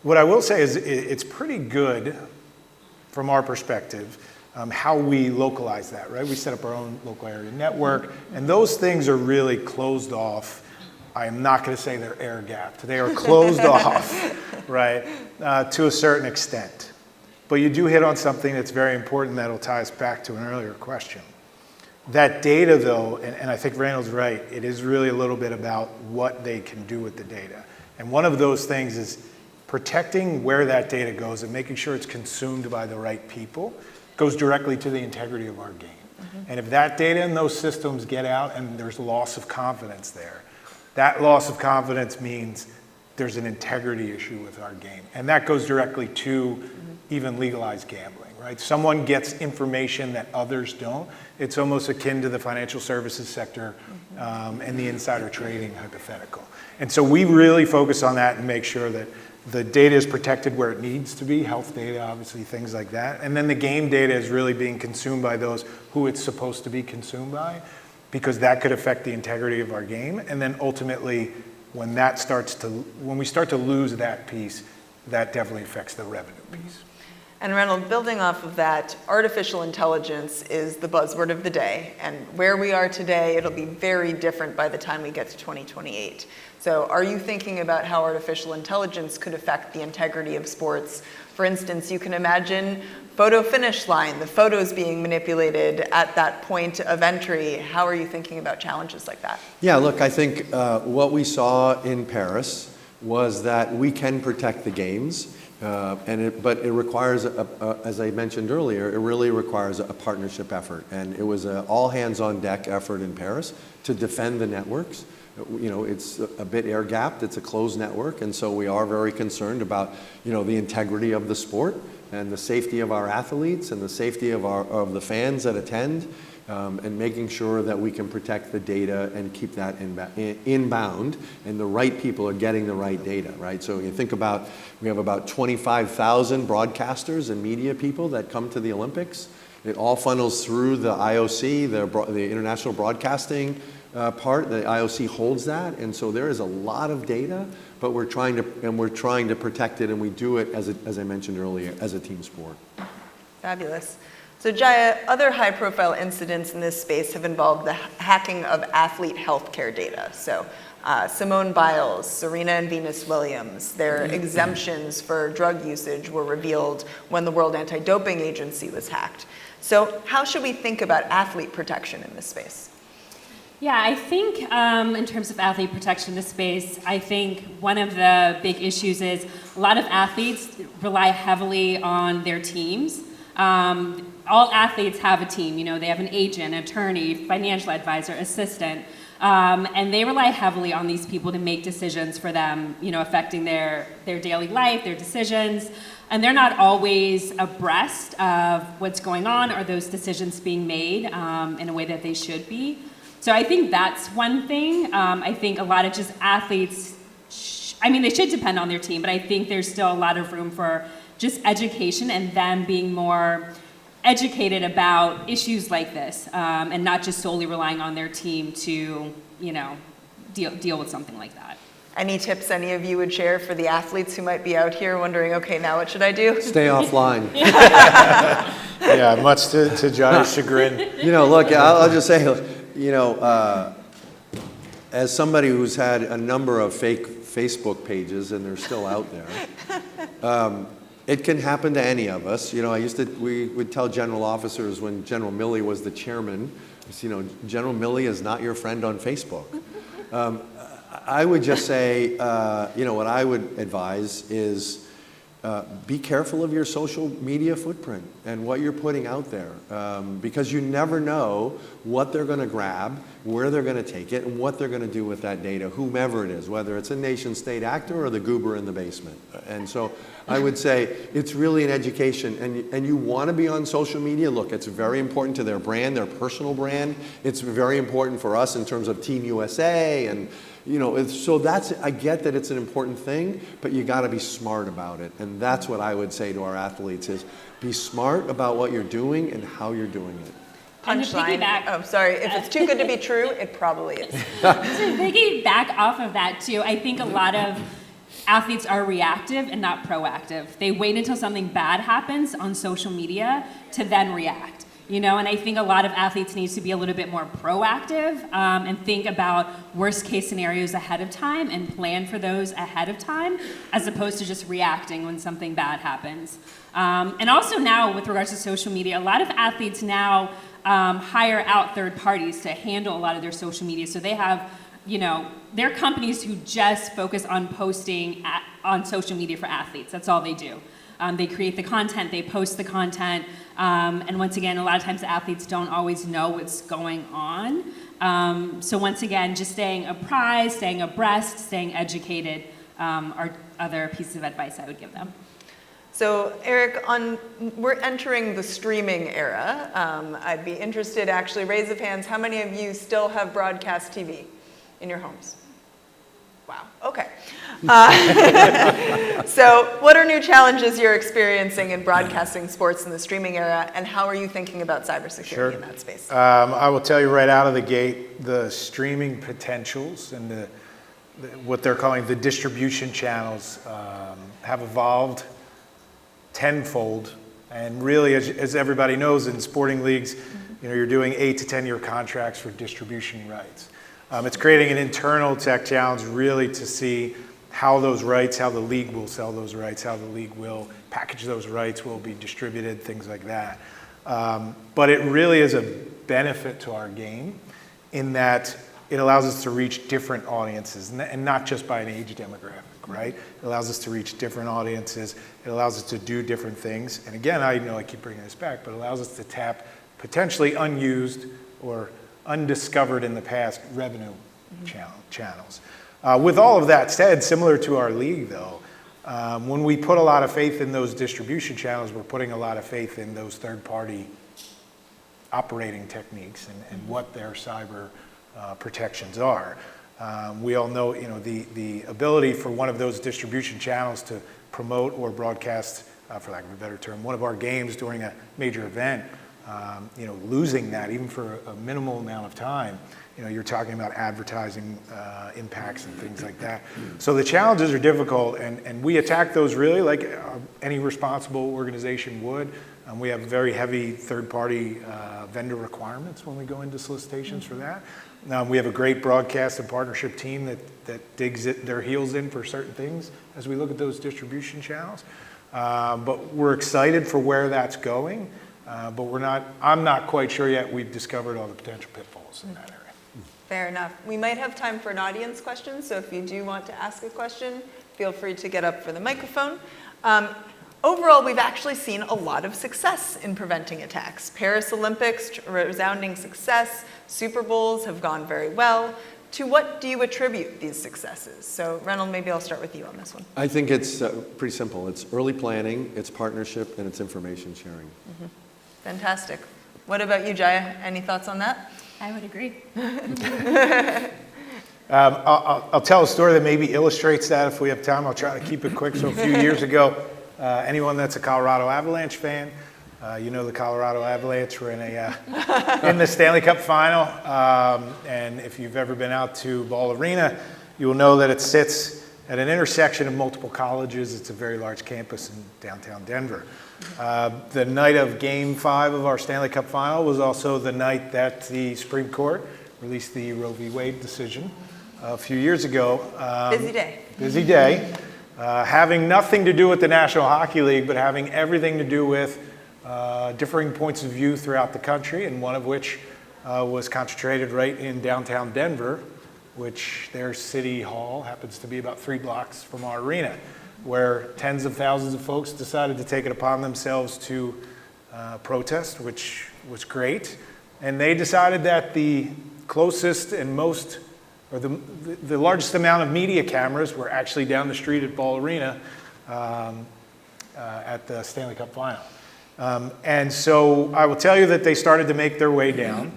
What I will say is it's pretty good from our perspective how we localize that, right? We set up our own local area network, and those things are really closed off. I am not going to say they're air-gapped. They are closed off, right, to a certain extent. But you do hit on something that's very important that'll tie us back to an earlier question. That data, though, and I think Randall's right, it is really a little bit about what they can do with the data. And one of those things is protecting where that data goes and making sure it's consumed by the right people goes directly to the integrity of our game. And if that data and those systems get out and there's loss of confidence there, that loss of confidence means there's an integrity issue with our game. And that goes directly to even legalized gambling, right? Someone gets information that others don't. It's almost akin to the financial services sector and the insider trading hypothetical. And so we really focus on that and make sure that the data is protected where it needs to be, health data, obviously, things like that. And then the game data is really being consumed by those who it's supposed to be consumed by, because that could affect the integrity of our game. And then ultimately, when we start to lose that piece, that definitely affects the revenue piece. And Reynold, building off of that, artificial intelligence is the buzzword of the day. And where we are today, it'll be very different by the time we get to 2028. So are you thinking about how artificial intelligence could affect the integrity of sports? For instance, you can imagine photo finish line, the photos being manipulated at that point of entry. How are you thinking about challenges like that? Yeah, look, I think what we saw in Paris was that we can protect the games, but it requires, as I mentioned earlier, it really requires a partnership effort. And it was an all-hands-on-deck effort in Paris to defend the networks. You know, it's a bit air-gapped, it's a closed network, and so we are very concerned about, you know, the integrity of the sport and the safety of our athletes and the safety of the fans that attend, and making sure that we can protect the data and keep that inbound, and the right people are getting the right data, right? So you think about, we have about 25,000 broadcasters and media people that come to the Olympics. It all funnels through the IOC, the International Broadcasting part. The IOC holds that, and so there is a lot of data, but we're trying to protect it, and we do it, as I mentioned earlier, as a team sport. Fabulous. So Jaya, other high-profile incidents in this space have involved the hacking of athlete healthcare data. So Simone Biles, Serena and Venus Williams, their exemptions for drug usage were revealed when the World Anti-Doping Agency was hacked. So how should we think about athlete protection in this space? Yeah, I think in terms of athlete protection in this space, I think one of the big issues is a lot of athletes rely heavily on their teams. All athletes have a team, you know, they have an agent, attorney, financial advisor, assistant, and they rely heavily on these people to make decisions for them, you know, affecting their daily life, their decisions, and they're not always abreast of what's going on or those decisions being made in a way that they should be. So I think that's one thing. I think a lot of just athletes, they should depend on their team, but I think there's still a lot of room for just education and them being more educated about issues like this, and not just solely relying on their team to, you know, deal with something like that. Any tips any of you would share for the athletes who might be out here wondering, okay, now what should I do? Stay offline. Yeah, much to Johnny's chagrin. You know, look, I'll just say, you know, as somebody who's had a number of fake Facebook pages, and they're still out there, it can happen to any of us. You know, we would tell general officers when General Milley was the chairman, you know, General Milley is not your friend on Facebook. I would just say, you know, what I would advise is be careful of your social media footprint and what you're putting out there, because you never know what they're going to grab, where they're going to take it, and what they're going to do with that data, whomever it is, whether it's a nation-state actor or the goober in the basement. And so I would say it's really an education, and you want to be on social media. Look, it's very important to their brand, their personal brand. It's very important for us in terms of Team USA, and you know, so I get that it's an important thing, but you got to be smart about it. And that's what I would say to our athletes is be smart about what you're doing and how you're doing it. Punchline. Oh, sorry. If it's too good to be true, it probably is. To piggyback off of that too, I think a lot of athletes are reactive and not proactive. They wait until something bad happens on social media to then react. You know, and I think a lot of athletes need to be a little bit more proactive and think about worst case scenarios ahead of time and plan for those ahead of time, as opposed to just reacting when something bad happens. And also now, with regards to social media, a lot of athletes now hire out third parties to handle a lot of their social media. So they have, you know, they're companies who just focus on posting on social media for athletes. That's all they do. They create the content, they post the content, and once again, a lot of times the athletes don't always know what's going on. So once again, just staying apprised, staying abreast, staying educated are other pieces of advice I would give them. So Eric, we're entering the streaming era. I'd be interested, actually, raise of hands, how many of you still have broadcast TV in your homes? Wow, okay. So what are new challenges you're experiencing in broadcasting sports in the streaming era, and how are you thinking about cybersecurity in that space? I will tell you right out of the gate, the streaming potentials and what they're calling the distribution channels have evolved tenfold. And really, as everybody knows, in sporting leagues, you know, you're doing 8 to 10 year contracts for distribution rights. It's creating an internal tech challenge really to see how those rights, how the league will sell those rights, how the league will package those rights, will be distributed, things like that. But it really is a benefit to our game in that it allows us to reach different audiences, and not just by an age demographic, right? It allows us to reach different audiences. It allows us to do different things. And again, I know I keep bringing this back, but it allows us to tap potentially unused or undiscovered in the past revenue channels. With all of that said, similar to our league though, when we put a lot of faith in those distribution channels, we're putting a lot of faith in those third-party operating techniques and what their cyber protections are. We all know, you know, the ability for one of those distribution channels to promote or broadcast, for lack of a better term, one of our games during a major event. You know, losing that even for a minimal amount of time, you know, you're talking about advertising impacts and things like that. So the challenges are difficult, and we attack those really like any responsible organization would. We have very heavy third-party vendor requirements when we go into solicitations for that. We have a great broadcast and partnership team that digs their heels in for certain things as we look at those distribution channels. But we're excited for where that's going. But I'm not quite sure yet we've discovered all the potential pitfalls in that area. Fair enough. We might have time for an audience question, so if you do want to ask a question, feel free to get up for the microphone. Overall, we've actually seen a lot of success in preventing attacks. Paris Olympics, resounding success. Super Bowls have gone very well. To what do you attribute these successes? So, Reynold, maybe I'll start with you on this one. I think it's pretty simple. It's early planning, it's partnership, and it's information sharing. Mm-hmm. Fantastic. What about you, Jaya? Any thoughts on that? I would agree. I'll tell a story that maybe illustrates that if we have time. I'll try to keep it quick. So a few years ago, anyone that's a Colorado Avalanche fan, you know the Colorado Avalanche were in the Stanley Cup final. And if you've ever been out to Ball Arena, you will know that it sits at an intersection of multiple colleges. It's a very large campus in downtown Denver. The night of Game 5 of our Stanley Cup Final was also the night that the Supreme Court released the Roe v. Wade decision a few years ago. Busy day. Busy day. Having nothing to do with the National Hockey League, but having everything to do with differing points of view throughout the country, and one of which was concentrated right in downtown Denver, which their city hall happens to be about 3 blocks from our arena, where tens of thousands of folks decided to take it upon themselves to protest, which was great. And they decided that the closest and most, or the largest amount of media cameras were actually down the street at Ball Arena at the Stanley Cup Final. And so I will tell you that they started to make their way down.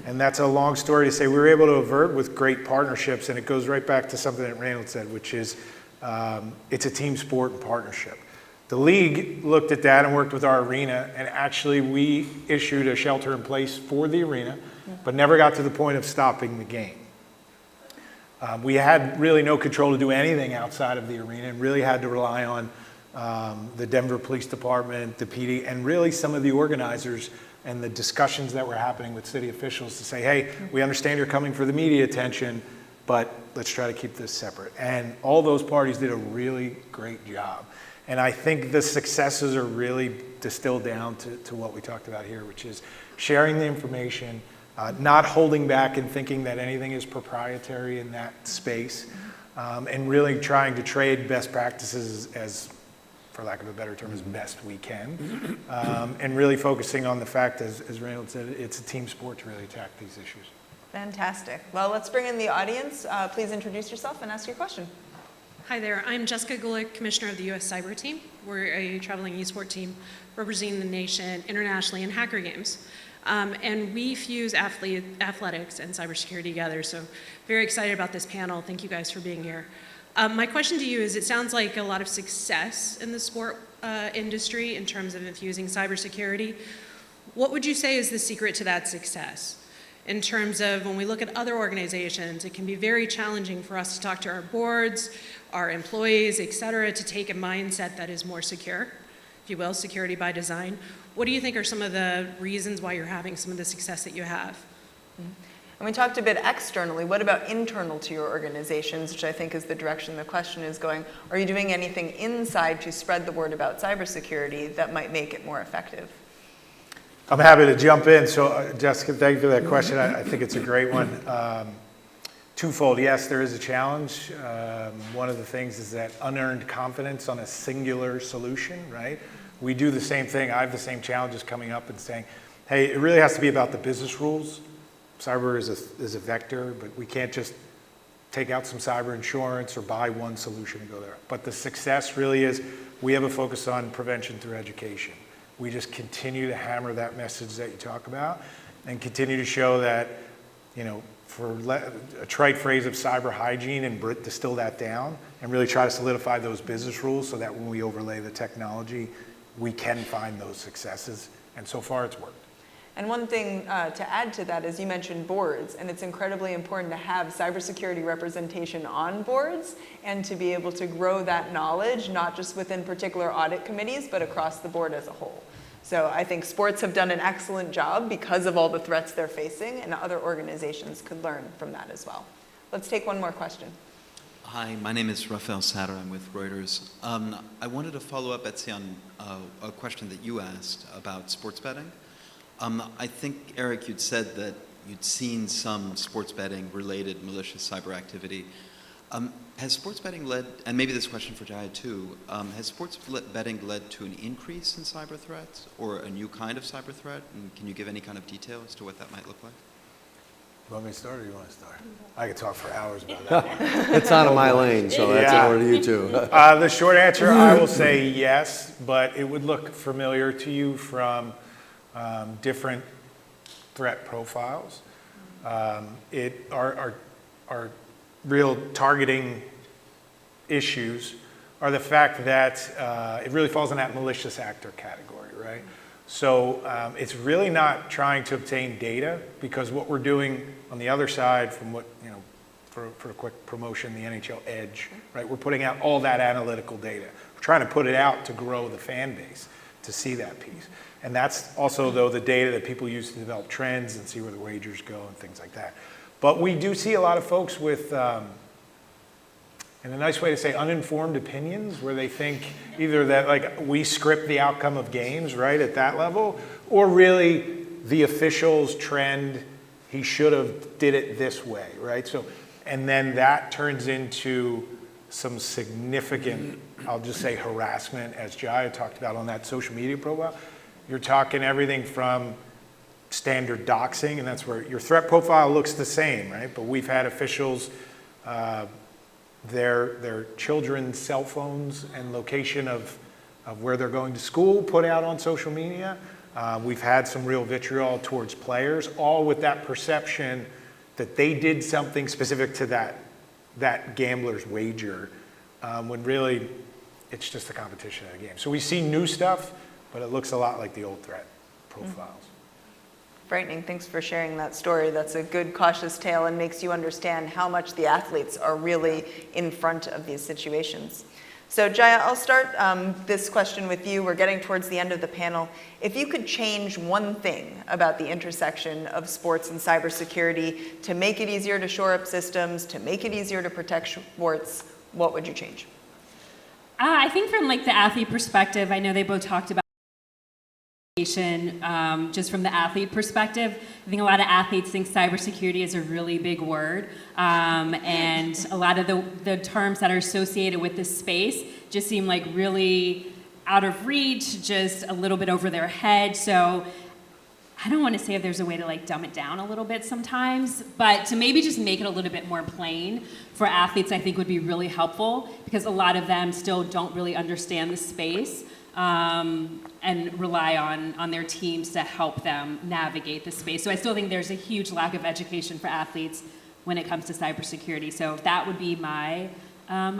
And that's a long story to say we were able to avert with great partnerships. And it goes right back to something that Randall said, which is it's a team sport and partnership. The league looked at that and worked with our arena. And actually, we issued a shelter in place for the arena, but never got to the point of stopping the game. We had really no control to do anything outside of the arena and really had to rely on the Denver Police Department, the PD, and really some of the organizers and the discussions that were happening with city officials to say, hey, we understand you're coming for the media attention, but let's try to keep this separate. And all those parties did a really great job. And I think the successes are really distilled down to what we talked about here, which is sharing the information, not holding back and thinking that anything is proprietary in that space, and really trying to trade best practices as, for lack of a better term, as best we can, and really focusing on the fact, as Randall said, it's a team sport to really attack these issues. Fantastic. Well, let's bring in the audience. Please introduce yourself and ask your question. Hi there, I'm Jessica Gulick, Commissioner of the U.S. Cyber Team. We're a traveling eSport team representing the nation internationally in hacker games. And we fuse athletics and cybersecurity together, so very excited about this panel. Thank you guys for being here. My question to you is, it sounds like a lot of success in the sport industry in terms of infusing cybersecurity. What would you say is the secret to that success? In terms of when we look at other organizations, it can be very challenging for us to talk to our boards, our employees, et cetera, to take a mindset that is more secure, if you will, security by design. What do you think are some of the reasons why you're having some of the success that you have? And we talked a bit externally. What about internal to your organizations, which I think is the direction the question is going? Are you doing anything inside to spread the word about cybersecurity that might make it more effective? I'm happy to jump in. So, Jessica, thank you for that question. I think it's a great one. Twofold. Yes, there is a challenge. One of the things is that unearned confidence on a singular solution, right? We do the same thing. I have the same challenges coming up and saying, hey, it really has to be about the business rules. Cyber is a vector, but we can't just take out some cyber insurance or buy one solution and go there. But the success really is we have a focus on prevention through education. We just continue to hammer that message that you talk about and continue to show that, you know, for a trite phrase of cyber hygiene and distill that down and really try to solidify those business rules so that when we overlay the technology, we can find those successes. And so far it's worked. And one thing to add to that is you mentioned boards, and it's incredibly important to have cybersecurity representation on boards and to be able to grow that knowledge, not just within particular audit committees, but across the board as a whole. So I think sports have done an excellent job because of all the threats they're facing, and other organizations could learn from that as well. Let's take one more question. Hi, my name is Rafael Satter. I'm with Reuters. I wanted to follow up, Betsy, on a question that you asked about sports betting. I think, Eric, you'd said that you'd seen some sports betting related malicious cyber activity. Has sports betting led, and maybe this question for Jaya too, has sports betting led to an increase in cyber threats or a new kind of cyber threat? And can you give any kind of detail as to what that might look like? You want me to start or you want to start? I could talk for hours about that. It's out of my lane, so that's over to you too. The short answer, I will say yes, but it would look familiar to you from different threat profiles. Our real targeting issues are the fact that it really falls in that malicious actor category, right? So it's really not trying to obtain data, because what we're doing on the other side, from what for a quick promotion, the NHL Edge, right? We're putting out all that analytical data. We're trying to put it out to grow the fan base, to see that piece. And that's also, though, the data that people use to develop trends and see where the wagers go and things like that. But we do see a lot of folks with, and a nice way to say uninformed opinions, where they think either that like we script the outcome of games, right, at that level, or really the officials trend, he should have did it this way, right? So, and then that turns into some significant, I'll just say harassment, as Jaya talked about on that social media profile. You're talking everything from standard doxing, and that's where your threat profile looks the same, right? But we've had officials, their children's cell phones and location of where they're going to school put out on social media. We've had some real vitriol towards players, all with that perception that they did something specific to that gambler's wager, when really it's just a competition of the game. So we see new stuff, but it looks a lot like the old threat profiles. Frightening. Thanks for sharing that story. That's a good cautious tale and makes you understand how much the athletes are really in front of these situations. So Jaya, I'll start this question with you. We're getting towards the end of the panel. If you could change one thing about the intersection of sports and cybersecurity to make it easier to shore up systems, to make it easier to protect sports, what would you change? I think from like the athlete perspective, I know they both talked about just from the athlete perspective. I think a lot of athletes think cybersecurity is a really big word, and a lot of the terms that are associated with this space just seem like really out of reach, just a little bit over their head. So I don't want to say if there's a way to like dumb it down a little bit sometimes, but to maybe just make it a little bit more plain for athletes, I think would be really helpful, because a lot of them still don't really understand the space. And rely on their teams to help them navigate the space. So I still think there's a huge lack of education for athletes when it comes to cybersecurity. So that would be my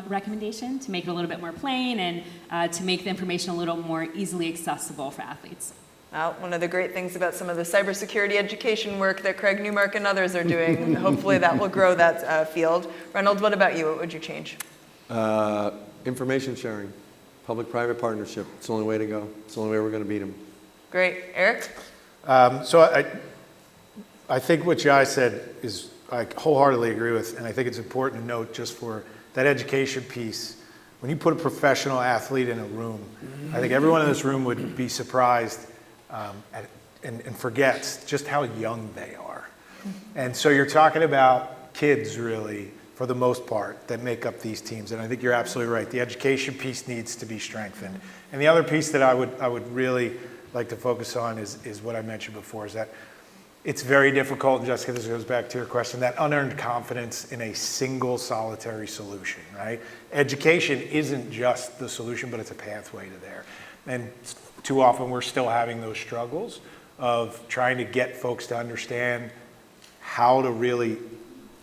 recommendation, to make it a little bit more plain and to make the information a little more easily accessible for athletes. Well, one of the great things about some of the cybersecurity education work that Craig Newmark and others are doing, hopefully that will grow that field. Reynolds, what about you? What would you change? Information sharing. Public-private partnership. It's the only way to go. It's the only way we're going to beat them. Great. Eric? So I think what Jai said is I wholeheartedly agree with, and I think it's important to note just for that education piece, when you put a professional athlete in a room, I think everyone in this room would be surprised and forgets just how young they are. And so you're talking about kids, really, for the most part, that make up these teams. And I think you're absolutely right. The education piece needs to be strengthened. And the other piece that I would really like to focus on is what I mentioned before, is that it's very difficult, and Jessica, this goes back to your question, that unearned confidence in a single solitary solution, right? Education isn't just the solution, but it's a pathway to there. And too often we're still having those struggles of trying to get folks to understand how to really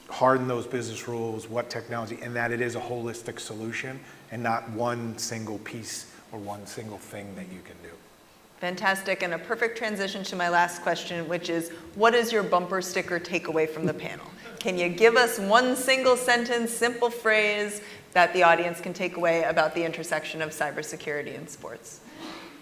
harden those business rules, what technology, and that it is a holistic solution and not one single piece or one single thing that you can do. Fantastic, and a perfect transition to my last question, which is, what is your bumper sticker takeaway from the panel? Can you give us one single sentence, simple phrase that the audience can take away about the intersection of cybersecurity and sports?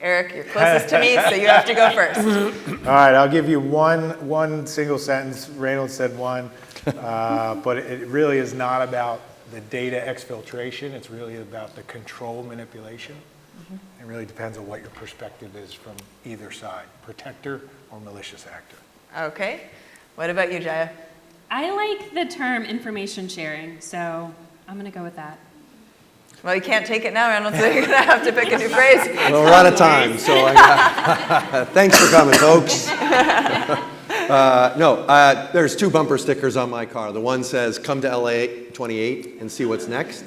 Eric, you're closest to me, so you have to go first. All right, I'll give you one single sentence. Reynolds said one, but it really is not about the data exfiltration. It's really about the control manipulation. It really depends on what your perspective is from either side, protector or malicious actor. Okay. What about you, Jaya? I like the term information sharing, so I'm going to go with that. Well, you can't take it now, Reynolds, so you're going to have to pick a new phrase. Well, we're out of time, so thanks for coming, folks. There's two bumper stickers on my car. The one says, come to LA 28 and see what's next.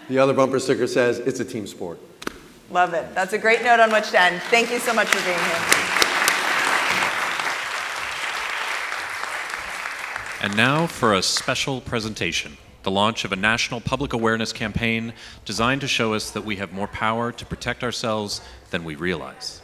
The other bumper sticker says, it's a team sport. Love it. That's a great note on which to end. Thank you so much for being here. And now for a special presentation, the launch of a national public awareness campaign designed to show us that we have more power to protect ourselves than we realize.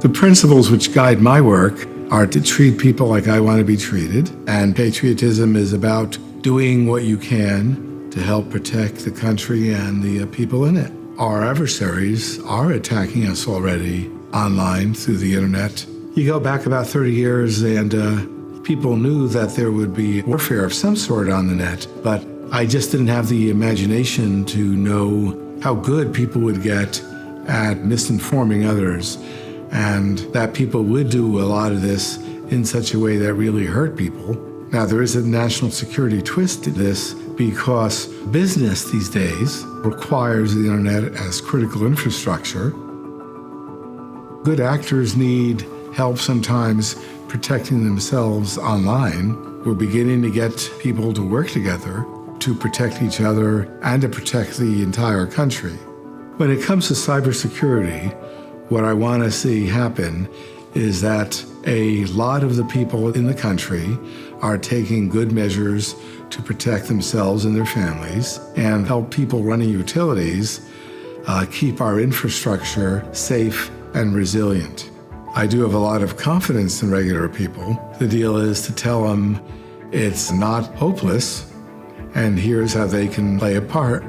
The principles which guide my work are to treat people like I want to be treated, and patriotism is about doing what you can to help protect the country and the people in it. Our adversaries are attacking us already online through the internet. You go back about 30 years and people knew that there would be warfare of some sort on the net, but I just didn't have the imagination to know how good people would get at misinforming others, and that people would do a lot of this in such a way that really hurt people. Now, there is a national security twist to this because business these days requires the internet as critical infrastructure. Good actors need help sometimes protecting themselves online. We're beginning to get people to work together to protect each other and to protect the entire country. When it comes to cybersecurity, what I want to see happen is that a lot of the people in the country are taking good measures to protect themselves and their families and help people running utilities keep our infrastructure safe and resilient. I do have a lot of confidence in regular people. The deal is to tell them it's not hopeless, and here's how they can play a part.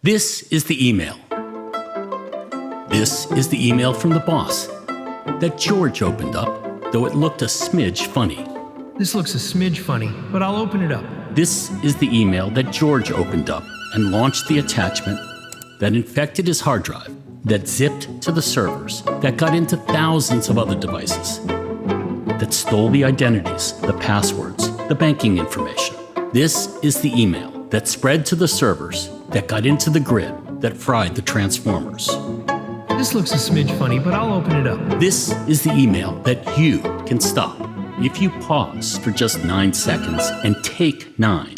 This is the email. This is the email from the boss that George opened up, though it looked a smidge funny. This looks a smidge funny, but I'll open it up. This is the email that George opened up and launched the attachment that infected his hard drive, that zipped to the servers, that got into thousands of other devices, that stole the identities, the passwords, the banking information. This is the email that spread to the servers, that got into the grid, that fried the transformers. This looks a smidge funny, but I'll open it up. This is the email that you can stop if you pause for just 9 seconds and take 9.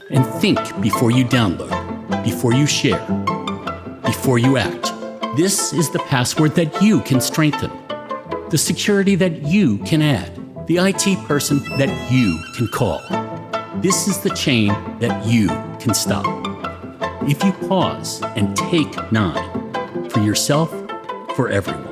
And think before you download, before you share, before you act. This is the password that you can strengthen, the security that you can add, the IT person that you can call. This is the chain that you can stop. If you pause and take 9, for yourself, for everyone.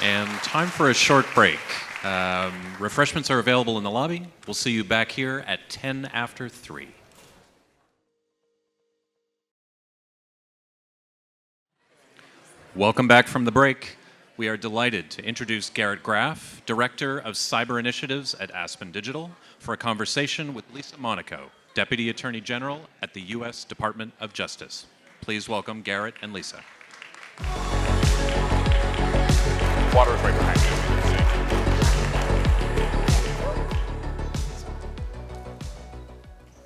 And time for a short break. Refreshments are available in the lobby. We'll see you back here at 10 after 3. Welcome back from the break. We are delighted to introduce Garrett Graff, Director of Cyber Initiatives at Aspen Digital, for a conversation with Lisa Monaco, Deputy Attorney General at the U.S. Department of Justice. Please welcome Garrett and Lisa. Water is right behind you.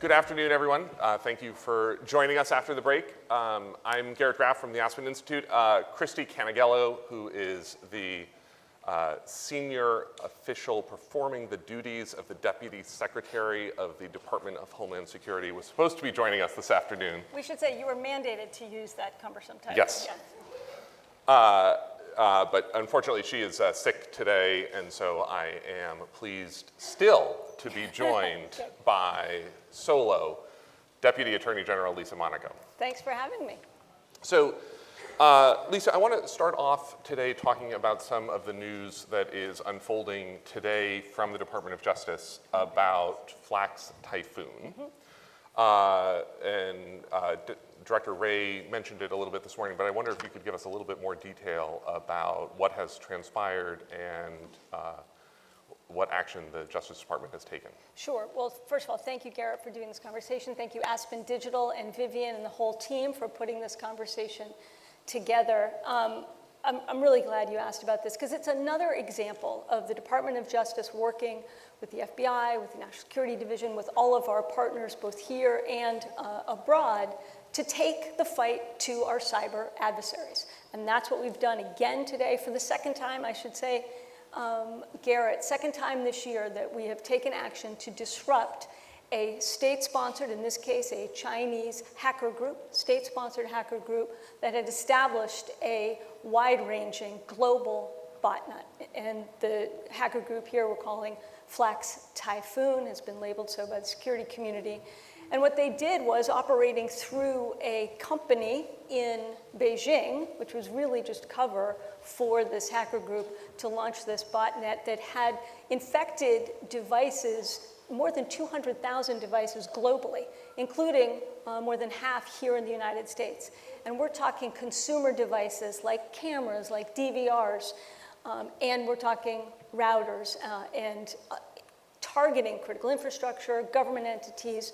Good afternoon, everyone. Thank you for joining us after the break. I'm Garrett Graff from the Aspen Institute. Christy Canagello, who is the senior official performing the duties of the Deputy Secretary of the Department of Homeland Security, was supposed to be joining us this afternoon. We should say you were mandated to use that cumbersome title. Yes. But unfortunately, she is sick today, and so I am pleased still to be joined by solo Deputy Attorney General Lisa Monaco. Thanks for having me. So, Lisa, I want to start off today talking about some of the news that is unfolding today from the Department of Justice about Flax Typhoon. Director Ray mentioned it a little bit this morning, but I wonder if you could give us a little bit more detail about what has transpired and what action the Justice Department has taken. Sure. Well, first of all, thank you, Garrett, for doing this conversation. Thank you, Aspen Digital and Vivian and the whole team for putting this conversation together. I'm really glad you asked about this because it's another example of the Department of Justice working with the FBI, with the National Security Division, with all of our partners both here and abroad to take the fight to our cyber adversaries. And that's what we've done again today for the second time, I should say, Garrett, second time this year that we have taken action to disrupt a state-sponsored, in this case, a Chinese hacker group, state-sponsored hacker group that had established a wide-ranging global botnet. And the hacker group here we're calling Flax Typhoon, has been labeled so by the security community. And what they did was operating through a company in Beijing, which was really just cover for this hacker group to launch this botnet that had infected devices, more than 200,000 devices globally, including more than half here in the United States. And we're talking consumer devices like cameras, like DVRs, and we're talking routers and targeting critical infrastructure, government entities,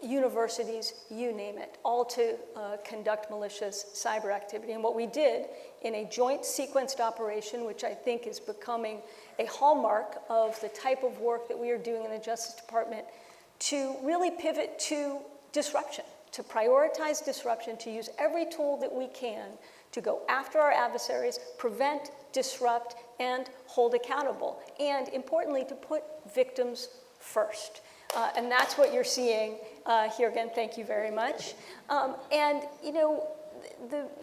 universities, you name it, all to conduct malicious cyber activity. And what we did in a joint sequenced operation, which I think is becoming a hallmark of the type of work that we are doing in the Justice Department, to really pivot to disruption, to prioritize disruption, to use every tool that we can to go after our adversaries, prevent, disrupt, and hold accountable. And importantly, to put victims first. And that's what you're seeing here again. Thank you very much. And you know,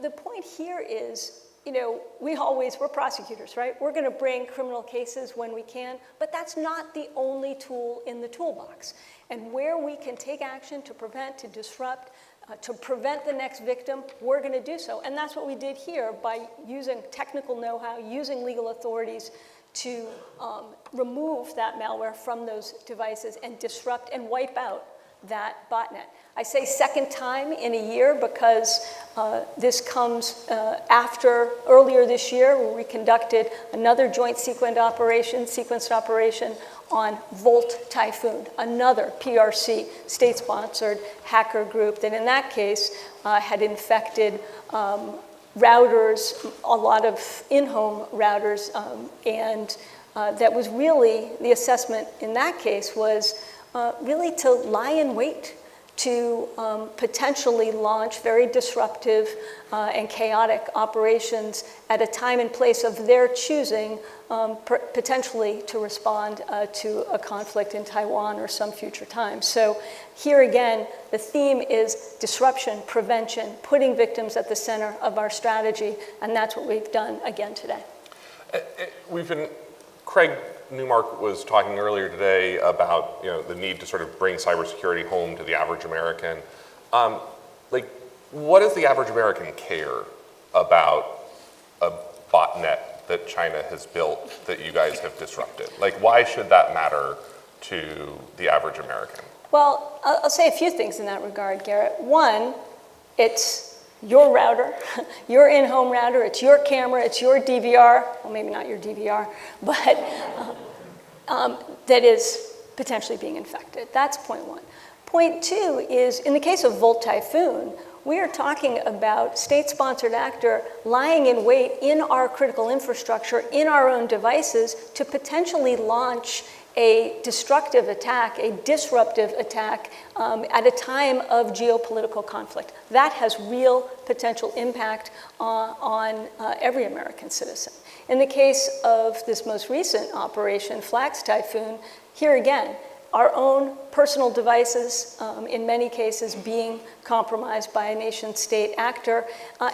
the point here is, you know, we're prosecutors, right? We're going to bring criminal cases when we can, but that's not the only tool in the toolbox. And where we can take action to prevent, to disrupt, to prevent the next victim, we're going to do so. And that's what we did here by using technical know-how, using legal authorities to remove that malware from those devices and disrupt and wipe out that botnet. I say second time in a year because this comes after earlier this year where we conducted another joint sequenced operation on Volt Typhoon, another PRC state-sponsored hacker group that in that case had infected routers, a lot of in-home routers, and that was really, the assessment in that case was really to lie in wait to potentially launch very disruptive and chaotic operations at a time and place of their choosing, potentially to respond to a conflict in Taiwan or some future time. So here again, the theme is disruption, prevention, putting victims at the center of our strategy, and that's what we've done again today. Craig Newmark was talking earlier today about, you know, the need to sort of bring cybersecurity home to the average American. What does the average American care about a botnet that China has built that you guys have disrupted? Like, why should that matter to the average American? Well, I'll say a few things in that regard, Garrett. One, it's your router, your in-home router, it's your camera, it's your DVR, well, maybe not your DVR, but that is potentially being infected. That's point one. Point two is, in the case of Volt Typhoon, we are talking about state-sponsored actor lying in wait in our critical infrastructure, in our own devices, to potentially launch a destructive attack, a disruptive attack at a time of geopolitical conflict. That has real potential impact on every American citizen. In the case of this most recent operation, Flax Typhoon, here again, our own personal devices, in many cases being compromised by a nation-state actor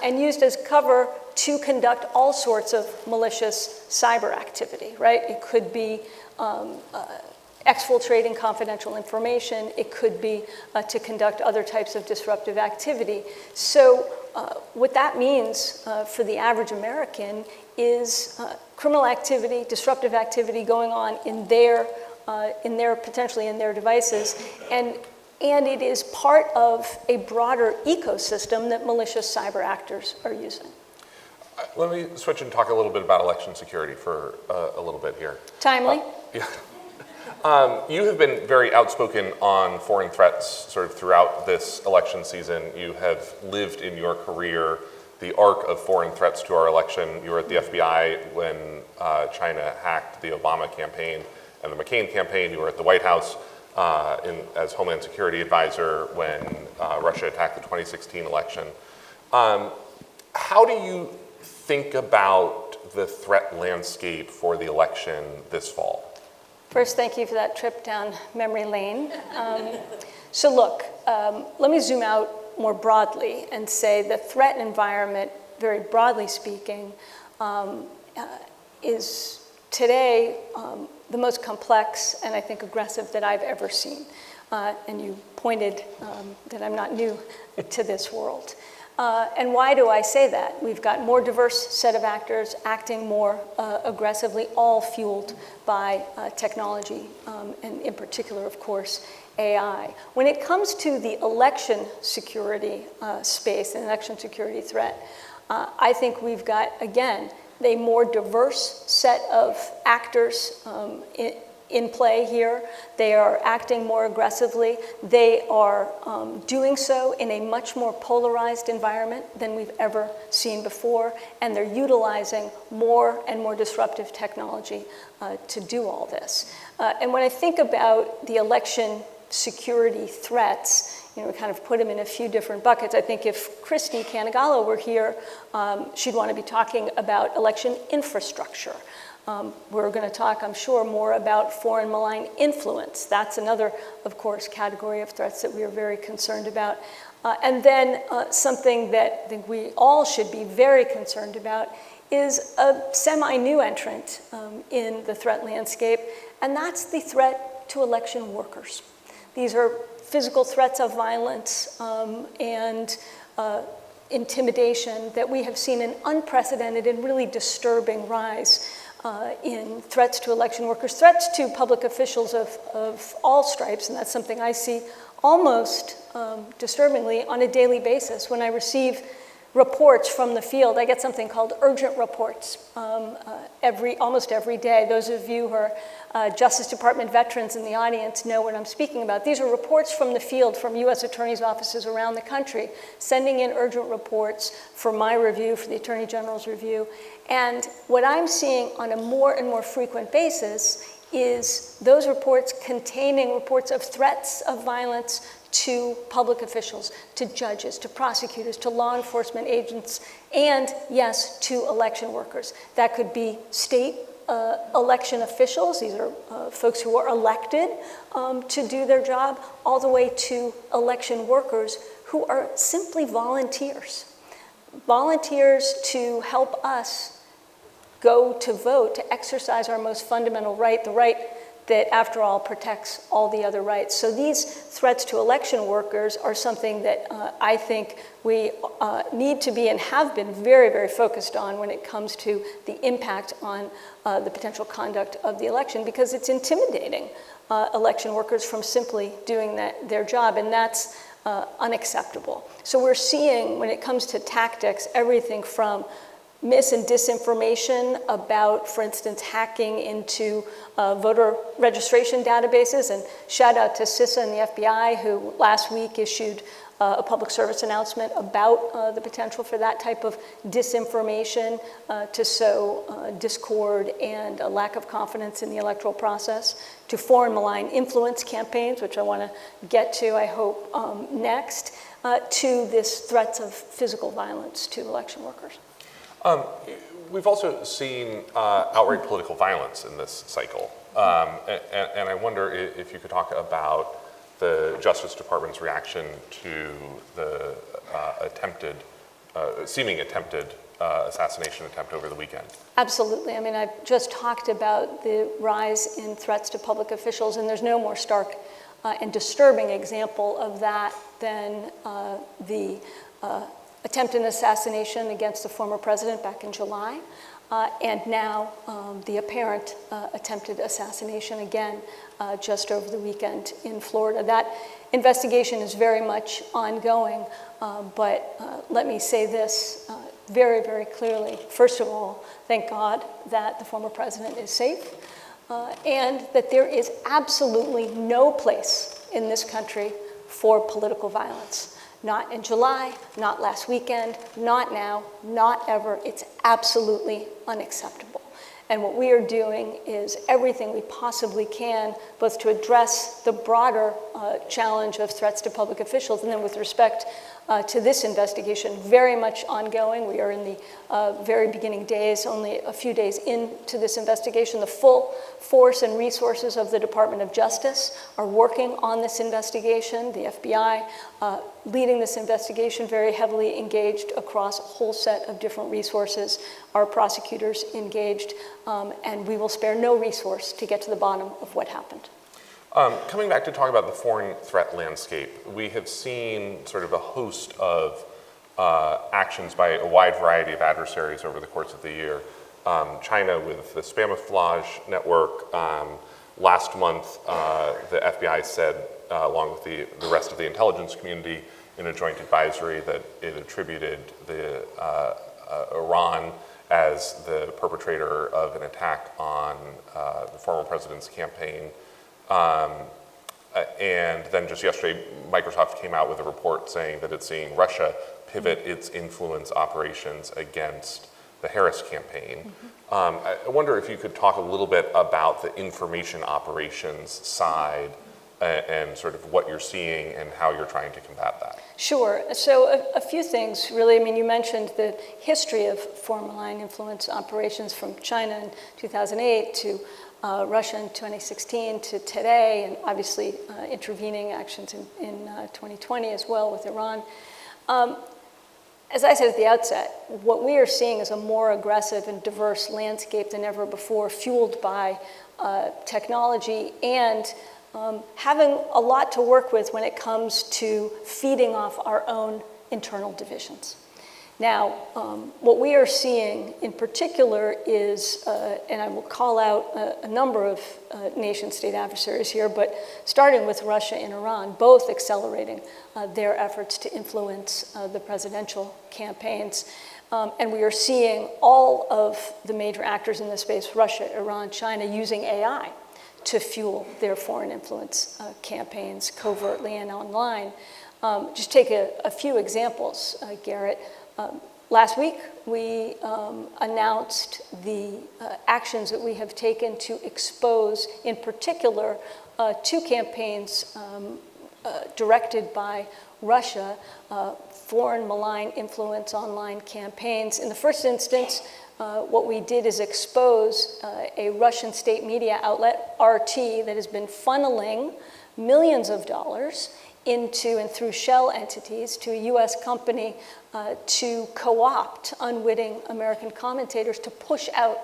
and used as cover to conduct all sorts of malicious cyber activity, right? It could be exfiltrating confidential information. It could be to conduct other types of disruptive activity. So what that means for the average American is criminal activity, disruptive activity going on in their potentially in their devices, and it is part of a broader ecosystem that malicious cyber actors are using. Let me switch and talk a little bit about election security for a little bit here. Timely. Yeah. You have been very outspoken on foreign threats sort of throughout this election season. You have lived in your career the arc of foreign threats to our election. You were at the FBI when China hacked the Obama campaign and the McCain campaign. You were at the White House as Homeland Security Advisor when Russia attacked the 2016 election. How do you think about the threat landscape for the election this fall? First, thank you for that trip down memory lane. So look, let me zoom out more broadly and say the threat environment, very broadly speaking, is today the most complex and I think aggressive that I've ever seen. And you pointed that I'm not new to this world. And why do I say that? We've got more diverse set of actors acting more aggressively, all fueled by technology, and in particular, of course, AI. When it comes to the election security space, and election security threat, I think we've got, again, a more diverse set of actors in play here. They are acting more aggressively. They are doing so in a much more polarized environment than we've ever seen before, and they're utilizing more and more disruptive technology to do all this. And when I think about the election security threats, we kind of put them in a few different buckets. I think if Christy Canagallo were here, she'd want to be talking about election infrastructure. We're going to talk, I'm sure, more about foreign malign influence. That's another, of course, category of threats that we are very concerned about. And then something that I think we all should be very concerned about is a semi-new entrant in the threat landscape, and that's the threat to election workers. These are physical threats of violence and intimidation that we have seen an unprecedented and really disturbing rise in threats to election workers, threats to public officials of all stripes, and that's something I see almost disturbingly on a daily basis. When I receive reports from the field, I get something called urgent reports almost every day. Those of you who are Justice Department veterans in the audience know what I'm speaking about. These are reports from the field, from U.S. attorneys' offices around the country, sending in urgent reports for my review, for the Attorney General's review. And what I'm seeing on a more and more frequent basis is those reports containing reports of threats of violence to public officials, to judges, to prosecutors, to law enforcement agents, and yes, to election workers. That could be state election officials. These are folks who are elected to do their job, all the way to election workers who are simply volunteers. Volunteers to help us go to vote, to exercise our most fundamental right, the right that, after all, protects all the other rights. So these threats to election workers are something that I think we need to be and have been very, very focused on when it comes to the impact on the potential conduct of the election, because it's intimidating election workers from simply doing their job, and that's unacceptable. So we're seeing, when it comes to tactics, everything from mis and disinformation about, for instance, hacking into voter registration databases. And shout out to CISA and the FBI, who last week issued a public service announcement about the potential for that type of disinformation to sow discord and a lack of confidence in the electoral process, to foreign malign influence campaigns, which I want to get to, I hope, next, to this threats of physical violence to election workers. We've also seen outright political violence in this cycle. And I wonder if you could talk about the Justice Department's reaction to the seeming attempted assassination attempt over the weekend. Absolutely. I mean, I've just talked about the rise in threats to public officials, and there's no more stark and disturbing example of that than the attempted assassination against the former president back in July, and now the apparent attempted assassination again just over the weekend in Florida. That investigation is very much ongoing, but let me say this very, very clearly. First of all, thank God that the former president is safe, and that there is absolutely no place in this country for political violence. Not in July, not last weekend, not now, not ever. It's absolutely unacceptable. And what we are doing is everything we possibly can, both to address the broader challenge of threats to public officials, and then with respect to this investigation, very much ongoing. We are in the very beginning days, only a few days into this investigation. The full force and resources of the Department of Justice are working on this investigation. The FBI leading this investigation, very heavily engaged across a whole set of different resources. Our prosecutors engaged, and we will spare no resource to get to the bottom of what happened. Coming back to talk about the foreign threat landscape, we have seen sort of a host of actions by a wide variety of adversaries over the course of the year. China with the Spamouflage network. Last month, the FBI said, along with the rest of the intelligence community, in a joint advisory that it attributed the Iran as the perpetrator of an attack on the former president's campaign. And then just yesterday, Microsoft came out with a report saying that it's seeing Russia pivot its influence operations against the Harris campaign. I wonder if you could talk a little bit about the information operations side and sort of what you're seeing and how you're trying to combat that. Sure. So a few things, really. I mean, you mentioned the history of foreign malign influence operations from China in 2008 to Russia in 2016 to today, and obviously intervening actions in 2020 as well with Iran. As I said at the outset, what we are seeing is a more aggressive and diverse landscape than ever before, fueled by technology and having a lot to work with when it comes to feeding off our own internal divisions. Now, what we are seeing in particular is, and I will call out a number of nation-state adversaries here, but starting with Russia and Iran, both accelerating their efforts to influence the presidential campaigns. And we are seeing all of the major actors in this space, Russia, Iran, China, using AI to fuel their foreign influence campaigns covertly and online. Just take a few examples, Garrett. Last week, we announced the actions that we have taken to expose, in particular, two campaigns directed by Russia, foreign malign influence online campaigns. In the first instance, what we did is expose a Russian state media outlet, RT, that has been funneling millions of dollars into and through shell entities to a U.S. company to co-opt unwitting American commentators to push out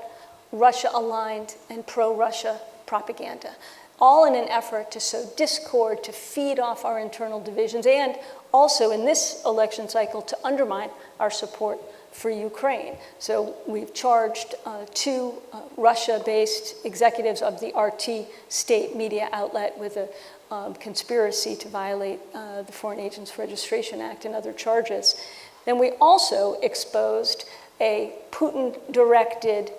Russia-aligned and pro-Russia propaganda, all in an effort to sow discord, to feed off our internal divisions, and also in this election cycle to undermine our support for Ukraine. So we've charged two Russia-based executives of the RT state media outlet with a conspiracy to violate the Foreign Agents Registration Act and other charges. Then we also exposed a Putin-directed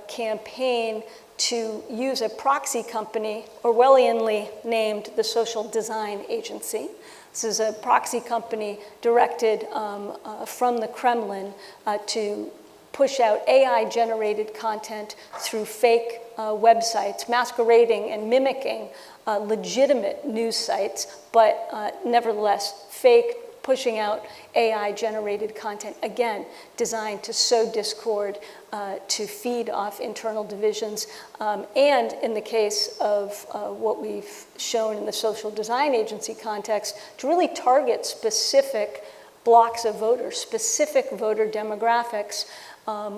campaign to use a proxy company, Orwellianly named the Social Design Agency. This is a proxy company directed from the Kremlin to push out AI-generated content through fake websites, masquerading and mimicking legitimate news sites, but nevertheless fake, pushing out AI-generated content, again, designed to sow discord, to feed off internal divisions, and in the case of what we've shown in the Social Design Agency context, to really target specific blocks of voters, specific voter demographics,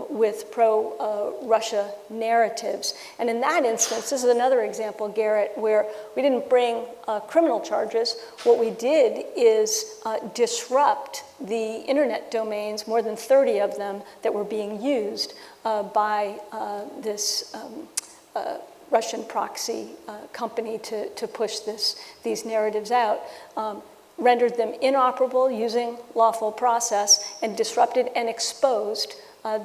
with pro-Russia narratives. And in that instance, this is another example, Garrett, where we didn't bring criminal charges. What we did is disrupt the internet domains, more than 30 of them, that were being used by this Russian proxy company to push these narratives out. Rendered them inoperable using lawful process, and disrupted and exposed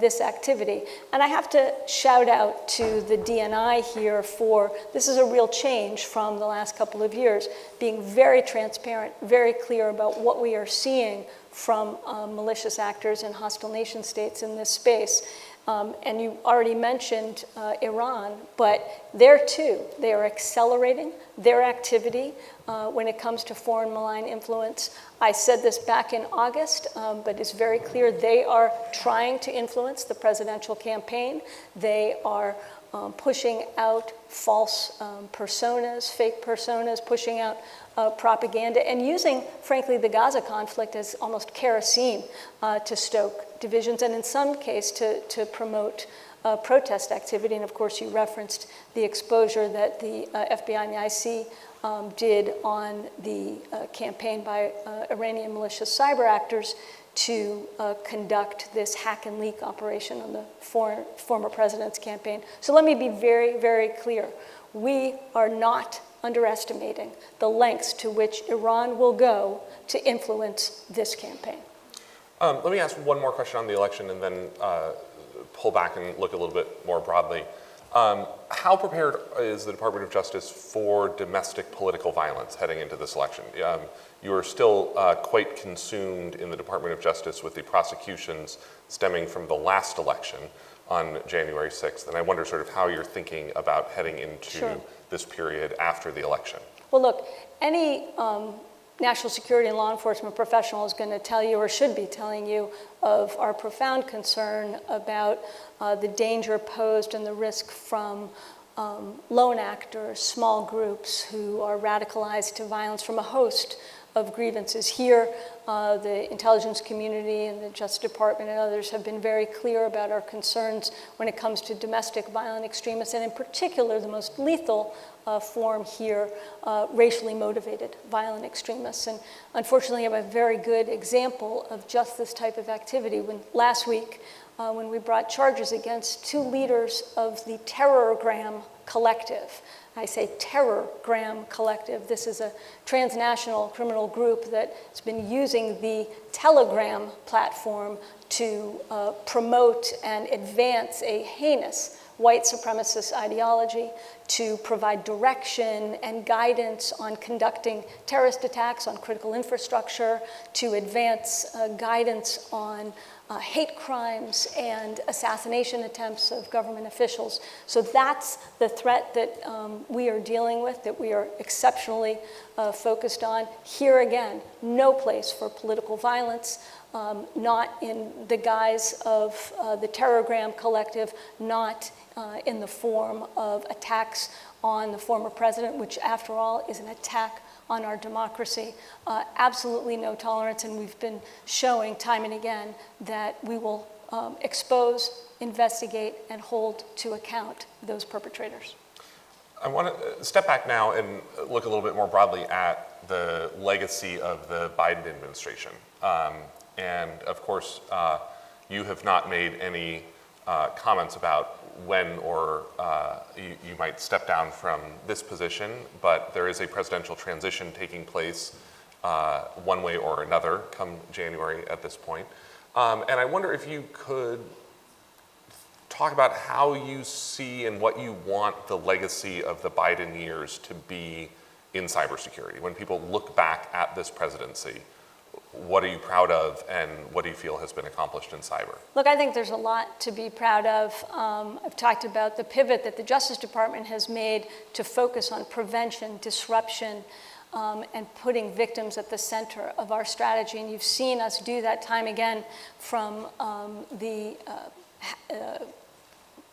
this activity. And I have to shout out to the DNI here for, this is a real change from the last couple of years, being very transparent, very clear about what we are seeing from malicious actors and hostile nation states in this space. And you already mentioned Iran, but there too, they are accelerating their activity when it comes to foreign malign influence. I said this back in August, but it's very clear they are trying to influence the presidential campaign. They are pushing out false personas, fake personas, pushing out propaganda, and using, frankly, the Gaza conflict as almost kerosene to stoke divisions, and in some case to promote protest activity. And of course, you referenced the exposure that the FBI and the IC did on the campaign by Iranian malicious cyber actors to conduct this hack and leak operation on the former president's campaign. So let me be very, very clear. We are not underestimating the lengths to which Iran will go to influence this campaign. Let me ask one more question on the election and then pull back and look a little bit more broadly. How prepared is the Department of Justice for domestic political violence heading into this election? You are still quite consumed in the Department of Justice with the prosecutions stemming from the last election on January 6th, and I wonder sort of how you're thinking about heading into this period after the election. Well, look, any national security and law enforcement professional is going to tell you, or should be telling you, of our profound concern about the danger posed and the risk from lone actors, small groups who are radicalized to violence from a host of grievances. Here, the intelligence community and the Justice Department and others have been very clear about our concerns when it comes to domestic violent extremists, and in particular, the most lethal form here, racially motivated violent extremists. And unfortunately, I have a very good example of just this type of activity. Last week, when we brought charges against two leaders of the Terrorgram Collective. I say Terrorgram Collective. This is a transnational criminal group that's been using the Telegram platform to promote and advance a heinous white supremacist ideology, to provide direction and guidance on conducting terrorist attacks on critical infrastructure, to advance guidance on hate crimes and assassination attempts of government officials. So that's the threat that we are dealing with, that we are exceptionally focused on. Here again, no place for political violence, not in the guise of the Terrorgram Collective, not in the form of attacks on the former president, which after all is an attack on our democracy. Absolutely no tolerance, and we've been showing time and again that we will expose, investigate, and hold to account those perpetrators. I want to step back now and look a little bit more broadly at the legacy of the Biden administration. And of course, you have not made any comments about when or you might step down from this position, but there is a presidential transition taking place one way or another come January at this point. And I wonder if you could talk about how you see and what you want the legacy of the Biden years to be in cybersecurity. When people look back at this presidency, what are you proud of and what do you feel has been accomplished in cyber? Look, I think there's a lot to be proud of. I've talked about the pivot that the Justice Department has made to focus on prevention, disruption, and putting victims at the center of our strategy. And you've seen us do that time again, from the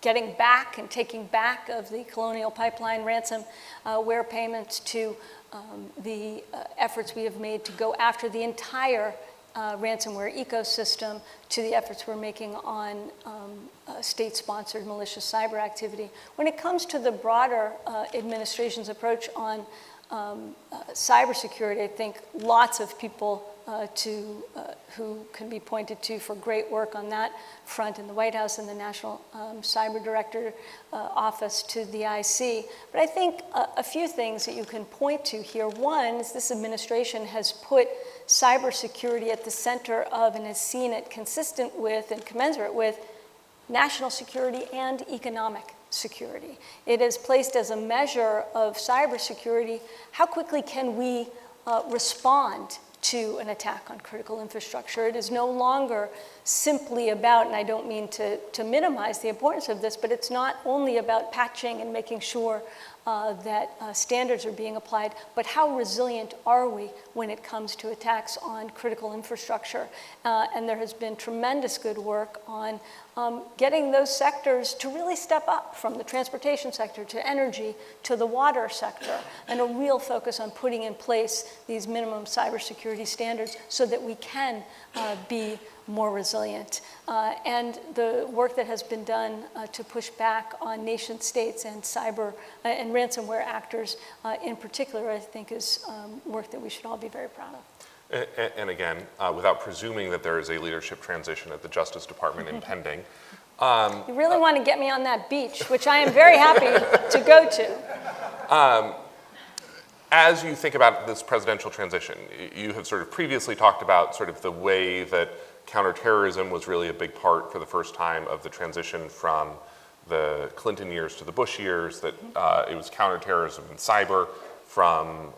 getting back and taking back of the Colonial Pipeline ransomware payments to the efforts we have made to go after the entire ransomware ecosystem, to the efforts we're making on state-sponsored malicious cyber activity. When it comes to the broader administration's approach on cybersecurity, I think lots of people who can be pointed to for great work on that front in the White House and the National Cyber Director Office to the IC. But I think a few things that you can point to here. One is this administration has put cybersecurity at the center of and has seen it consistent with and commensurate with national security and economic security. It is placed as a measure of cybersecurity. How quickly can we respond to an attack on critical infrastructure? It is no longer simply about, and I don't mean to minimize the importance of this, but it's not only about patching and making sure that standards are being applied, but how resilient are we when it comes to attacks on critical infrastructure? And there has been tremendous good work on getting those sectors to really step up, from the transportation sector to energy to the water sector, and a real focus on putting in place these minimum cybersecurity standards so that we can be more resilient. And the work that has been done to push back on nation states and cyber and ransomware actors in particular, I think is work that we should all be very proud of. And again, without presuming that there is a leadership transition at the Justice Department impending. You really want to get me on that beach, which I am very happy to go to. As you think about this presidential transition, you have sort of previously talked about sort of the way that counterterrorism was really a big part for the first time of the transition from the Clinton years to the Bush years, that it was counterterrorism and cyber from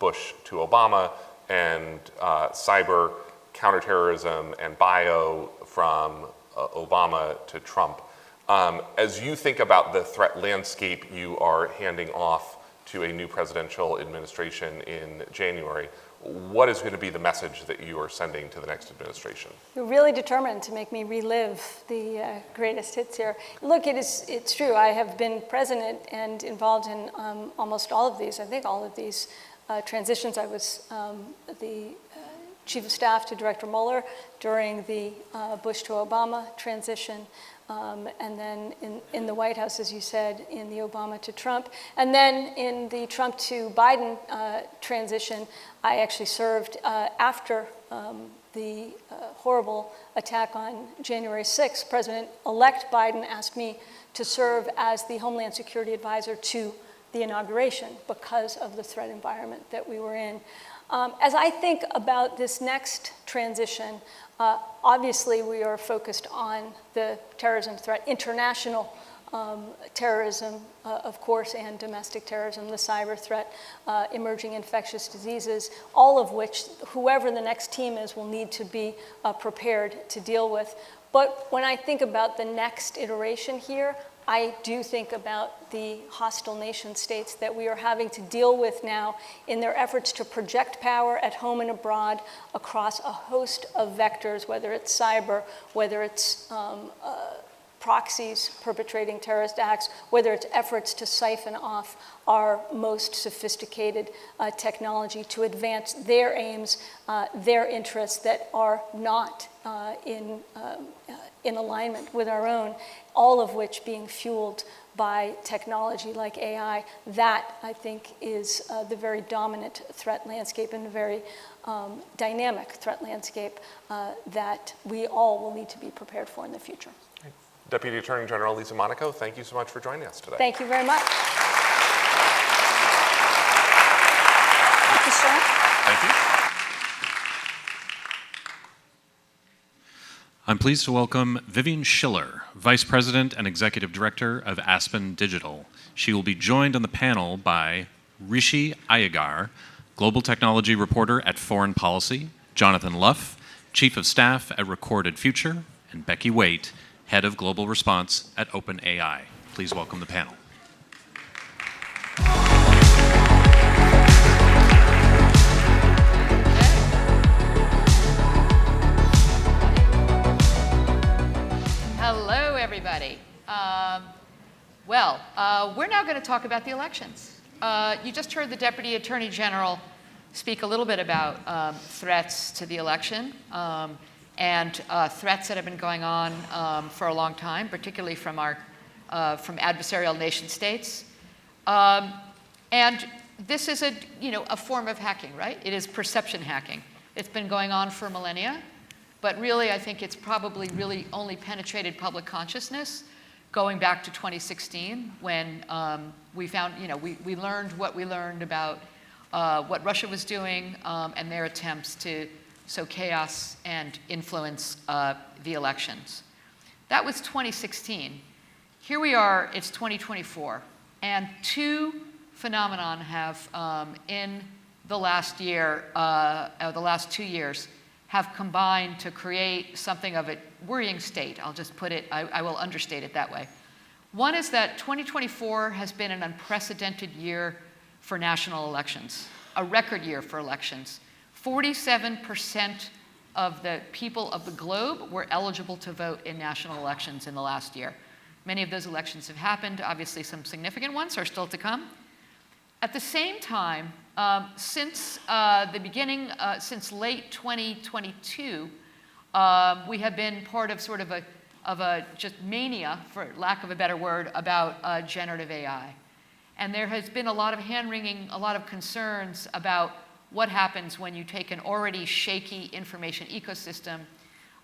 Bush to Obama, and cyber, counterterrorism, and bio from Obama to Trump. As you think about the threat landscape you are handing off to a new presidential administration in January, what is going to be the message that you are sending to the next administration? You're really determined to make me relive the greatest hits here. Look, it's true. I have been president and involved in almost all of these, I think all of these transitions. I was the chief of staff to Director Mueller during the Bush to Obama transition. And then in the White House, as you said, in the Obama to Trump. And then in the Trump to Biden transition, I actually served after the horrible attack on January 6th. President-elect Biden asked me to serve as the Homeland Security Advisor to the inauguration because of the threat environment that we were in. As I think about this next transition, obviously we are focused on the terrorism threat, international terrorism, of course, and domestic terrorism, the cyber threat, emerging infectious diseases, all of which, whoever the next team is, will need to be prepared to deal with. But when I think about the next iteration here, I do think about the hostile nation states that we are having to deal with now in their efforts to project power at home and abroad across a host of vectors, whether it's cyber, whether it's proxies perpetrating terrorist acts, whether it's efforts to siphon off our most sophisticated technology to advance their aims, their interests that are not in alignment with our own, all of which being fueled by technology like AI. That, I think, is the very dominant threat landscape and a very dynamic threat landscape that we all will need to be prepared for in the future. Deputy Attorney General Lisa Monaco, thank you so much for joining us today. Thank you very much. Thank you, sir. Thank you. I'm pleased to welcome Vivian Schiller, Vice President and Executive Director of Aspen Digital. She will be joined on the panel by Rishi Iyengar, Global Technology Reporter at Foreign Policy, Jonathan Luff, Chief of Staff at Recorded Future, and Becky Waite, Head of Global Response at OpenAI. Please welcome the panel. Hello, everybody. We're now going to talk about the elections. You just heard the Deputy Attorney General speak a little bit about threats to the election and threats that have been going on for a long time, particularly from adversarial nation states. And this is a form of hacking, right? It is perception hacking. It's been going on for millennia. But really, I think it's probably really only penetrated public consciousness going back to 2016 when we found, we learned what we learned about what Russia was doing and their attempts to sow chaos and influence the elections. That was 2016. Here we are, it's 2024. And two phenomenon have, in the last year, the last 2 years, have combined to create something of a worrying state. I'll just put it, I will understate it that way. One is that 2024 has been an unprecedented year for national elections, a record year for elections. 47% of the people of the globe were eligible to vote in national elections in the last year. Many of those elections have happened. Obviously, some significant ones are still to come. At the same time, since the beginning, since late 2022, we have been part of sort of a just mania, for lack of a better word, about generative AI. And there has been a lot of hand-wringing, a lot of concerns about what happens when you take an already shaky information ecosystem,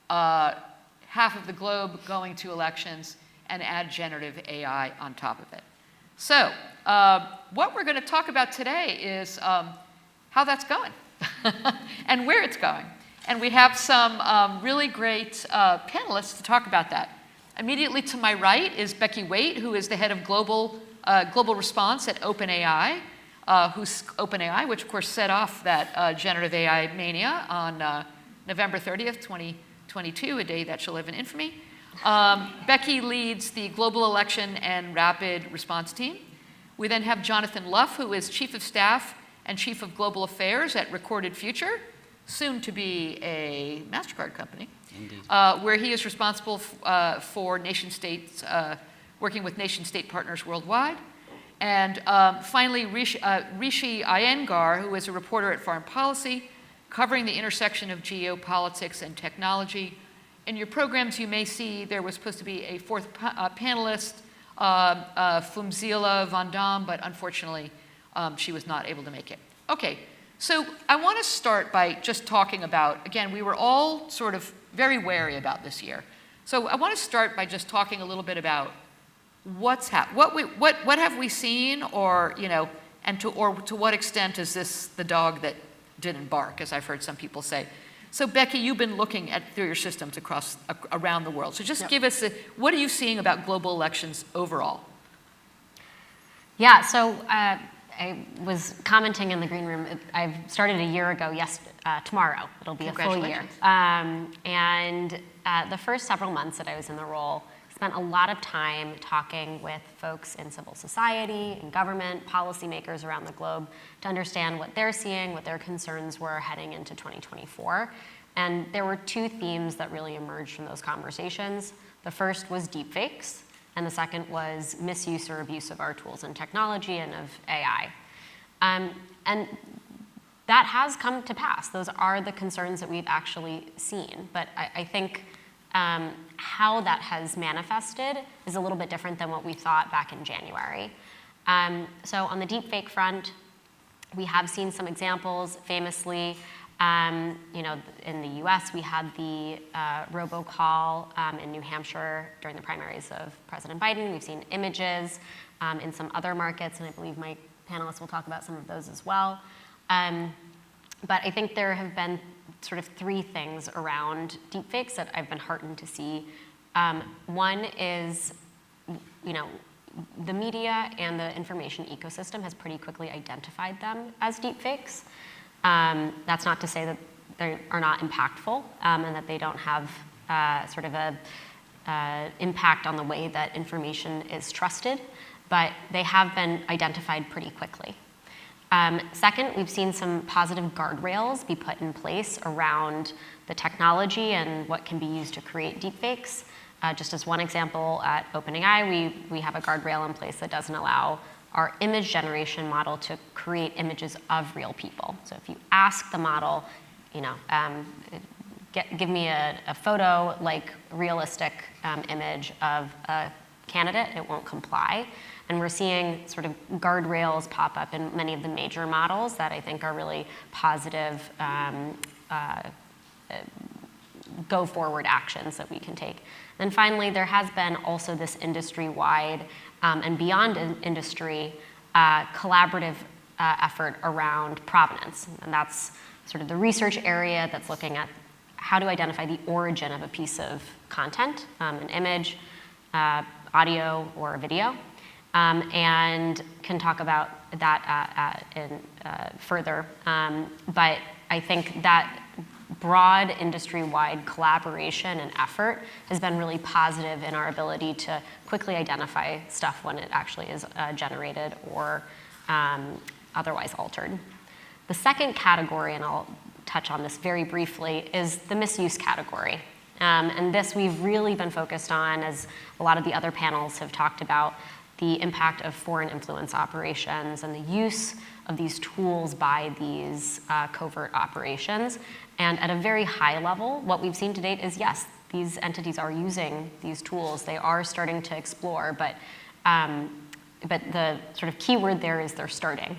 half of the globe going to elections, and add generative AI on top of it. So what we're going to talk about today is how that's going and where it's going. And we have some really great panelists to talk about that. Immediately to my right is Becky Waite, who is the head of global response at OpenAI, OpenAI, which of course set off that generative AI mania on November 30th, 2022, a day that shall live in infamy. Becky leads the Global Election and Rapid Response Team. We then have Jonathan Luff, who is Chief of Staff and Chief of Global Affairs at Recorded Future, soon to be a MasterCard company, where he is responsible for nation states, working with nation state partners worldwide. And finally, Rishi Iyengar, who is a reporter at Foreign Policy, covering the intersection of geopolitics and technology. In your programs, you may see there was supposed to be a fourth panelist, Fumzila Van Dam, but unfortunately, she was not able to make it. Okay, so I want to start by just talking about, again, we were all sort of very wary about this year. So I want to start by just talking a little bit about what's what have we seen, or and to what extent is this the dog that didn't bark, as I've heard some people say. So Becky, you've been looking through your systems around the world. So just give us what are you seeing about global elections overall? Yeah, so I was commenting in the green room. I've started a year ago. Tomorrow it'll be a full year. And the first several months that I was in the role, spent a lot of time talking with folks in civil society, in government, policymakers around the globe to understand what they're seeing, what their concerns were heading into 2024. And there were two themes that really emerged from those conversations. The first was deepfakes, and the second was misuse or abuse of our tools and technology and of AI. And that has come to pass. Those are the concerns that we've actually seen. But I think how that has manifested is a little bit different than what we thought back in January. So on the deepfake front, we have seen some examples. Famously, in the US, we had the robocall in New Hampshire during the primaries of President Biden. We've seen images in some other markets, and I believe my panelists will talk about some of those as well. But I think there have been sort of three things around deepfakes that I've been heartened to see. One is, the media and the information ecosystem has pretty quickly identified them as deepfakes. That's not to say that they are not impactful and that they don't have sort of a impact on the way that information is trusted, but they have been identified pretty quickly. Second, we've seen some positive guardrails be put in place around the technology and what can be used to create deepfakes. Just as one example, at OpenAI, we have a guardrail in place that doesn't allow our image generation model to create images of real people. So if you ask the model, give me a photo like realistic image of a candidate, it won't comply. And we're seeing sort of guardrails pop up in many of the major models that I think are really positive go forward actions that we can take. And finally, there has been also this industry-wide and beyond industry collaborative effort around provenance. And that's sort of the research area that's looking at how to identify the origin of a piece of content, an image, audio, or a video, and can talk about that further. But I think that broad industry-wide collaboration and effort has been really positive in our ability to quickly identify stuff when it actually is generated or otherwise altered. The second category, and I'll touch on this very briefly, is the misuse category. And this we've really been focused on, as a lot of the other panels have talked about, the impact of foreign influence operations and the use of these tools by these covert operations. And at a very high level, what we've seen to date is, yes, these entities are using these tools. They are starting to explore, but the sort of key word there is they're starting.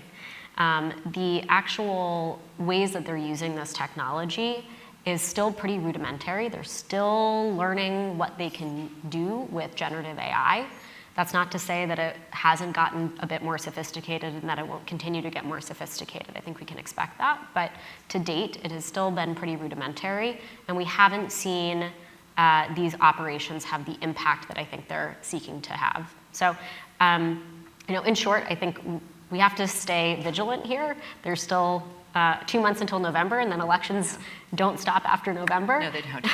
The actual ways that they're using this technology is still pretty rudimentary. They're still learning what they can do with generative AI. That's not to say that it hasn't gotten a bit more sophisticated and that it won't continue to get more sophisticated. I think we can expect that. But to date, it has still been pretty rudimentary, and we haven't seen these operations have the impact that I think they're seeking to have. So, in short, I think we have to stay vigilant here. There's still 2 months until November, and then elections don't stop after November. No, they don't.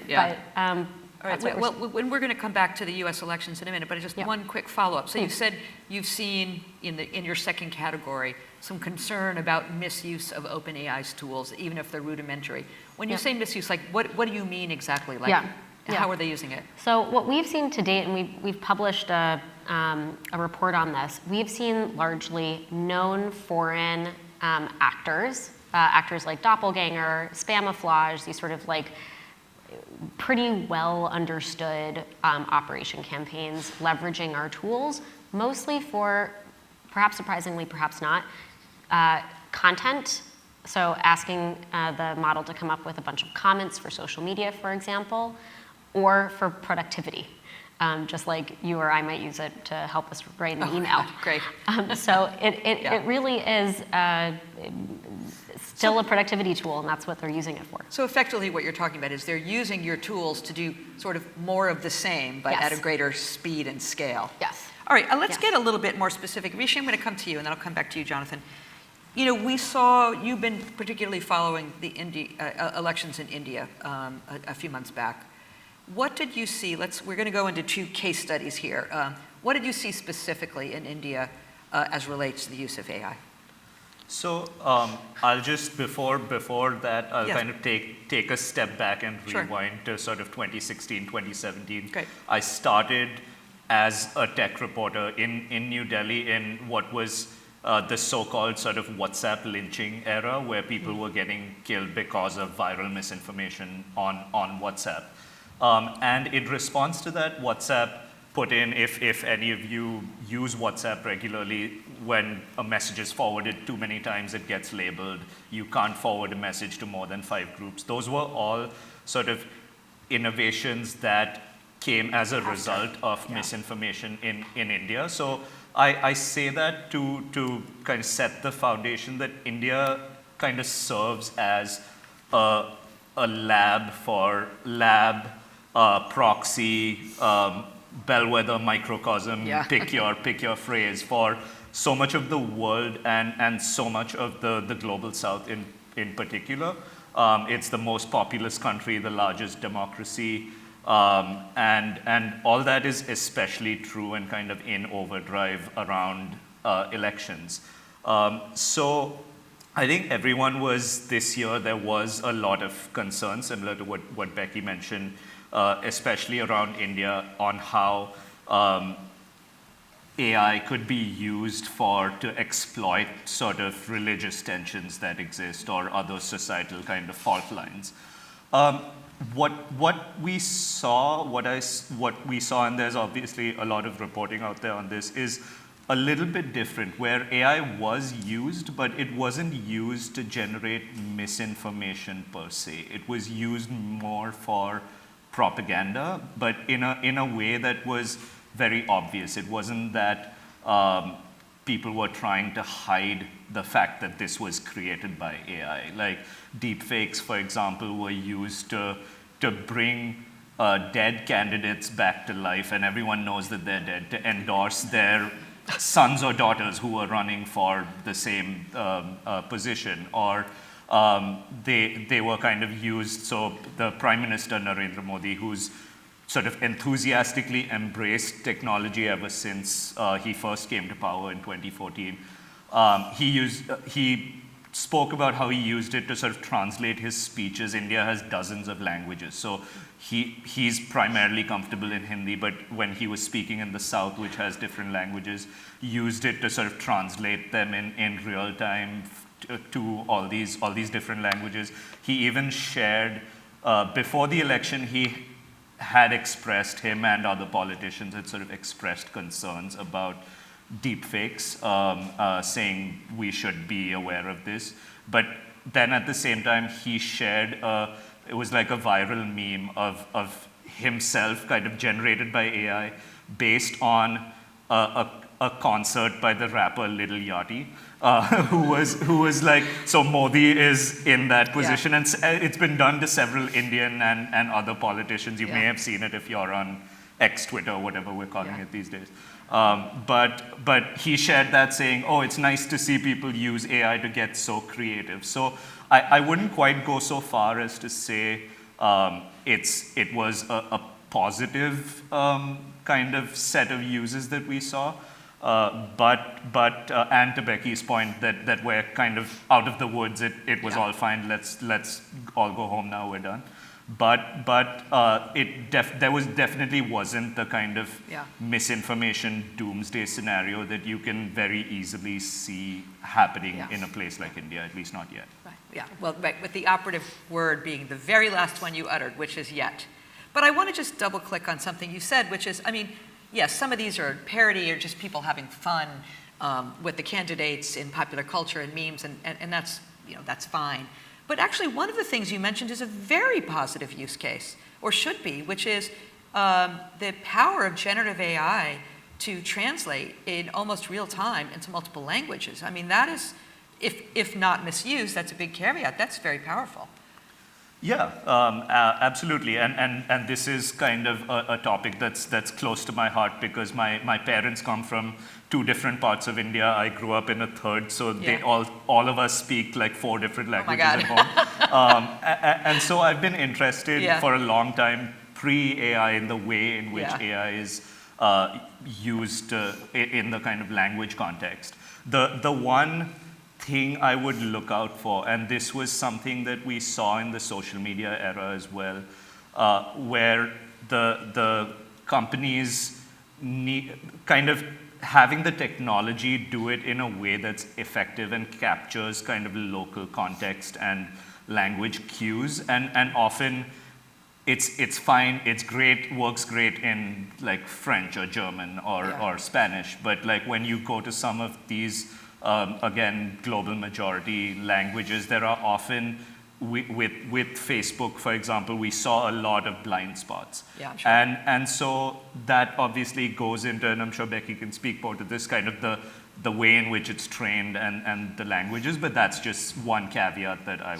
Yeah. But, all right, well, we're going to come back to the U.S. elections in a minute, but just one quick follow-up. So you said you've seen in your second category some concern about misuse of OpenAI's tools, even if they're rudimentary. When you say misuse, like what do you mean exactly? Like, how are they using it? So what we've seen to date, and we've published a report on this, we've seen largely known foreign actors like Doppelganger, Spamouflage, these sort of like pretty well understood operation campaigns leveraging our tools, mostly for, perhaps surprisingly, perhaps not, content. So asking the model to come up with a bunch of comments for social media, for example, or for productivity. Just like you or I might use it to help us write an email. Great. So it really is still a productivity tool, and that's what they're using it for. So effectively what you're talking about is they're using your tools to do sort of more of the same, but at a greater speed and scale. Yes. All right, let's get a little bit more specific. Rishi, I'm going to come to you, and then I'll come back to you, Jonathan. We saw you've been particularly following the elections in India a few months back. What did you see? We're going to go into 2 case studies here. What did you see specifically in India as relates to the use of AI? So I'll just, before that, I'll kind of take a step back and rewind to sort of 2016, 2017. Great. I started as a tech reporter in New Delhi in what was the so-called sort of WhatsApp lynching era, where people were getting killed because of viral misinformation on WhatsApp. And in response to that, WhatsApp put in, if any of you use WhatsApp regularly, when a message is forwarded too many times, it gets labeled. You can't forward a message to more than 5 groups. Those were all sort of innovations that came as a result of misinformation in India. So I say that to kind of set the foundation that India kind of serves as a lab for lab, proxy, bellwether, microcosm, pick your phrase for so much of the world and so much of the global south in particular. It's the most populous country, the largest democracy, and all that is especially true and kind of in overdrive around elections. So I think everyone was, this year, there was a lot of concern, similar to what Becky mentioned, especially around India, on how AI could be used to exploit sort of religious tensions that exist or other societal kind of fault lines. What we saw, and there's obviously a lot of reporting out there on this, is a little bit different, where AI was used, but it wasn't used to generate misinformation per se. It was used more for propaganda, but in a way that was very obvious. It wasn't that people were trying to hide the fact that this was created by AI. Like deepfakes, for example, were used to bring dead candidates back to life, and everyone knows that they're dead, to endorse their sons or daughters who were running for the same position. Or they were kind of used, so the Prime Minister Narendra Modi, who's sort of enthusiastically embraced technology ever since he first came to power in 2014. He spoke about how he used it to sort of translate his speeches. India has dozens of languages, so he's primarily comfortable in Hindi, but when he was speaking in the South, which has different languages, used it to sort of translate them in real time to all these different languages. He even shared, before the election, he had expressed, him and other politicians had sort of expressed concerns about deepfakes, saying we should be aware of this. But then at the same time, he shared, it was like a viral meme of himself kind of generated by AI based on a concert by the rapper Lil Yachty, who was like, so Modi is in that position, and it's been done to several Indian and other politicians. You may have seen it if you're on X, Twitter, whatever we're calling it these days. But he shared that saying, oh, it's nice to see people use AI to get so creative. So I wouldn't quite go so far as to say it was a positive kind of set of uses that we saw. But and to Becky's point that we're kind of out of the woods, it was all fine. Let's all go home now. We're done. But there definitely wasn't the kind of misinformation doomsday scenario that you can very easily see happening in a place like India, at least not yet. Right. Yeah. Well, right. With the operative word being the very last one you uttered, which is yet. But I want to just double click on something you said, which is, I mean, yes, some of these are parody or just people having fun with the candidates in popular culture and memes, and that's, that's fine. But actually, one of the things you mentioned is a very positive use case, or should be, which is the power of generative AI to translate in almost real time into multiple languages. I mean, that is, if not misused, that's a big caveat. That's very powerful. Yeah, absolutely, and this is kind of a topic that's close to my heart because my parents come from two different parts of India. I grew up in a third, so they all of us speak like 4 different languages at home. And so I've been interested for a long time, pre-AI, in the way in which AI is used in the kind of language context. The one thing I would look out for, and this was something that we saw in the social media era as well, where the companies kind of having the technology do it in a way that's effective and captures kind of local context and language cues, and often it's fine, it's great, works great in like French or German or Spanish, but like when you go to some of these again, global majority languages, there are often, with Facebook, for example, we saw a lot of blind spots. Yeah, sure. And so that obviously goes into, and I'm sure Becky can speak more to this, kind of the way in which it's trained and the languages, but that's just one caveat that I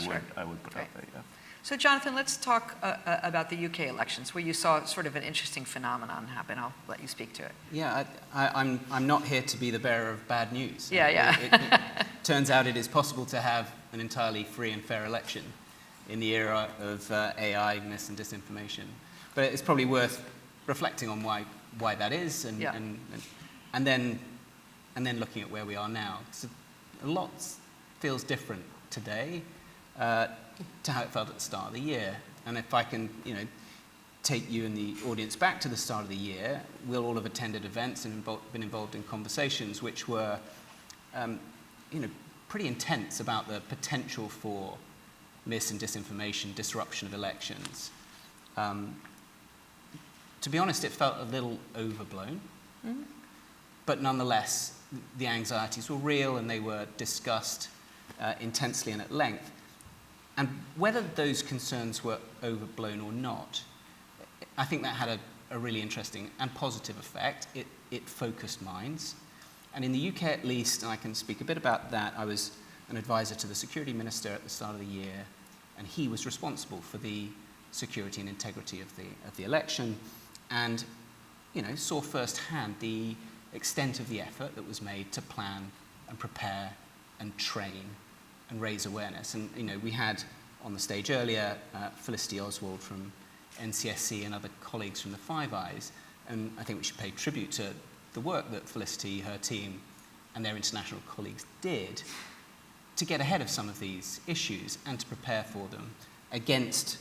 would put out there. Yeah. So Jonathan, let's talk about the UK elections, where you saw sort of an interesting phenomenon happen. I'll let you speak to it. Yeah, I'm not here to be the bearer of bad news. Yeah. It turns out it is possible to have an entirely free and fair election in the era of AI, mis and disinformation. But it's probably worth reflecting on why that is, and then looking at where we are now. So a lot feels different today to how it felt at the start of the year. And if I can, take you and the audience back to the start of the year, we'll all have attended events and been involved in conversations which were, pretty intense about the potential for mis and disinformation, disruption of elections. To be honest, it felt a little overblown, but nonetheless, the anxieties were real and they were discussed intensely and at length. And whether those concerns were overblown or not, I think that had a really interesting and positive effect. It focused minds. And in the UK at least, and I can speak a bit about that, I was an advisor to the security minister at the start of the year, and he was responsible for the security and integrity of the election, and saw firsthand the extent of the effort that was made to plan and prepare and train and raise awareness. And we had on the stage earlier Felicity Oswald from NCSC and other colleagues from the Five Eyes, and I think we should pay tribute to the work that Felicity, her team, and their international colleagues did to get ahead of some of these issues and to prepare for them against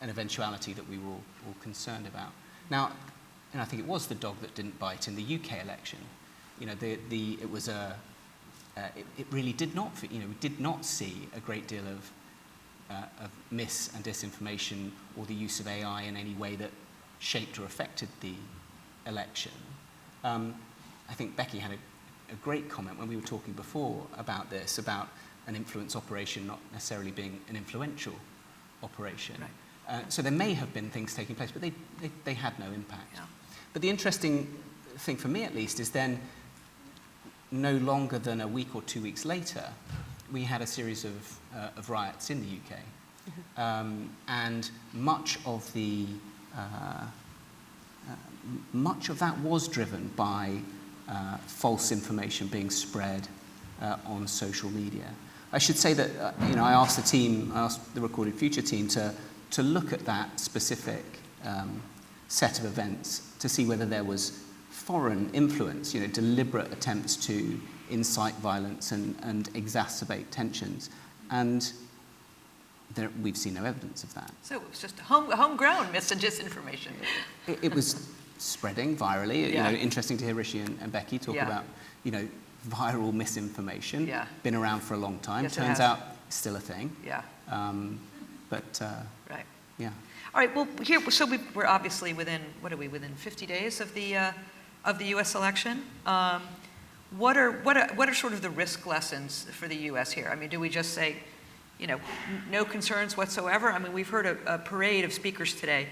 an eventuality that we were all concerned about. Now, I think it was the dog that didn't bite in the UK election. It was it really did not. We did not see a great deal of mis and disinformation or the use of AI in any way that shaped or affected the election. I think Becky had a great comment when we were talking before about this, about an influence operation not necessarily being an influential operation. Right. So there may have been things taking place, but they had no impact. Yeah. But the interesting thing for me, at least, is then no longer than a week or 2 weeks later, we had a series of riots in the UK. Mm-hmm. And much of that was driven by false information being spread on social media. I should say that I asked the Recorded Future team to look at that specific set of events to see whether there was foreign influence, deliberate attempts to incite violence and exacerbate tensions, and we've seen no evidence of that. So it was just homegrown mis and disinformation. It was spreading virally. Yeah. Interesting to hear Rishi and Becky talk about viral misinformation. Yeah. Been around for a long time. Yes, turns out still a thing. Yeah. Right. Yeah. All right. Well, we're obviously within 50 days of the U.S. election. What are sort of the risk lessons for the U.S. here? I mean, do we just say, no concerns whatsoever? I mean, we've heard a parade of speakers today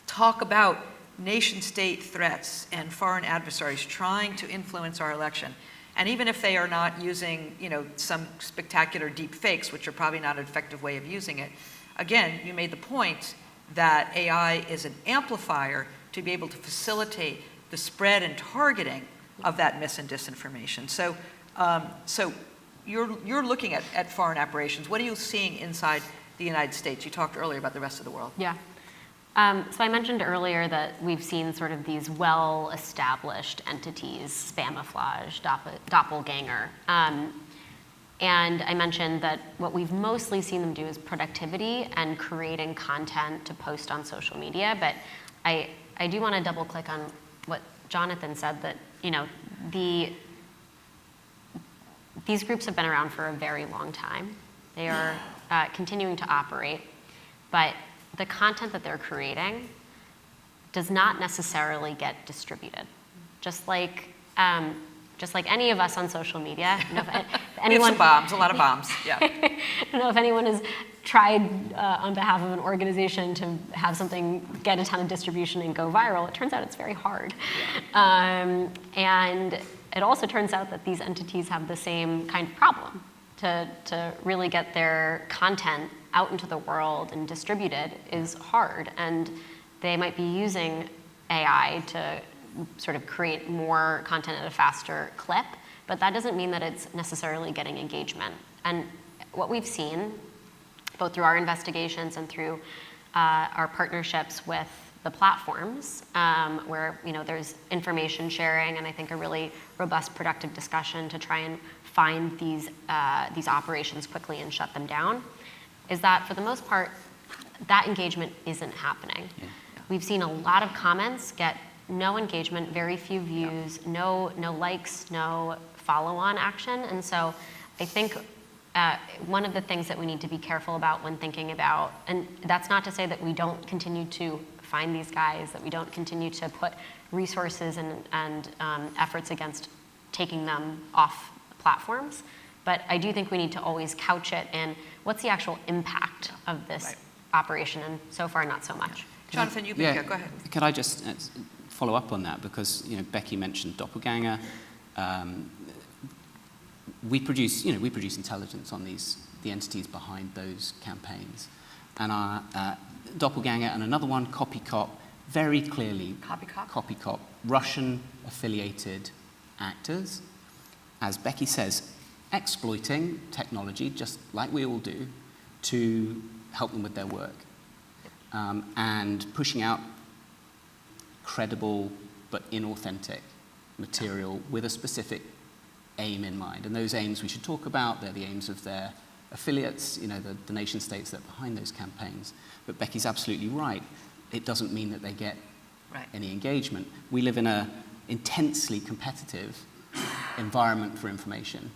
talk about nation-state threats and foreign adversaries trying to influence our election. And even if they are not using, some spectacular deep fakes, which are probably not an effective way of using it, again, you made the point that AI is an amplifier to be able to facilitate the spread and targeting of that mis and disinformation. So, you're looking at foreign operations. What are you seeing inside the United States? You talked earlier about the rest of the world. Yeah. So I mentioned earlier that we've seen sort of these well-established entities, Spamouflage, Doppelganger. And I mentioned that what we've mostly seen them do is productivity and creating content to post on social media. But I do want to double click on what Jonathan said, that, these groups have been around for a very long time. They are continuing to operate, but the content that they're creating does not necessarily get distributed. Just like any of us on social media. We have some bombs, a lot of bombs, yeah. I don't know if anyone has tried on behalf of an organization to have something get a ton of distribution and go viral. It turns out it's very hard. And it also turns out that these entities have the same kind of problem. To really get their content out into the world and distributed is hard, and they might be using AI to sort of create more content at a faster clip, but that doesn't mean that it's necessarily getting engagement. And what we've seen, both through our investigations and through our partnerships with the platforms, where there's information sharing and I think a really robust, productive discussion to try and find these operations quickly and shut them down, is that for the most part, that engagement isn't happening. Yeah. We've seen a lot of comments get no engagement, very few views, no likes, no follow-on action. And so I think one of the things that we need to be careful about when thinking about, and that's not to say that we don't continue to find these guys, that we don't continue to put resources and efforts against taking them off platforms, but I do think we need to always couch it in what's the actual impact of this operation, and so far not so much. Jonathan, go ahead. Could I just follow up on that, because Becky mentioned doppelganger. We produce intelligence on the entities behind those campaigns, and our doppelganger and another one, Copycop, very clearly Copycop, Russian-affiliated actors, as Becky says, exploiting technology, just like we all do, to help them with their work, and pushing out credible but inauthentic material with a specific aim in mind. And those aims we should talk about. They're the aims of their affiliates, the nation states that are behind those campaigns. But Becky's absolutely right. It doesn't mean that they get any engagement. We live in an intensely competitive environment for information,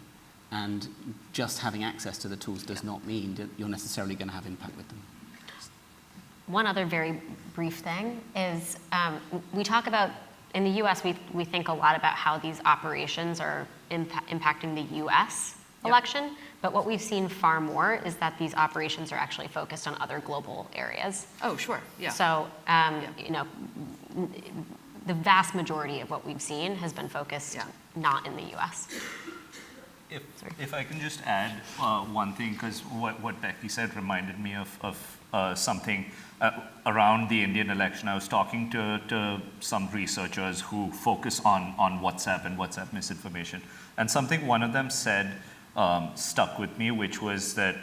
and just having access to the tools does not mean that you're necessarily going to have impact with them. One other very brief thing is we talk about, in the US, we think a lot about how these operations are impacting the US election, but what we've seen far more is that these operations are actually focused on other global areas. Oh, sure, yeah. So, the vast majority of what we've seen has been focused not in the US. If I can just add one thing, because what Becky said reminded me of something around the Indian election. I was talking to some researchers who focus on WhatsApp and WhatsApp misinformation, and something one of them said stuck with me, which was that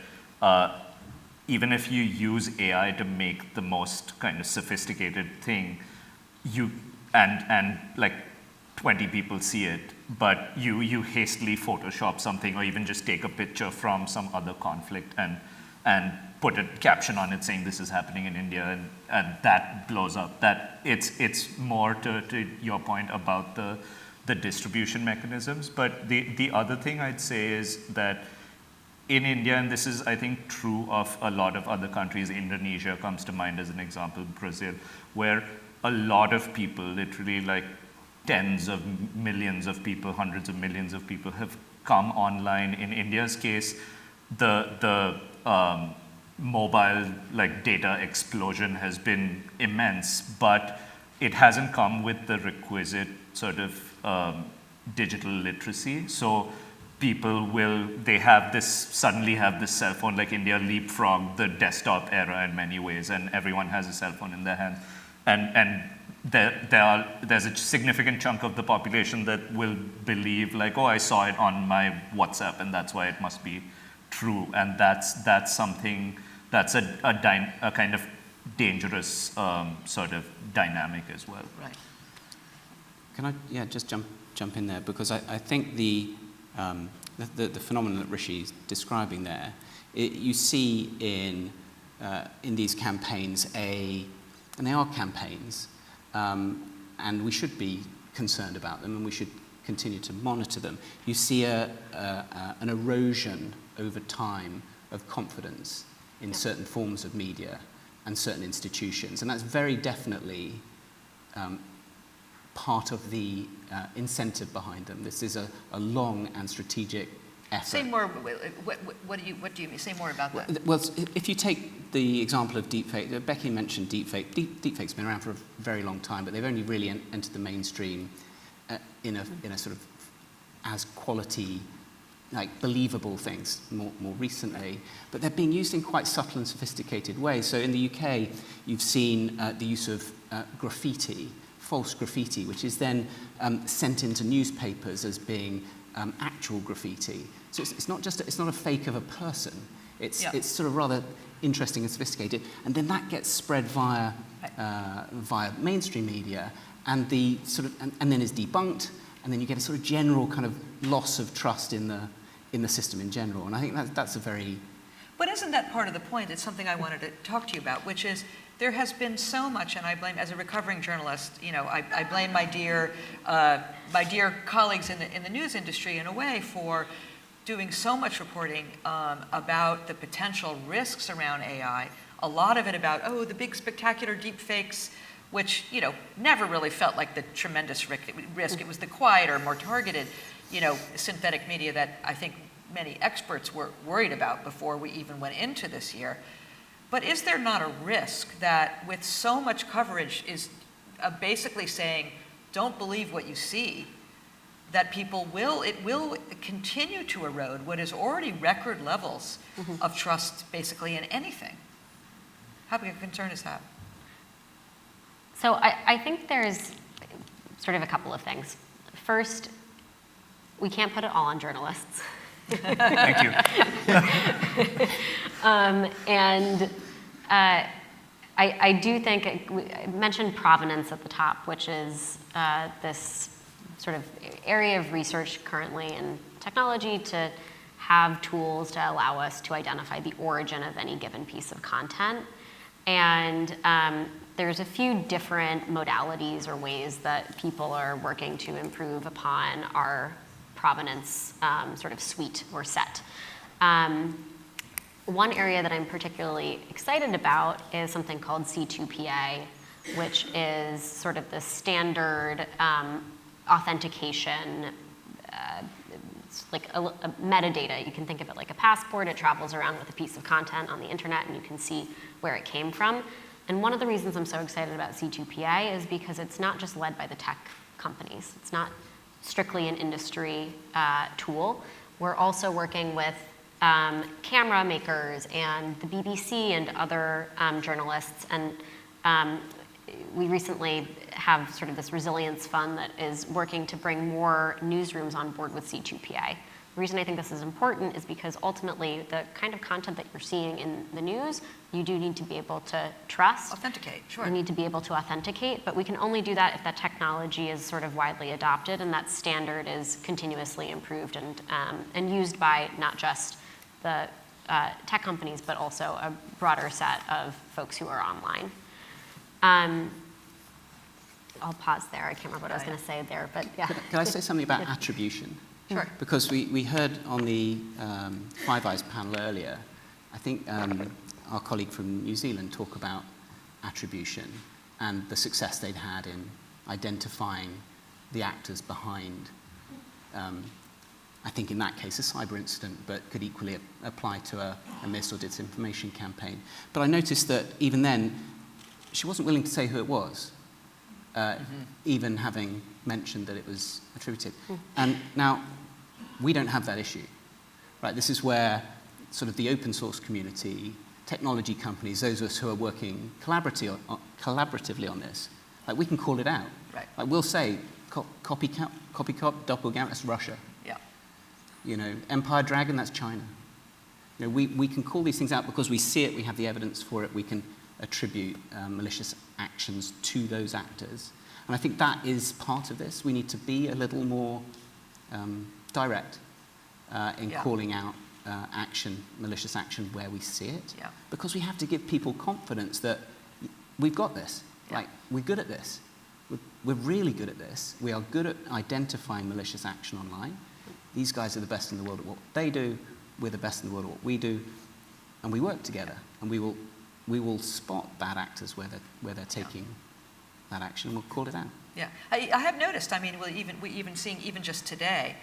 even if you use AI to make the most kind of sophisticated thing, and like 20 people see it, but you hastily Photoshop something, or even just take a picture from some other conflict and put a caption on it saying this is happening in India, and that blows up. That it's more to your point about the distribution mechanisms. But the other thing I'd say is that in India, and this is I think true of a lot of other countries, Indonesia comes to mind as an example, Brazil, where a lot of people, literally like tens of millions of people, hundreds of millions of people have come online. In India's case, the mobile data explosion has been immense, but it hasn't come with the requisite sort of digital literacy. So people suddenly have this cell phone, like India leapfrogged the desktop era in many ways, and everyone has a cell phone in their hand. And there's a significant chunk of the population that will believe I saw it on my WhatsApp and that's why it must be true. And that's something, that's a kind of dangerous sort of dynamic as well. Right. Can I just jump in there, because I think the phenomenon that Rishi's describing there, you see in these campaigns and they are campaigns, and we should be concerned about them, and we should continue to monitor them. You see an erosion over time of confidence in certain forms of media and certain institutions, and that's very definitely part of the incentive behind them. This is a long and strategic effort. Say more. What do you mean? Say more about that. Well, if you take the example of deepfake, Becky mentioned deepfake. Deepfake's been around for a very long time, but they've only really entered the mainstream in a sort of as quality, like believable things more recently, but they're being used in quite subtle and sophisticated ways. So in the UK, you've seen the use of graffiti, false graffiti, which is then sent into newspapers as being actual graffiti. So it's not a fake of a person. It's sort of rather interesting and sophisticated, and then that gets spread via mainstream media, and and then is debunked, and then you get a sort of general kind of loss of trust in the system in general. And I think that's a very... But isn't that part of the point? It's something I wanted to talk to you about, which is there has been so much, and I blame, as a recovering journalist, I blame my dear colleagues in the news industry in a way for doing so much reporting about the potential risks around AI. A lot of it about, the big spectacular deep fakes, which, never really felt like the tremendous risk. It was the quieter, more targeted, synthetic media that I think many experts were worried about before we even went into this year. But is there not a risk that with so much coverage is basically saying, don't believe what you see, that it will continue to erode what is already record levels of trust basically in anything? How big a concern is that? So I think there's sort of a couple of things. First, we can't put it all on journalists. Thank you. I do think, I mentioned provenance at the top, which is this sort of area of research currently in technology to have tools to allow us to identify the origin of any given piece of content. And there's a few different modalities or ways that people are working to improve upon our provenance sort of suite or set. One area that I'm particularly excited about is something called C2PA, which is sort of the standard authentication, it's like a metadata. You can think of it like a passport. It travels around with a piece of content on the internet, and you can see where it came from. And one of the reasons I'm so excited about C2PA is because it's not just led by the tech companies. It's not strictly an industry tool. We're also working with camera makers and the BBC and other journalists. And we recently have sort of this resilience fund that is working to bring more newsrooms on board with C2PA. The reason I think this is important is because ultimately the kind of content that you're seeing in the news, you do need to be able to trust. Authenticate, sure. You need to be able to authenticate, but we can only do that if that technology is sort of widely adopted and that standard is continuously improved and used by not just the tech companies, but also a broader set of folks who are online. I'll pause there. I can't remember what I was going to say there, but yeah. Can I say something about attribution? Sure. Because we heard on the Five Eyes panel earlier, I think our colleague from New Zealand talk about attribution and the success they'd had in identifying the actors behind, I think in that case, a cyber incident, but could equally apply to a mis or disinformation campaign. But I noticed that even then, she wasn't willing to say who it was, even having mentioned that it was attributed. And now, we don't have that issue, right? This is where sort of the open source community, technology companies, those of us who are working collaboratively on this, like we can call it out. Right. Like we'll say, copycat, doppelganger, that's Russia. Yeah. You know, Empire Dragon, that's China. You know, we can call these things out because we see it, we have the evidence for it, we can attribute malicious actions to those actors. And I think that is part of this. We need to be a little more direct in calling out malicious action where we see it. Yeah. Because we have to give people confidence that we've got this. Yeah. Like, we're good at this. We're really good at this. We are good at identifying malicious action online. These guys are the best in the world at what they do. We're the best in the world at what we do. And we work together. And we will spot bad actors where they're taking that action, and we'll call it out. Yeah, I have noticed, I mean, we even seeing even just today,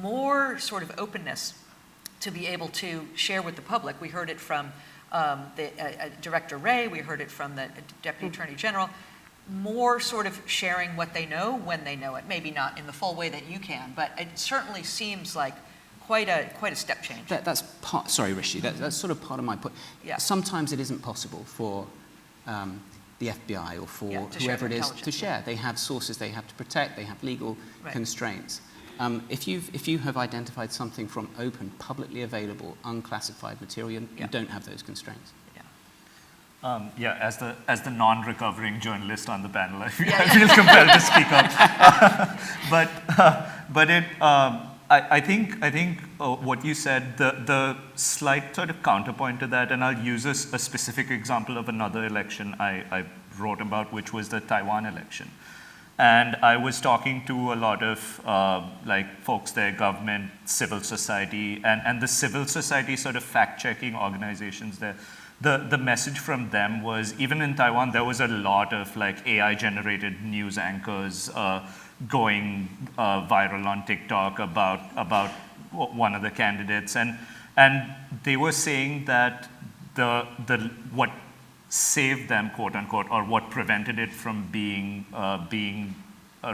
more sort of openness to be able to share with the public. We heard it from Director Wray, we heard it from the Deputy Attorney General. more sort of sharing what they know when they know it. Maybe not in the full way that you can, but it certainly seems like quite a step change. That's part. Sorry, Rishi. That's sort of part of my point. Yeah. Sometimes it isn't possible for the FBI or for whoever it is to share. They have sources they have to protect. They have legal constraints. If you have identified something from open, publicly available, unclassified material, you don't have those constraints. As the non-recovering journalist on the panel, I feel compelled to speak up. I think what you said, the slight sort of counterpoint to that, and I'll use a specific example of another election I wrote about, which was the Taiwan election. And I was talking to a lot of folks there, government, civil society, and the civil society sort of fact-checking organizations there. The message from them was, even in Taiwan, there was a lot of AI-generated news anchors going viral on TikTok about one of the candidates, and they were saying that what saved them, quote unquote, or what prevented it from being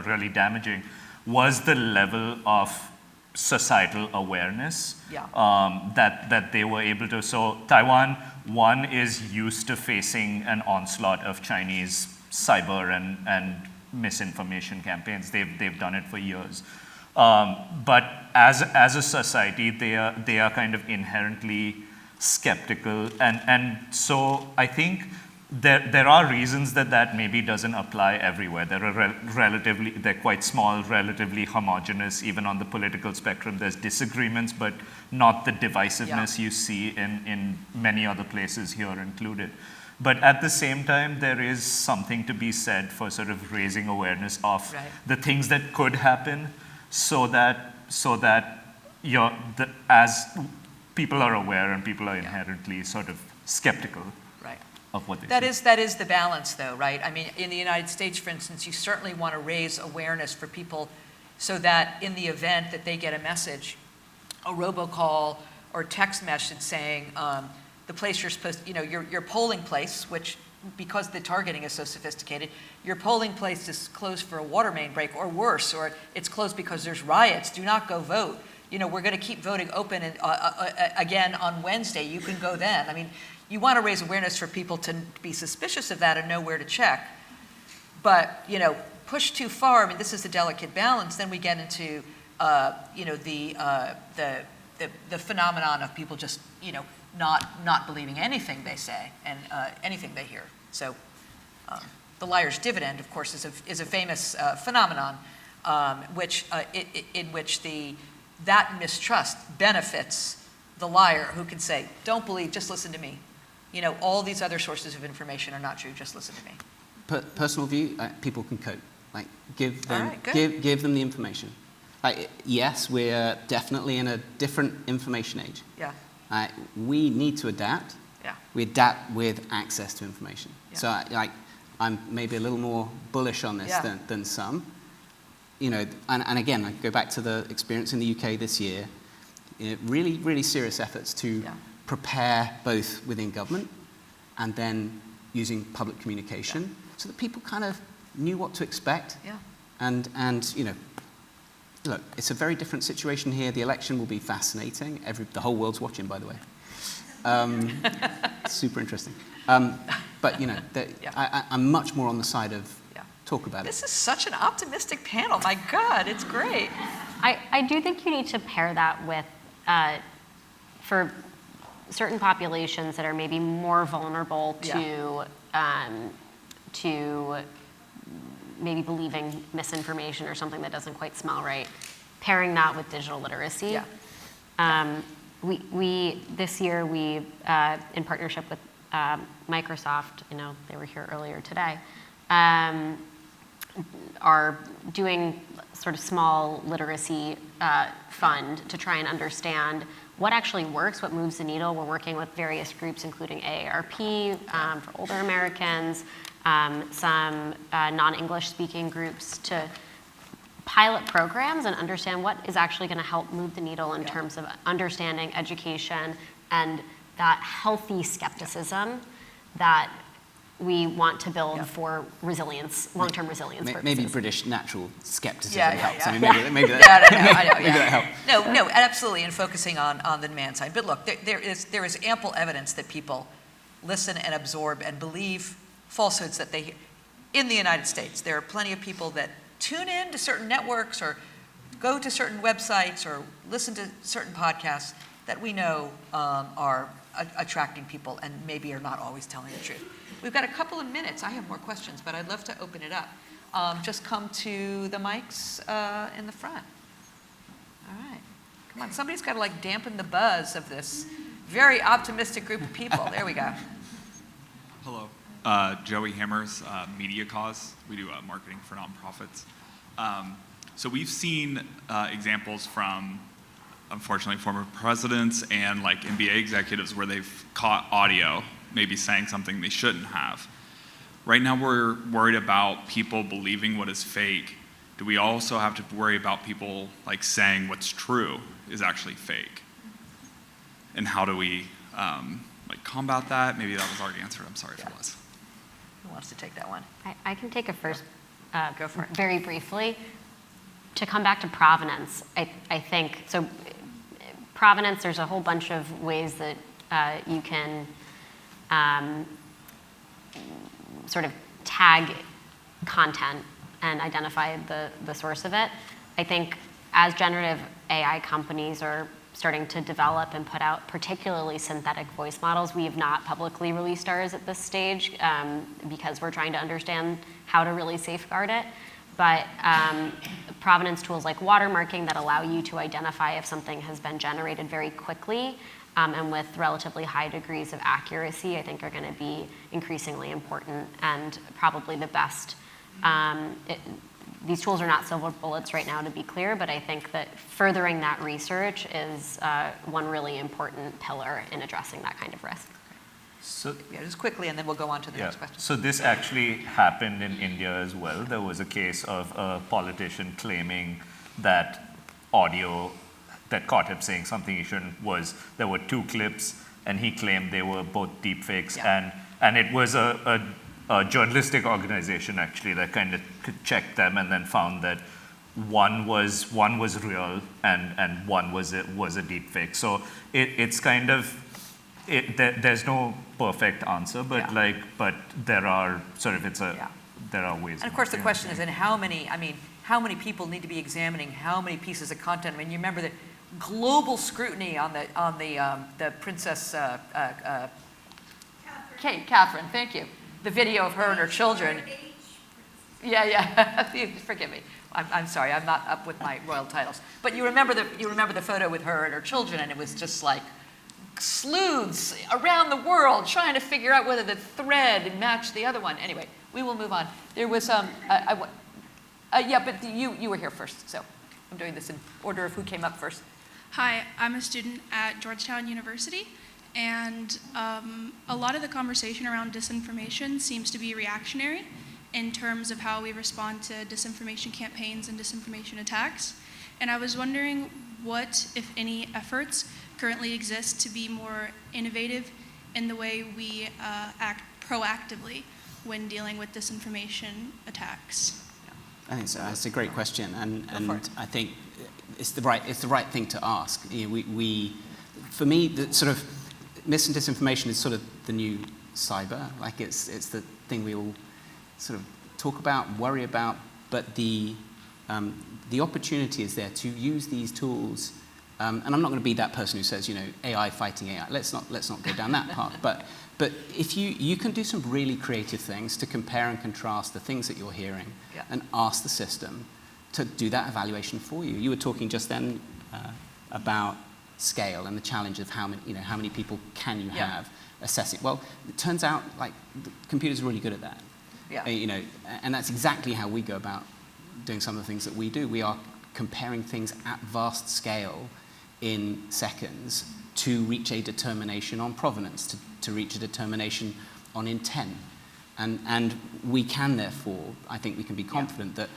really damaging, was the level of societal awareness that they were able to. So Taiwan, one, is used to facing an onslaught of Chinese cyber and misinformation campaigns. They've done it for years. But as a society, they are kind of inherently skeptical, and so I think there are reasons that maybe doesn't apply everywhere. They're quite small, relatively homogenous. Even on the political spectrum, there's disagreements, but not the divisiveness you see in many other places here included. But at the same time, there is something to be said for sort of raising awareness of the things that could happen, so that as people are aware and people are inherently sort of skeptical of what they see. That is the balance, though, right? I mean, in the United States, for instance, you certainly want to raise awareness for people so that in the event that they get a message, a robocall or text message saying, the place you're supposed to, your polling place, which, because the targeting is so sophisticated, your polling place is closed for a water main break, or worse, or it's closed because there's riots. Do not go vote. We're going to keep voting open again on Wednesday. You can go then. I mean, you want to raise awareness for people to be suspicious of that and know where to check. But, push too far, I mean, this is a delicate balance. Then we get into, the phenomenon of people just, not believing anything they say and anything they hear. So the liar's dividend, of course, is a famous phenomenon, in which that mistrust benefits the liar, who can say, don't believe, just listen to me. All these other sources of information are not true, just listen to me. Personal view, people can cope. Give them the information. Yes, we're definitely in a different information age. Yeah. We need to adapt. Yeah. We adapt with access to information. Yeah. So I'm maybe a little more bullish on this than some. And again, I go back to the experience in the UK this year. Really, really serious efforts to prepare both within government and then using public communication so that people kind of knew what to expect. Yeah. And look, it's a very different situation here. The election will be fascinating. The whole world's watching, by the way. Super interesting. But I'm much more on the side of talk about it. This is such an optimistic panel. My God, it's great. I do think you need to pair that with, for certain populations that are maybe more vulnerable to maybe believing misinformation or something that doesn't quite smell right, pairing that with digital literacy. We this year, in partnership with Microsoft, they were here earlier today, are doing sort of small literacy fund to try and understand what actually works, what moves the needle. We're working with various groups, including AARP for older Americans, some non-English speaking groups, to pilot programs and understand what is actually going to help move the needle in terms of understanding education and that healthy skepticism that we want to build for resilience, long-term resilience purposes. Maybe British natural skepticism Yeah, helps. yeah. I mean, maybe that, I know, maybe that helps. No, absolutely, and focusing on the demand side. But look, there is ample evidence that people listen and absorb and believe falsehoods that they hear. In the United States, there are plenty of people that tune in to certain networks or go to certain websites or listen to certain podcasts that we know are attracting people and maybe are not always telling the truth. We've got a couple of minutes. I have more questions, but I'd love to open it up. Just come to the mics in the front. All right. Come on, somebody's got to like dampen the buzz of this very optimistic group of people. There we go. Hello. Joey Hammers, Media Cause. We do marketing for nonprofits. So we've seen examples from, unfortunately, former presidents and like NBA executives where they've caught audio, maybe saying something they shouldn't have. Right now we're worried about people believing what is fake. Do we also have to worry about people like saying what's true is actually fake? And how do we like combat that? Maybe that was already answered. I'm sorry if it was. Who wants to take that one? I can take a first, Go for it. very briefly. To come back to provenance, I think, so provenance, there's a whole bunch of ways that you can sort of tag content and identify the source of it. I think as generative AI companies are starting to develop and put out particularly synthetic voice models, we have not publicly released ours at this stage because we're trying to understand how to really safeguard it. But provenance tools like watermarking that allow you to identify if something has been generated very quickly and with relatively high degrees of accuracy, I think are going to be increasingly important and probably the best. These tools are not silver bullets right now, to be clear, but I think that furthering that research is one really important pillar in addressing that kind of risk. So, yeah, just quickly, and then we'll go on to the next question. So this actually happened in India as well. There was a case of a politician claiming that audio that caught him saying something he shouldn't was, there were 2 clips, and he claimed they were both deepfakes. Yeah. And it was a journalistic organization actually that kind of checked them and then found that one was real and one was a deepfake. So it's kind of, there's no perfect answer, but but there are sort of there are ways. And of course, the question is, how many people need to be examining how many pieces of content? I mean, you remember the global scrutiny on the Princess Catherine. Thank you. The video of her and her children. Yeah. Forgive me. I'm sorry. I'm not up with my royal titles. But you remember the photo with her and her children, and it was just like sleuths around the world trying to figure out whether the thread matched the other one. Anyway, we will move on. There was but you were here first, so I'm doing this in order of who came up first. Hi, I'm a student at Georgetown University, and a lot of the conversation around disinformation seems to be reactionary in terms of how we respond to disinformation campaigns and disinformation attacks. And I was wondering what, if any, efforts currently exist to be more innovative in the way we act proactively when dealing with disinformation attacks. I think so. That's a great question, and I think it's the right thing to ask. You know, for me, the sort of mis and disinformation is sort of the new cyber. Like it's the thing we all sort of talk about, worry about, but the opportunity is there to use these tools. And I'm not going to be that person who says, you know, AI fighting AI. Let's not go down that path. But if you can do some really creative things to compare and contrast the things that you're hearing, and ask the system to do that evaluation for you. You were talking just then about scale and the challenge of how many people can you have assessing. Well, it turns out like computers are really good at that. Yeah. You know, and that's exactly how we go about doing some of the things that we do. We are comparing things at vast scale in seconds to reach a determination on provenance, to reach a determination on intent. And we can therefore, I think we can be confident that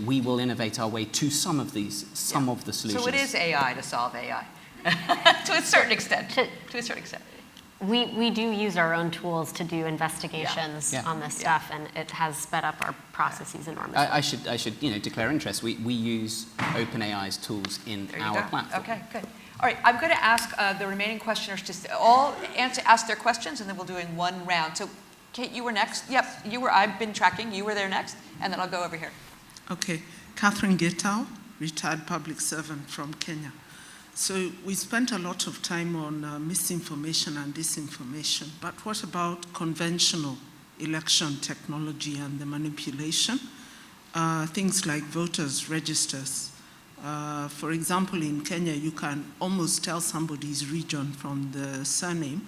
we will innovate our way to some of the solutions. So it is AI to solve AI, to a certain extent. To a certain extent. We do use our own tools to do investigations on this stuff, and it has sped up our processes enormously. I should declare interest. We use OpenAI's tools in our platform. Okay, good. All right, I'm going to ask the remaining questioners to all ask their questions, and then we'll do in one round. So, Kate, you were next. Yep, you were. I've been tracking. You were there next, and then I'll go over here. Okay, Catherine Getao, retired public servant from Kenya. So we spent a lot of time on misinformation and disinformation, but what about conventional election technology and the manipulation? Things like voters' registers. For example, in Kenya, you can almost tell somebody's region from the surname,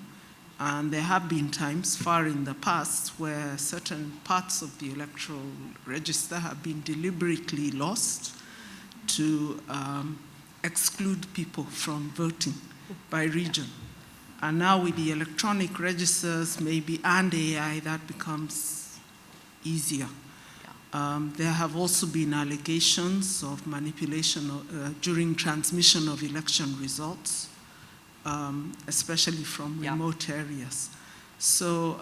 and there have been times far in the past where certain parts of the electoral register have been deliberately lost to exclude people from voting by region. And now with the electronic registers maybe and AI, that becomes easier. There have also been allegations of manipulation during transmission of election results, especially from remote areas. So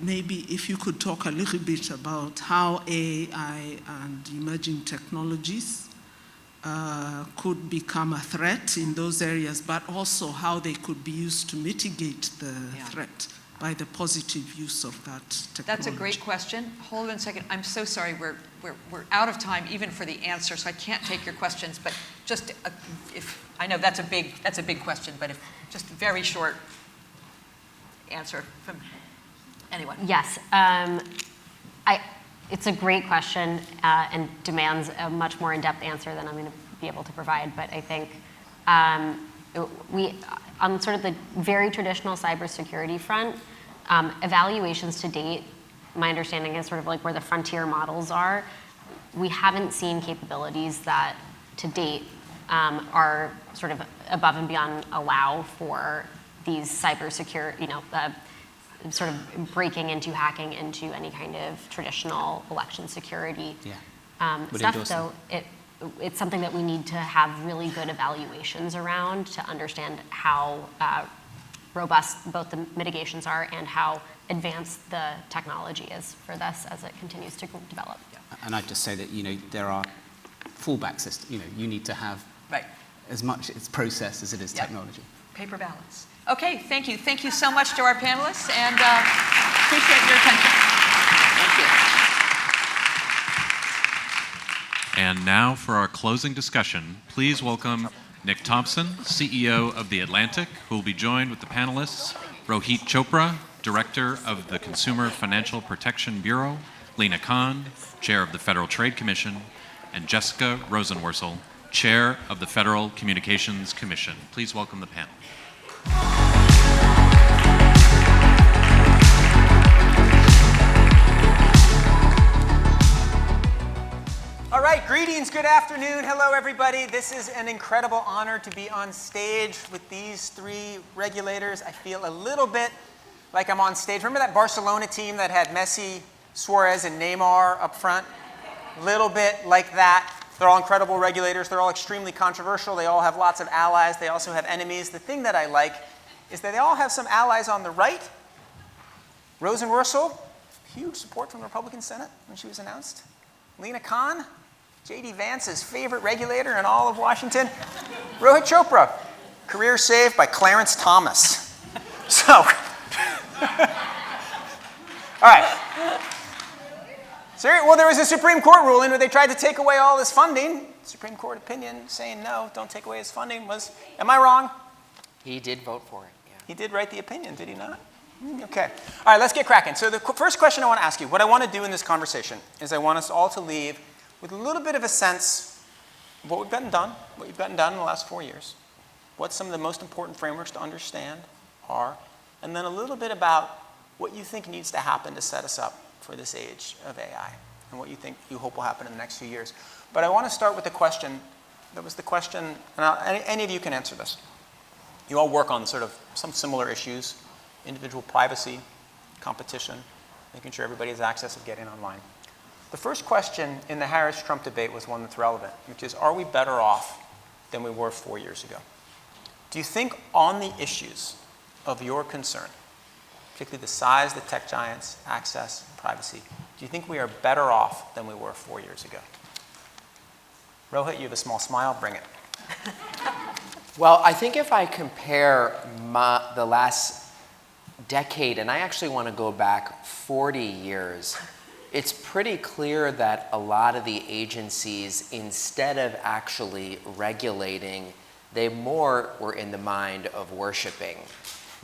maybe if you could talk a little bit about how AI and emerging technologies could become a threat in those areas, but also how they could be used to mitigate the threat by the positive use of that technology. That's a great question. Hold on a second. I'm so sorry. We're out of time even for the answer, so I can't take your questions. But just if I know that's a big question, but if just a very short answer from anyone. Yes. It's a great question and demands a much more in-depth answer than I'm going to be able to provide. But I think on sort of the very traditional cybersecurity front, evaluations to date, my understanding is sort of like where the frontier models are. We haven't seen capabilities that to date are sort of above and beyond allow for these cybersecurity, sort of breaking into, hacking into any kind of traditional election security stuff. So it's something that we need to have really good evaluations around to understand how robust both the mitigations are and how advanced the technology is for this as it continues to develop. And I'd just say that there are fallback systems. You need to have as much it's process as it is technology. Paper balance. Okay, thank you. Thank you so much to our panelists, and appreciate your attention. Thank you. And now for our closing discussion, please welcome Nick Thompson, CEO of The Atlantic, who will be joined with the panelists Rohit Chopra, Director of the Consumer Financial Protection Bureau, Lena Khan, Chair of the Federal Trade Commission, and Jessica Rosenworcel, Chair of the Federal Communications Commission. Please welcome the panel. All right, greetings, good afternoon. Hello, everybody. This is an incredible honor to be on stage with these three regulators. I feel a little bit like I'm on stage. Remember that Barcelona team that had Messi, Suarez, and Neymar up front? Little bit like that. They're all incredible regulators. They're all extremely controversial. They all have lots of allies. They also have enemies. The thing that I like is that they all have some allies on the right. Rosenworcel, huge support from the Republican Senate when she was announced. Lena Khan, J.D. Vance's favorite regulator in all of Washington. Rohit Chopra, career saved by Clarence Thomas. So, all right. Well, there was a Supreme Court ruling where they tried to take away all his funding. Supreme Court opinion saying no, don't take away his funding was, am I wrong? He did vote for it, yeah. He did write the opinion, did he not? Okay. All right, let's get cracking. So the first question I want to ask you, what I want to do in this conversation is I want us all to leave with a little bit of a sense of what you've gotten done in the last 4 years, what some of the most important frameworks to understand are, and then a little bit about what you think needs to happen to set us up for this age of AI, and what you hope will happen in the next few years. But I want to start with the question, that was the question, and any of you can answer this. You all work on sort of some similar issues, individual privacy, competition, making sure everybody has access of getting online. The first question in the Harris-Trump debate was one that's relevant, which is, are we better off than we were 4 years ago? Do you think on the issues of your concern, particularly the size of the tech giants, access, privacy, do you think we are better off than we were 4 years ago? Rohit, you have a small smile. Bring it. Well, I think if I compare the last decade, and I actually want to go back 40 years, it's pretty clear that a lot of the agencies, instead of actually regulating, they more were in the mind of worshiping.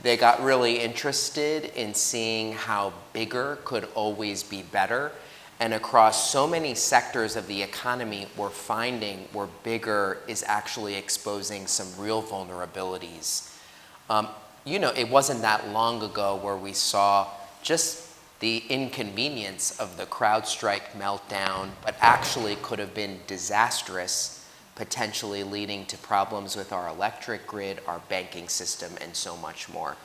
They got really interested in seeing how bigger could always be better. And across so many sectors of the economy, we're finding where bigger is actually exposing some real vulnerabilities. It wasn't that long ago where we saw just the inconvenience of the CrowdStrike meltdown, but actually could have been disastrous, potentially leading to problems with our electric grid, our banking system, and so much more.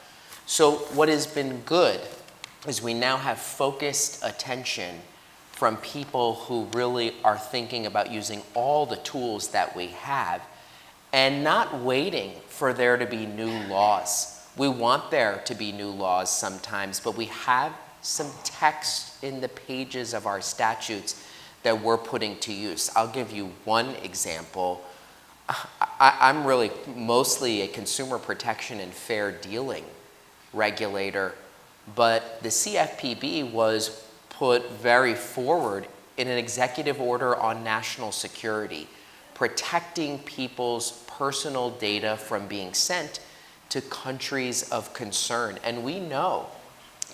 So what has been good is we now have focused attention from people who really are thinking about using all the tools that we have and not waiting for there to be new laws. We want there to be new laws sometimes, but we have some text in the pages of our statutes that we're putting to use. I'll give you one example. I'm really mostly a consumer protection and fair dealing regulator, but the CFPB was put very forward in an executive order on national security, protecting people's personal data from being sent to countries of concern. And we know,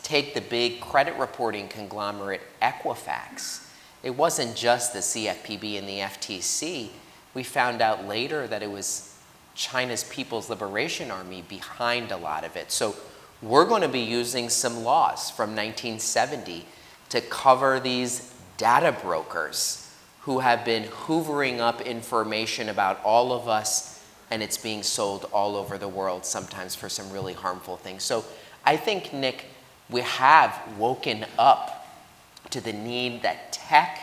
take the big credit reporting conglomerate Equifax. It wasn't just the CFPB and the FTC. We found out later that it was China's People's Liberation Army behind a lot of it. So we're going to be using some laws from 1970 to cover these data brokers who have been hoovering up information about all of us, and it's being sold all over the world, sometimes for some really harmful things. So I think, Nick, we have woken up to the need that tech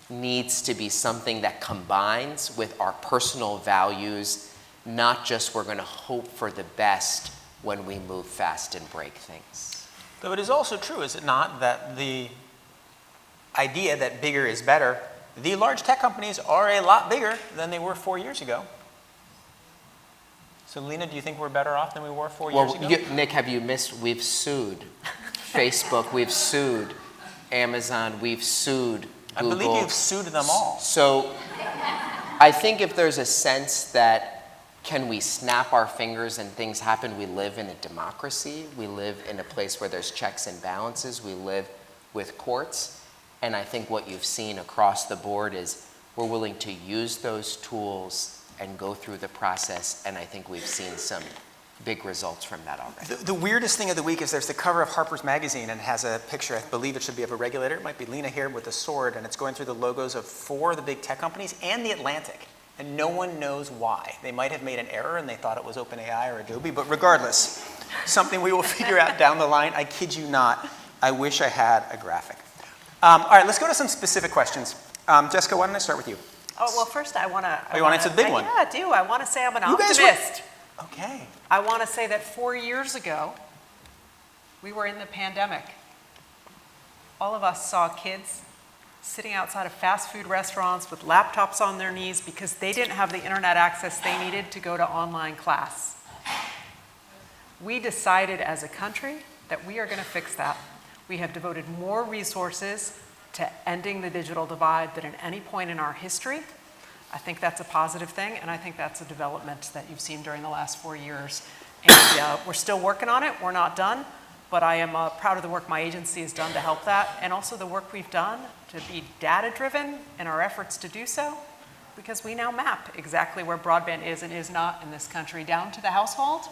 needs to be something that combines with our personal values, not just we're going to hope for the best when we move fast and break things. Though it is also true, is it not, that the idea that bigger is better, the large tech companies are a lot bigger than they were 4 years ago. So Lena, do you think we're better off than we were 4 years ago? Nick, have you missed? We've sued Facebook, we've sued Amazon, we've sued Google. I believe you've sued them all. So I think if there's a sense that can we snap our fingers and things happen, we live in a democracy, we live in a place where there's checks and balances, we live with courts. And I think what you've seen across the board is we're willing to use those tools and go through the process, and I think we've seen some big results from that already. The weirdest thing of the week is there's the cover of Harper's Magazine, and it has a picture, I believe it should be of a regulator. It might be Lena here with a sword, and it's going through the logos of 4 of the big tech companies and the Atlantic. And no one knows why. They might have made an error and they thought it was OpenAI or Adobe, but regardless, something we will figure out down the line. I kid you not. I wish I had a graphic. All right, let's go to some specific questions. Jessica, why don't I start with you? Oh, well, first I want to... Oh, you want to answer the big one? Yeah, I do. I want to say I'm an You guys optimist. Okay. I want to say that 4 years ago, we were in the pandemic. All of us saw kids sitting outside of fast food restaurants with laptops on their knees because they didn't have the internet access they needed to go to online class. We decided as a country that we are going to fix that. We have devoted more resources to ending the digital divide than at any point in our history. I think that's a positive thing, and I think that's a development that you've seen during the last 4 years. And we're still working on it. We're not done, but I am proud of the work my agency has done to help that, and also the work we've done to be data-driven in our efforts to do so, because we now map exactly where broadband is and is not in this country down to the household,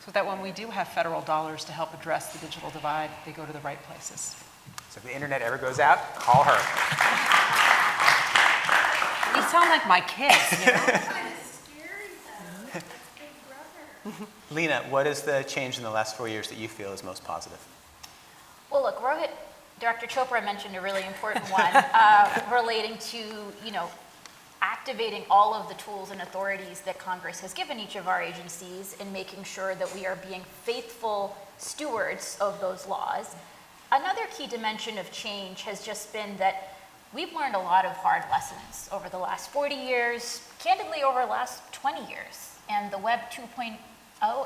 so that when we do have federal dollars to help address the digital divide, they go to the right places. So if the internet ever goes out, call her. You sound like my kids, you know? Lena, what is the change in the last 4 years that you feel is most positive? Well, look, Rohit, Director Chopra mentioned a really important one relating to, activating all of the tools and authorities that Congress has given each of our agencies and making sure that we are being faithful stewards of those laws. Another key dimension of change has just been that we've learned a lot of hard lessons over the last 40 years, candidly over the last 20 years. And the Web 2.0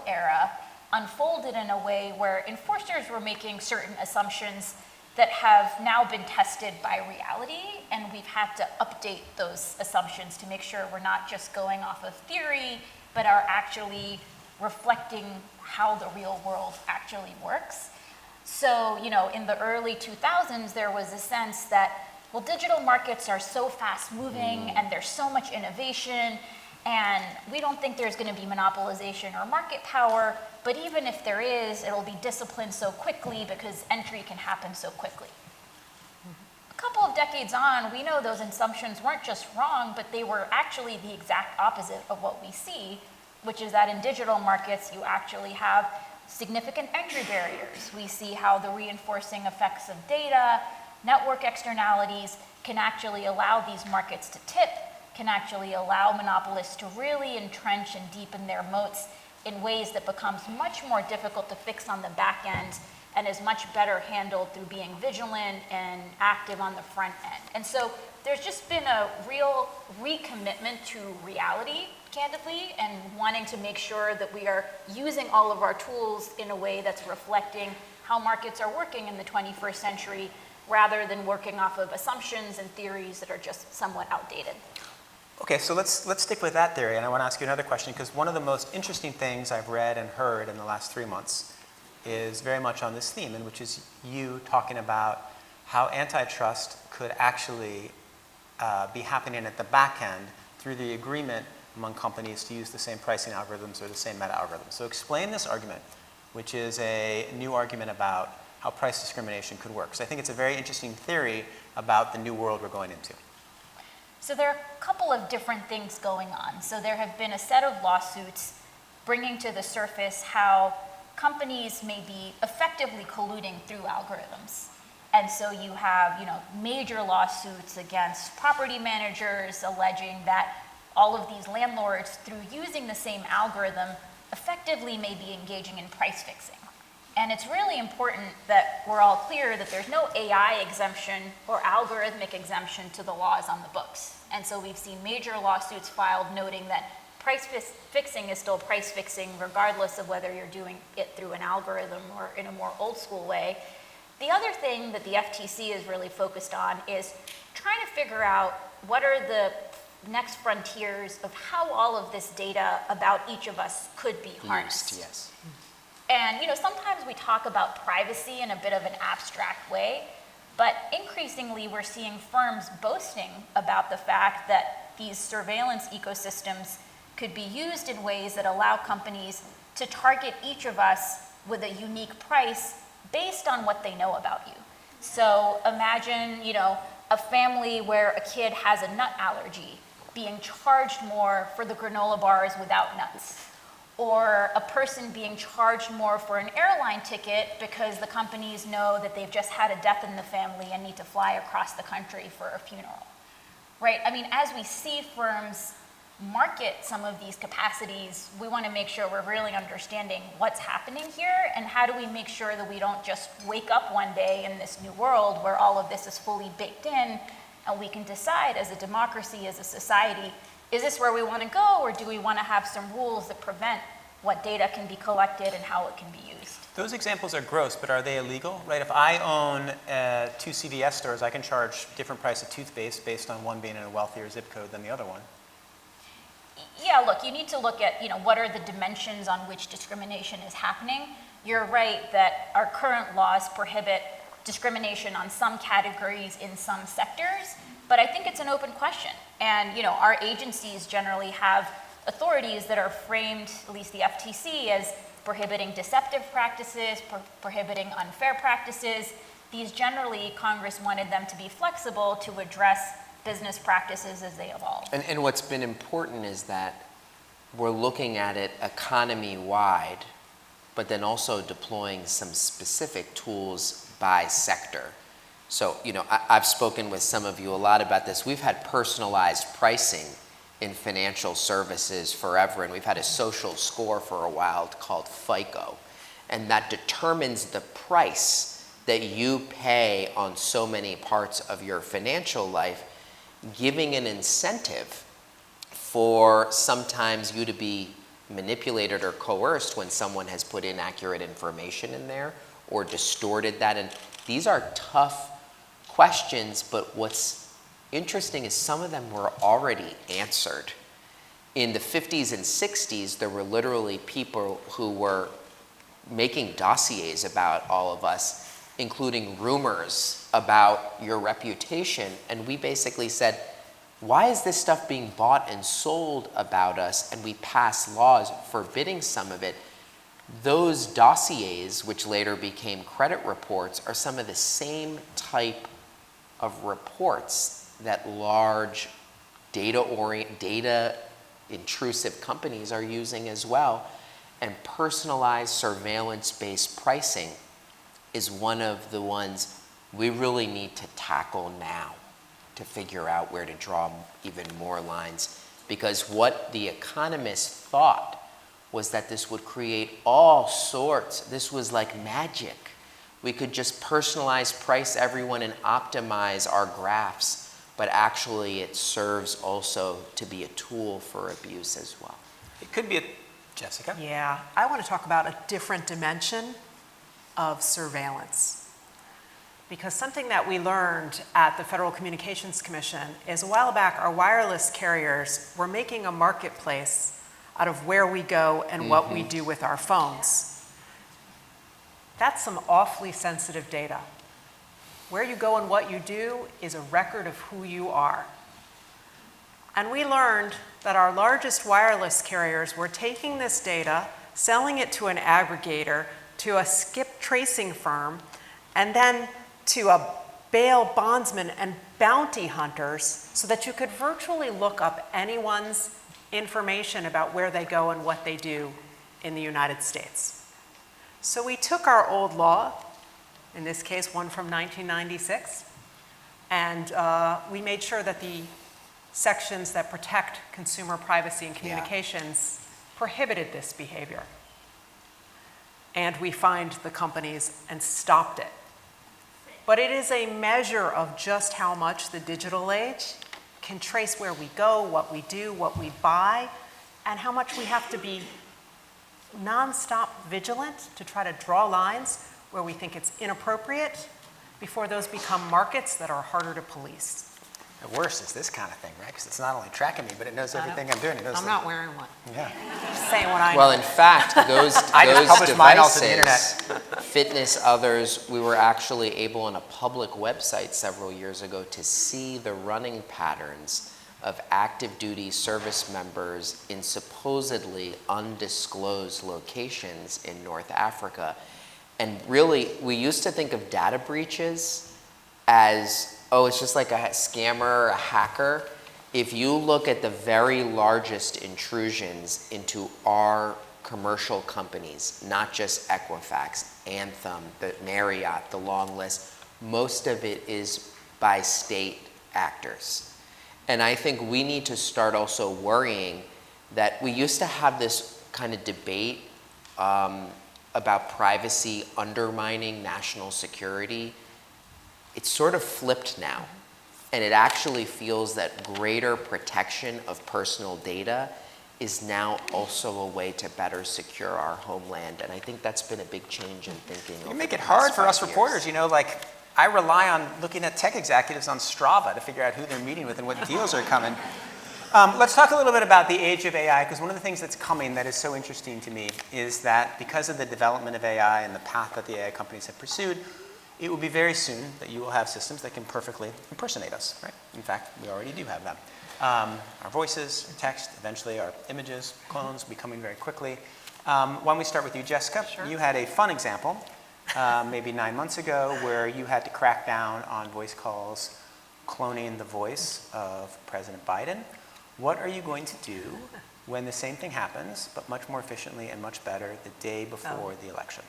era unfolded in a way where enforcers were making certain assumptions that have now been tested by reality, and we've had to update those assumptions to make sure we're not just going off of theory, but are actually reflecting how the real world actually works. So, you know, in the early 2000s, there was a sense that, well, digital markets are so fast moving and there's so much innovation, and we don't think there's going to be monopolization or market power, but even if there is, it'll be disciplined so quickly because entry can happen so quickly. A couple of decades on, we know those assumptions weren't just wrong, but they were actually the exact opposite of what we see, which is that in digital markets, you actually have significant entry barriers. We see how the reinforcing effects of data, network externalities can actually allow these markets to tip, can actually allow monopolists to really entrench and deepen their moats in ways that becomes much more difficult to fix on the back end and is much better handled through being vigilant and active on the front end. And so there's just been a real recommitment to reality, candidly, and wanting to make sure that we are using all of our tools in a way that's reflecting how markets are working in the 21st century, rather than working off of assumptions and theories that are just somewhat outdated. Okay, so let's stick with that theory, and I want to ask you another question, because one of the most interesting things I've read and heard in the last 3 months is very much on this theme, and which is you talking about how antitrust could actually be happening at the back end through the agreement among companies to use the same pricing algorithms or the same meta algorithms. So explain this argument, which is a new argument about how price discrimination could work. So I think it's a very interesting theory about the new world we're going into. So there are a couple of different things going on. So there have been a set of lawsuits bringing to the surface how companies may be effectively colluding through algorithms. And so you have, major lawsuits against property managers alleging that all of these landlords, through using the same algorithm, effectively may be engaging in price fixing. And it's really important that we're all clear that there's no AI exemption or algorithmic exemption to the laws on the books. And so we've seen major lawsuits filed noting that price fixing is still price fixing regardless of whether you're doing it through an algorithm or in a more old school way. The other thing that the FTC is really focused on is trying to figure out what are the next frontiers of how all of this data about each of us could be harnessed. Yes. And sometimes we talk about privacy in a bit of an abstract way, but increasingly we're seeing firms boasting about the fact that these surveillance ecosystems could be used in ways that allow companies to target each of us with a unique price based on what they know about you. So imagine, a family where a kid has a nut allergy being charged more for the granola bars without nuts. Or a person being charged more for an airline ticket because the companies know that they've just had a death in the family and need to fly across the country for a funeral, right? I mean, as we see firms market some of these capacities, we want to make sure we're really understanding what's happening here and how do we make sure that we don't just wake up one day in this new world where all of this is fully baked in and we can decide as a democracy, as a society, is this where we want to go, or do we want to have some rules that prevent what data can be collected and how it can be used? Those examples are gross, but are they illegal? Right? If I own 2 CVS stores, I can charge different price of toothpaste based on one being in a wealthier zip code than the other one. Yeah, look, you need to look at what are the dimensions on which discrimination is happening. You're right that our current laws prohibit discrimination on some categories in some sectors, but I think it's an open question. And our agencies generally have authorities that are framed, at least the FTC, as prohibiting deceptive practices, prohibiting unfair practices. These generally, Congress wanted them to be flexible to address business practices as they evolve. And what's been important is that we're looking at it economy-wide, but then also deploying some specific tools by sector. So, I've spoken with some of you a lot about this. We've had personalized pricing in financial services forever, and we've had a social score for a while called FICO, and that determines the price that you pay on so many parts of your financial life, giving an incentive for sometimes you to be manipulated or coerced when someone has put inaccurate information in there or distorted that. And these are tough questions, but what's interesting is some of them were already answered. In the 50s and 60s, there were literally people who were making dossiers about all of us, including rumors about your reputation. And we basically said, why is this stuff being bought and sold about us? And we passed laws forbidding some of it. Those dossiers, which later became credit reports, are some of the same type of reports that large data intrusive companies are using as well. And personalized surveillance-based pricing is one of the ones we really need to tackle now to figure out where to draw even more lines. Because what the economists thought was that this would create all sorts, this was like magic. We could just personalize, price everyone, and optimize our graphs, but actually it serves also to be a tool for abuse as well. It could be a, Jessica? Yeah, I want to talk about a different dimension of surveillance. Because something that we learned at the Federal Communications Commission is a while back, our wireless carriers were making a marketplace out of where we go and what we do with our phones. That's some awfully sensitive data. Where you go and what you do is a record of who you are. And we learned that our largest wireless carriers were taking this data, selling it to an aggregator, to a skip tracing firm, and then to a bail bondsman and bounty hunters so that you could virtually look up anyone's information about where they go and what they do in the United States. So we took our old law, in this case one from 1996, and we made sure that the sections that protect consumer privacy and communications prohibited this behavior. And we fined the companies and stopped it. But it is a measure of just how much the digital age can trace where we go, what we do, what we buy, and how much we have to be nonstop vigilant to try to draw lines where we think it's inappropriate before those become markets that are harder to police. The worst is this kind of thing, right? Because it's not only tracking me, but it knows everything I'm doing. It knows I'm not wearing one. Yeah. Just saying what I know. Well, in fact, those I just published mine off the devices, internet. Fitness, others, we were actually able on a public website several years ago to see the running patterns of active duty service members in supposedly undisclosed locations in North Africa. And really, we used to think of data breaches as, oh, it's just like a scammer or a hacker. If you look at the very largest intrusions into our commercial companies, not just Equifax, Anthem, the Marriott, the long list, most of it is by state actors. And I think we need to start also worrying that we used to have this kind of debate about privacy undermining national security. It's sort of flipped now. And it actually feels that greater protection of personal data is now also a way to better secure our homeland. And I think that's been a big change in thinking. You make it hard for us reporters, you know, like I rely on looking at tech executives on Strava to figure out who they're meeting with and what deals are coming. Let's talk a little bit about the age of AI, because one of the things that's coming that is so interesting to me is that because of the development of AI and the path that the AI companies have pursued, it will be very soon that you will have systems that can perfectly impersonate us, right? In fact, we already do have that. Our voices, our text, eventually our images, clones will be coming very quickly. Why don't we start with you, Jessica? Sure. You had a fun example, maybe 9 months ago, where you had to crack down on voice calls cloning the voice of President Biden. What are you going to do when the same thing happens, but much more efficiently and much better the day before the election?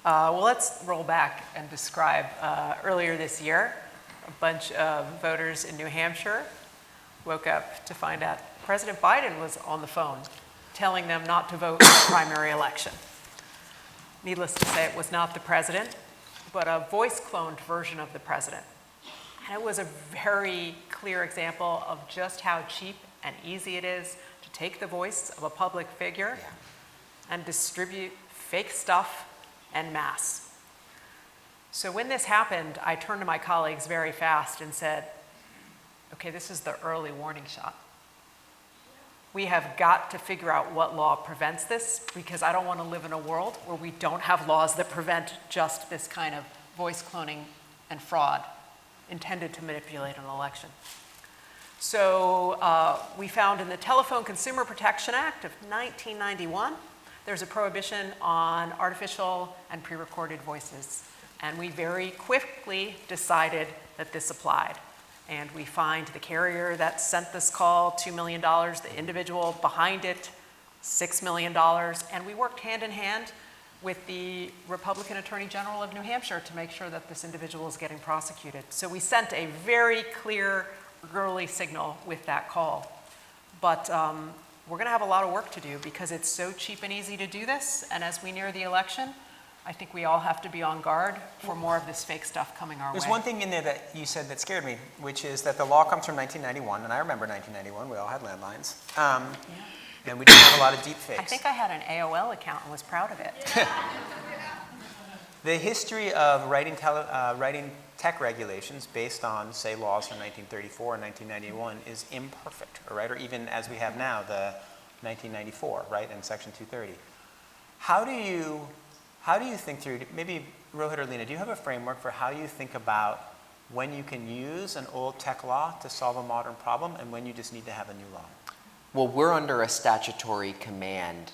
Well, let's roll back and describe earlier this year, a bunch of voters in New Hampshire woke up to find out President Biden was on the phone telling them not to vote in the primary election. Needless to say, it was not the president, but a voice-cloned version of the president. And it was a very clear example of just how cheap and easy it is to take the voice of a public figure and distribute fake stuff en masse. So when this happened, I turned to my colleagues very fast and said, okay, this is the early warning shot. We have got to figure out what law prevents this, because I don't want to live in a world where we don't have laws that prevent just this kind of voice cloning and fraud intended to manipulate an election. So we found in the Telephone Consumer Protection Act of 1991, there's a prohibition on artificial and pre-recorded voices. And we very quickly decided that this applied. And we fined the carrier that sent this call $2 million, the individual behind it $6 million, and we worked hand in hand with the Republican Attorney General of New Hampshire to make sure that this individual is getting prosecuted. So we sent a very clear early signal with that call. But we're going to have a lot of work to do because it's so cheap and easy to do this, and as we near the election, I think we all have to be on guard for more of this fake stuff coming our way. There's one thing in there that you said that scared me, which is that the law comes from 1991, and I remember 1991. We all had landlines. And we didn't have a lot of deep fakes. I think I had an AOL account and was proud of it. The history of writing tech regulations based on, say, laws from 1934 and 1991 is imperfect, right? Or even as we have now, the 1994, right, and Section 230. How do you think through, maybe Rohit or Lena, do you have a framework for how you think about when you can use an old tech law to solve a modern problem and when you just need to have a new law? Well, we're under a statutory command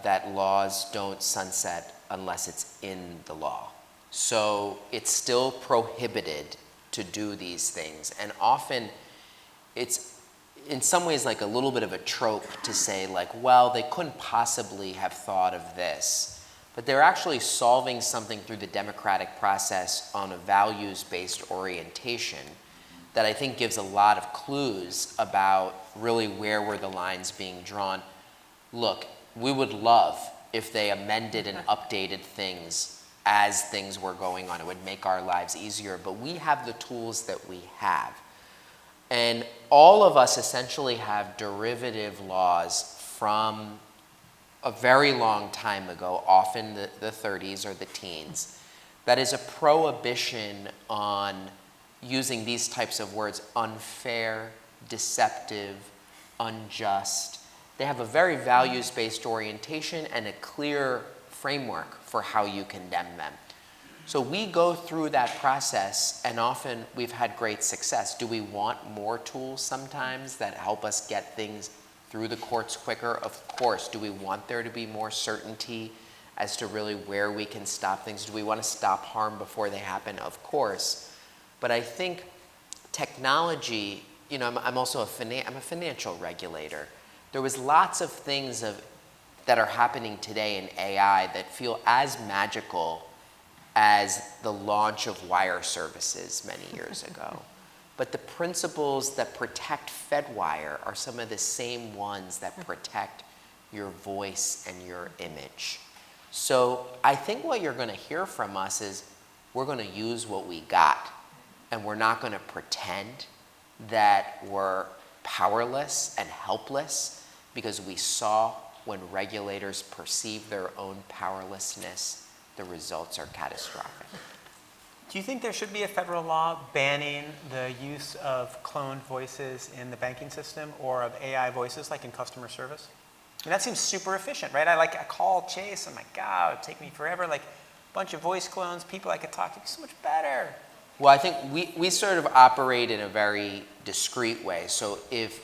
that laws don't sunset unless it's in the law. So it's still prohibited to do these things. And often it's in some ways like a little bit of a trope to say like, well, they couldn't possibly have thought of this. But they're actually solving something through the democratic process on a values-based orientation that I think gives a lot of clues about really where were the lines being drawn. Look, we would love if they amended and updated things as things were going on. It would make our lives easier, but we have the tools that we have. And all of us essentially have derivative laws from a very long time ago, often the 30s or the teens, that is a prohibition on using these types of words: unfair, deceptive, unjust. They have a very values-based orientation and a clear framework for how you condemn them. So we go through that process, and often we've had great success. Do we want more tools sometimes that help us get things through the courts quicker? Of course. Do we want there to be more certainty as to really where we can stop things? Do we want to stop harm before they happen? Of course. But I think technology, you know, I'm also a financial regulator. There was lots of things that are happening today in AI that feel as magical as the launch of wire services many years ago. But the principles that protect Fedwire are some of the same ones that protect your voice and your image. So I think what you're going to hear from us is we're going to use what we got, and we're not going to pretend that we're powerless and helpless, because we saw when regulators perceive their own powerlessness, the results are catastrophic. Do you think there should be a federal law banning the use of cloned voices in the banking system or of AI voices like in customer service? I mean, that seems super efficient, right? I call Chase, I'm like, God, it would take me forever. Like a bunch of voice clones, people I could talk to, it'd be so much better. Well, I think we sort of operate in a very discreet way. So if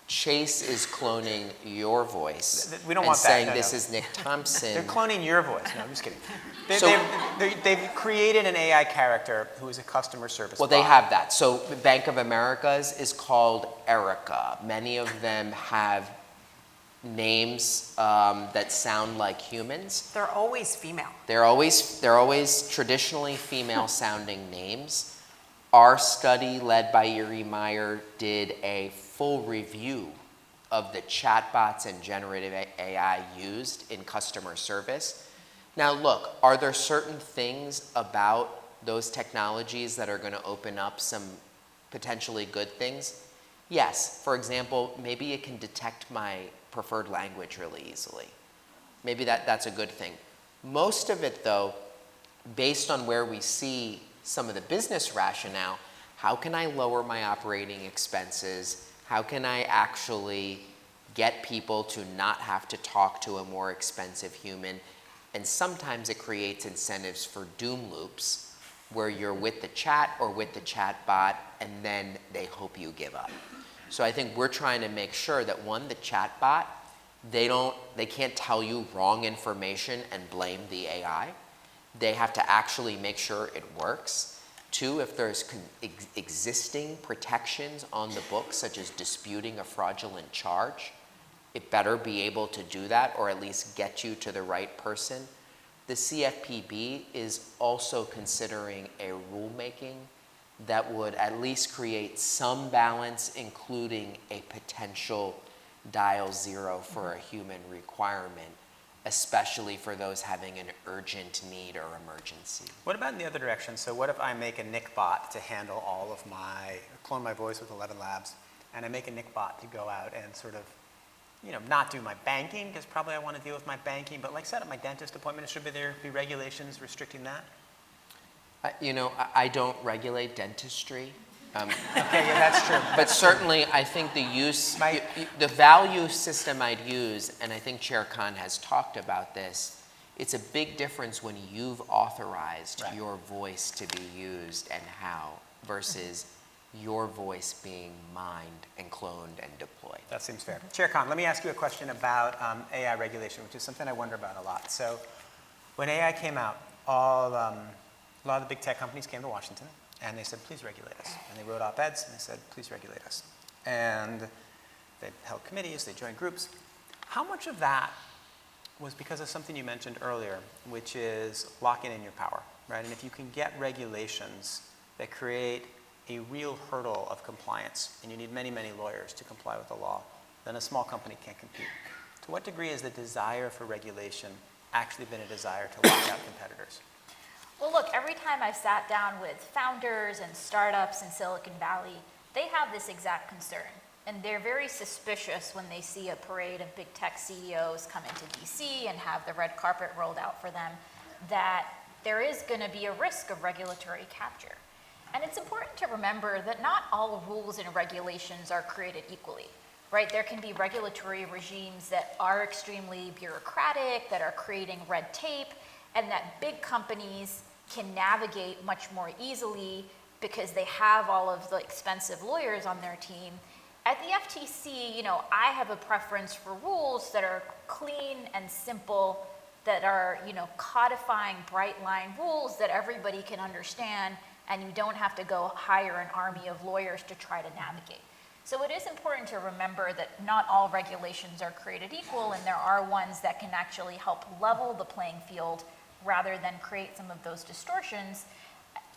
Chase is cloning your voice we don't and want that, saying no, this no. is Nick Thompson. They're cloning your voice. No, I'm just kidding. So- They've created an AI character who is a customer service Well, bot. they have that. So Bank of America's is called Erica. Many of them have names that sound like humans. They're always female. They're always traditionally female-sounding names. Our study, led by Yuri Meyer, did a full review of the chatbots and generative AI used in customer service. Now look, are there certain things about those technologies that are going to open up some potentially good things? Yes. For example, maybe it can detect my preferred language really easily. Maybe that's a good thing. Most of it, though, based on where we see some of the business rationale, how can I lower my operating expenses? How can I actually get people to not have to talk to a more expensive human? And sometimes it creates incentives for doom loops where you're with the chat or with the chat bot and then they hope you give up. So I think we're trying to make sure that one, the chat bot, they can't tell you wrong information and blame the AI. They have to actually make sure it works. Two, if there's existing protections on the book, such as disputing a fraudulent charge, it better be able to do that or at least get you to the right person. The CFPB is also considering a rulemaking that would at least create some balance, including a potential dial zero for a human requirement, especially for those having an urgent need or emergency. What about in the other direction? So what if I make a Nick bot to handle all of clone my voice with 11 Labs, and I make a Nick bot to go out and sort of, not do my banking, because probably I want to deal with my banking, but like set up my dentist appointment, should there be regulations restricting that? I don't regulate dentistry. Okay, yeah, that's true. But certainly, I think the value system I'd use, and I think Chair Khan has talked about this, it's a big difference when you've authorized your voice to be used and how versus your voice being mined and cloned and deployed. That seems fair. Chair Khan, let me ask you a question about AI regulation, which is something I wonder about a lot. So when AI came out, a lot of the big tech companies came to Washington and they said, please regulate us. And they wrote op-eds and they said, please regulate us. And they held committees, they joined groups. How much of that was because of something you mentioned earlier, which is locking in your power, right? And if you can get regulations that create a real hurdle of compliance, and you need many, many lawyers to comply with the law, then a small company can't compete. To what degree has the desire for regulation actually been a desire to lock out competitors? Well, look, every time I've sat down with founders and startups in Silicon Valley, they have this exact concern. And they're very suspicious when they see a parade of big tech CEOs come into DC and have the red carpet rolled out for them, that there is going to be a risk of regulatory capture. And it's important to remember that not all rules and regulations are created equally, right? There can be regulatory regimes that are extremely bureaucratic, that are creating red tape, and that big companies can navigate much more easily because they have all of the expensive lawyers on their team. At the FTC, I have a preference for rules that are clean and simple, that are, codifying bright line rules that everybody can understand, and you don't have to go hire an army of lawyers to try to navigate. So it is important to remember that not all regulations are created equal, and there are ones that can actually help level the playing field rather than create some of those distortions.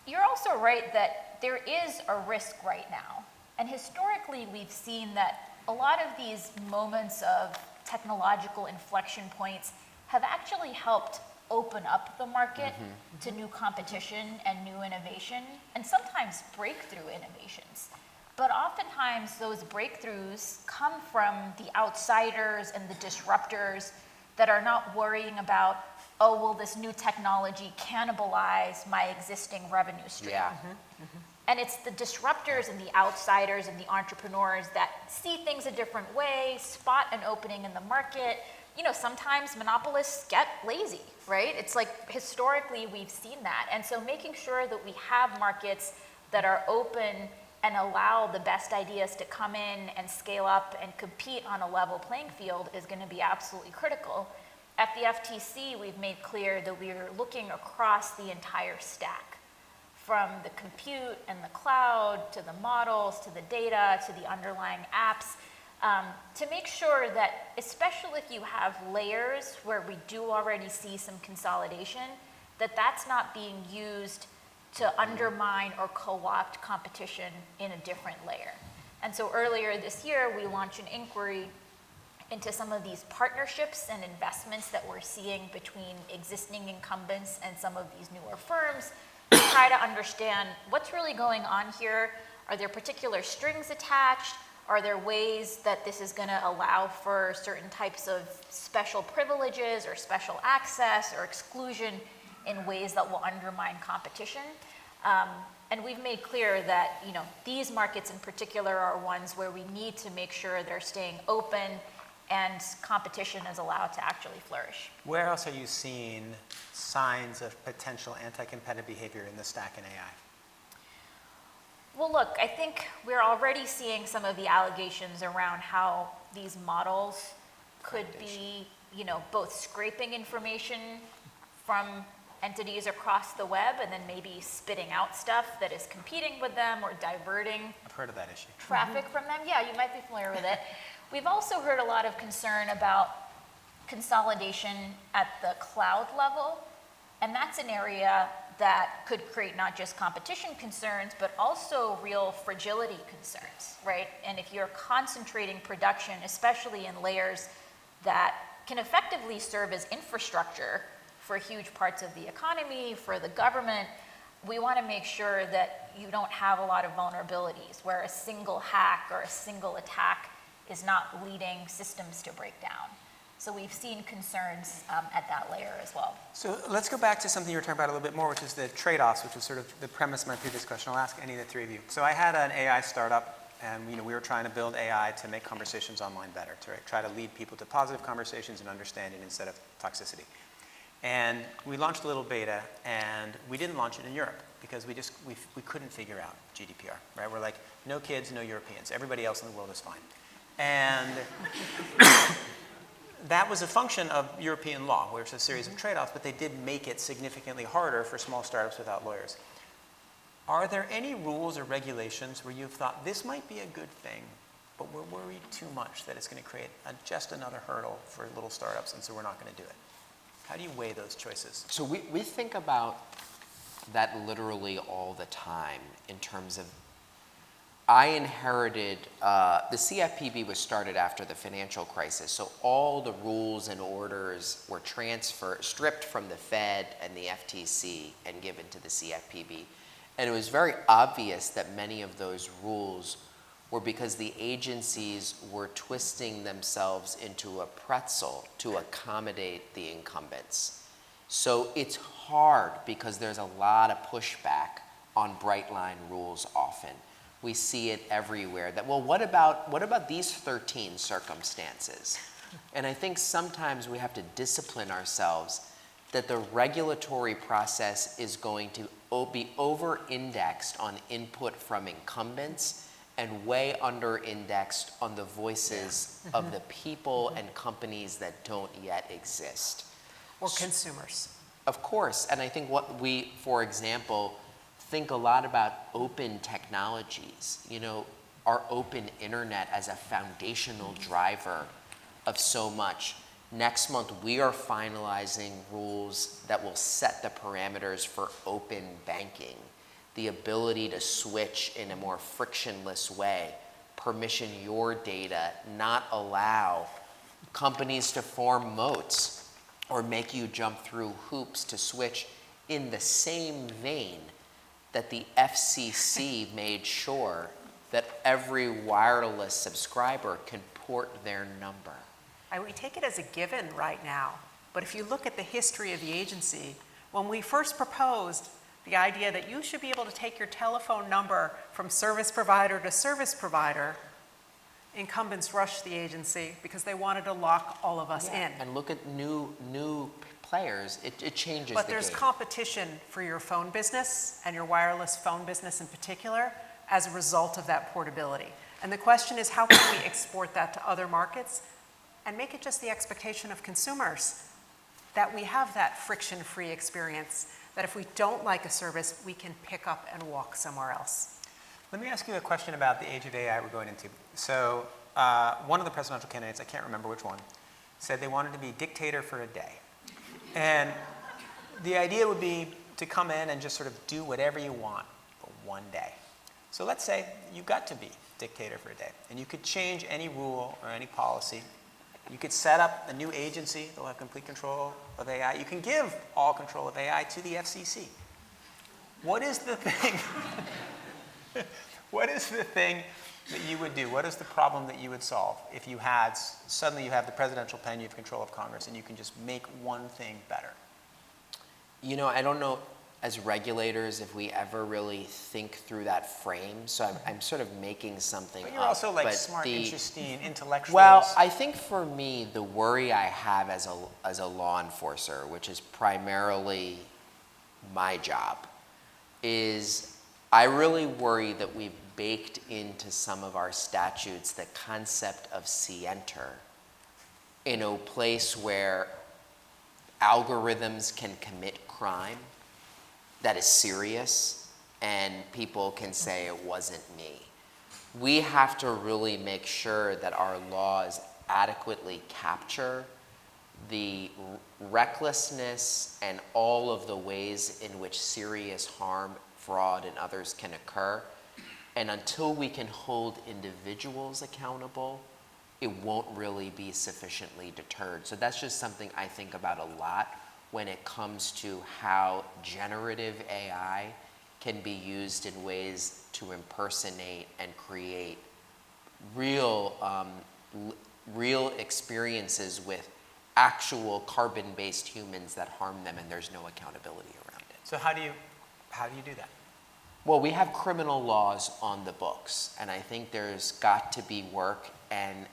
You're also right that there is a risk right now. And historically, we've seen that a lot of these moments of technological inflection points have actually helped open up the market to new competition and new innovation, and sometimes breakthrough innovations. But oftentimes, those breakthroughs come from the outsiders and the disruptors that are not worrying about, oh, will this new technology cannibalize my existing revenue stream? Yeah. And it's the disruptors and the outsiders and the entrepreneurs that see things a different way, spot an opening in the market. Sometimes monopolists get lazy, right? It's like historically we've seen that. And so making sure that we have markets that are open and allow the best ideas to come in and scale up and compete on a level playing field is going to be absolutely critical. At the FTC, we've made clear that we are looking across the entire stack, from the compute and the cloud, to the models, to the data, to the underlying apps, to make sure that, especially if you have layers where we do already see some consolidation, that that's not being used to undermine or co-opt competition in a different layer. And so earlier this year, we launched an inquiry into some of these partnerships and investments that we're seeing between existing incumbents and some of these newer firms to try to understand what's really going on here. Are there particular strings attached? Are there ways that this is going to allow for certain types of special privileges or special access or exclusion in ways that will undermine competition? And we've made clear that these markets in particular are ones where we need to make sure they're staying open and competition is allowed to actually flourish. Where else are you seeing signs of potential anti-competitive behavior in the stack in AI? Well, look, I think we're already seeing some of the allegations around how these models could be, both scraping information from entities across the web and then maybe spitting out stuff that is competing with them or diverting I've heard of that issue. traffic from them. Yeah, you might be familiar with it. We've also heard a lot of concern about consolidation at the cloud level, and that's an area that could create not just competition concerns, but also real fragility concerns, right? And if you're concentrating production, especially in layers that can effectively serve as infrastructure for huge parts of the economy, for the government, we want to make sure that you don't have a lot of vulnerabilities where a single hack or a single attack is not leading systems to break down. So we've seen concerns at that layer as well. So let's go back to something you were talking about a little bit more, which is the trade-offs, which was sort of the premise of my previous question. I'll ask any of the three of you. So I had an AI startup, and we were trying to build AI to make conversations online better, to try to lead people to positive conversations and understanding instead of toxicity. And we launched a little beta, and we didn't launch it in Europe because we couldn't figure out GDPR, right? We're like, no kids, no Europeans. Everybody else in the world is fine. And that was a function of European law, where it's a series of trade-offs, but they did make it significantly harder for small startups without lawyers. Are there any rules or regulations where you've thought this might be a good thing, but we're worried too much that it's going to create just another hurdle for little startups, and so we're not going to do it? How do you weigh those choices? So we think about that literally all the time in terms of, I inherited, the CFPB was started after the financial crisis, so all the rules and orders were stripped from the Fed and the FTC and given to the CFPB. And it was very obvious that many of those rules were because the agencies were twisting themselves into a pretzel to accommodate the incumbents. So it's hard because there's a lot of pushback on bright line rules often. We see it everywhere that, well, what about these 13 circumstances? And I think sometimes we have to discipline ourselves that the regulatory process is going to be over-indexed on input from incumbents and way under-indexed on the voices of the people and companies that don't yet exist. Or consumers. Of course, and I think what we, for example, think a lot about open technologies, our open internet as a foundational driver of so much. Next month, we are finalizing rules that will set the parameters for open banking, the ability to switch in a more frictionless way, permission your data, not allow companies to form moats or make you jump through hoops to switch in the same vein that the FCC made sure that every wireless subscriber can port their number. We take it as a given right now, but if you look at the history of the agency, when we first proposed the idea that you should be able to take your telephone number from service provider to service provider, incumbents rushed the agency because they wanted to lock all of us in. And look at new players, it changes But the there's game. competition for your phone business and your wireless phone business in particular as a result of that portability. And the question is, how can we export that to other markets and make it just the expectation of consumers that we have that friction-free experience, that if we don't like a service, we can pick up and walk somewhere else. Let me ask you a question about the age of AI we're going into. So one of the presidential candidates, I can't remember which one, said they wanted to be dictator for a day. And the idea would be to come in and just sort of do whatever you want for one day. So let's say you got to be dictator for a day, and you could change any rule or any policy You could set up a new agency. They'll have complete control of AI. You can give all control of AI to the FCC. What is the thing? What is the thing that you would do? What is the problem that you would solve if you had, suddenly you have the presidential pen, you have control of Congress, and you can just make one thing better? You know, I don't know, as regulators, if we ever really think through that frame. So I'm sort of making something But you're up, also like but smart, interesting, intellectuals. Well, I think for me, the worry I have as a law enforcer, which is primarily my job, is I really worry that we've baked into some of our statutes the concept of scienter in a place where algorithms can commit crime that is serious and people can say it wasn't me. We have to really make sure that our laws adequately capture the recklessness and all of the ways in which serious harm, fraud, and others can occur. And until we can hold individuals accountable, it won't really be sufficiently deterred. So that's just something I think about a lot when it comes to how generative AI can be used in ways to impersonate and create real, real experiences with actual carbon-based humans that harm them, and there's no accountability around it. So how do you do that? Well, we have criminal laws on the books, and I think there's got to be work, and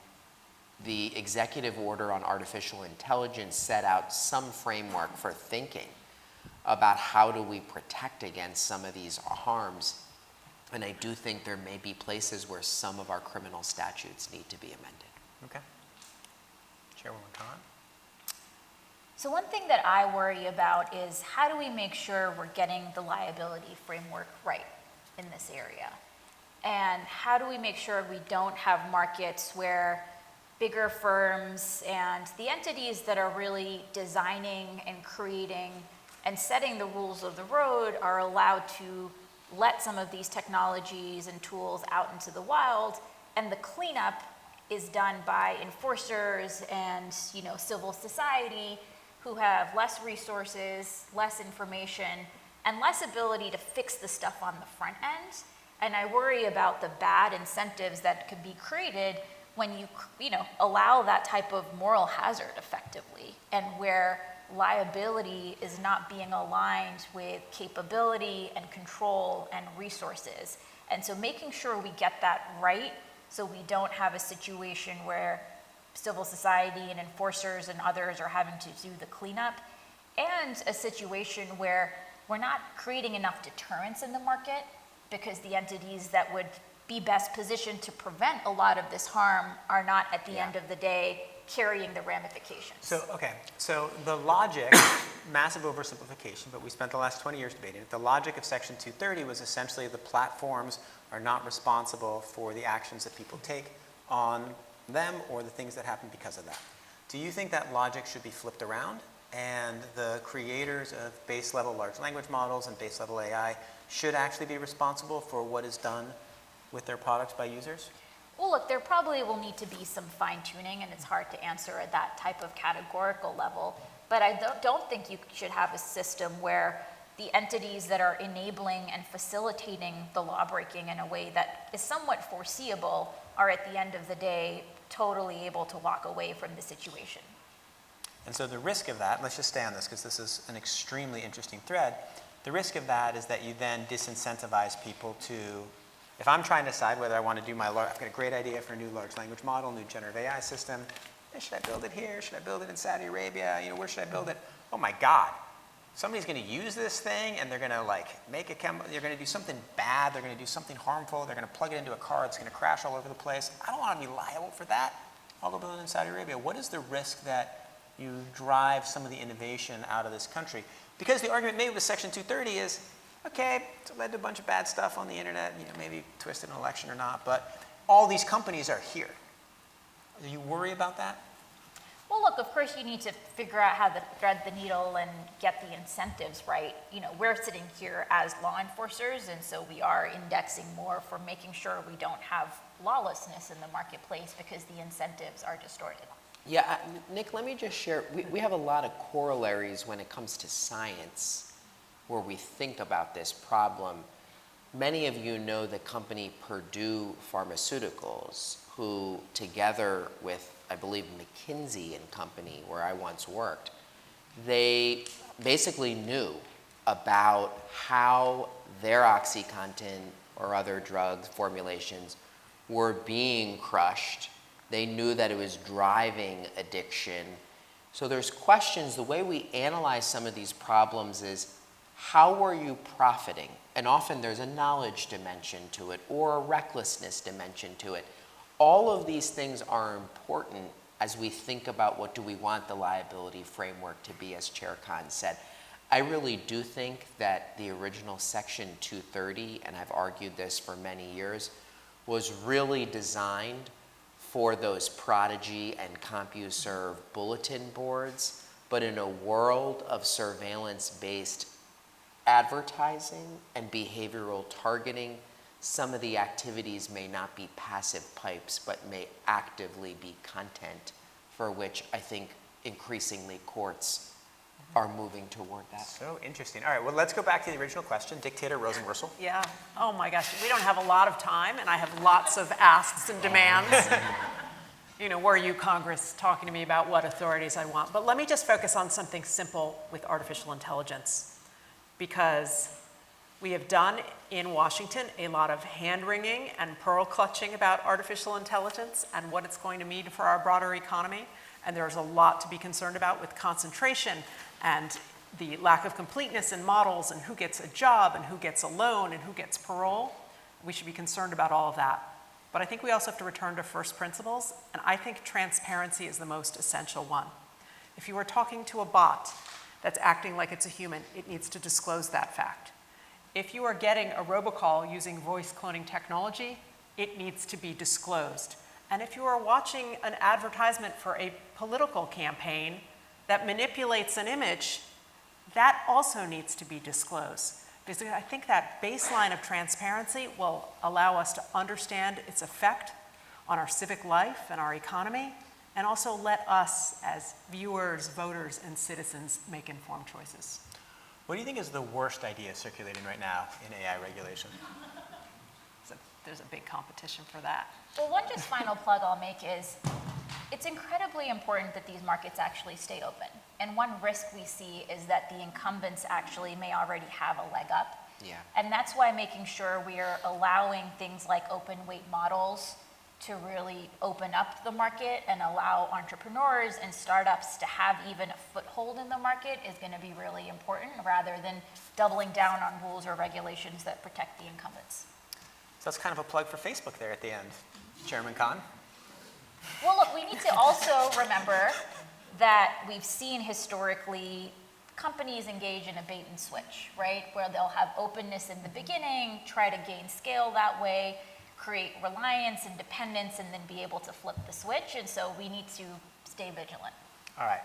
the executive order on artificial intelligence set out some framework for thinking about how do we protect against some of these harms. And I do think there may be places where some of our criminal statutes need to be amended. Okay. Chairwoman Khan? So one thing that I worry about is how do we make sure we're getting the liability framework right in this area? And how do we make sure we don't have markets where bigger firms and the entities that are really designing and creating and setting the rules of the road are allowed to let some of these technologies and tools out into the wild, and the cleanup is done by enforcers and, you know, civil society who have less resources, less information, and less ability to fix the stuff on the front end. And I worry about the bad incentives that could be created when you know, allow that type of moral hazard effectively, and where liability is not being aligned with capability and control and resources. And so making sure we get that right so we don't have a situation where civil society and enforcers and others are having to do the cleanup, and a situation where we're not creating enough deterrence in the market because the entities that would be best positioned to prevent a lot of this harm are not at the end of the day carrying the ramifications. So, okay, so the logic, massive oversimplification, but we spent the last 20 years debating it. The logic of Section 230 was essentially the platforms are not responsible for the actions that people take on them or the things that happen because of that. Do you think that logic should be flipped around, and the creators of base level large language models and base level AI should actually be responsible for what is done with their products by users? Well, look, there probably will need to be some fine-tuning, and it's hard to answer at that type of categorical level. But I don't think you should have a system where the entities that are enabling and facilitating the lawbreaking in a way that is somewhat foreseeable are at the end of the day totally able to walk away from the situation. And so the risk of that, let's just stay on this because this is an extremely interesting thread. The risk of that is that you then disincentivize people to, if I'm trying to decide whether I want to do I've got a great idea for a new large language model, new generative AI system. Should I build it here? Should I build it in Saudi Arabia? You know, where should I build it? Oh my God. Somebody's going to use this thing and they're going to like make a they're going to do something bad. They're going to do something harmful. They're going to plug it into a car. It's going to crash all over the place. I don't want to be liable for that. I'll go build it in Saudi Arabia. What is the risk that you drive some of the innovation out of this country? Because the argument made with Section 230 is, okay, it's led to a bunch of bad stuff on the internet, you know, maybe twisted an election or not, but all these companies are here. Do you worry about that? Well, look, of course you need to figure out how to thread the needle and get the incentives right. You know, we're sitting here as law enforcers, and so we are indexing more for making sure we don't have lawlessness in the marketplace because the incentives are distorted. Yeah, Nick, let me just share. We have a lot of corollaries when it comes to science where we think about this problem. Many of you know the company Purdue Pharmaceuticals, who together with, I believe, McKinsey and Company, where I once worked, they basically knew about how their OxyContin or other drug formulations were being crushed. They knew that it was driving addiction. So there's questions. The way we analyze some of these problems is, how were you profiting? And often there's a knowledge dimension to it or a recklessness dimension to it. All of these things are important as we think about what do we want the liability framework to be, as Chair Khan said. I really do think that the original Section 230, and I've argued this for many years, was really designed for those Prodigy and CompuServe bulletin boards, but in a world of surveillance-based advertising and behavioral targeting, some of the activities may not be passive pipes, but may actively be content for which I think increasingly courts are moving toward that. So interesting. All right, well, let's go back to the original question. Dictator Rosenworcel. Yeah. Oh my gosh, we don't have a lot of time, and I have lots of asks and demands. You know, were you, Congress, talking to me about what authorities I want? But let me just focus on something simple with artificial intelligence, because we have done in Washington a lot of hand-wringing and pearl-clutching about artificial intelligence and what it's going to mean for our broader economy. And there's a lot to be concerned about with concentration and the lack of completeness in models and who gets a job and who gets a loan and who gets parole. We should be concerned about all of that. But I think we also have to return to first principles, and I think transparency is the most essential one. If you are talking to a bot that's acting like it's a human, it needs to disclose that fact. If you are getting a robocall using voice cloning technology, it needs to be disclosed. And if you are watching an advertisement for a political campaign that manipulates an image, that also needs to be disclosed. Because I think that baseline of transparency will allow us to understand its effect on our civic life and our economy, and also let us as viewers, voters, and citizens make informed choices. What do you think is the worst idea circulating right now in AI regulation? There's a big competition for that. Well, one just final plug I'll make is it's incredibly important that these markets actually stay open. And one risk we see is that the incumbents actually may already have a leg up. Yeah. And that's why making sure we are allowing things like open weight models to really open up the market and allow entrepreneurs and startups to have even a foothold in the market is going to be really important, rather than doubling down on rules or regulations that protect the incumbents. So that's kind of a plug for Facebook there at the end, Chairman Khan. Well, look, we need to also remember that we've seen historically companies engage in a bait and switch, right? Where they'll have openness in the beginning, try to gain scale that way, create reliance and dependence, and then be able to flip the switch. And so we need to stay vigilant. All right.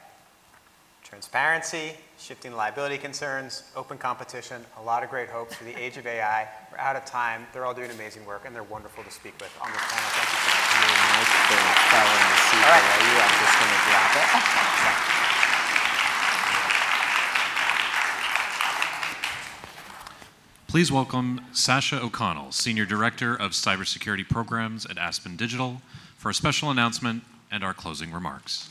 Transparency, shifting liability concerns, open competition, a lot of great hopes for the age of AI. We're out of time. They're all doing amazing work, and they're wonderful to speak with on this panel. Thank you so much. Your mic thing fell in the seat below you. I'm just going to drop it. Please welcome Sasha O'Connell, Senior Director of Cybersecurity Programs at Aspen Digital, for a special announcement and our closing remarks.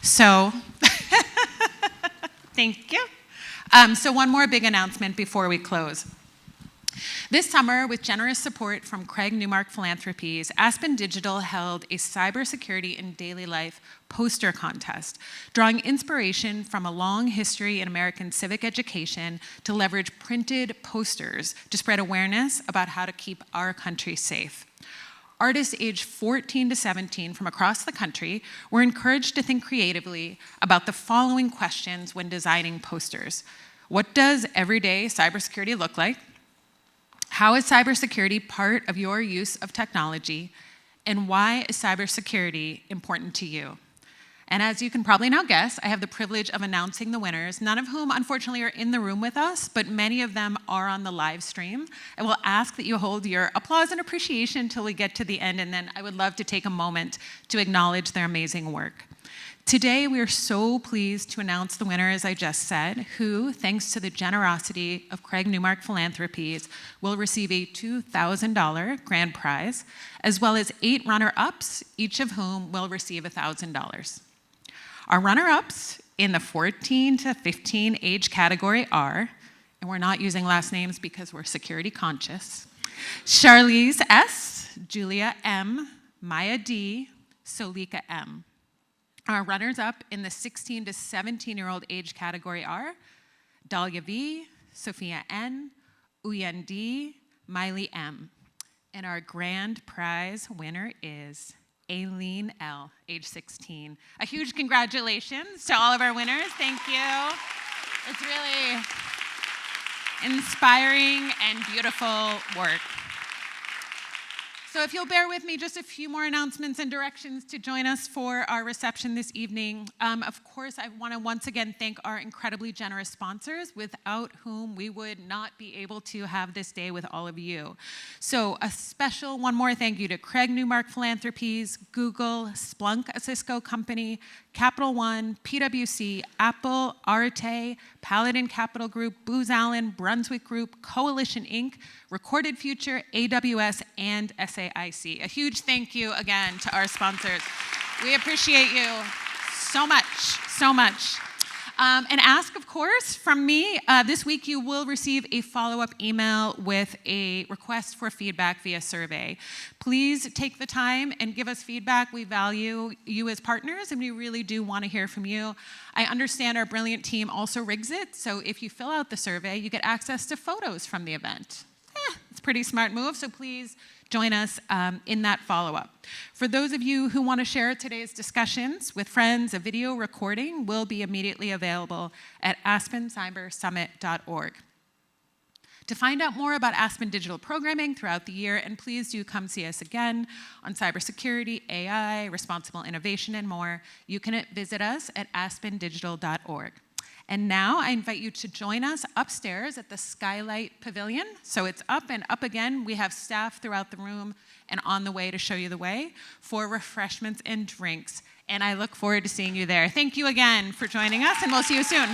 So, thank you. So one more big announcement before we close. This summer, with generous support from Craig Newmark Philanthropies, Aspen Digital held a Cybersecurity in Daily Life poster contest, drawing inspiration from a long history in American civic education to leverage printed posters to spread awareness about how to keep our country safe. Artists aged 14 to 17 from across the country were encouraged to think creatively about the following questions when designing posters. What does everyday cybersecurity look like? How is cybersecurity part of your use of technology? And why is cybersecurity important to you? And as you can probably now guess, I have the privilege of announcing the winners, none of whom unfortunately are in the room with us, but many of them are on the live stream. I will ask that you hold your applause and appreciation until we get to the end, and then I would love to take a moment to acknowledge their amazing work. Today, we are so pleased to announce the winner, as I just said, who, thanks to the generosity of Craig Newmark Philanthropies, will receive a $2,000 grand prize, as well as 8 runner-ups, each of whom will receive $1,000. Our runner-ups in the 14 to 15 age category are, and we're not using last names because we're security conscious, Charlize S., Julia M., Maya D., Solika M. Our runners-up in the 16 to 17-year-old age category are Dahlia V., Sophia N., Uyen D., Miley M. And our grand prize winner is Aileen L., age 16. A huge congratulations to all of our winners. Thank you. It's really inspiring and beautiful work. So if you'll bear with me, just a few more announcements and directions to join us for our reception this evening. Of course, I want to once again thank our incredibly generous sponsors, without whom we would not be able to have this day with all of you. So a special one more thank you to Craig Newmark Philanthropies, Google, Splunk, a Cisco company, Capital One, PwC, Apple, Arte, Paladin Capital Group, Booz Allen, Brunswick Group, Coalition Inc., Recorded Future, AWS, and SAIC. A huge thank you again to our sponsors. We appreciate you so much, so much. And ask, of course, from me, this week you will receive a follow-up email with a request for feedback via survey. Please take the time and give us feedback. We value you as partners, and we really do want to hear from you. I understand our brilliant team also rigs it, so if you fill out the survey, you get access to photos from the event. It's a pretty smart move, so please join us in that follow-up. For those of you who want to share today's discussions with friends, a video recording will be immediately available at aspencybersummit.org. To find out more about Aspen Digital programming throughout the year, and please do come see us again on cybersecurity, AI, responsible innovation, and more, you can visit us at aspendigital.org. And now I invite you to join us upstairs at the Skylight Pavilion. So it's up and up again. We have staff throughout the room and on the way to show you the way for refreshments and drinks. And I look forward to seeing you there. Thank you again for joining us, and we'll see you soon.